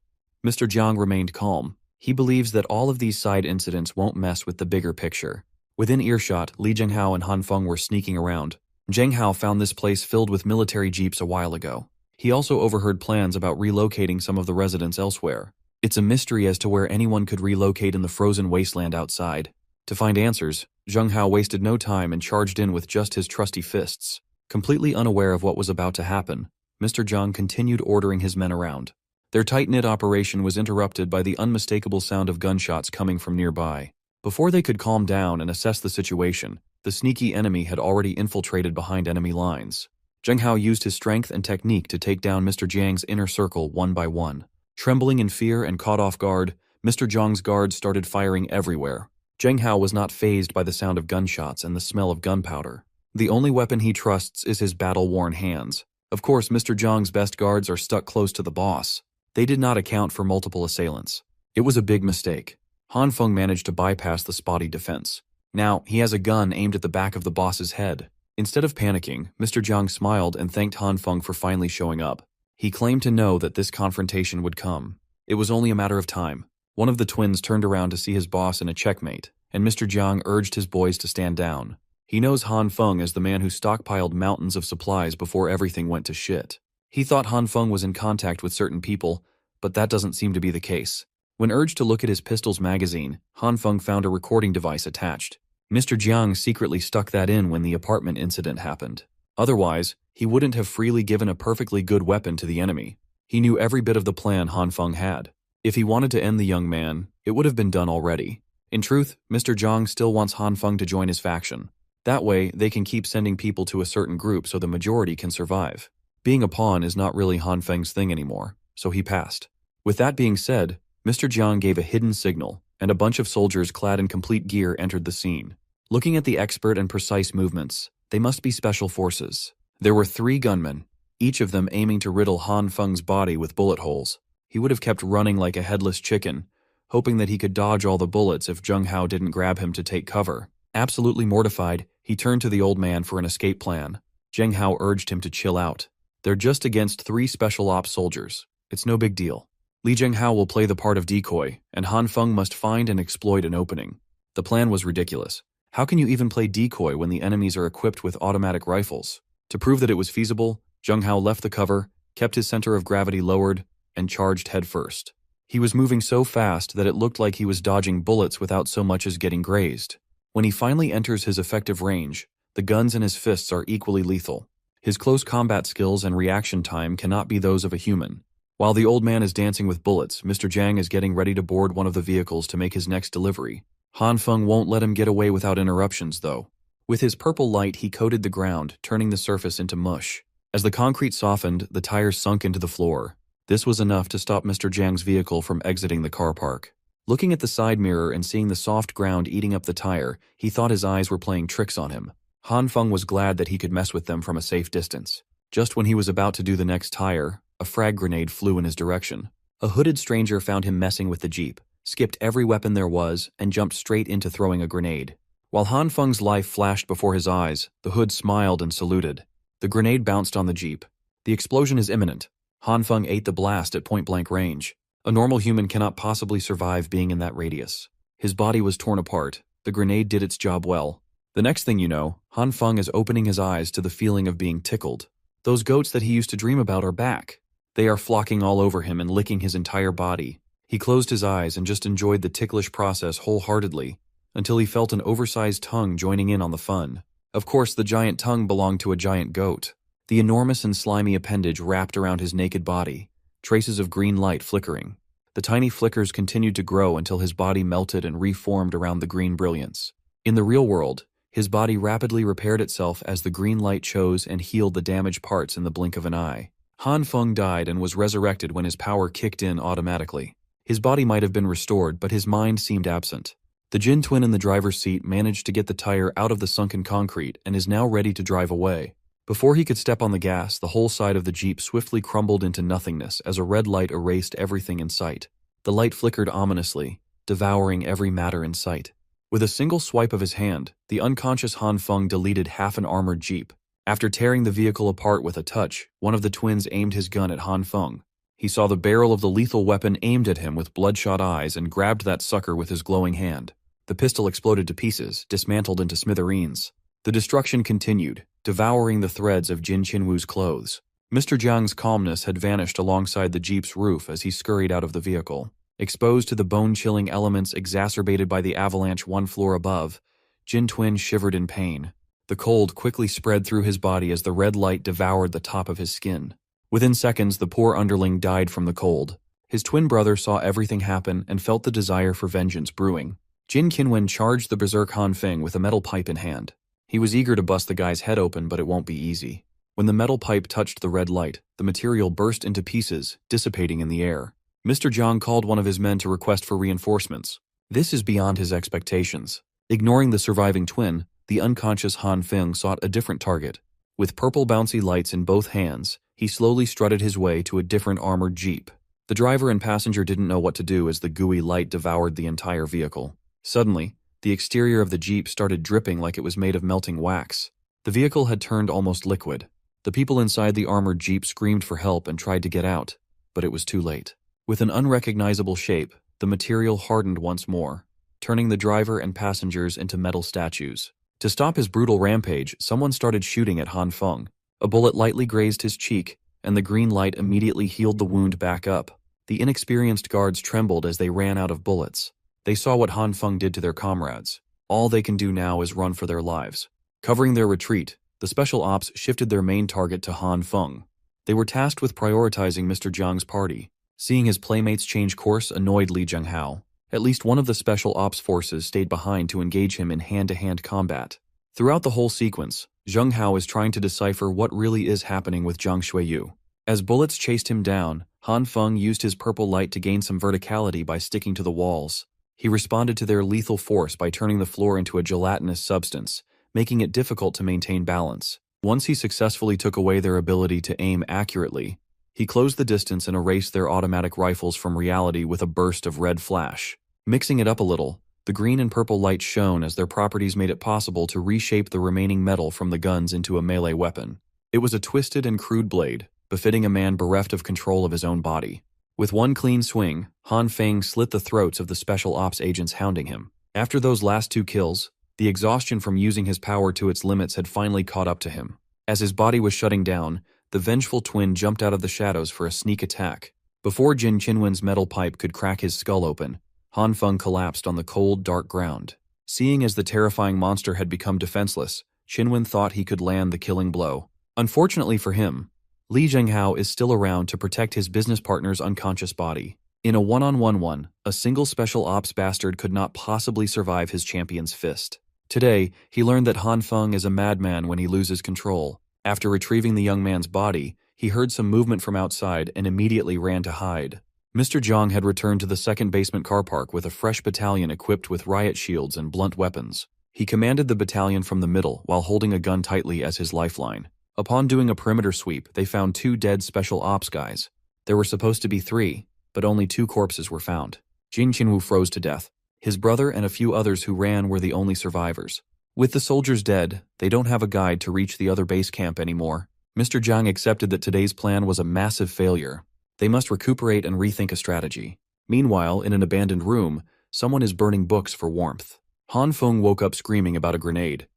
Mr. Jiang remained calm. He believes that all of these side incidents won't mess with the bigger picture. Within earshot, Li Zhenghao and Han Feng were sneaking around. Zhenghao found this place filled with military jeeps a while ago. He also overheard plans about relocating some of the residents elsewhere. It's a mystery as to where anyone could relocate in the frozen wasteland outside. To find answers, Zhenghao wasted no time and charged in with just his trusty fists. Completely unaware of what was about to happen, Mr. Jiang continued ordering his men around. Their tight-knit operation was interrupted by the unmistakable sound of gunshots coming from nearby. Before they could calm down and assess the situation, the sneaky enemy had already infiltrated behind enemy lines. Zhenghao used his strength and technique to take down Mr. Jiang's inner circle one by one. Trembling in fear and caught off guard, Mr. Jiang's guards started firing everywhere. Zhenghao was not fazed by the sound of gunshots and the smell of gunpowder. The only weapon he trusts is his battle-worn hands. Of course, Mr. Jiang's best guards are stuck close to the boss. They did not account for multiple assailants. It was a big mistake. Han Feng managed to bypass the spotty defense. Now, he has a gun aimed at the back of the boss's head. Instead of panicking, Mr. Jiang smiled and thanked Han Feng for finally showing up. He claimed to know that this confrontation would come. It was only a matter of time. One of the twins turned around to see his boss in a checkmate, and Mr. Jiang urged his boys to stand down. He knows Han Feng as the man who stockpiled mountains of supplies before everything went to shit. He thought Han Feng was in contact with certain people, but that doesn't seem to be the case. When urged to look at his pistol's magazine, Han Feng found a recording device attached. Mr. Jiang secretly stuck that in when the apartment incident happened. Otherwise, he wouldn't have freely given a perfectly good weapon to the enemy. He knew every bit of the plan Han Feng had. If he wanted to end the young man, it would have been done already. In truth, Mr. Jiang still wants Han Feng to join his faction. That way, they can keep sending people to a certain group so the majority can survive. Being a pawn is not really Han Feng's thing anymore, so he passed. With that being said, Mr. Jiang gave a hidden signal, and a bunch of soldiers clad in complete gear entered the scene. Looking at the expert and precise movements, they must be special forces. There were 3 gunmen, each of them aiming to riddle Han Feng's body with bullet holes. He would have kept running like a headless chicken, hoping that he could dodge all the bullets if Zhenghao didn't grab him to take cover. Absolutely mortified, he turned to the old man for an escape plan. Zhenghao urged him to chill out. They're just against 3 special ops soldiers. It's no big deal. Li Zhenghao will play the part of decoy, and Han Feng must find and exploit an opening. The plan was ridiculous. How can you even play decoy when the enemies are equipped with automatic rifles? To prove that it was feasible, Zhenghao left the cover, kept his center of gravity lowered, and charged headfirst. He was moving so fast that it looked like he was dodging bullets without so much as getting grazed. When he finally enters his effective range, the guns in his fists are equally lethal. His close combat skills and reaction time cannot be those of a human. While the old man is dancing with bullets, Mr. Jiang is getting ready to board one of the vehicles to make his next delivery. Han Feng won't let him get away without interruptions, though. With his purple light, he coated the ground, turning the surface into mush. As the concrete softened, the tires sunk into the floor. This was enough to stop Mr. Jiang's vehicle from exiting the car park. Looking at the side mirror and seeing the soft ground eating up the tire, he thought his eyes were playing tricks on him. Han Feng was glad that he could mess with them from a safe distance. Just when he was about to do the next tire, a frag grenade flew in his direction. A hooded stranger found him messing with the Jeep, skipped every weapon there was, and jumped straight into throwing a grenade. While Han Feng's life flashed before his eyes, the hood smiled and saluted. The grenade bounced on the Jeep. The explosion is imminent. Han Feng ate the blast at point-blank range. A normal human cannot possibly survive being in that radius. His body was torn apart. The grenade did its job well. The next thing you know, Han Feng is opening his eyes to the feeling of being tickled. Those goats that he used to dream about are back. They are flocking all over him and licking his entire body. He closed his eyes and just enjoyed the ticklish process wholeheartedly, until he felt an oversized tongue joining in on the fun. Of course, the giant tongue belonged to a giant goat. The enormous and slimy appendage wrapped around his naked body, traces of green light flickering. The tiny flickers continued to grow until his body melted and reformed around the green brilliance. In the real world, his body rapidly repaired itself as the green light chose and healed the damaged parts in the blink of an eye. Han Feng died and was resurrected when his power kicked in automatically. His body might have been restored, but his mind seemed absent. The Jin twin in the driver's seat managed to get the tire out of the sunken concrete and is now ready to drive away. Before he could step on the gas, the whole side of the Jeep swiftly crumbled into nothingness as a red light erased everything in sight. The light flickered ominously, devouring every matter in sight. With a single swipe of his hand, the unconscious Han Feng deleted half an armored Jeep. After tearing the vehicle apart with a touch, one of the twins aimed his gun at Han Feng. He saw the barrel of the lethal weapon aimed at him with bloodshot eyes and grabbed that sucker with his glowing hand. The pistol exploded to pieces, dismantled into smithereens. The destruction continued, devouring the threads of Jin Qinwu's clothes. Mr. Jiang's calmness had vanished alongside the Jeep's roof as he scurried out of the vehicle. Exposed to the bone-chilling elements exacerbated by the avalanche one floor above, Jin Twin shivered in pain. The cold quickly spread through his body as the red light devoured the top of his skin. Within seconds, the poor underling died from the cold. His twin brother saw everything happen and felt the desire for vengeance brewing. Jin Qinwen charged the berserk Han Feng with a metal pipe in hand. He was eager to bust the guy's head open, but it won't be easy. When the metal pipe touched the red light, the material burst into pieces, dissipating in the air. Mr. Jiang called one of his men to request for reinforcements. This is beyond his expectations. Ignoring the surviving twin, the unconscious Han Feng sought a different target. With purple bouncy lights in both hands, he slowly strutted his way to a different armored Jeep. The driver and passenger didn't know what to do as the gooey light devoured the entire vehicle. Suddenly, the exterior of the Jeep started dripping like it was made of melting wax. The vehicle had turned almost liquid. The people inside the armored Jeep screamed for help and tried to get out, but it was too late. With an unrecognizable shape, the material hardened once more, turning the driver and passengers into metal statues. To stop his brutal rampage, someone started shooting at Han Feng. A bullet lightly grazed his cheek, and the green light immediately healed the wound back up. The inexperienced guards trembled as they ran out of bullets. They saw what Han Feng did to their comrades. All they can do now is run for their lives. Covering their retreat, the special ops shifted their main target to Han Feng. They were tasked with prioritizing Mr. Jiang's party. Seeing his playmates change course annoyed Li Zhenghao. At least one of the special ops forces stayed behind to engage him in hand-to-hand combat. Throughout the whole sequence, Zhenghao is trying to decipher what really is happening with Zhang Xueyu. As bullets chased him down, Han Feng used his purple light to gain some verticality by sticking to the walls. He responded to their lethal force by turning the floor into a gelatinous substance, making it difficult to maintain balance. Once he successfully took away their ability to aim accurately, he closed the distance and erased their automatic rifles from reality with a burst of red flash. Mixing it up a little, the green and purple light shone as their properties made it possible to reshape the remaining metal from the guns into a melee weapon. It was a twisted and crude blade, befitting a man bereft of control of his own body. With one clean swing, Han Feng slit the throats of the special ops agents hounding him. After those last two kills, the exhaustion from using his power to its limits had finally caught up to him. As his body was shutting down, the vengeful twin jumped out of the shadows for a sneak attack. Before Jin Qinwen's metal pipe could crack his skull open, Han Feng collapsed on the cold, dark ground. Seeing as the terrifying monster had become defenseless, Qinwen thought he could land the killing blow. Unfortunately for him, Li Zhenghao is still around to protect his business partner's unconscious body. In a one-on-one, a single special ops bastard could not possibly survive his champion's fist. Today, he learned that Han Feng is a madman when he loses control. After retrieving the young man's body, he heard some movement from outside and immediately ran to hide. Mr. Jiang had returned to the second basement car park with a fresh battalion equipped with riot shields and blunt weapons. He commanded the battalion from the middle while holding a gun tightly as his lifeline. Upon doing a perimeter sweep, they found 2 dead special ops guys. There were supposed to be 3, but only 2 corpses were found. Jin Qinwu froze to death. His brother and a few others who ran were the only survivors. With the soldiers dead, they don't have a guide to reach the other base camp anymore. Mr. Jiang accepted that today's plan was a massive failure. They must recuperate and rethink a strategy. Meanwhile, in an abandoned room, someone is burning books for warmth. Han Feng woke up screaming about a grenade.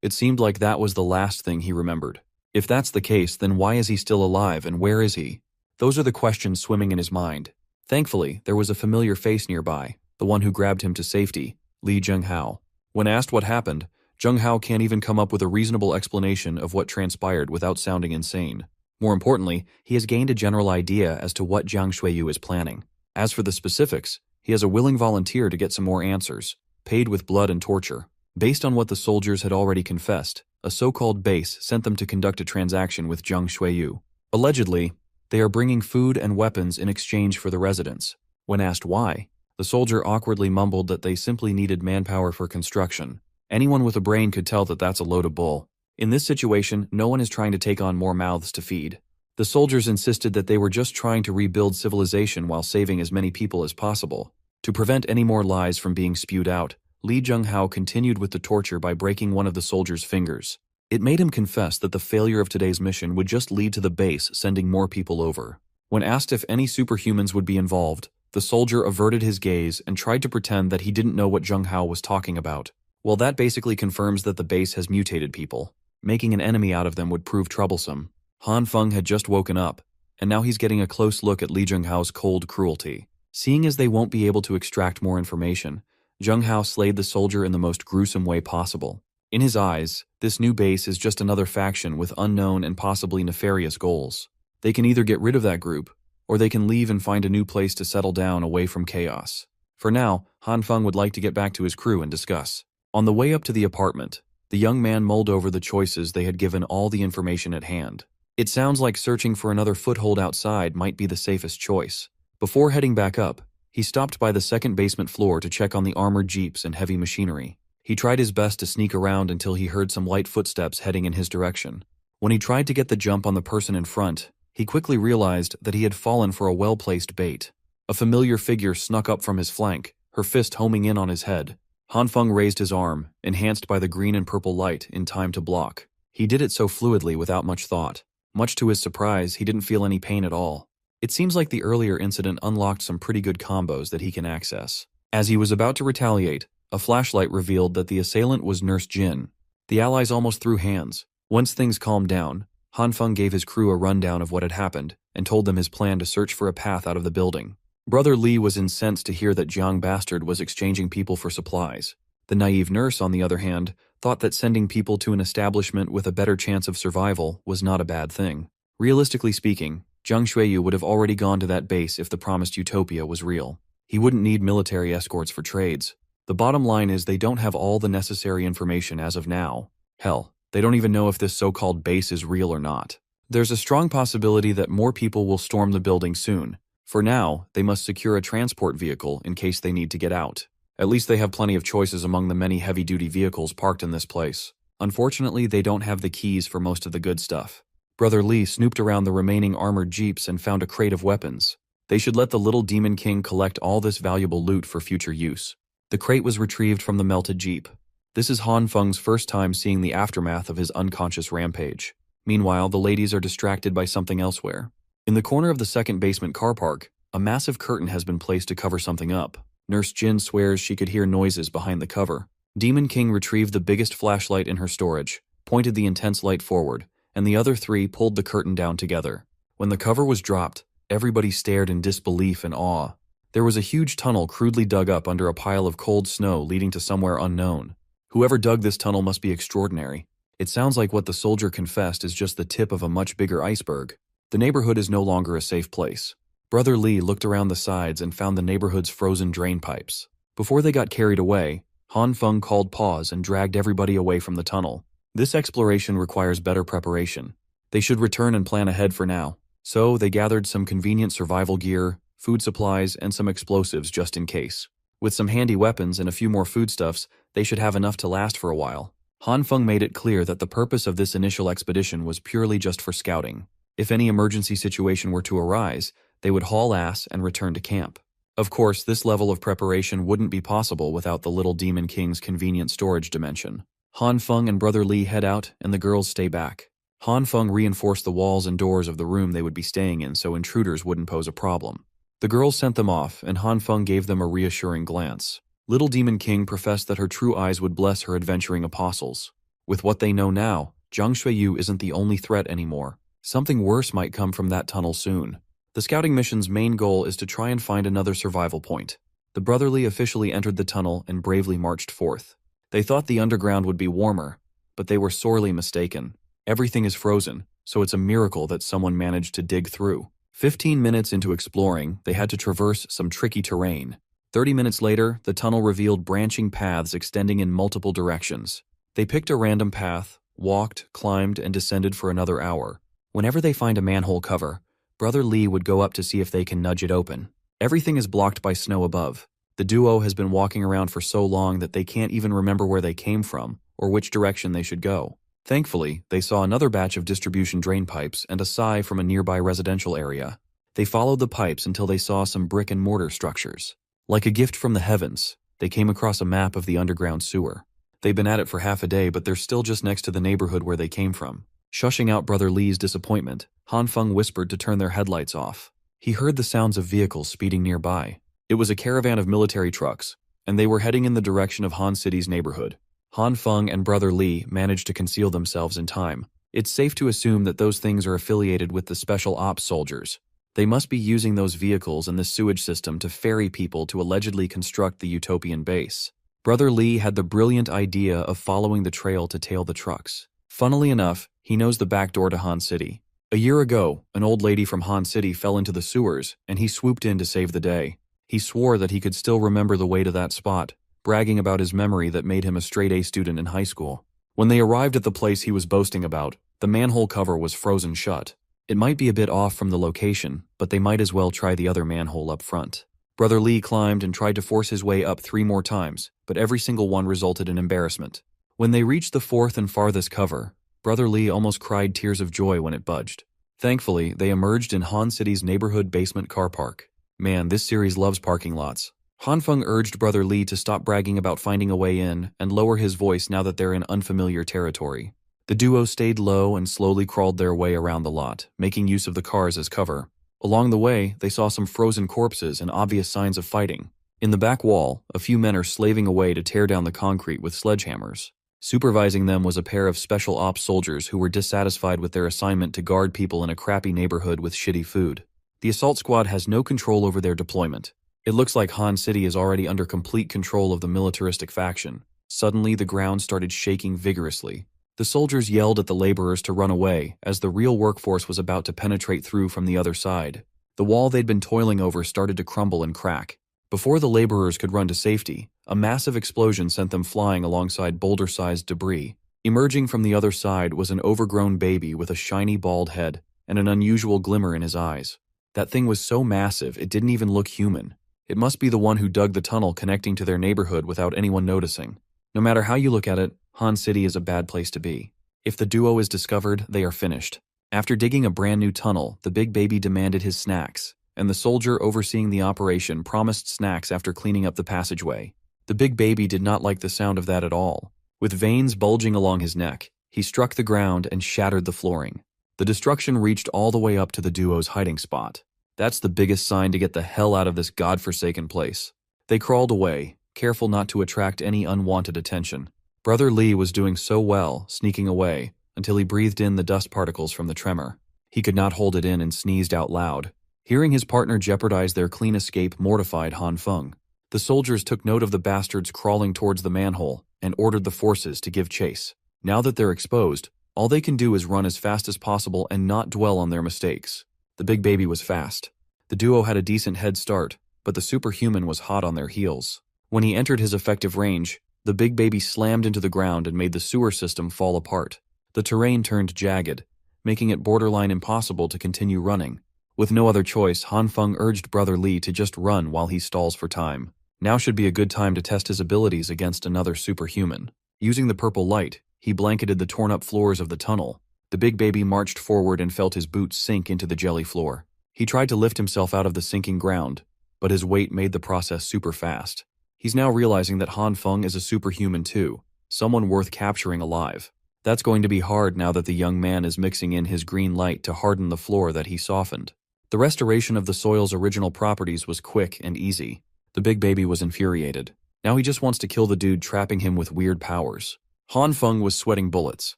It seemed like that was the last thing he remembered. If that's the case, then why is he still alive and where is he? Those are the questions swimming in his mind. Thankfully, there was a familiar face nearby, the one who grabbed him to safety, Li Zhenghao. When asked what happened, Zhenghao can't even come up with a reasonable explanation of what transpired without sounding insane. More importantly, he has gained a general idea as to what Zhang Xueyu is planning. As for the specifics, he has a willing volunteer to get some more answers, paid with blood and torture. Based on what the soldiers had already confessed, a so-called base sent them to conduct a transaction with Zhang Xueyu. Allegedly, they are bringing food and weapons in exchange for the residents. When asked why, the soldier awkwardly mumbled that they simply needed manpower for construction. Anyone with a brain could tell that that's a load of bull. In this situation, no one is trying to take on more mouths to feed. The soldiers insisted that they were just trying to rebuild civilization while saving as many people as possible. To prevent any more lies from being spewed out, Lee Jung-hao continued with the torture by breaking one of the soldiers' fingers. It made him confess that the failure of today's mission would just lead to the base sending more people over. When asked if any superhumans would be involved, the soldier averted his gaze and tried to pretend that he didn't know what Jung-hao was talking about. Well, that basically confirms that the base has mutated people. Making an enemy out of them would prove troublesome. Han Feng had just woken up, and now he's getting a close look at Lee Jung-hao's cold cruelty. Seeing as they won't be able to extract more information, Jung-hao slayed the soldier in the most gruesome way possible. In his eyes, this new base is just another faction with unknown and possibly nefarious goals. They can either get rid of that group, or they can leave and find a new place to settle down away from chaos. For now, Han Feng would like to get back to his crew and discuss. On the way up to the apartment, the young man mulled over the choices they had given all the information at hand. It sounds like searching for another foothold outside might be the safest choice. Before heading back up, he stopped by the second basement floor to check on the armored jeeps and heavy machinery. He tried his best to sneak around until he heard some light footsteps heading in his direction. When he tried to get the jump on the person in front, he quickly realized that he had fallen for a well-placed bait. A familiar figure snuck up from his flank, her fist homing in on his head. Han Feng raised his arm, enhanced by the green and purple light, in time to block. He did it so fluidly without much thought. Much to his surprise, he didn't feel any pain at all. It seems like the earlier incident unlocked some pretty good combos that he can access. As he was about to retaliate, a flashlight revealed that the assailant was Nurse Jin. The allies almost threw hands. Once things calmed down, Han Feng gave his crew a rundown of what had happened and told them his plan to search for a path out of the building. Brother Lee was incensed to hear that Jiang Bastard was exchanging people for supplies. The naive nurse, on the other hand, thought that sending people to an establishment with a better chance of survival was not a bad thing. Realistically speaking, Zhang Xueyu would have already gone to that base if the promised utopia was real. He wouldn't need military escorts for trades. The bottom line is they don't have all the necessary information as of now. Hell, they don't even know if this so-called base is real or not. There's a strong possibility that more people will storm the building soon. For now, they must secure a transport vehicle in case they need to get out. At least they have plenty of choices among the many heavy-duty vehicles parked in this place. Unfortunately, they don't have the keys for most of the good stuff. Brother Lee snooped around the remaining armored jeeps and found a crate of weapons. They should let the little Demon King collect all this valuable loot for future use. The crate was retrieved from the melted jeep. This is Han Feng's first time seeing the aftermath of his unconscious rampage. Meanwhile, the ladies are distracted by something elsewhere. In the corner of the second basement car park, a massive curtain has been placed to cover something up. Nurse Jin swears she could hear noises behind the cover. Demon King retrieved the biggest flashlight in her storage, pointed the intense light forward, and the other three pulled the curtain down together. When the cover was dropped, everybody stared in disbelief and awe. There was a huge tunnel crudely dug up under a pile of cold snow leading to somewhere unknown. Whoever dug this tunnel must be extraordinary. It sounds like what the soldier confessed is just the tip of a much bigger iceberg. The neighborhood is no longer a safe place. Brother Lee looked around the sides and found the neighborhood's frozen drain pipes. Before they got carried away, Han Feng called pause and dragged everybody away from the tunnel. This exploration requires better preparation. They should return and plan ahead for now. So they gathered some convenient survival gear, food supplies, and some explosives just in case. With some handy weapons and a few more foodstuffs, they should have enough to last for a while. Han Feng made it clear that the purpose of this initial expedition was purely just for scouting. If any emergency situation were to arise, they would haul ass and return to camp. Of course, this level of preparation wouldn't be possible without the Little Demon King's convenient storage dimension. Han Feng and Brother Lee head out, and the girls stay back. Han Feng reinforced the walls and doors of the room they would be staying in so intruders wouldn't pose a problem. The girls sent them off, and Han Feng gave them a reassuring glance. Little Demon King professed that her true eyes would bless her adventuring apostles. With what they know now, Zhang Xueyu isn't the only threat anymore. Something worse might come from that tunnel soon. The scouting mission's main goal is to try and find another survival point. The Brotherly officially entered the tunnel and bravely marched forth. They thought the underground would be warmer, but they were sorely mistaken. Everything is frozen, so it's a miracle that someone managed to dig through. 15 minutes into exploring, they had to traverse some tricky terrain. 30 minutes later, the tunnel revealed branching paths extending in multiple directions. They picked a random path, walked, climbed, and descended for another hour. Whenever they find a manhole cover, Brother Lee would go up to see if they can nudge it open. Everything is blocked by snow above. The duo has been walking around for so long that they can't even remember where they came from or which direction they should go. Thankfully, they saw another batch of distribution drain pipes and a sigh from a nearby residential area. They followed the pipes until they saw some brick and mortar structures. Like a gift from the heavens, they came across a map of the underground sewer. They've been at it for half a day, but they're still just next to the neighborhood where they came from. Shushing out Brother Lee's disappointment, Han Feng whispered to turn their headlights off. He heard the sounds of vehicles speeding nearby. It was a caravan of military trucks, and they were heading in the direction of Han City's neighborhood. Han Feng and Brother Lee managed to conceal themselves in time. It's safe to assume that those things are affiliated with the Special Ops soldiers. They must be using those vehicles and the sewage system to ferry people to allegedly construct the utopian base. Brother Lee had the brilliant idea of following the trail to tail the trucks. Funnily enough, he knows the back door to Han City. A year ago, an old lady from Han City fell into the sewers, and he swooped in to save the day. He swore that he could still remember the way to that spot, bragging about his memory that made him a straight-A student in high school. When they arrived at the place he was boasting about, the manhole cover was frozen shut. It might be a bit off from the location, but they might as well try the other manhole up front. Brother Lee climbed and tried to force his way up 3 more times, but every single one resulted in embarrassment. When they reached the 4th and farthest cover, Brother Lee almost cried tears of joy when it budged. Thankfully, they emerged in Han City's neighborhood basement car park. Man, this series loves parking lots. Han Feng urged Brother Lee to stop bragging about finding a way in and lower his voice now that they're in unfamiliar territory. The duo stayed low and slowly crawled their way around the lot, making use of the cars as cover. Along the way, they saw some frozen corpses and obvious signs of fighting. In the back wall, a few men are slaving away to tear down the concrete with sledgehammers. Supervising them was a pair of special ops soldiers who were dissatisfied with their assignment to guard people in a crappy neighborhood with shitty food. The assault squad has no control over their deployment. It looks like Han City is already under complete control of the militaristic faction. Suddenly, the ground started shaking vigorously. The soldiers yelled at the laborers to run away, as the real workforce was about to penetrate through from the other side. The wall they'd been toiling over started to crumble and crack. Before the laborers could run to safety, a massive explosion sent them flying alongside boulder-sized debris. Emerging from the other side was an overgrown baby with a shiny bald head and an unusual glimmer in his eyes. That thing was so massive it didn't even look human. It must be the one who dug the tunnel connecting to their neighborhood without anyone noticing. No matter how you look at it, Han City is a bad place to be. If the duo is discovered, they are finished. After digging a brand new tunnel, the big baby demanded his snacks, and the soldier overseeing the operation promised snacks after cleaning up the passageway. The big baby did not like the sound of that at all. With veins bulging along his neck, he struck the ground and shattered the flooring. The destruction reached all the way up to the duo's hiding spot. That's the biggest sign to get the hell out of this godforsaken place. They crawled away, careful not to attract any unwanted attention. Brother Lee was doing so well, sneaking away, until he breathed in the dust particles from the tremor. He could not hold it in and sneezed out loud. Hearing his partner jeopardize their clean escape mortified Han Feng. The soldiers took note of the bastards crawling towards the manhole and ordered the forces to give chase. Now that they're exposed, all they can do is run as fast as possible and not dwell on their mistakes. The big baby was fast. The duo had a decent head start, but the superhuman was hot on their heels. When he entered his effective range, the big baby slammed into the ground and made the sewer system fall apart. The terrain turned jagged, making it borderline impossible to continue running. With no other choice, Han Feng urged Brother Lee to just run while he stalls for time. Now should be a good time to test his abilities against another superhuman. Using the purple light, he blanketed the torn-up floors of the tunnel. The big baby marched forward and felt his boots sink into the jelly floor. He tried to lift himself out of the sinking ground, but his weight made the process super fast. He's now realizing that Han Feng is a superhuman too, someone worth capturing alive. That's going to be hard now that the young man is mixing in his green light to harden the floor that he softened. The restoration of the soil's original properties was quick and easy. The big baby was infuriated. Now he just wants to kill the dude trapping him with weird powers. Han Feng was sweating bullets.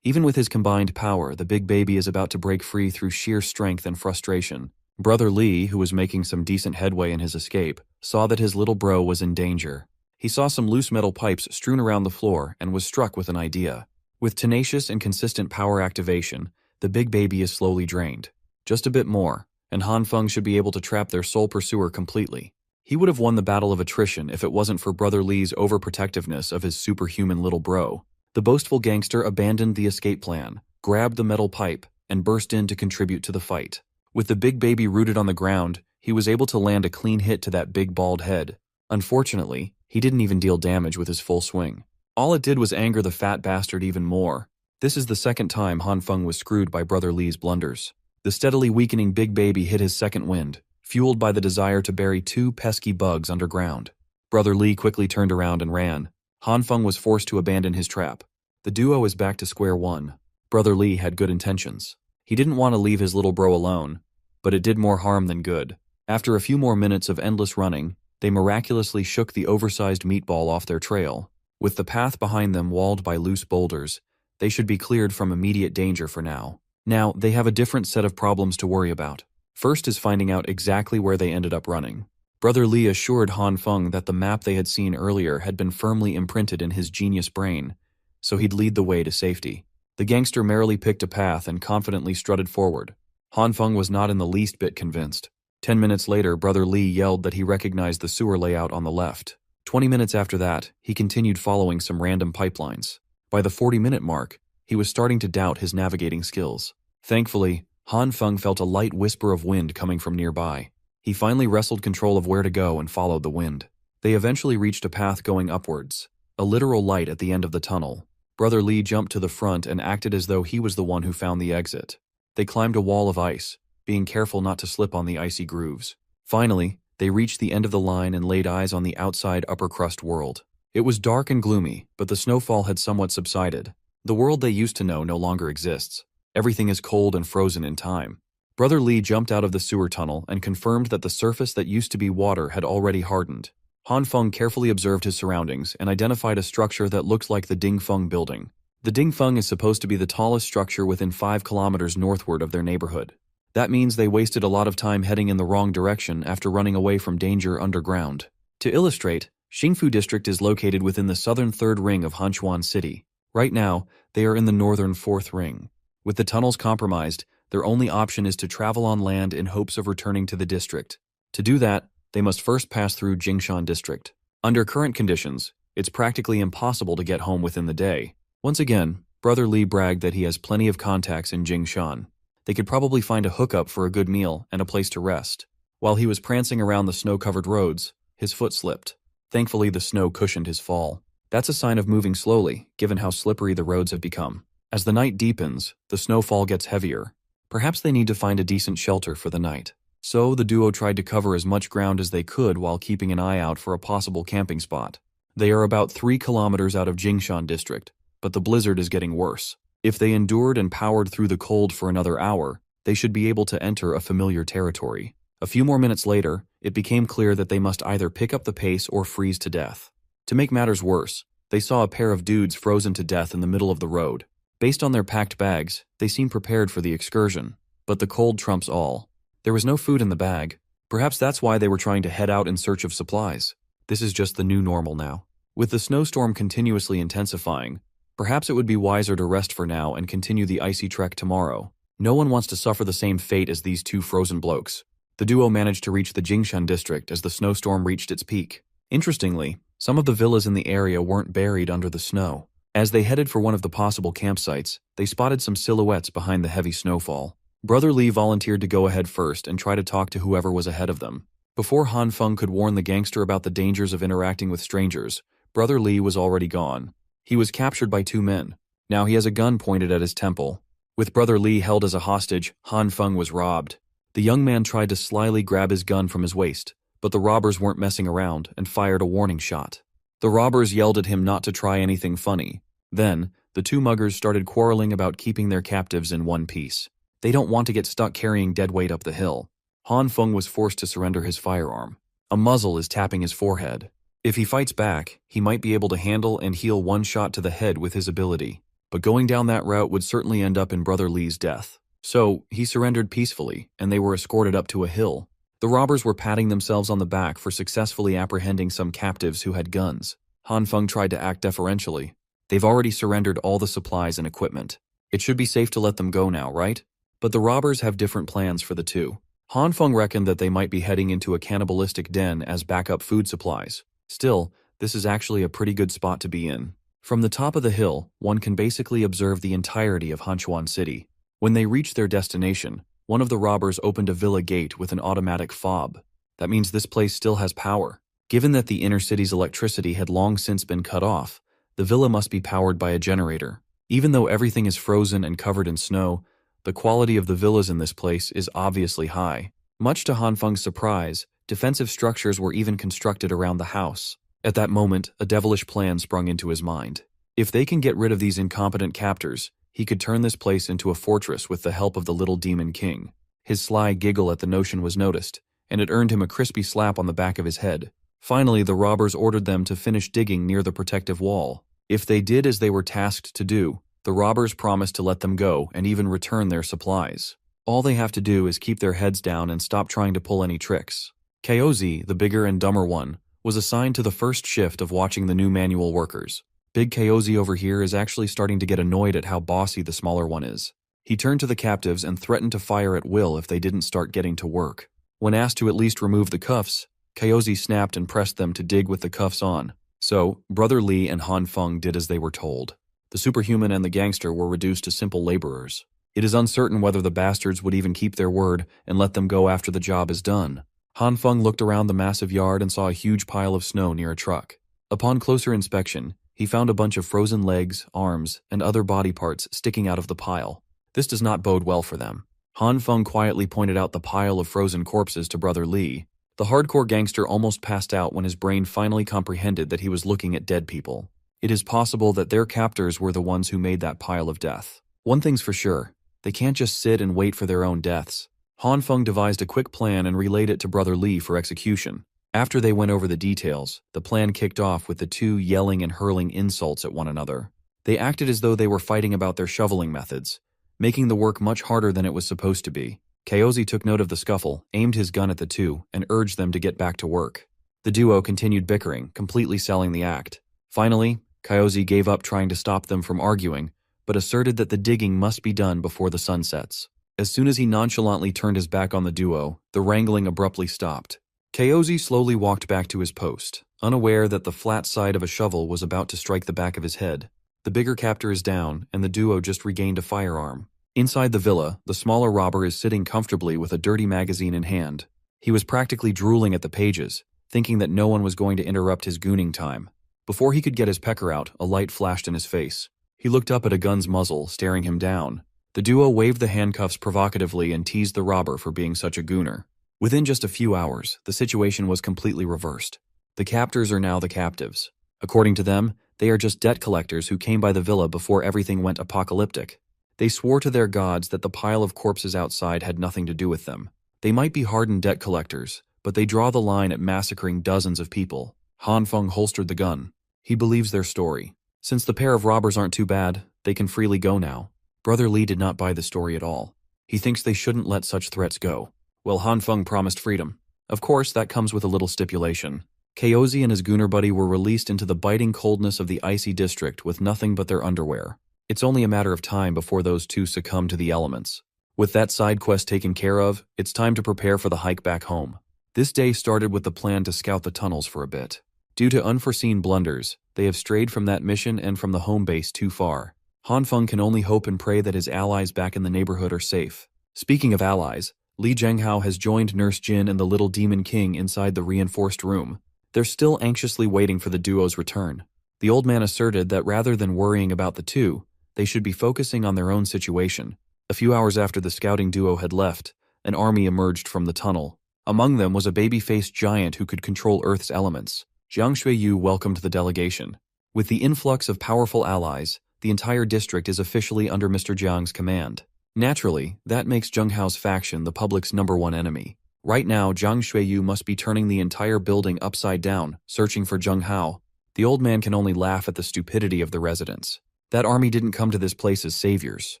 Even with his combined power, the big baby is about to break free through sheer strength and frustration. Brother Lee, who was making some decent headway in his escape, saw that his little bro was in danger. He saw some loose metal pipes strewn around the floor and was struck with an idea. With tenacious and consistent power activation, the big baby is slowly drained. Just a bit more, and Han Feng should be able to trap their sole pursuer completely. He would have won the battle of attrition if it wasn't for Brother Lee's overprotectiveness of his superhuman little bro. The boastful gangster abandoned the escape plan, grabbed the metal pipe, and burst in to contribute to the fight. With the big baby rooted on the ground, he was able to land a clean hit to that big bald head. Unfortunately, he didn't even deal damage with his full swing. All it did was anger the fat bastard even more. This is the second time Han Feng was screwed by Brother Li's blunders. The steadily weakening big baby hit his second wind, fueled by the desire to bury two pesky bugs underground. Brother Li quickly turned around and ran. Han Feng was forced to abandon his trap. The duo is back to square one. Brother Li had good intentions. He didn't want to leave his little bro alone, but it did more harm than good. After a few more minutes of endless running, they miraculously shook the oversized meatball off their trail. With the path behind them walled by loose boulders, they should be cleared from immediate danger for now. Now, they have a different set of problems to worry about. First is finding out exactly where they ended up running. Brother Li assured Han Feng that the map they had seen earlier had been firmly imprinted in his genius brain, so he'd lead the way to safety. The gangster merrily picked a path and confidently strutted forward. Han Feng was not in the least bit convinced. 10 minutes later, Brother Li yelled that he recognized the sewer layout on the left. 20 minutes after that, he continued following some random pipelines. By the 40-minute mark, he was starting to doubt his navigating skills. Thankfully, Han Feng felt a light whisper of wind coming from nearby. He finally wrestled control of where to go and followed the wind. They eventually reached a path going upwards, a literal light at the end of the tunnel. Brother Li jumped to the front and acted as though he was the one who found the exit. They climbed a wall of ice, being careful not to slip on the icy grooves. Finally, they reached the end of the line and laid eyes on the outside upper crust world. It was dark and gloomy, but the snowfall had somewhat subsided. The world they used to know no longer exists. Everything is cold and frozen in time. Brother Li jumped out of the sewer tunnel and confirmed that the surface that used to be water had already hardened. Han Feng carefully observed his surroundings and identified a structure that looked like the Ding Feng building. The Ding Feng is supposed to be the tallest structure within 5 kilometers northward of their neighborhood. That means they wasted a lot of time heading in the wrong direction after running away from danger underground. To illustrate, Xingfu District is located within the southern third ring of Hanchuan City. Right now, they are in the northern fourth ring. With the tunnels compromised, their only option is to travel on land in hopes of returning to the district. To do that, they must first pass through Jingshan District. Under current conditions, it's practically impossible to get home within the day. Once again, Brother Li bragged that he has plenty of contacts in Jingshan. They could probably find a hookup for a good meal and a place to rest. While he was prancing around the snow-covered roads, his foot slipped. Thankfully, the snow cushioned his fall. That's a sign of moving slowly, given how slippery the roads have become. As the night deepens, the snowfall gets heavier. Perhaps they need to find a decent shelter for the night. So, the duo tried to cover as much ground as they could while keeping an eye out for a possible camping spot. They are about 3 kilometers out of Jingshan District, but the blizzard is getting worse. If they endured and powered through the cold for another hour, they should be able to enter a familiar territory. A few more minutes later, it became clear that they must either pick up the pace or freeze to death. To make matters worse, they saw a pair of dudes frozen to death in the middle of the road. Based on their packed bags, they seemed prepared for the excursion. But the cold trumps all. There was no food in the bag. Perhaps that's why they were trying to head out in search of supplies. This is just the new normal now. With the snowstorm continuously intensifying, perhaps it would be wiser to rest for now and continue the icy trek tomorrow. No one wants to suffer the same fate as these two frozen blokes. The duo managed to reach the Jingshan district as the snowstorm reached its peak. Interestingly, some of the villas in the area weren't buried under the snow. As they headed for one of the possible campsites, they spotted some silhouettes behind the heavy snowfall. Brother Li volunteered to go ahead first and try to talk to whoever was ahead of them. Before Han Feng could warn the gangster about the dangers of interacting with strangers, Brother Li was already gone. He was captured by 2 men. Now he has a gun pointed at his temple. With Brother Li held as a hostage, Han Feng was robbed. The young man tried to slyly grab his gun from his waist, but the robbers weren't messing around and fired a warning shot. The robbers yelled at him not to try anything funny. Then, the 2 muggers started quarreling about keeping their captives in one piece. They don't want to get stuck carrying dead weight up the hill. Han Feng was forced to surrender his firearm. A muzzle is tapping his forehead. If he fights back, he might be able to handle and heal one shot to the head with his ability. But going down that route would certainly end up in Brother Li's death. So, he surrendered peacefully, and they were escorted up to a hill. The robbers were patting themselves on the back for successfully apprehending some captives who had guns. Han Feng tried to act deferentially. They've already surrendered all the supplies and equipment. It should be safe to let them go now, right? But the robbers have different plans for the 2. Han Feng reckoned that they might be heading into a cannibalistic den as backup food supplies. Still, this is actually a pretty good spot to be in. From the top of the hill, one can basically observe the entirety of Hanchuan City. When they reached their destination, one of the robbers opened a villa gate with an automatic fob. That means this place still has power. Given that the inner city's electricity had long since been cut off, the villa must be powered by a generator. Even though everything is frozen and covered in snow, the quality of the villas in this place is obviously high. Much to Han Feng's surprise, defensive structures were even constructed around the house. At that moment, a devilish plan sprung into his mind. If they can get rid of these incompetent captors, he could turn this place into a fortress with the help of the little demon king. His sly giggle at the notion was noticed, and it earned him a crispy slap on the back of his head. Finally, the robbers ordered them to finish digging near the protective wall. If they did as they were tasked to do, the robbers promised to let them go and even return their supplies. All they have to do is keep their heads down and stop trying to pull any tricks. Kaozi, the bigger and dumber one, was assigned to the first shift of watching the new manual workers. Big Kaozi over here is actually starting to get annoyed at how bossy the smaller one is. He turned to the captives and threatened to fire at will if they didn't start getting to work. When asked to at least remove the cuffs, Kaozi snapped and pressed them to dig with the cuffs on. So, Brother Lee and Han Feng did as they were told. The superhuman and the gangster were reduced to simple laborers. It is uncertain whether the bastards would even keep their word and let them go after the job is done. Han Feng looked around the massive yard and saw a huge pile of snow near a truck. Upon closer inspection, he found a bunch of frozen legs, arms, and other body parts sticking out of the pile. This does not bode well for them. Han Feng quietly pointed out the pile of frozen corpses to Brother Lee. The hardcore gangster almost passed out when his brain finally comprehended that he was looking at dead people. It is possible that their captors were the ones who made that pile of death. One thing's for sure, they can't just sit and wait for their own deaths. Han Feng devised a quick plan and relayed it to Brother Lee for execution. After they went over the details, the plan kicked off with the two yelling and hurling insults at one another. They acted as though they were fighting about their shoveling methods, making the work much harder than it was supposed to be. Kaozi took note of the scuffle, aimed his gun at the two, and urged them to get back to work. The duo continued bickering, completely selling the act. Finally, Kaozi gave up trying to stop them from arguing, but asserted that the digging must be done before the sun sets. As soon as he nonchalantly turned his back on the duo, the wrangling abruptly stopped. Kaozi slowly walked back to his post, unaware that the flat side of a shovel was about to strike the back of his head. The bigger captor is down, and the duo just regained a firearm. Inside the villa, the smaller robber is sitting comfortably with a dirty magazine in hand. He was practically drooling at the pages, thinking that no one was going to interrupt his gooning time. Before he could get his pecker out, a light flashed in his face. He looked up at a gun's muzzle, staring him down. The duo waved the handcuffs provocatively and teased the robber for being such a gooner. Within just a few hours, the situation was completely reversed. The captors are now the captives. According to them, they are just debt collectors who came by the villa before everything went apocalyptic. They swore to their gods that the pile of corpses outside had nothing to do with them. They might be hardened debt collectors, but they draw the line at massacring dozens of people. Han Feng holstered the gun. He believes their story. Since the pair of robbers aren't too bad, they can freely go now. Brother Lee did not buy the story at all. He thinks they shouldn't let such threats go. Well, Han Feng promised freedom. Of course, that comes with a little stipulation. Kaozi and his gooner buddy were released into the biting coldness of the icy district with nothing but their underwear. It's only a matter of time before those two succumb to the elements. With that side quest taken care of, it's time to prepare for the hike back home. This day started with the plan to scout the tunnels for a bit. Due to unforeseen blunders, they have strayed from that mission and from the home base too far. Han Feng can only hope and pray that his allies back in the neighborhood are safe. Speaking of allies, Li Zhenghao has joined Nurse Jin and the little demon king inside the reinforced room. They're still anxiously waiting for the duo's return. The old man asserted that rather than worrying about the two, they should be focusing on their own situation. A few hours after the scouting duo had left, an army emerged from the tunnel. Among them was a baby-faced giant who could control Earth's elements. Jiang Shuiyu welcomed the delegation. With the influx of powerful allies, the entire district is officially under Mr. Jiang's command. Naturally, that makes Zheng Hao's faction the public's #1 enemy. Right now, Jiang Shuiyu must be turning the entire building upside down, searching for Zheng Hao. The old man can only laugh at the stupidity of the residents. That army didn't come to this place as saviors.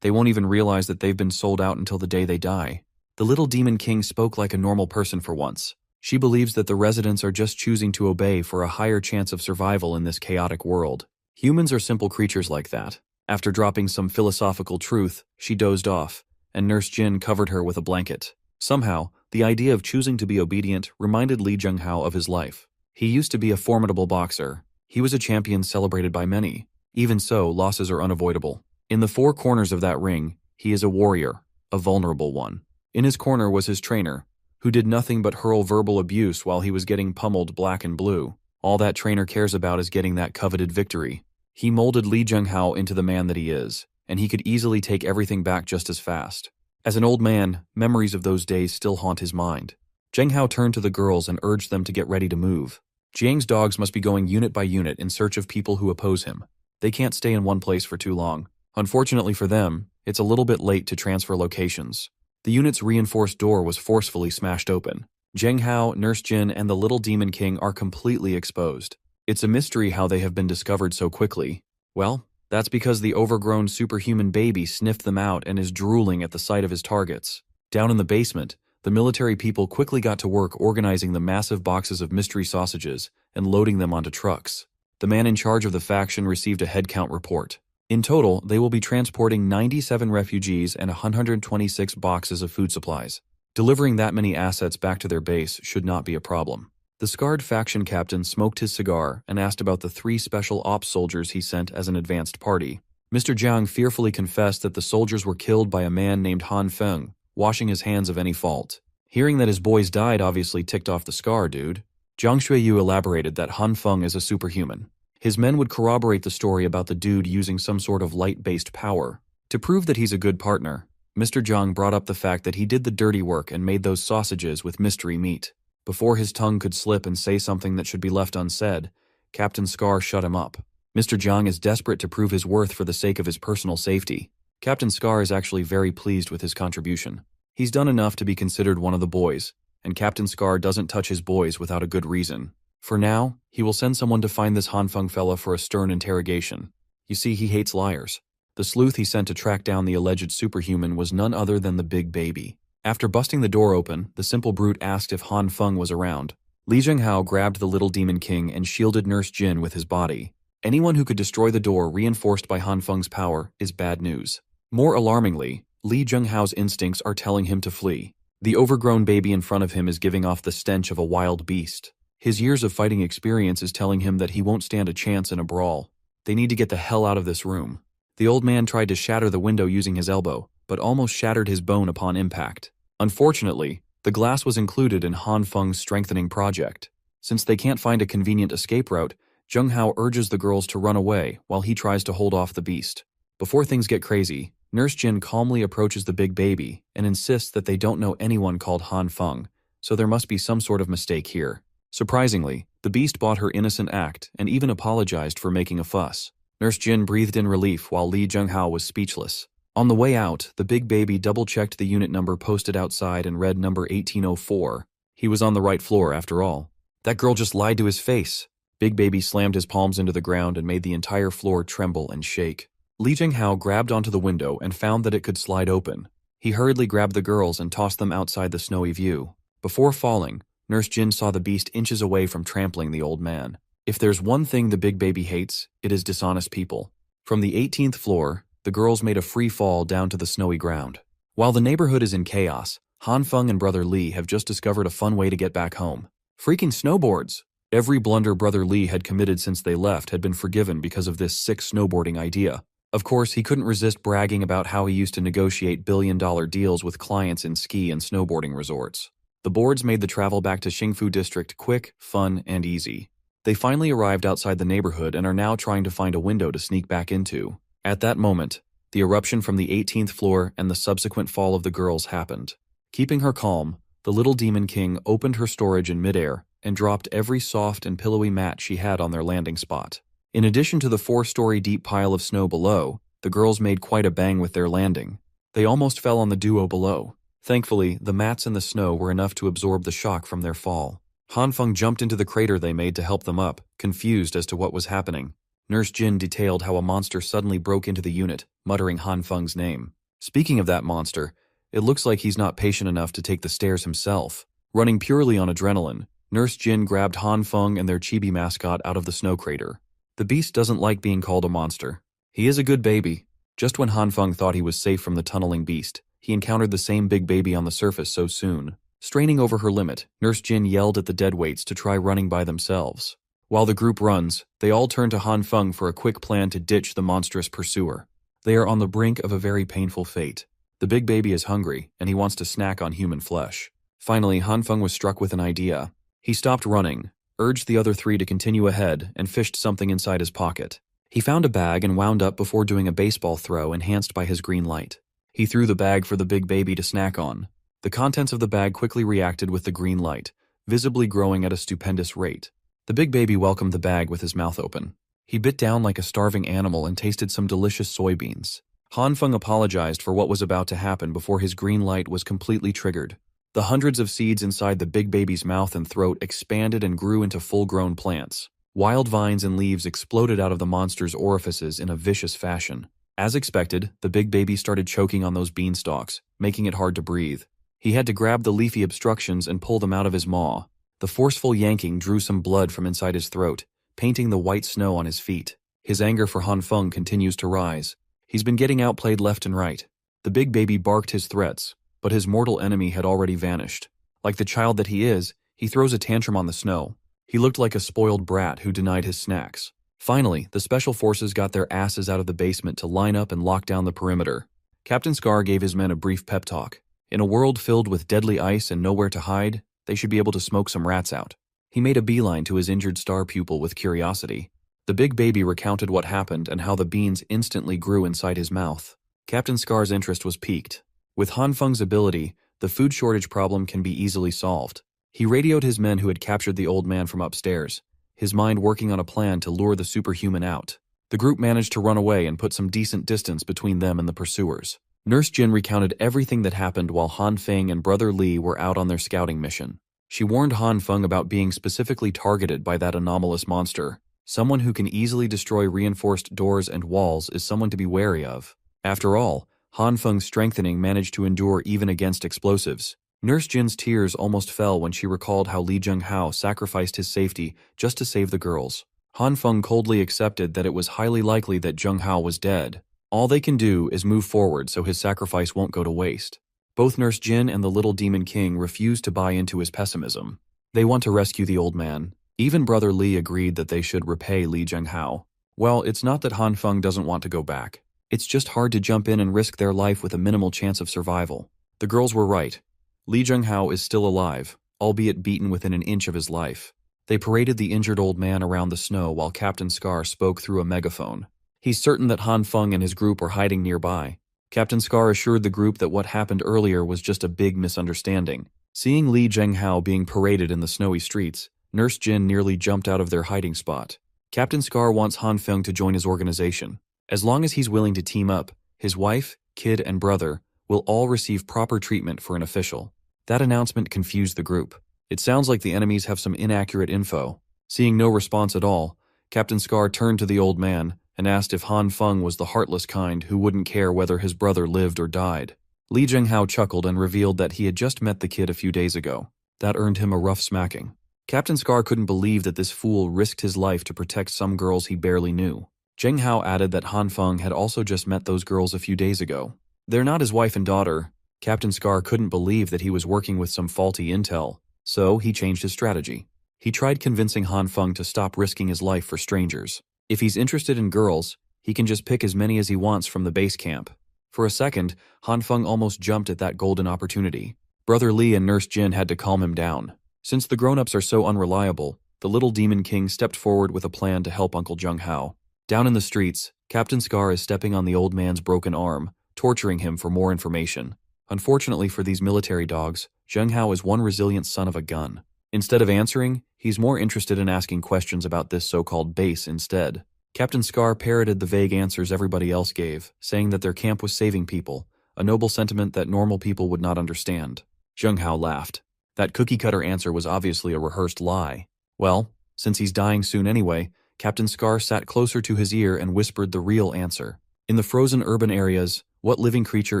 They won't even realize that they've been sold out until the day they die. The little demon king spoke like a normal person for once. She believes that the residents are just choosing to obey for a higher chance of survival in this chaotic world. Humans are simple creatures like that. After dropping some philosophical truth, she dozed off, and Nurse Jin covered her with a blanket. Somehow, the idea of choosing to be obedient reminded Li Zhenghao of his life. He used to be a formidable boxer. He was a champion celebrated by many. Even so, losses are unavoidable. In the four corners of that ring, he is a warrior, a vulnerable one. In his corner was his trainer, who did nothing but hurl verbal abuse while he was getting pummeled black and blue. All that trainer cares about is getting that coveted victory. He molded Li Zhenghao into the man that he is, and he could easily take everything back just as fast. As an old man, memories of those days still haunt his mind. Zhenghao turned to the girls and urged them to get ready to move. Jiang's dogs must be going unit by unit in search of people who oppose him. They can't stay in one place for too long. Unfortunately for them, it's a little bit late to transfer locations. The unit's reinforced door was forcefully smashed open. Zhenghao, Nurse Jin, and the Little Demon King are completely exposed. It's a mystery how they have been discovered so quickly. Well, that's because the overgrown superhuman baby sniffed them out and is drooling at the sight of his targets. Down in the basement, the military people quickly got to work organizing the massive boxes of mystery sausages and loading them onto trucks. The man in charge of the faction received a headcount report. In total, they will be transporting 97 refugees and 126 boxes of food supplies. Delivering that many assets back to their base should not be a problem. The scarred faction captain smoked his cigar and asked about the 3 special ops soldiers he sent as an advanced party. Mr. Jiang fearfully confessed that the soldiers were killed by a man named Han Feng, washing his hands of any fault. Hearing that his boys died obviously ticked off the scar dude. Jiang Shuiyu elaborated that Han Feng is a superhuman. His men would corroborate the story about the dude using some sort of light-based power. To prove that he's a good partner, Mr. Jiang brought up the fact that he did the dirty work and made those sausages with mystery meat. Before his tongue could slip and say something that should be left unsaid, Captain Scar shut him up. Mr. Jiang is desperate to prove his worth for the sake of his personal safety. Captain Scar is actually very pleased with his contribution. He's done enough to be considered one of the boys, and Captain Scar doesn't touch his boys without a good reason. For now, he will send someone to find this Han Feng fella for a stern interrogation. You see, he hates liars. The sleuth he sent to track down the alleged superhuman was none other than the big baby. After busting the door open, the simple brute asked if Han Feng was around. Li Zhenghao grabbed the Little Demon King and shielded Nurse Jin with his body. Anyone who could destroy the door reinforced by Han Feng's power is bad news. More alarmingly, Li Zhenghao's instincts are telling him to flee. The overgrown baby in front of him is giving off the stench of a wild beast. His years of fighting experience is telling him that he won't stand a chance in a brawl. They need to get the hell out of this room. The old man tried to shatter the window using his elbow, but almost shattered his bone upon impact. Unfortunately, the glass was included in Han Feng's strengthening project. Since they can't find a convenient escape route, Zhenghao urges the girls to run away while he tries to hold off the beast. Before things get crazy, Nurse Jin calmly approaches the big baby and insists that they don't know anyone called Han Feng, so there must be some sort of mistake here. Surprisingly, the beast bought her innocent act and even apologized for making a fuss. Nurse Jin breathed in relief while Li Zhenghao was speechless. On the way out, the big baby double-checked the unit number posted outside and read number 1804. He was on the right floor after all. That girl just lied to his face. Big baby slammed his palms into the ground and made the entire floor tremble and shake. Li Zhenghao grabbed onto the window and found that it could slide open. He hurriedly grabbed the girls and tossed them outside the snowy view. Before falling, Nurse Jin saw the beast inches away from trampling the old man. If there's one thing the big baby hates, it is dishonest people. From the 18th floor, the girls made a free fall down to the snowy ground. While the neighborhood is in chaos, Han Feng and Brother Li have just discovered a fun way to get back home. Freaking snowboards! Every blunder Brother Li had committed since they left had been forgiven because of this sick snowboarding idea. Of course, he couldn't resist bragging about how he used to negotiate billion-dollar deals with clients in ski and snowboarding resorts. The boards made the travel back to Xingfu District quick, fun, and easy. They finally arrived outside the neighborhood and are now trying to find a window to sneak back into. At that moment, the eruption from the 18th floor and the subsequent fall of the girls happened. Keeping her calm, the Little Demon King opened her storage in midair and dropped every soft and pillowy mat she had on their landing spot. In addition to the 4-story deep pile of snow below, the girls made quite a bang with their landing. They almost fell on the duo below. Thankfully, the mats and the snow were enough to absorb the shock from their fall. Han Feng jumped into the crater they made to help them up, confused as to what was happening. Nurse Jin detailed how a monster suddenly broke into the unit, muttering Han Feng's name. Speaking of that monster, it looks like he's not patient enough to take the stairs himself. Running purely on adrenaline, Nurse Jin grabbed Han Feng and their chibi mascot out of the snow crater. The beast doesn't like being called a monster. He is a good baby. Just when Han Feng thought he was safe from the tunneling beast, he encountered the same big baby on the surface so soon. Straining over her limit, Nurse Jin yelled at the deadweights to try running by themselves. While the group runs, they all turn to Han Feng for a quick plan to ditch the monstrous pursuer. They are on the brink of a very painful fate. The big baby is hungry, and he wants to snack on human flesh. Finally, Han Feng was struck with an idea. He stopped running, urged the other 3 to continue ahead, and fished something inside his pocket. He found a bag and wound up before doing a baseball throw enhanced by his green light. He threw the bag for the big baby to snack on. The contents of the bag quickly reacted with the green light, visibly growing at a stupendous rate. The big baby welcomed the bag with his mouth open. He bit down like a starving animal and tasted some delicious soybeans. Han Feng apologized for what was about to happen before his green light was completely triggered. The hundreds of seeds inside the big baby's mouth and throat expanded and grew into full-grown plants. Wild vines and leaves exploded out of the monster's orifices in a vicious fashion. As expected, the big baby started choking on those beanstalks, making it hard to breathe. He had to grab the leafy obstructions and pull them out of his maw. The forceful yanking drew some blood from inside his throat, painting the white snow on his feet. His anger for Han Feng continues to rise. He's been getting outplayed left and right. The big baby barked his threats, but his mortal enemy had already vanished. Like the child that he is, he throws a tantrum on the snow. He looked like a spoiled brat who denied his snacks. Finally, the special forces got their asses out of the basement to line up and lock down the perimeter. Captain Scar gave his men a brief pep talk. In a world filled with deadly ice and nowhere to hide, they should be able to smoke some rats out. He made a beeline to his injured star pupil with curiosity. The big baby recounted what happened and how the beans instantly grew inside his mouth. Captain Scar's interest was piqued. With Han Feng's ability, the food shortage problem can be easily solved. He radioed his men who had captured the old man from upstairs, his mind working on a plan to lure the superhuman out. The group managed to run away and put some decent distance between them and the pursuers. Nurse Jin recounted everything that happened while Han Feng and Brother Li were out on their scouting mission. She warned Han Feng about being specifically targeted by that anomalous monster. Someone who can easily destroy reinforced doors and walls is someone to be wary of. After all, Han Feng's strengthening managed to endure even against explosives. Nurse Jin's tears almost fell when she recalled how Li Zhenghao sacrificed his safety just to save the girls. Han Feng coldly accepted that it was highly likely that Zhenghao was dead. All they can do is move forward so his sacrifice won't go to waste. Both Nurse Jin and the Little Demon King refused to buy into his pessimism. They want to rescue the old man. Even Brother Li agreed that they should repay Li Zhenghao. Well, it's not that Han Feng doesn't want to go back. It's just hard to jump in and risk their life with a minimal chance of survival. The girls were right. Li Zhenghao is still alive, albeit beaten within an inch of his life. They paraded the injured old man around the snow while Captain Scar spoke through a megaphone. He's certain that Han Feng and his group are hiding nearby. Captain Scar assured the group that what happened earlier was just a big misunderstanding. Seeing Li Zhenghao being paraded in the snowy streets, Nurse Jin nearly jumped out of their hiding spot. Captain Scar wants Han Feng to join his organization. As long as he's willing to team up, his wife, kid, and brother will all receive proper treatment for an official. That announcement confused the group. It sounds like the enemies have some inaccurate info. Seeing no response at all, Captain Scar turned to the old man and asked if Han Feng was the heartless kind who wouldn't care whether his brother lived or died. Li Zhenghao chuckled and revealed that he had just met the kid a few days ago. That earned him a rough smacking. Captain Scar couldn't believe that this fool risked his life to protect some girls he barely knew. Zhenghao added that Han Feng had also just met those girls a few days ago. They're not his wife and daughter. Captain Scar couldn't believe that he was working with some faulty intel, so he changed his strategy. He tried convincing Han Feng to stop risking his life for strangers. If he's interested in girls, he can just pick as many as he wants from the base camp. For a second, Han Feng almost jumped at that golden opportunity. Brother Li and Nurse Jin had to calm him down. Since the grown-ups are so unreliable, the Little Demon King stepped forward with a plan to help Uncle Zhenghao. Down in the streets, Captain Scar is stepping on the old man's broken arm, torturing him for more information. Unfortunately for these military dogs, Zhenghao is one resilient son of a gun. Instead of answering, he's more interested in asking questions about this so-called base instead. Captain Scar parroted the vague answers everybody else gave, saying that their camp was saving people, a noble sentiment that normal people would not understand. Zhenghao laughed. That cookie-cutter answer was obviously a rehearsed lie. Well, since he's dying soon anyway, Captain Scar sat closer to his ear and whispered the real answer. In the frozen urban areas, what living creature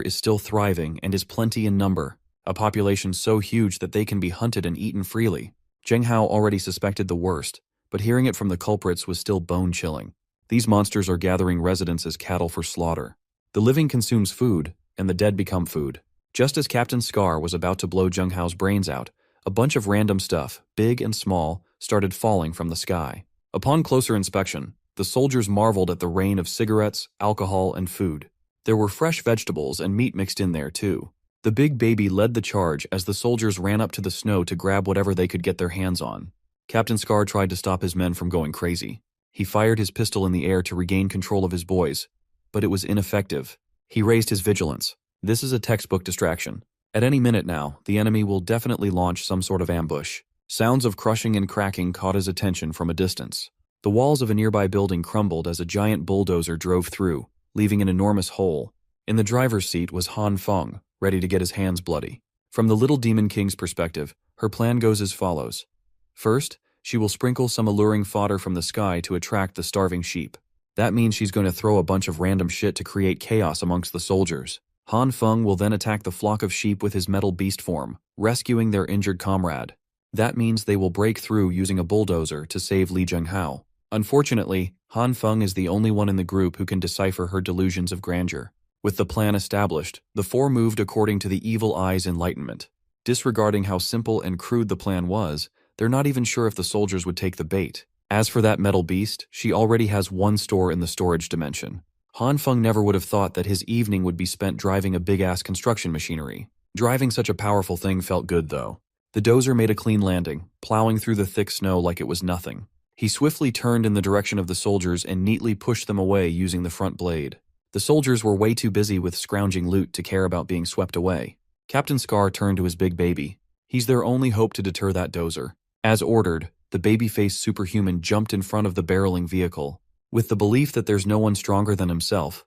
is still thriving and is plenty in number? A population so huge that they can be hunted and eaten freely. Zhenghao already suspected the worst, but hearing it from the culprits was still bone-chilling. These monsters are gathering residents as cattle for slaughter. The living consumes food, and the dead become food. Just as Captain Scar was about to blow Zhenghao's brains out, a bunch of random stuff, big and small, started falling from the sky. Upon closer inspection, the soldiers marveled at the rain of cigarettes, alcohol, and food. There were fresh vegetables and meat mixed in there, too. The big baby led the charge as the soldiers ran up to the snow to grab whatever they could get their hands on. Captain Scar tried to stop his men from going crazy. He fired his pistol in the air to regain control of his boys, but it was ineffective. He raised his vigilance. This is a textbook distraction. At any minute now, the enemy will definitely launch some sort of ambush. Sounds of crushing and cracking caught his attention from a distance. The walls of a nearby building crumbled as a giant bulldozer drove through, leaving an enormous hole. In the driver's seat was Han Feng, ready to get his hands bloody. From the little demon king's perspective, her plan goes as follows. First, she will sprinkle some alluring fodder from the sky to attract the starving sheep. That means she's going to throw a bunch of random shit to create chaos amongst the soldiers. Han Feng will then attack the flock of sheep with his metal beast form, rescuing their injured comrade. That means they will break through using a bulldozer to save Li Zhenghao. Unfortunately, Han Feng is the only one in the group who can decipher her delusions of grandeur. With the plan established, the four moved according to the evil eye's enlightenment. Disregarding how simple and crude the plan was, they're not even sure if the soldiers would take the bait. As for that metal beast, she already has one store in the storage dimension. Han Feng never would have thought that his evening would be spent driving a big-ass construction machinery. Driving such a powerful thing felt good, though. The dozer made a clean landing, plowing through the thick snow like it was nothing. He swiftly turned in the direction of the soldiers and neatly pushed them away using the front blade. The soldiers were way too busy with scrounging loot to care about being swept away. Captain Scar turned to his big baby. He's their only hope to deter that dozer. As ordered, the baby-faced superhuman jumped in front of the barreling vehicle. With the belief that there's no one stronger than himself,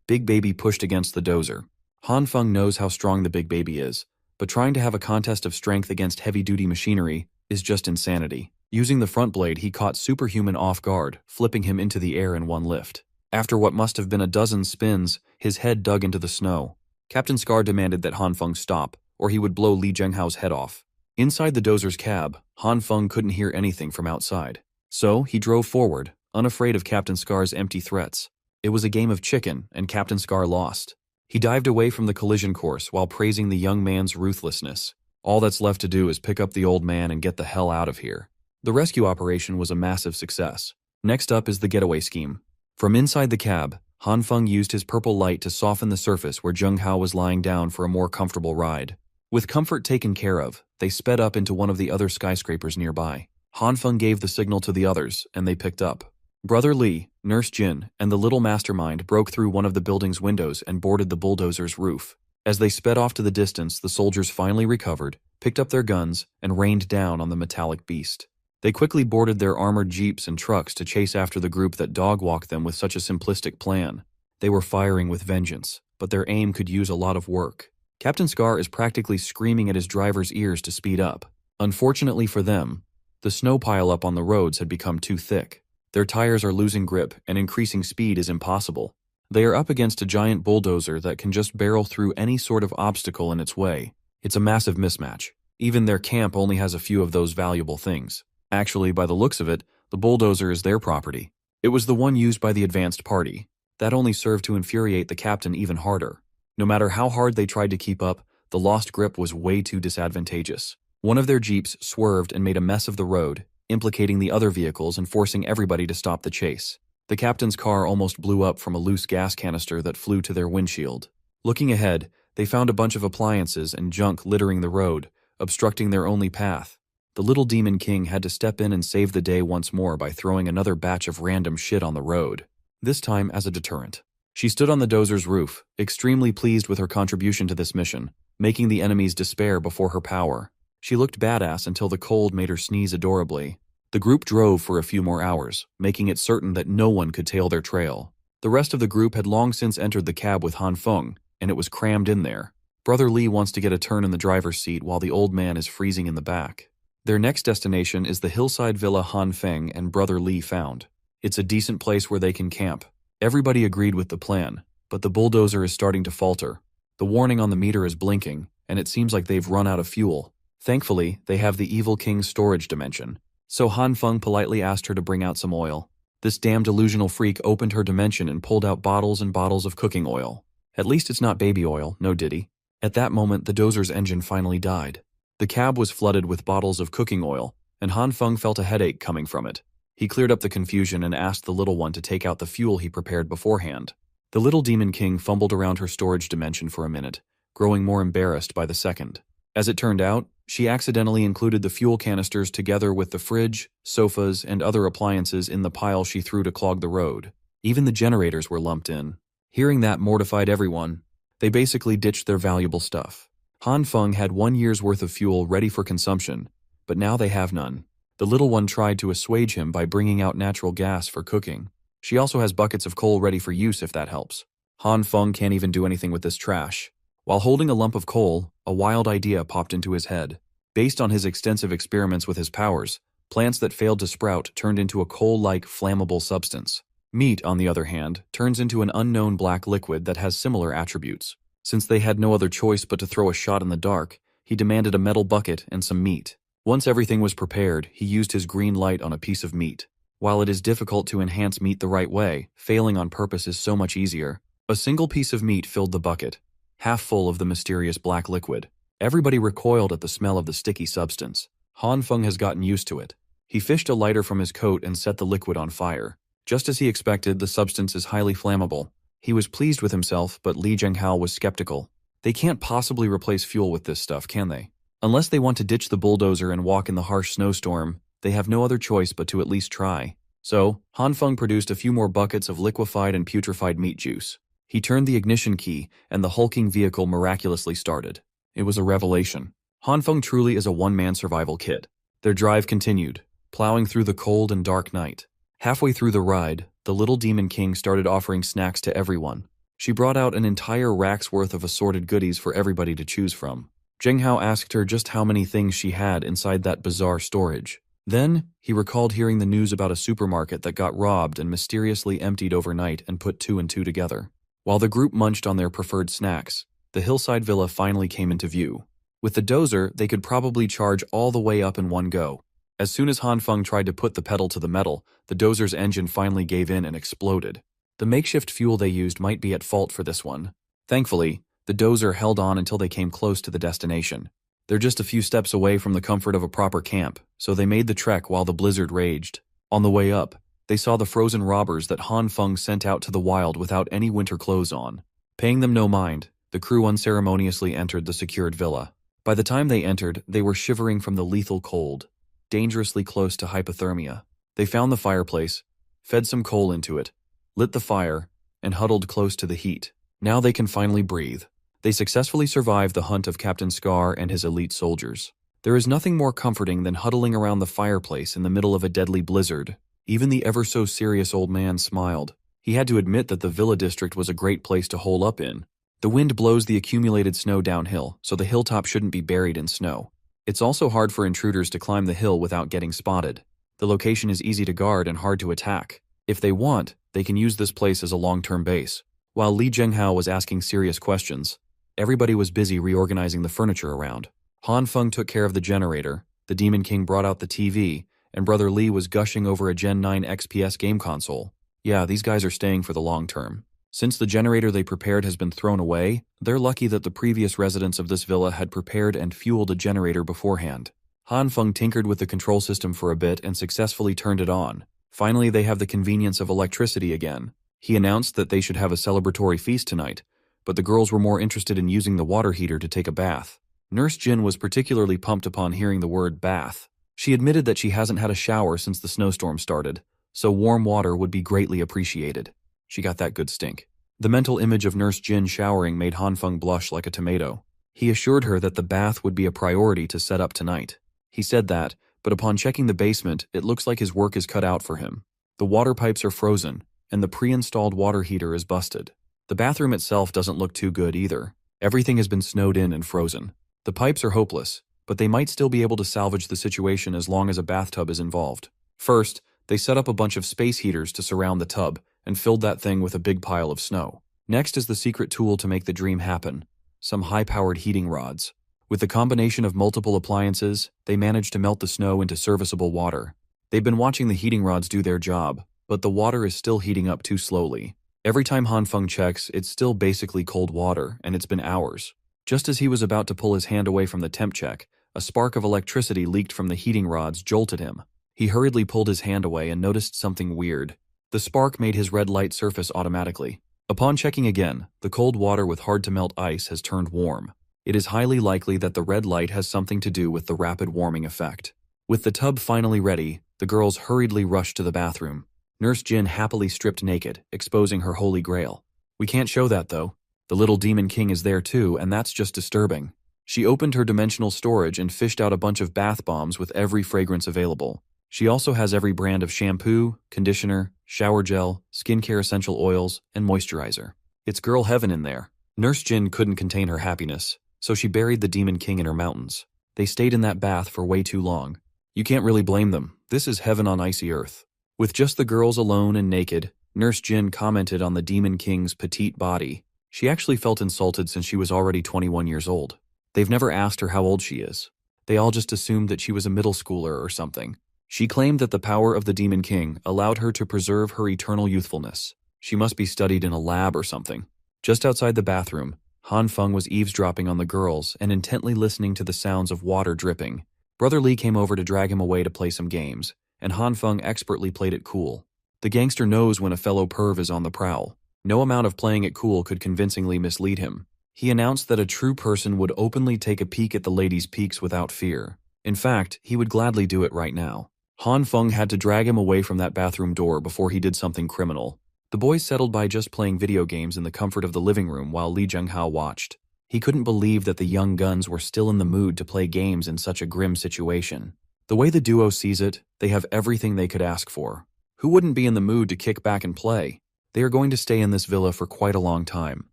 Big Baby pushed against the dozer. Han Feng knows how strong the Big Baby is, but trying to have a contest of strength against heavy-duty machinery is just insanity. Using the front blade, he caught Superhuman off guard, flipping him into the air in one lift. After what must have been a dozen spins, his head dug into the snow. Captain Scar demanded that Han Feng stop, or he would blow Li Zhenghao's head off. Inside the dozer's cab, Han Feng couldn't hear anything from outside. So he drove forward, unafraid of Captain Scar's empty threats. It was a game of chicken, and Captain Scar lost. He dived away from the collision course while praising the young man's ruthlessness. All that's left to do is pick up the old man and get the hell out of here. The rescue operation was a massive success. Next up is the getaway scheme. From inside the cab, Han Feng used his purple light to soften the surface where Zhenghao was lying down for a more comfortable ride. With comfort taken care of, they sped up into one of the other skyscrapers nearby. Han Feng gave the signal to the others, and they picked up. Brother Li, Nurse Jin, and the little mastermind broke through one of the building's windows and boarded the bulldozer's roof. As they sped off to the distance, the soldiers finally recovered, picked up their guns, and rained down on the metallic beast. They quickly boarded their armored jeeps and trucks to chase after the group that dog-walked them with such a simplistic plan. They were firing with vengeance, but their aim could use a lot of work. Captain Scar is practically screaming at his driver's ears to speed up. Unfortunately for them, the snow pile-up on the roads had become too thick. Their tires are losing grip, and increasing speed is impossible. They are up against a giant bulldozer that can just barrel through any sort of obstacle in its way. It's a massive mismatch. Even their camp only has a few of those valuable things. Actually, by the looks of it, the bulldozer is their property. It was the one used by the advanced party. That only served to infuriate the captain even harder. No matter how hard they tried to keep up, the lost grip was way too disadvantageous. One of their jeeps swerved and made a mess of the road, implicating the other vehicles and forcing everybody to stop the chase. The captain's car almost blew up from a loose gas canister that flew to their windshield. Looking ahead, they found a bunch of appliances and junk littering the road, obstructing their only path. The little demon king had to step in and save the day once more by throwing another batch of random shit on the road, this time as a deterrent. She stood on the dozer's roof, extremely pleased with her contribution to this mission, making the enemies despair before her power. She looked badass until the cold made her sneeze adorably. The group drove for a few more hours, making it certain that no one could tail their trail. The rest of the group had long since entered the cab with Han Feng, and it was crammed in there. Brother Li wants to get a turn in the driver's seat while the old man is freezing in the back. Their next destination is the hillside villa Han Feng and Brother Li found. It's a decent place where they can camp. Everybody agreed with the plan, but the bulldozer is starting to falter. The warning on the meter is blinking, and it seems like they've run out of fuel. Thankfully, they have the Evil King's storage dimension, so Han Feng politely asked her to bring out some oil. This damn delusional freak opened her dimension and pulled out bottles and bottles of cooking oil. At least it's not baby oil, no diddy. At that moment, the dozer's engine finally died. The cab was flooded with bottles of cooking oil, and Han Feng felt a headache coming from it. He cleared up the confusion and asked the little one to take out the fuel he prepared beforehand. The little demon king fumbled around her storage dimension for a minute, growing more embarrassed by the second. As it turned out, She accidentally included the fuel canisters together with the fridge, sofas, and other appliances in the pile she threw to clog the road. Even the generators were lumped in. Hearing that mortified everyone. They basically ditched their valuable stuff. Han Feng had 1 year's worth of fuel ready for consumption, but now they have none. The little one tried to assuage him by bringing out natural gas for cooking. She also has buckets of coal ready for use if that helps. Han Feng can't even do anything with this trash. While holding a lump of coal, a wild idea popped into his head. Based on his extensive experiments with his powers, plants that failed to sprout turned into a coal-like flammable substance. Meat, on the other hand, turns into an unknown black liquid that has similar attributes. Since they had no other choice but to throw a shot in the dark, he demanded a metal bucket and some meat. Once everything was prepared, he used his green light on a piece of meat. While it is difficult to enhance meat the right way, failing on purpose is so much easier. A single piece of meat filled the bucket, half full of the mysterious black liquid. Everybody recoiled at the smell of the sticky substance. Han Feng has gotten used to it. He fished a lighter from his coat and set the liquid on fire. Just as he expected, the substance is highly flammable. He was pleased with himself, but Li Zhenghao was skeptical. They can't possibly replace fuel with this stuff, can they? Unless they want to ditch the bulldozer and walk in the harsh snowstorm, they have no other choice but to at least try. So, Han Feng produced a few more buckets of liquefied and putrefied meat juice. He turned the ignition key, and the hulking vehicle miraculously started. It was a revelation. Han Feng truly is a one-man survival kit. Their drive continued, plowing through the cold and dark night. Halfway through the ride, the little Demon King started offering snacks to everyone. She brought out an entire rack's worth of assorted goodies for everybody to choose from. Zhenghao asked her just how many things she had inside that bizarre storage. Then, he recalled hearing the news about a supermarket that got robbed and mysteriously emptied overnight and put 2 and 2 together. While the group munched on their preferred snacks, the hillside villa finally came into view. With the dozer, they could probably charge all the way up in one go. As soon as Han Feng tried to put the pedal to the metal, the dozer's engine finally gave in and exploded. The makeshift fuel they used might be at fault for this one. Thankfully, the dozer held on until they came close to the destination. They're just a few steps away from the comfort of a proper camp, so they made the trek while the blizzard raged. On the way up, they saw the frozen robbers that Han Feng sent out to the wild without any winter clothes on. Paying them no mind, the crew unceremoniously entered the secured villa. By the time they entered, they were shivering from the lethal cold, dangerously close to hypothermia. They found the fireplace, fed some coal into it, lit the fire, and huddled close to the heat. Now they can finally breathe. They successfully survived the hunt of Captain Scar and his elite soldiers. There is nothing more comforting than huddling around the fireplace in the middle of a deadly blizzard. Even the ever-so-serious old man smiled. He had to admit that the villa district was a great place to hole up in. The wind blows the accumulated snow downhill, so the hilltop shouldn't be buried in snow. It's also hard for intruders to climb the hill without getting spotted. The location is easy to guard and hard to attack. If they want, they can use this place as a long-term base. While Li Zhenghao was asking serious questions, everybody was busy reorganizing the furniture around. Han Feng took care of the generator, the Demon King brought out the TV, and Brother Li was gushing over a Gen 9 XPS game console. Yeah, these guys are staying for the long term. Since the generator they prepared has been thrown away, they're lucky that the previous residents of this villa had prepared and fueled a generator beforehand. Han Feng tinkered with the control system for a bit and successfully turned it on. Finally, they have the convenience of electricity again. He announced that they should have a celebratory feast tonight, but the girls were more interested in using the water heater to take a bath. Nurse Jin was particularly pumped upon hearing the word bath. She admitted that she hasn't had a shower since the snowstorm started, so warm water would be greatly appreciated. She got that good stink. The mental image of Nurse Jin showering made Han Feng blush like a tomato. He assured her that the bath would be a priority to set up tonight. He said that, but upon checking the basement, it looks like his work is cut out for him. The water pipes are frozen, and the pre-installed water heater is busted. The bathroom itself doesn't look too good either. Everything has been snowed in and frozen. The pipes are hopeless, but they might still be able to salvage the situation as long as a bathtub is involved. First, they set up a bunch of space heaters to surround the tub and filled that thing with a big pile of snow. Next is the secret tool to make the dream happen, some high-powered heating rods. With the combination of multiple appliances, they managed to melt the snow into serviceable water. They've been watching the heating rods do their job, but the water is still heating up too slowly. Every time Han Feng checks, it's still basically cold water, and it's been hours. Just as he was about to pull his hand away from the temp check, a spark of electricity leaked from the heating rods jolted him. He hurriedly pulled his hand away and noticed something weird. The spark made his red light surface automatically. Upon checking again, the cold water with hard-to-melt ice has turned warm. It is highly likely that the red light has something to do with the rapid warming effect. With the tub finally ready, the girls hurriedly rushed to the bathroom. Nurse Jin happily stripped naked, exposing her holy grail. We can't show that though. The little demon king is there too, and that's just disturbing. She opened her dimensional storage and fished out a bunch of bath bombs with every fragrance available. She also has every brand of shampoo, conditioner, shower gel, skincare essential oils, and moisturizer. It's girl heaven in there. Nurse Jin couldn't contain her happiness, so she buried the demon king in her mountains. They stayed in that bath for way too long. You can't really blame them. This is heaven on icy earth. With just the girls alone and naked, Nurse Jin commented on the demon king's petite body. She actually felt insulted since she was already 21 years old. They've never asked her how old she is. They all just assumed that she was a middle schooler or something. She claimed that the power of the Demon King allowed her to preserve her eternal youthfulness. She must be studied in a lab or something. Just outside the bathroom, Han Feng was eavesdropping on the girls and intently listening to the sounds of water dripping. Brother Lee came over to drag him away to play some games, and Han Feng expertly played it cool. The gangster knows when a fellow perv is on the prowl. No amount of playing it cool could convincingly mislead him. He announced that a true person would openly take a peek at the ladies' peaks without fear. In fact, he would gladly do it right now. Han Feng had to drag him away from that bathroom door before he did something criminal. The boys settled by just playing video games in the comfort of the living room while Li Zhenghao watched. He couldn't believe that the young guns were still in the mood to play games in such a grim situation. The way the duo sees it, they have everything they could ask for. Who wouldn't be in the mood to kick back and play? They are going to stay in this villa for quite a long time.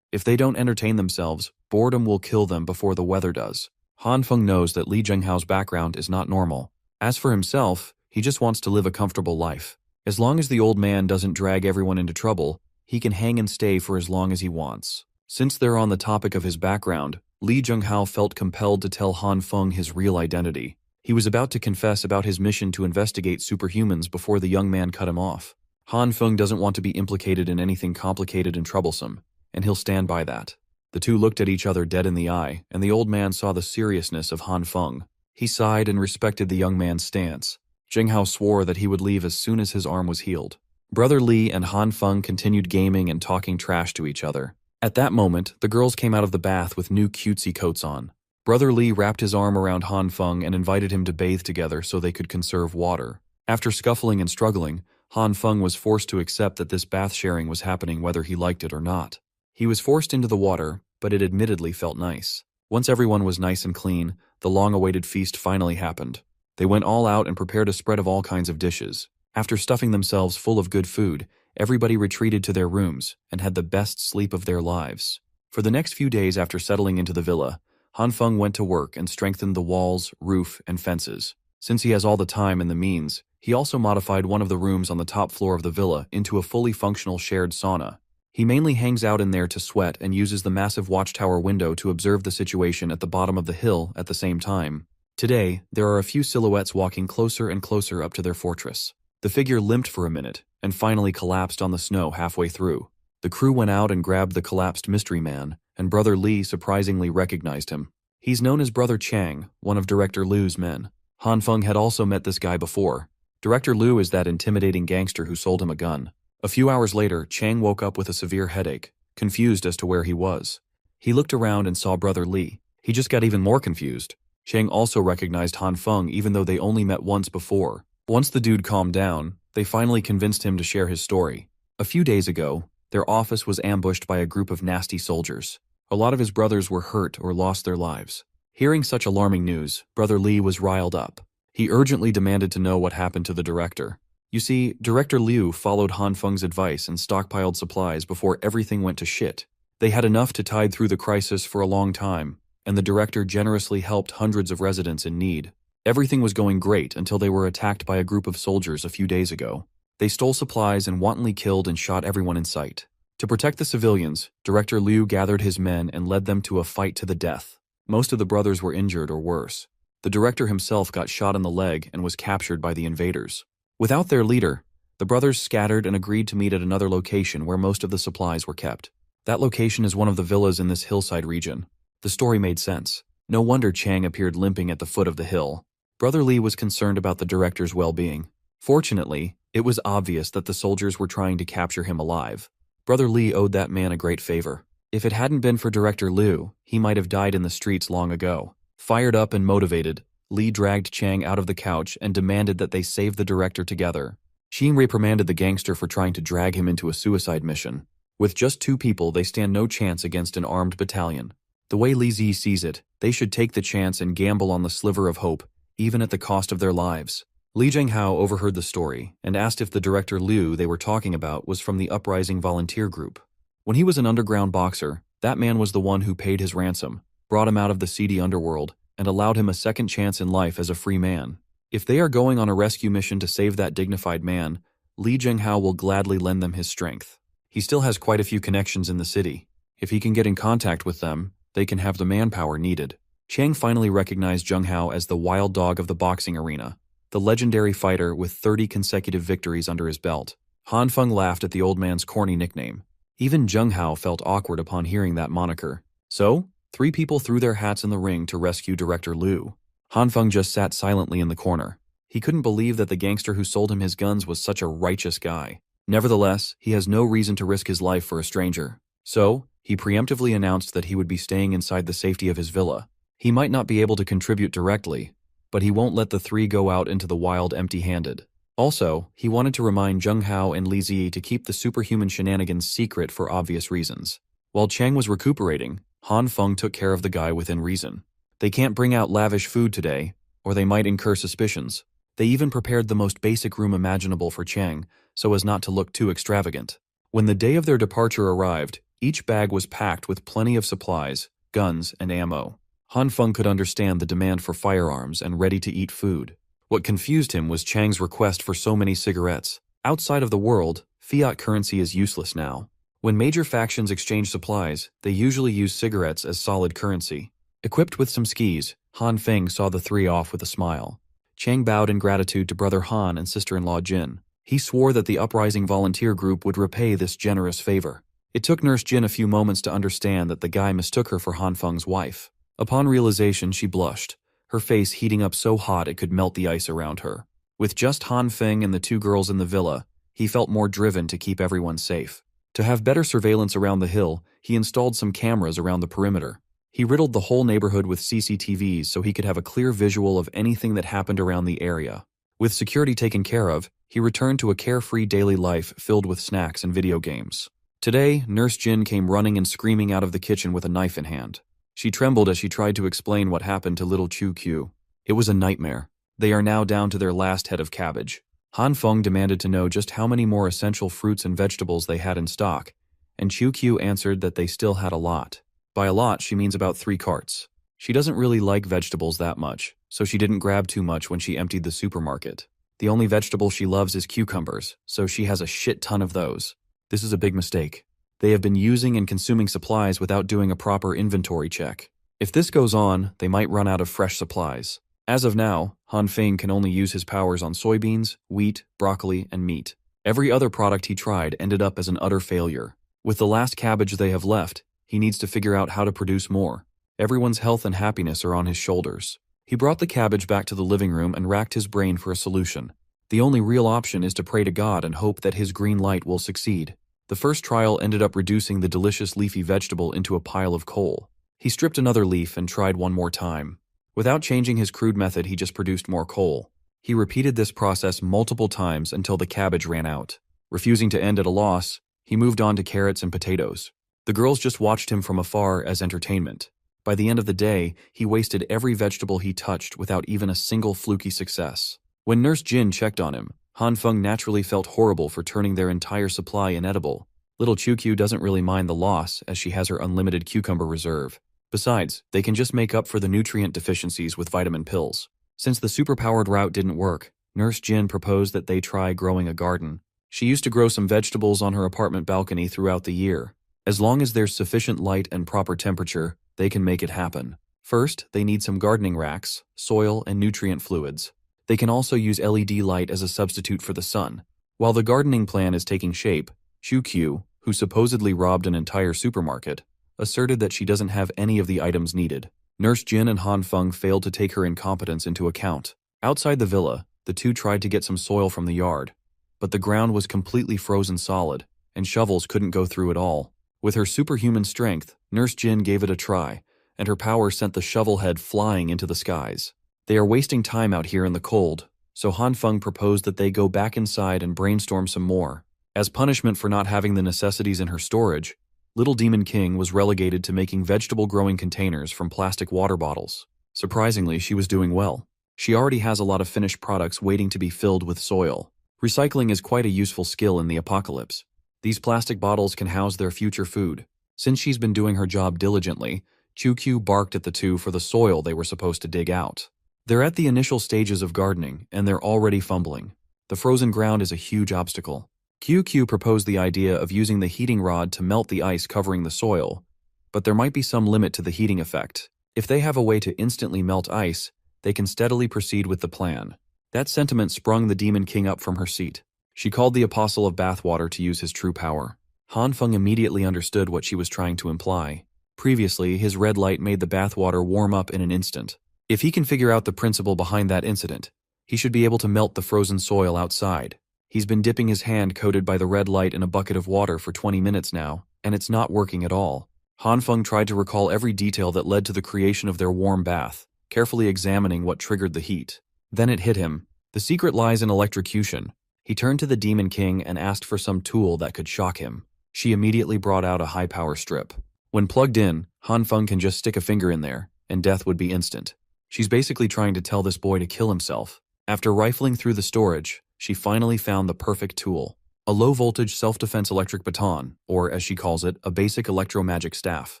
If they don't entertain themselves, boredom will kill them before the weather does. Han Feng knows that Li Zhenghao's background is not normal. As for himself, he just wants to live a comfortable life. As long as the old man doesn't drag everyone into trouble, he can hang and stay for as long as he wants. Since they're on the topic of his background, Li Zhenghao felt compelled to tell Han Feng his real identity. He was about to confess about his mission to investigate superhumans before the young man cut him off. Han Feng doesn't want to be implicated in anything complicated and troublesome, and he'll stand by that. The two looked at each other dead in the eye, and the old man saw the seriousness of Han Feng. He sighed and respected the young man's stance. Zhenghao swore that he would leave as soon as his arm was healed. Brother Li and Han Feng continued gaming and talking trash to each other. At that moment, the girls came out of the bath with new cutesy coats on. Brother Li wrapped his arm around Han Feng and invited him to bathe together so they could conserve water. After scuffling and struggling, Han Feng was forced to accept that this bath sharing was happening whether he liked it or not. He was forced into the water, but it admittedly felt nice. Once everyone was nice and clean, the long-awaited feast finally happened. They went all out and prepared a spread of all kinds of dishes. After stuffing themselves full of good food, everybody retreated to their rooms and had the best sleep of their lives. For the next few days after settling into the villa, Han Feng went to work and strengthened the walls, roof, and fences. Since he has all the time and the means, he also modified one of the rooms on the top floor of the villa into a fully functional shared sauna. He mainly hangs out in there to sweat and uses the massive watchtower window to observe the situation at the bottom of the hill at the same time. Today, there are a few silhouettes walking closer and closer up to their fortress. The figure limped for a minute and finally collapsed on the snow halfway through. The crew went out and grabbed the collapsed mystery man, and Brother Li surprisingly recognized him. He's known as Brother Chang, one of Director Liu's men. Han Feng had also met this guy before. Director Liu is that intimidating gangster who sold him a gun. A few hours later, Chang woke up with a severe headache, confused as to where he was. He looked around and saw Brother Li. He just got even more confused. Chang also recognized Han Feng even though they only met once before. Once the dude calmed down, they finally convinced him to share his story. A few days ago, their office was ambushed by a group of nasty soldiers. A lot of his brothers were hurt or lost their lives. Hearing such alarming news, Brother Li was riled up. He urgently demanded to know what happened to the director. You see, Director Liu followed Han Feng's advice and stockpiled supplies before everything went to shit. They had enough to tide through the crisis for a long time, and the director generously helped hundreds of residents in need. Everything was going great until they were attacked by a group of soldiers a few days ago. They stole supplies and wantonly killed and shot everyone in sight. To protect the civilians, Director Liu gathered his men and led them to a fight to the death. Most of the brothers were injured or worse. The director himself got shot in the leg and was captured by the invaders. Without their leader, the brothers scattered and agreed to meet at another location where most of the supplies were kept. That location is one of the villas in this hillside region. The story made sense. No wonder Chang appeared limping at the foot of the hill. Brother Li was concerned about the director's well-being. Fortunately, it was obvious that the soldiers were trying to capture him alive. Brother Li owed that man a great favor. If it hadn't been for Director Liu, he might have died in the streets long ago. Fired up and motivated, Li dragged Chang out of the couch and demanded that they save the director together. Xing reprimanded the gangster for trying to drag him into a suicide mission. With just 2 people, they stand no chance against an armed battalion. The way Li Zi sees it, they should take the chance and gamble on the sliver of hope, even at the cost of their lives. Li Zhenghao overheard the story and asked if the director Liu they were talking about was from the Uprising volunteer group. When he was an underground boxer, that man was the one who paid his ransom, brought him out of the seedy underworld, and allowed him a second chance in life as a free man. If they are going on a rescue mission to save that dignified man, Li Zhenghao will gladly lend them his strength. He still has quite a few connections in the city. If he can get in contact with them, they can have the manpower needed. Chang finally recognized Zheng Hao as the wild dog of the boxing arena, the legendary fighter with 30 consecutive victories under his belt. Han Feng laughed at the old man's corny nickname. Even Zheng Hao felt awkward upon hearing that moniker. So, 3 people threw their hats in the ring to rescue Director Liu. Han Feng just sat silently in the corner. He couldn't believe that the gangster who sold him his guns was such a righteous guy. Nevertheless, he has no reason to risk his life for a stranger. So, he preemptively announced that he would be staying inside the safety of his villa. He might not be able to contribute directly, but he won't let the 3 go out into the wild empty-handed. Also, he wanted to remind Zheng Hao and Li Zi to keep the superhuman shenanigans secret for obvious reasons. While Chang was recuperating, Han Feng took care of the guy within reason. They can't bring out lavish food today, or they might incur suspicions. They even prepared the most basic room imaginable for Chang, so as not to look too extravagant. When the day of their departure arrived, each bag was packed with plenty of supplies, guns, and ammo. Han Feng could understand the demand for firearms and ready-to-eat food. What confused him was Chang's request for so many cigarettes. Outside of the world, fiat currency is useless now. When major factions exchange supplies, they usually use cigarettes as solid currency. Equipped with some skis, Han Feng saw the 3 off with a smile. Chang bowed in gratitude to brother Han and sister-in-law Jin. He swore that the Uprising volunteer group would repay this generous favor. It took Nurse Jin a few moments to understand that the guy mistook her for Han Feng's wife. Upon realization, she blushed, her face heating up so hot it could melt the ice around her. With just Han Feng and the 2 girls in the villa, he felt more driven to keep everyone safe. To have better surveillance around the hill, he installed some cameras around the perimeter. He riddled the whole neighborhood with CCTVs so he could have a clear visual of anything that happened around the area. With security taken care of, he returned to a carefree daily life filled with snacks and video games. Today, Nurse Jin came running and screaming out of the kitchen with a knife in hand. She trembled as she tried to explain what happened to little Chu Q. It was a nightmare. They are now down to their last head of cabbage. Han Feng demanded to know just how many more essential fruits and vegetables they had in stock, and Chu Q answered that they still had a lot. By a lot, she means about 3 carts. She doesn't really like vegetables that much, so she didn't grab too much when she emptied the supermarket. The only vegetable she loves is cucumbers, so she has a shit ton of those. This is a big mistake. They have been using and consuming supplies without doing a proper inventory check. If this goes on, they might run out of fresh supplies. As of now, Han Feng can only use his powers on soybeans, wheat, broccoli, and meat. Every other product he tried ended up as an utter failure. With the last cabbage they have left, he needs to figure out how to produce more. Everyone's health and happiness are on his shoulders. He brought the cabbage back to the living room and racked his brain for a solution. The only real option is to pray to God and hope that his green light will succeed. The first trial ended up reducing the delicious leafy vegetable into a pile of coal. He stripped another leaf and tried one more time. Without changing his crude method, he just produced more coal. He repeated this process multiple times until the cabbage ran out. Refusing to end at a loss, he moved on to carrots and potatoes. The girls just watched him from afar as entertainment. By the end of the day, he wasted every vegetable he touched without even a single fluky success. When Nurse Jin checked on him, Han Feng naturally felt horrible for turning their entire supply inedible. Little Chu Q doesn't really mind the loss as she has her unlimited cucumber reserve. Besides, they can just make up for the nutrient deficiencies with vitamin pills. Since the superpowered route didn't work, Nurse Jin proposed that they try growing a garden. She used to grow some vegetables on her apartment balcony throughout the year. As long as there's sufficient light and proper temperature, they can make it happen. First, they need some gardening racks, soil, and nutrient fluids. They can also use LED light as a substitute for the sun. While the gardening plan is taking shape, Chu Q, who supposedly robbed an entire supermarket, asserted that she doesn't have any of the items needed. Nurse Jin and Han Feng failed to take her incompetence into account. Outside the villa, the two tried to get some soil from the yard, but the ground was completely frozen solid, and shovels couldn't go through at all. With her superhuman strength, Nurse Jin gave it a try, and her power sent the shovel head flying into the skies. They are wasting time out here in the cold, so Han Feng proposed that they go back inside and brainstorm some more. As punishment for not having the necessities in her storage, Little Demon King was relegated to making vegetable-growing containers from plastic water bottles. Surprisingly, she was doing well. She already has a lot of finished products waiting to be filled with soil. Recycling is quite a useful skill in the apocalypse. These plastic bottles can house their future food. Since she's been doing her job diligently, QQ barked at the two for the soil they were supposed to dig out. They're at the initial stages of gardening, and they're already fumbling. The frozen ground is a huge obstacle. QQ proposed the idea of using the heating rod to melt the ice covering the soil, but there might be some limit to the heating effect. If they have a way to instantly melt ice, they can steadily proceed with the plan. That sentiment sprung the Demon King up from her seat. She called the Apostle of Bathwater to use his true power. Han Feng immediately understood what she was trying to imply. Previously, his red light made the bathwater warm up in an instant. If he can figure out the principle behind that incident, he should be able to melt the frozen soil outside. He's been dipping his hand coated by the red light in a bucket of water for 20 minutes now, and it's not working at all. Han Feng tried to recall every detail that led to the creation of their warm bath, carefully examining what triggered the heat. Then it hit him. The secret lies in electrocution. He turned to the Demon King and asked for some tool that could shock him. She immediately brought out a high-power strip. When plugged in, Han Feng can just stick a finger in there, and death would be instant. She's basically trying to tell this boy to kill himself. After rifling through the storage, she finally found the perfect tool. A low-voltage self-defense electric baton, or as she calls it, a basic electromagic staff.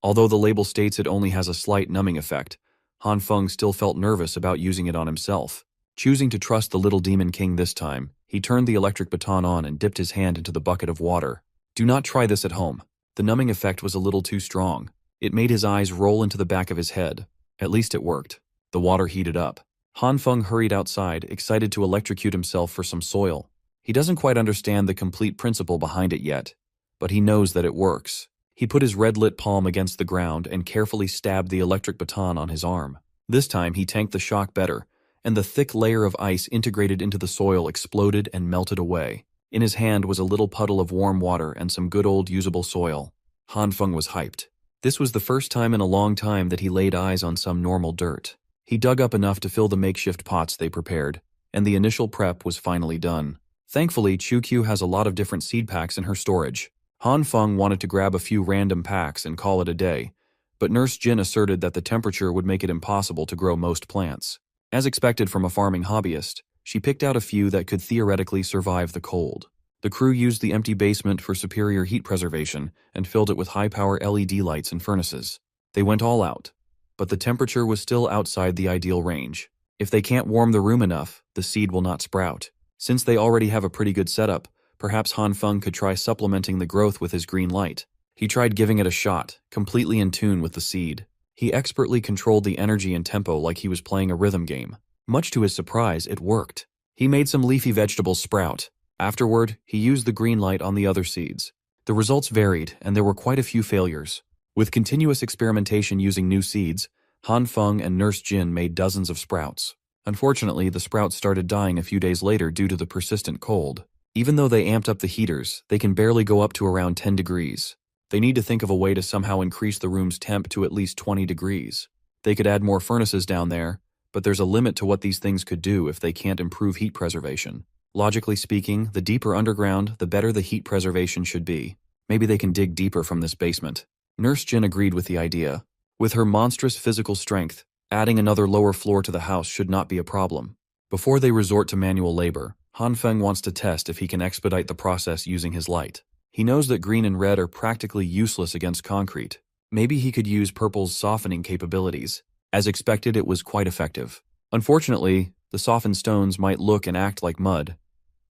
Although the label states it only has a slight numbing effect, Han Feng still felt nervous about using it on himself. Choosing to trust the Little Demon King this time, he turned the electric baton on and dipped his hand into the bucket of water. Do not try this at home. The numbing effect was a little too strong. It made his eyes roll into the back of his head. At least it worked. The water heated up. Han Feng hurried outside, excited to electrocute himself for some soil. He doesn't quite understand the complete principle behind it yet, but he knows that it works. He put his red-lit palm against the ground and carefully stabbed the electric baton on his arm. This time he tanked the shock better, and the thick layer of ice integrated into the soil exploded and melted away. In his hand was a little puddle of warm water and some good old usable soil. Han Feng was hyped. This was the first time in a long time that he laid eyes on some normal dirt. He dug up enough to fill the makeshift pots they prepared, and the initial prep was finally done. Thankfully, Chukyu has a lot of different seed packs in her storage. Han Feng wanted to grab a few random packs and call it a day, but Nurse Jin asserted that the temperature would make it impossible to grow most plants. As expected from a farming hobbyist, she picked out a few that could theoretically survive the cold. The crew used the empty basement for superior heat preservation and filled it with high-power LED lights and furnaces. They went all out, but the temperature was still outside the ideal range. If they can't warm the room enough, the seed will not sprout. Since they already have a pretty good setup, perhaps Han Feng could try supplementing the growth with his green light. He tried giving it a shot, completely in tune with the seed. He expertly controlled the energy and tempo like he was playing a rhythm game. Much to his surprise, it worked. He made some leafy vegetables sprout. Afterward, he used the green light on the other seeds. The results varied, and there were quite a few failures. With continuous experimentation using new seeds, Han Feng and Nurse Jin made dozens of sprouts. Unfortunately, the sprouts started dying a few days later due to the persistent cold. Even though they amped up the heaters, they can barely go up to around 10 degrees. They need to think of a way to somehow increase the room's temp to at least 20 degrees. They could add more furnaces down there, but there's a limit to what these things could do if they can't improve heat preservation. Logically speaking, the deeper underground, the better the heat preservation should be. Maybe they can dig deeper from this basement. Nurse Jin agreed with the idea. With her monstrous physical strength, adding another lower floor to the house should not be a problem. Before they resort to manual labor, Han Feng wants to test if he can expedite the process using his light. He knows that green and red are practically useless against concrete. Maybe he could use purple's softening capabilities. As expected, it was quite effective. Unfortunately, the softened stones might look and act like mud,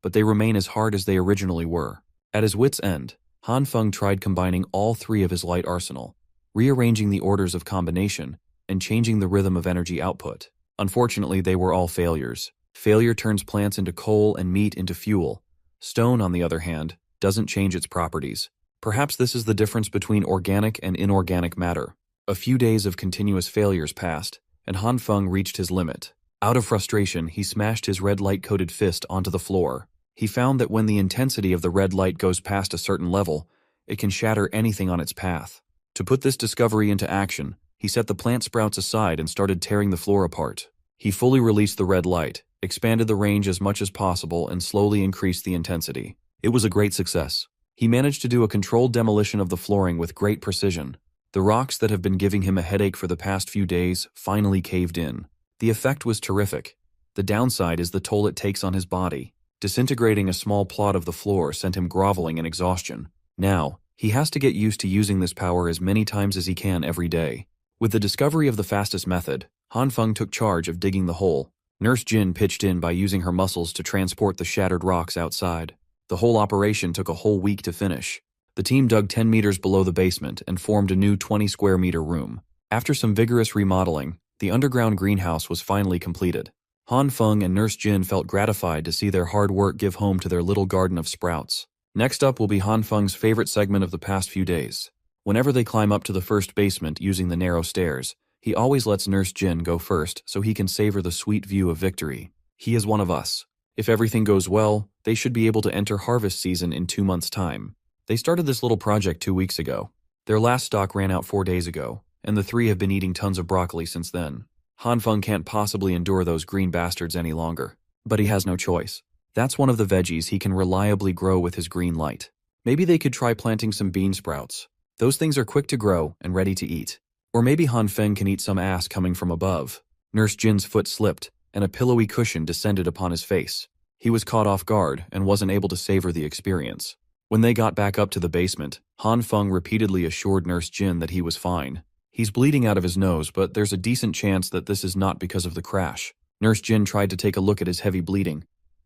but they remain as hard as they originally were. At his wit's end, Han Feng tried combining all three of his light arsenal, rearranging the orders of combination, and changing the rhythm of energy output. Unfortunately, they were all failures. Failure turns plants into coal and meat into fuel. Stone, on the other hand, doesn't change its properties. Perhaps this is the difference between organic and inorganic matter. A few days of continuous failures passed, and Han Feng reached his limit. Out of frustration, he smashed his red light-coated fist onto the floor. He found that when the intensity of the red light goes past a certain level, It can shatter anything on its path. To put this discovery into action, he set the plant sprouts aside and started tearing the floor apart. He fully released the red light, expanded the range as much as possible, and slowly increased the intensity. It was a great success. He managed to do a controlled demolition of the flooring with great precision. The rocks that have been giving him a headache for the past few days finally caved in. The effect was terrific. The downside is the toll it takes on his body. Disintegrating a small plot of the floor sent him groveling in exhaustion. Now, he has to get used to using this power as many times as he can every day. With the discovery of the fastest method, Han Feng took charge of digging the hole. Nurse Jin pitched in by using her muscles to transport the shattered rocks outside. The whole operation took a whole week to finish. The team dug 10 meters below the basement and formed a new 20 square meter room. After some vigorous remodeling, the underground greenhouse was finally completed. Han Feng and Nurse Jin felt gratified to see their hard work give home to their little garden of sprouts. Next up will be Han Feng's favorite segment of the past few days. Whenever they climb up to the first basement using the narrow stairs, he always lets Nurse Jin go first so he can savor the sweet view of victory. He is one of us. If everything goes well, they should be able to enter harvest season in 2 months' time. They started this little project 2 weeks ago. Their last stock ran out 4 days ago, and the three have been eating tons of broccoli since then. Han Feng can't possibly endure those green bastards any longer. But he has no choice. That's one of the veggies he can reliably grow with his green light. Maybe they could try planting some bean sprouts. Those things are quick to grow and ready to eat. Or maybe Han Feng can eat some ass coming from above. Nurse Jin's foot slipped, and a pillowy cushion descended upon his face. He was caught off guard and wasn't able to savor the experience. When they got back up to the basement, Han Feng repeatedly assured Nurse Jin that he was fine. He's bleeding out of his nose, but there's a decent chance that this is not because of the crash. Nurse Jin tried to take a look at his heavy bleeding,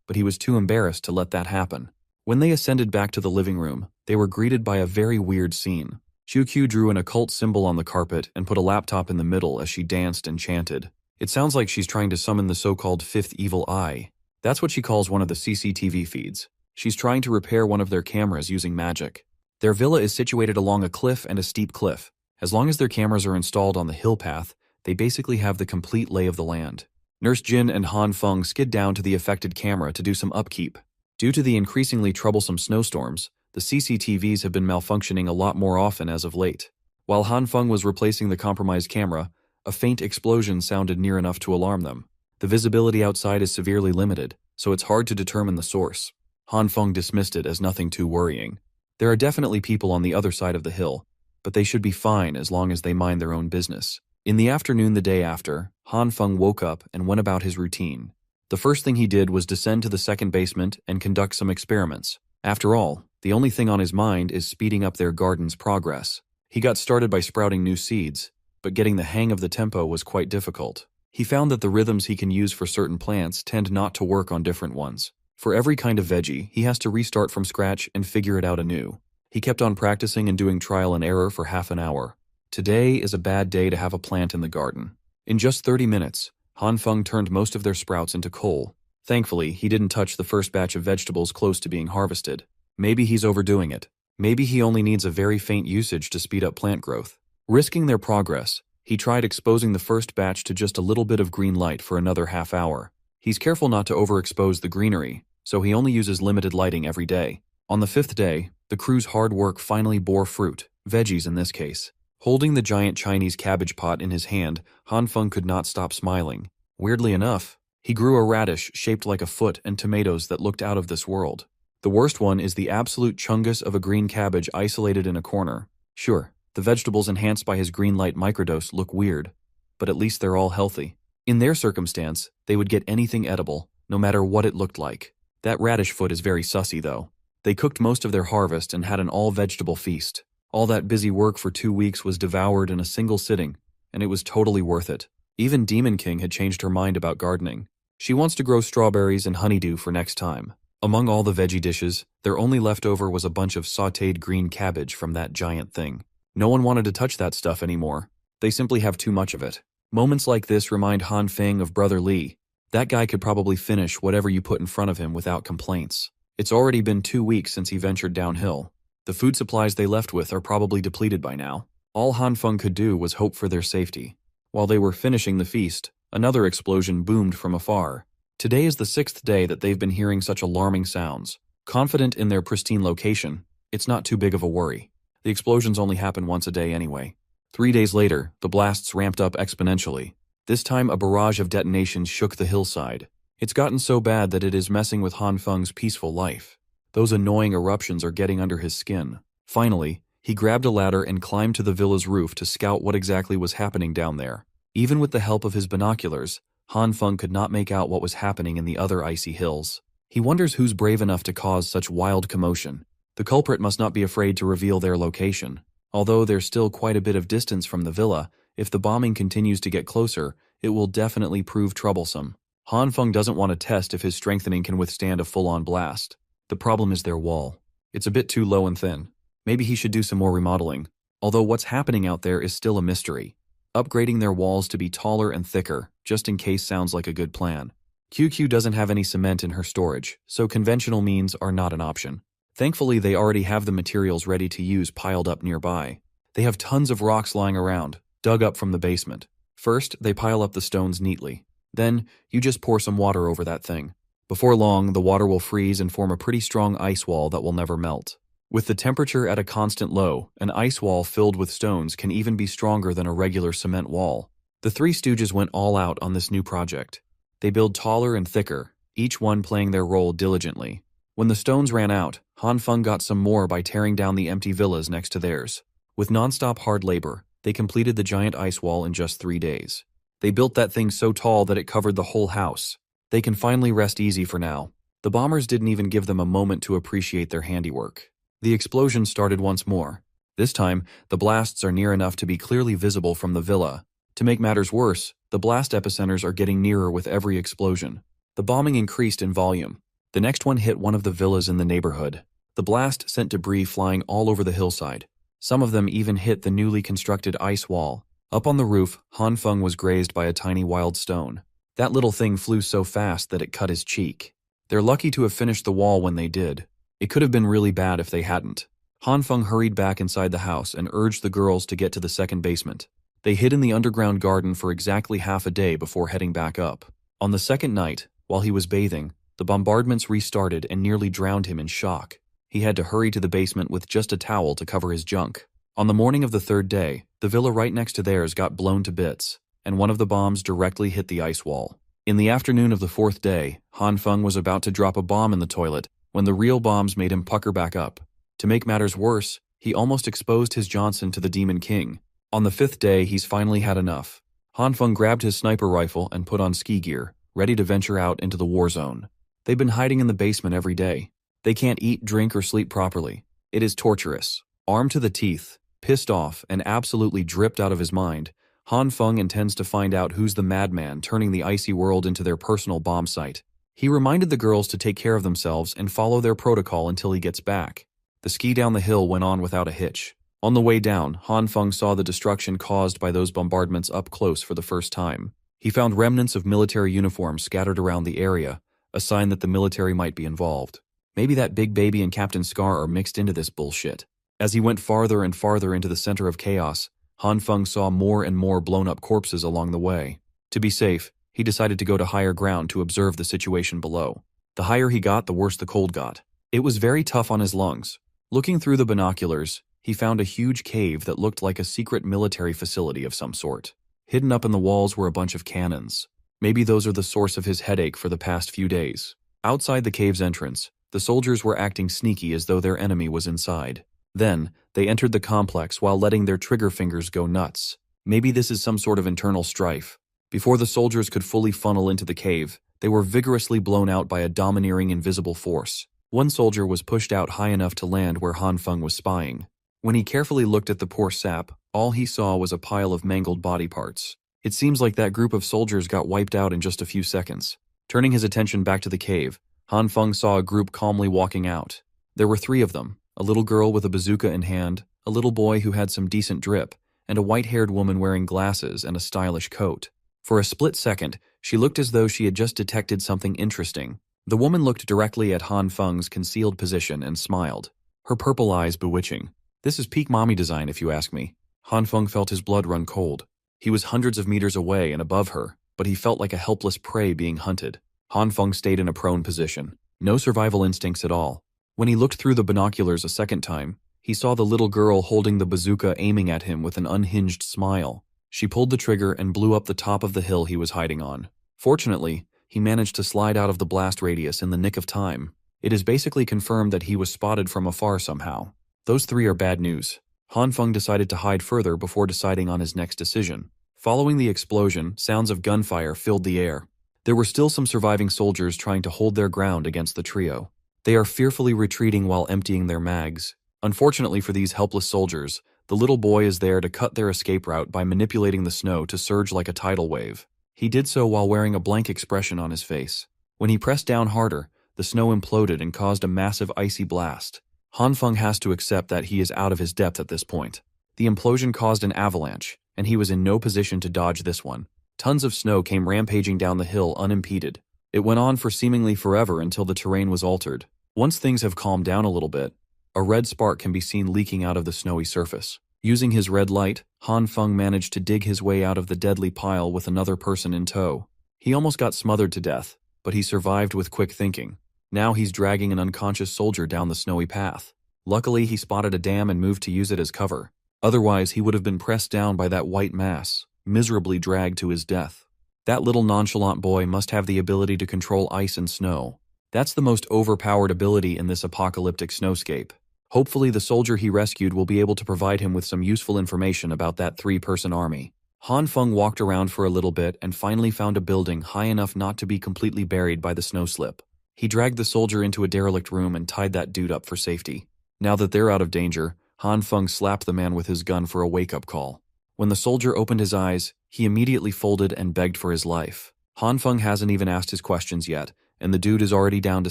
but he was too embarrassed to let that happen. When they ascended back to the living room, they were greeted by a very weird scene. Qiu drew an occult symbol on the carpet and put a laptop in the middle as she danced and chanted. It sounds like she's trying to summon the so-called fifth evil eye. That's what she calls one of the CCTV feeds. She's trying to repair one of their cameras using magic. Their villa is situated along a cliff and a steep cliff. As long as their cameras are installed on the hill path, they basically have the complete lay of the land. Nurse Jin and Han Feng skid down to the affected camera to do some upkeep. Due to the increasingly troublesome snowstorms, the CCTVs have been malfunctioning a lot more often as of late. While Han Feng was replacing the compromised camera, a faint explosion sounded near enough to alarm them. The visibility outside is severely limited, so it's hard to determine the source. Han Feng dismissed it as nothing too worrying. There are definitely people on the other side of the hill, but they should be fine as long as they mind their own business. In the afternoon the day after, Han Feng woke up and went about his routine. The first thing he did was descend to the second basement and conduct some experiments. After all, the only thing on his mind is speeding up their garden's progress. He got started by sprouting new seeds, but getting the hang of the tempo was quite difficult. He found that the rhythms he can use for certain plants tend not to work on different ones. For every kind of veggie, he has to restart from scratch and figure it out anew. He kept on practicing and doing trial and error for half an hour. Today is a bad day to have a plant in the garden. In just 30 minutes, Han Feng turned most of their sprouts into coal. Thankfully, he didn't touch the first batch of vegetables close to being harvested. Maybe he's overdoing it. Maybe he only needs a very faint usage to speed up plant growth. Risking their progress, he tried exposing the first batch to just a little bit of green light for another half hour. He's careful not to overexpose the greenery, so he only uses limited lighting every day. On the 5th day, the crew's hard work finally bore fruit, veggies in this case. Holding the giant Chinese cabbage pot in his hand, Han Feng could not stop smiling. Weirdly enough, he grew a radish shaped like a foot and tomatoes that looked out of this world. The worst one is the absolute chungus of a green cabbage isolated in a corner. Sure, the vegetables enhanced by his green light microdose look weird, but at least they're all healthy. In their circumstance, they would get anything edible, no matter what it looked like. That radish foot is very sussy though. They cooked most of their harvest and had an all-vegetable feast. All that busy work for 2 weeks was devoured in a single sitting, and it was totally worth it. Even Demon King had changed her mind about gardening. She wants to grow strawberries and honeydew for next time. Among all the veggie dishes, their only leftover was a bunch of sautéed green cabbage from that giant thing. No one wanted to touch that stuff anymore. They simply have too much of it. Moments like this remind Han Feng of Brother Li. That guy could probably finish whatever you put in front of him without complaints. It's already been 2 weeks since he ventured downhill. The food supplies they left with are probably depleted by now. All Han Feng could do was hope for their safety. While they were finishing the feast, another explosion boomed from afar. Today is the 6th day that they've been hearing such alarming sounds. Confident in their pristine location, it's not too big of a worry. The explosions only happen once a day anyway. 3 days later, the blasts ramped up exponentially. This time a barrage of detonations shook the hillside. It's gotten so bad that it is messing with Han Feng's peaceful life. Those annoying eruptions are getting under his skin. Finally, he grabbed a ladder and climbed to the villa's roof to scout what exactly was happening down there. Even with the help of his binoculars, Han Feng could not make out what was happening in the other icy hills. He wonders who's brave enough to cause such wild commotion. The culprit must not be afraid to reveal their location. Although there's still quite a bit of distance from the villa, if the bombing continues to get closer, it will definitely prove troublesome. Han Feng doesn't want to test if his strengthening can withstand a full-on blast. The problem is their wall. It's a bit too low and thin. Maybe he should do some more remodeling. Although what's happening out there is still a mystery. Upgrading their walls to be taller and thicker, just in case, sounds like a good plan. QQ doesn't have any cement in her storage, so conventional means are not an option. Thankfully, they already have the materials ready to use piled up nearby. They have tons of rocks lying around, dug up from the basement. First, they pile up the stones neatly. Then, you just pour some water over that thing. Before long, the water will freeze and form a pretty strong ice wall that will never melt. With the temperature at a constant low, an ice wall filled with stones can even be stronger than a regular cement wall. The Three Stooges went all out on this new project. They build taller and thicker, each one playing their role diligently. When the stones ran out, Han Feng got some more by tearing down the empty villas next to theirs. With non-stop hard labor, they completed the giant ice wall in just 3 days. They built that thing so tall that it covered the whole house. They can finally rest easy for now. The bombers didn't even give them a moment to appreciate their handiwork. The explosion started once more. This time, the blasts are near enough to be clearly visible from the villa. To make matters worse, the blast epicenters are getting nearer with every explosion. The bombing increased in volume. The next one hit one of the villas in the neighborhood. The blast sent debris flying all over the hillside. Some of them even hit the newly constructed ice wall. Up on the roof, Han Feng was grazed by a tiny wild stone. That little thing flew so fast that it cut his cheek. They're lucky to have finished the wall when they did. It could have been really bad if they hadn't. Han Feng hurried back inside the house and urged the girls to get to the second basement. They hid in the underground garden for exactly half a day before heading back up. On the second night, while he was bathing, the bombardments restarted and nearly drowned him in shock. He had to hurry to the basement with just a towel to cover his junk. On the morning of the third day, the villa right next to theirs got blown to bits, and one of the bombs directly hit the ice wall. In the afternoon of the fourth day, Han Feng was about to drop a bomb in the toilet when the real bombs made him pucker back up. To make matters worse, he almost exposed his Johnson to the Demon King. On the fifth day, he's finally had enough. Han Feng grabbed his sniper rifle and put on ski gear, ready to venture out into the war zone. They've been hiding in the basement every day. They can't eat, drink, or sleep properly. It is torturous. Armed to the teeth, pissed off, and absolutely dripped out of his mind, Han Feng intends to find out who's the madman turning the icy world into their personal bomb site. He reminded the girls to take care of themselves and follow their protocol until he gets back. The ski down the hill went on without a hitch. On the way down, Han Feng saw the destruction caused by those bombardments up close for the first time. He found remnants of military uniforms scattered around the area, a sign that the military might be involved. Maybe that Big Baby and Captain Scar are mixed into this bullshit. As he went farther and farther into the center of chaos, Han Feng saw more and more blown-up corpses along the way. To be safe, he decided to go to higher ground to observe the situation below. The higher he got, the worse the cold got. It was very tough on his lungs. Looking through the binoculars, he found a huge cave that looked like a secret military facility of some sort. Hidden up in the walls were a bunch of cannons. Maybe those are the source of his headache for the past few days. Outside the cave's entrance, the soldiers were acting sneaky as though their enemy was inside. Then, they entered the complex while letting their trigger fingers go nuts. Maybe this is some sort of internal strife. Before the soldiers could fully funnel into the cave, they were vigorously blown out by a domineering invisible force. One soldier was pushed out high enough to land where Han Feng was spying. When he carefully looked at the poor sap, all he saw was a pile of mangled body parts. It seems like that group of soldiers got wiped out in just a few seconds. Turning his attention back to the cave, Han Feng saw a group calmly walking out. There were 3 of them, a little girl with a bazooka in hand, a little boy who had some decent drip, and a white-haired woman wearing glasses and a stylish coat. For a split second, she looked as though she had just detected something interesting. The woman looked directly at Han Feng's concealed position and smiled, her purple eyes bewitching. This is peak mommy design, if you ask me. Han Feng felt his blood run cold. He was hundreds of meters away and above her, but he felt like a helpless prey being hunted. Han Feng stayed in a prone position. No survival instincts at all. When he looked through the binoculars a second time, he He saw the little girl holding the bazooka aiming at him with an unhinged smile. She pulled the trigger and blew up the top of the hill he was hiding on. Fortunately, he managed to slide out of the blast radius in the nick of time. It is basically confirmed that he was spotted from afar somehow. Those three are bad news. Han Feng decided to hide further before deciding on his next decision. Following the explosion, sounds of gunfire filled the air. There were still some surviving soldiers trying to hold their ground against the trio. They are fearfully retreating while emptying their mags. Unfortunately for these helpless soldiers, the little boy is there to cut their escape route by manipulating the snow to surge like a tidal wave. He did so while wearing a blank expression on his face. When he pressed down harder, the snow imploded and caused a massive icy blast. Han Feng has to accept that he is out of his depth at this point. The implosion caused an avalanche, and he was in no position to dodge this one. Tons of snow came rampaging down the hill unimpeded. It went on for seemingly forever until the terrain was altered. Once things have calmed down a little bit, a red spark can be seen leaking out of the snowy surface. Using his red light, Han Feng managed to dig his way out of the deadly pile with another person in tow. He almost got smothered to death, but he survived with quick thinking. Now he's dragging an unconscious soldier down the snowy path. Luckily, he spotted a dam and moved to use it as cover. Otherwise, he would have been pressed down by that white mass, miserably dragged to his death. That little nonchalant boy must have the ability to control ice and snow. That's the most overpowered ability in this apocalyptic snowscape. Hopefully, the soldier he rescued will be able to provide him with some useful information about that three-person army. Han Feng walked around for a little bit and finally found a building high enough not to be completely buried by the snow slip. He dragged the soldier into a derelict room and tied that dude up for safety. Now that they're out of danger, Han Feng slapped the man with his gun for a wake-up call. When the soldier opened his eyes, he immediately folded and begged for his life. Han Feng hasn't even asked his questions yet, and the dude is already down to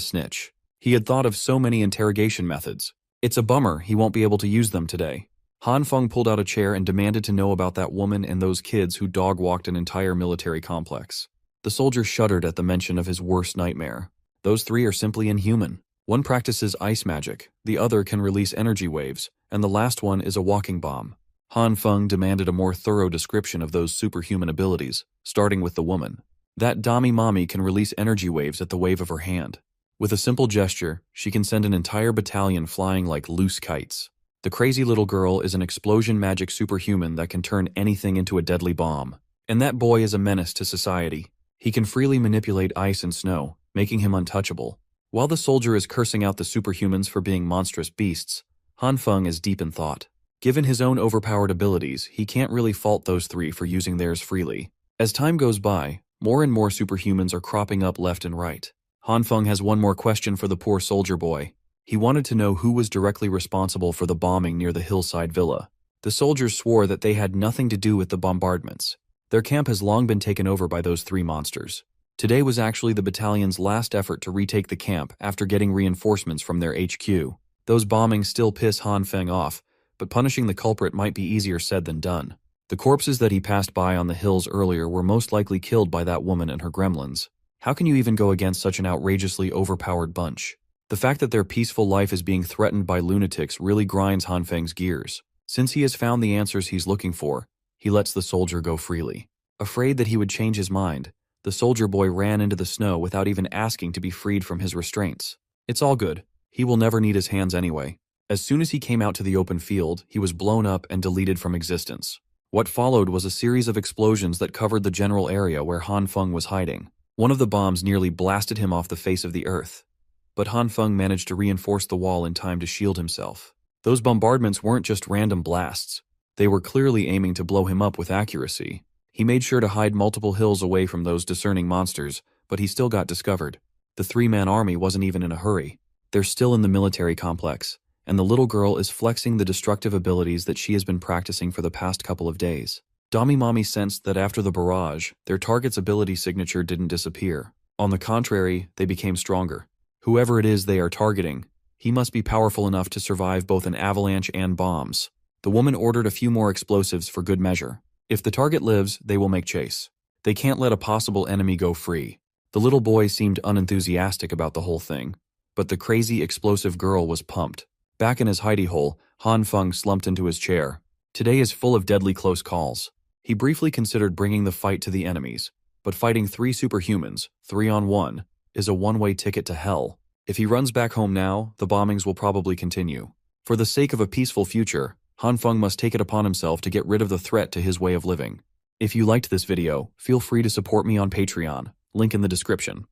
snitch. He had thought of so many interrogation methods. It's a bummer he won't be able to use them today. Han Feng pulled out a chair and demanded to know about that woman and those kids who dog-walked an entire military complex. The soldier shuddered at the mention of his worst nightmare. Those three are simply inhuman. One practices ice magic, the other can release energy waves, and the last one is a walking bomb. Han Feng demanded a more thorough description of those superhuman abilities, starting with the woman. That Dami Mommy can release energy waves at the wave of her hand. With a simple gesture, she can send an entire battalion flying like loose kites. The crazy little girl is an explosion magic superhuman that can turn anything into a deadly bomb. And that boy is a menace to society. He can freely manipulate ice and snow, making him untouchable. While the soldier is cursing out the superhumans for being monstrous beasts, Han Feng is deep in thought. Given his own overpowered abilities, he can't really fault those three for using theirs freely. As time goes by, more and more superhumans are cropping up left and right. Han Feng has one more question for the poor soldier boy. He wanted to know who was directly responsible for the bombing near the hillside villa. The soldiers swore that they had nothing to do with the bombardments. Their camp has long been taken over by those three monsters. Today was actually the battalion's last effort to retake the camp after getting reinforcements from their HQ. Those bombings still piss Han Feng off, but punishing the culprit might be easier said than done. The corpses that he passed by on the hills earlier were most likely killed by that woman and her gremlins. How can you even go against such an outrageously overpowered bunch? The fact that their peaceful life is being threatened by lunatics really grinds Han Feng's gears. Since he has found the answers he's looking for, he lets the soldier go freely. Afraid that he would change his mind, the soldier boy ran into the snow without even asking to be freed from his restraints. It's all good. He will never need his hands anyway. As soon as he came out to the open field, he was blown up and deleted from existence. What followed was a series of explosions that covered the general area where Han Feng was hiding. One of the bombs nearly blasted him off the face of the earth. But Han Feng managed to reinforce the wall in time to shield himself. Those bombardments weren't just random blasts. They were clearly aiming to blow him up with accuracy. He made sure to hide multiple hills away from those discerning monsters, but he still got discovered. The three-man army wasn't even in a hurry. They're still in the military complex, and the little girl is flexing the destructive abilities that she has been practicing for the past couple of days. Dami Mommy sensed that after the barrage, their target's ability signature didn't disappear. On the contrary, they became stronger. Whoever it is they are targeting, he must be powerful enough to survive both an avalanche and bombs. The woman ordered a few more explosives for good measure. If the target lives, they will make chase. They can't let a possible enemy go free. The little boy seemed unenthusiastic about the whole thing, but the crazy explosive girl was pumped. Back in his hidey hole, Han Feng slumped into his chair. Today is full of deadly close calls. He briefly considered bringing the fight to the enemies, but fighting three superhumans, 3-on-1, is a one-way ticket to hell. If he runs back home now, the bombings will probably continue. For the sake of a peaceful future, Hanfeng must take it upon himself to get rid of the threat to his way of living. If you liked this video, feel free to support me on Patreon, link in the description.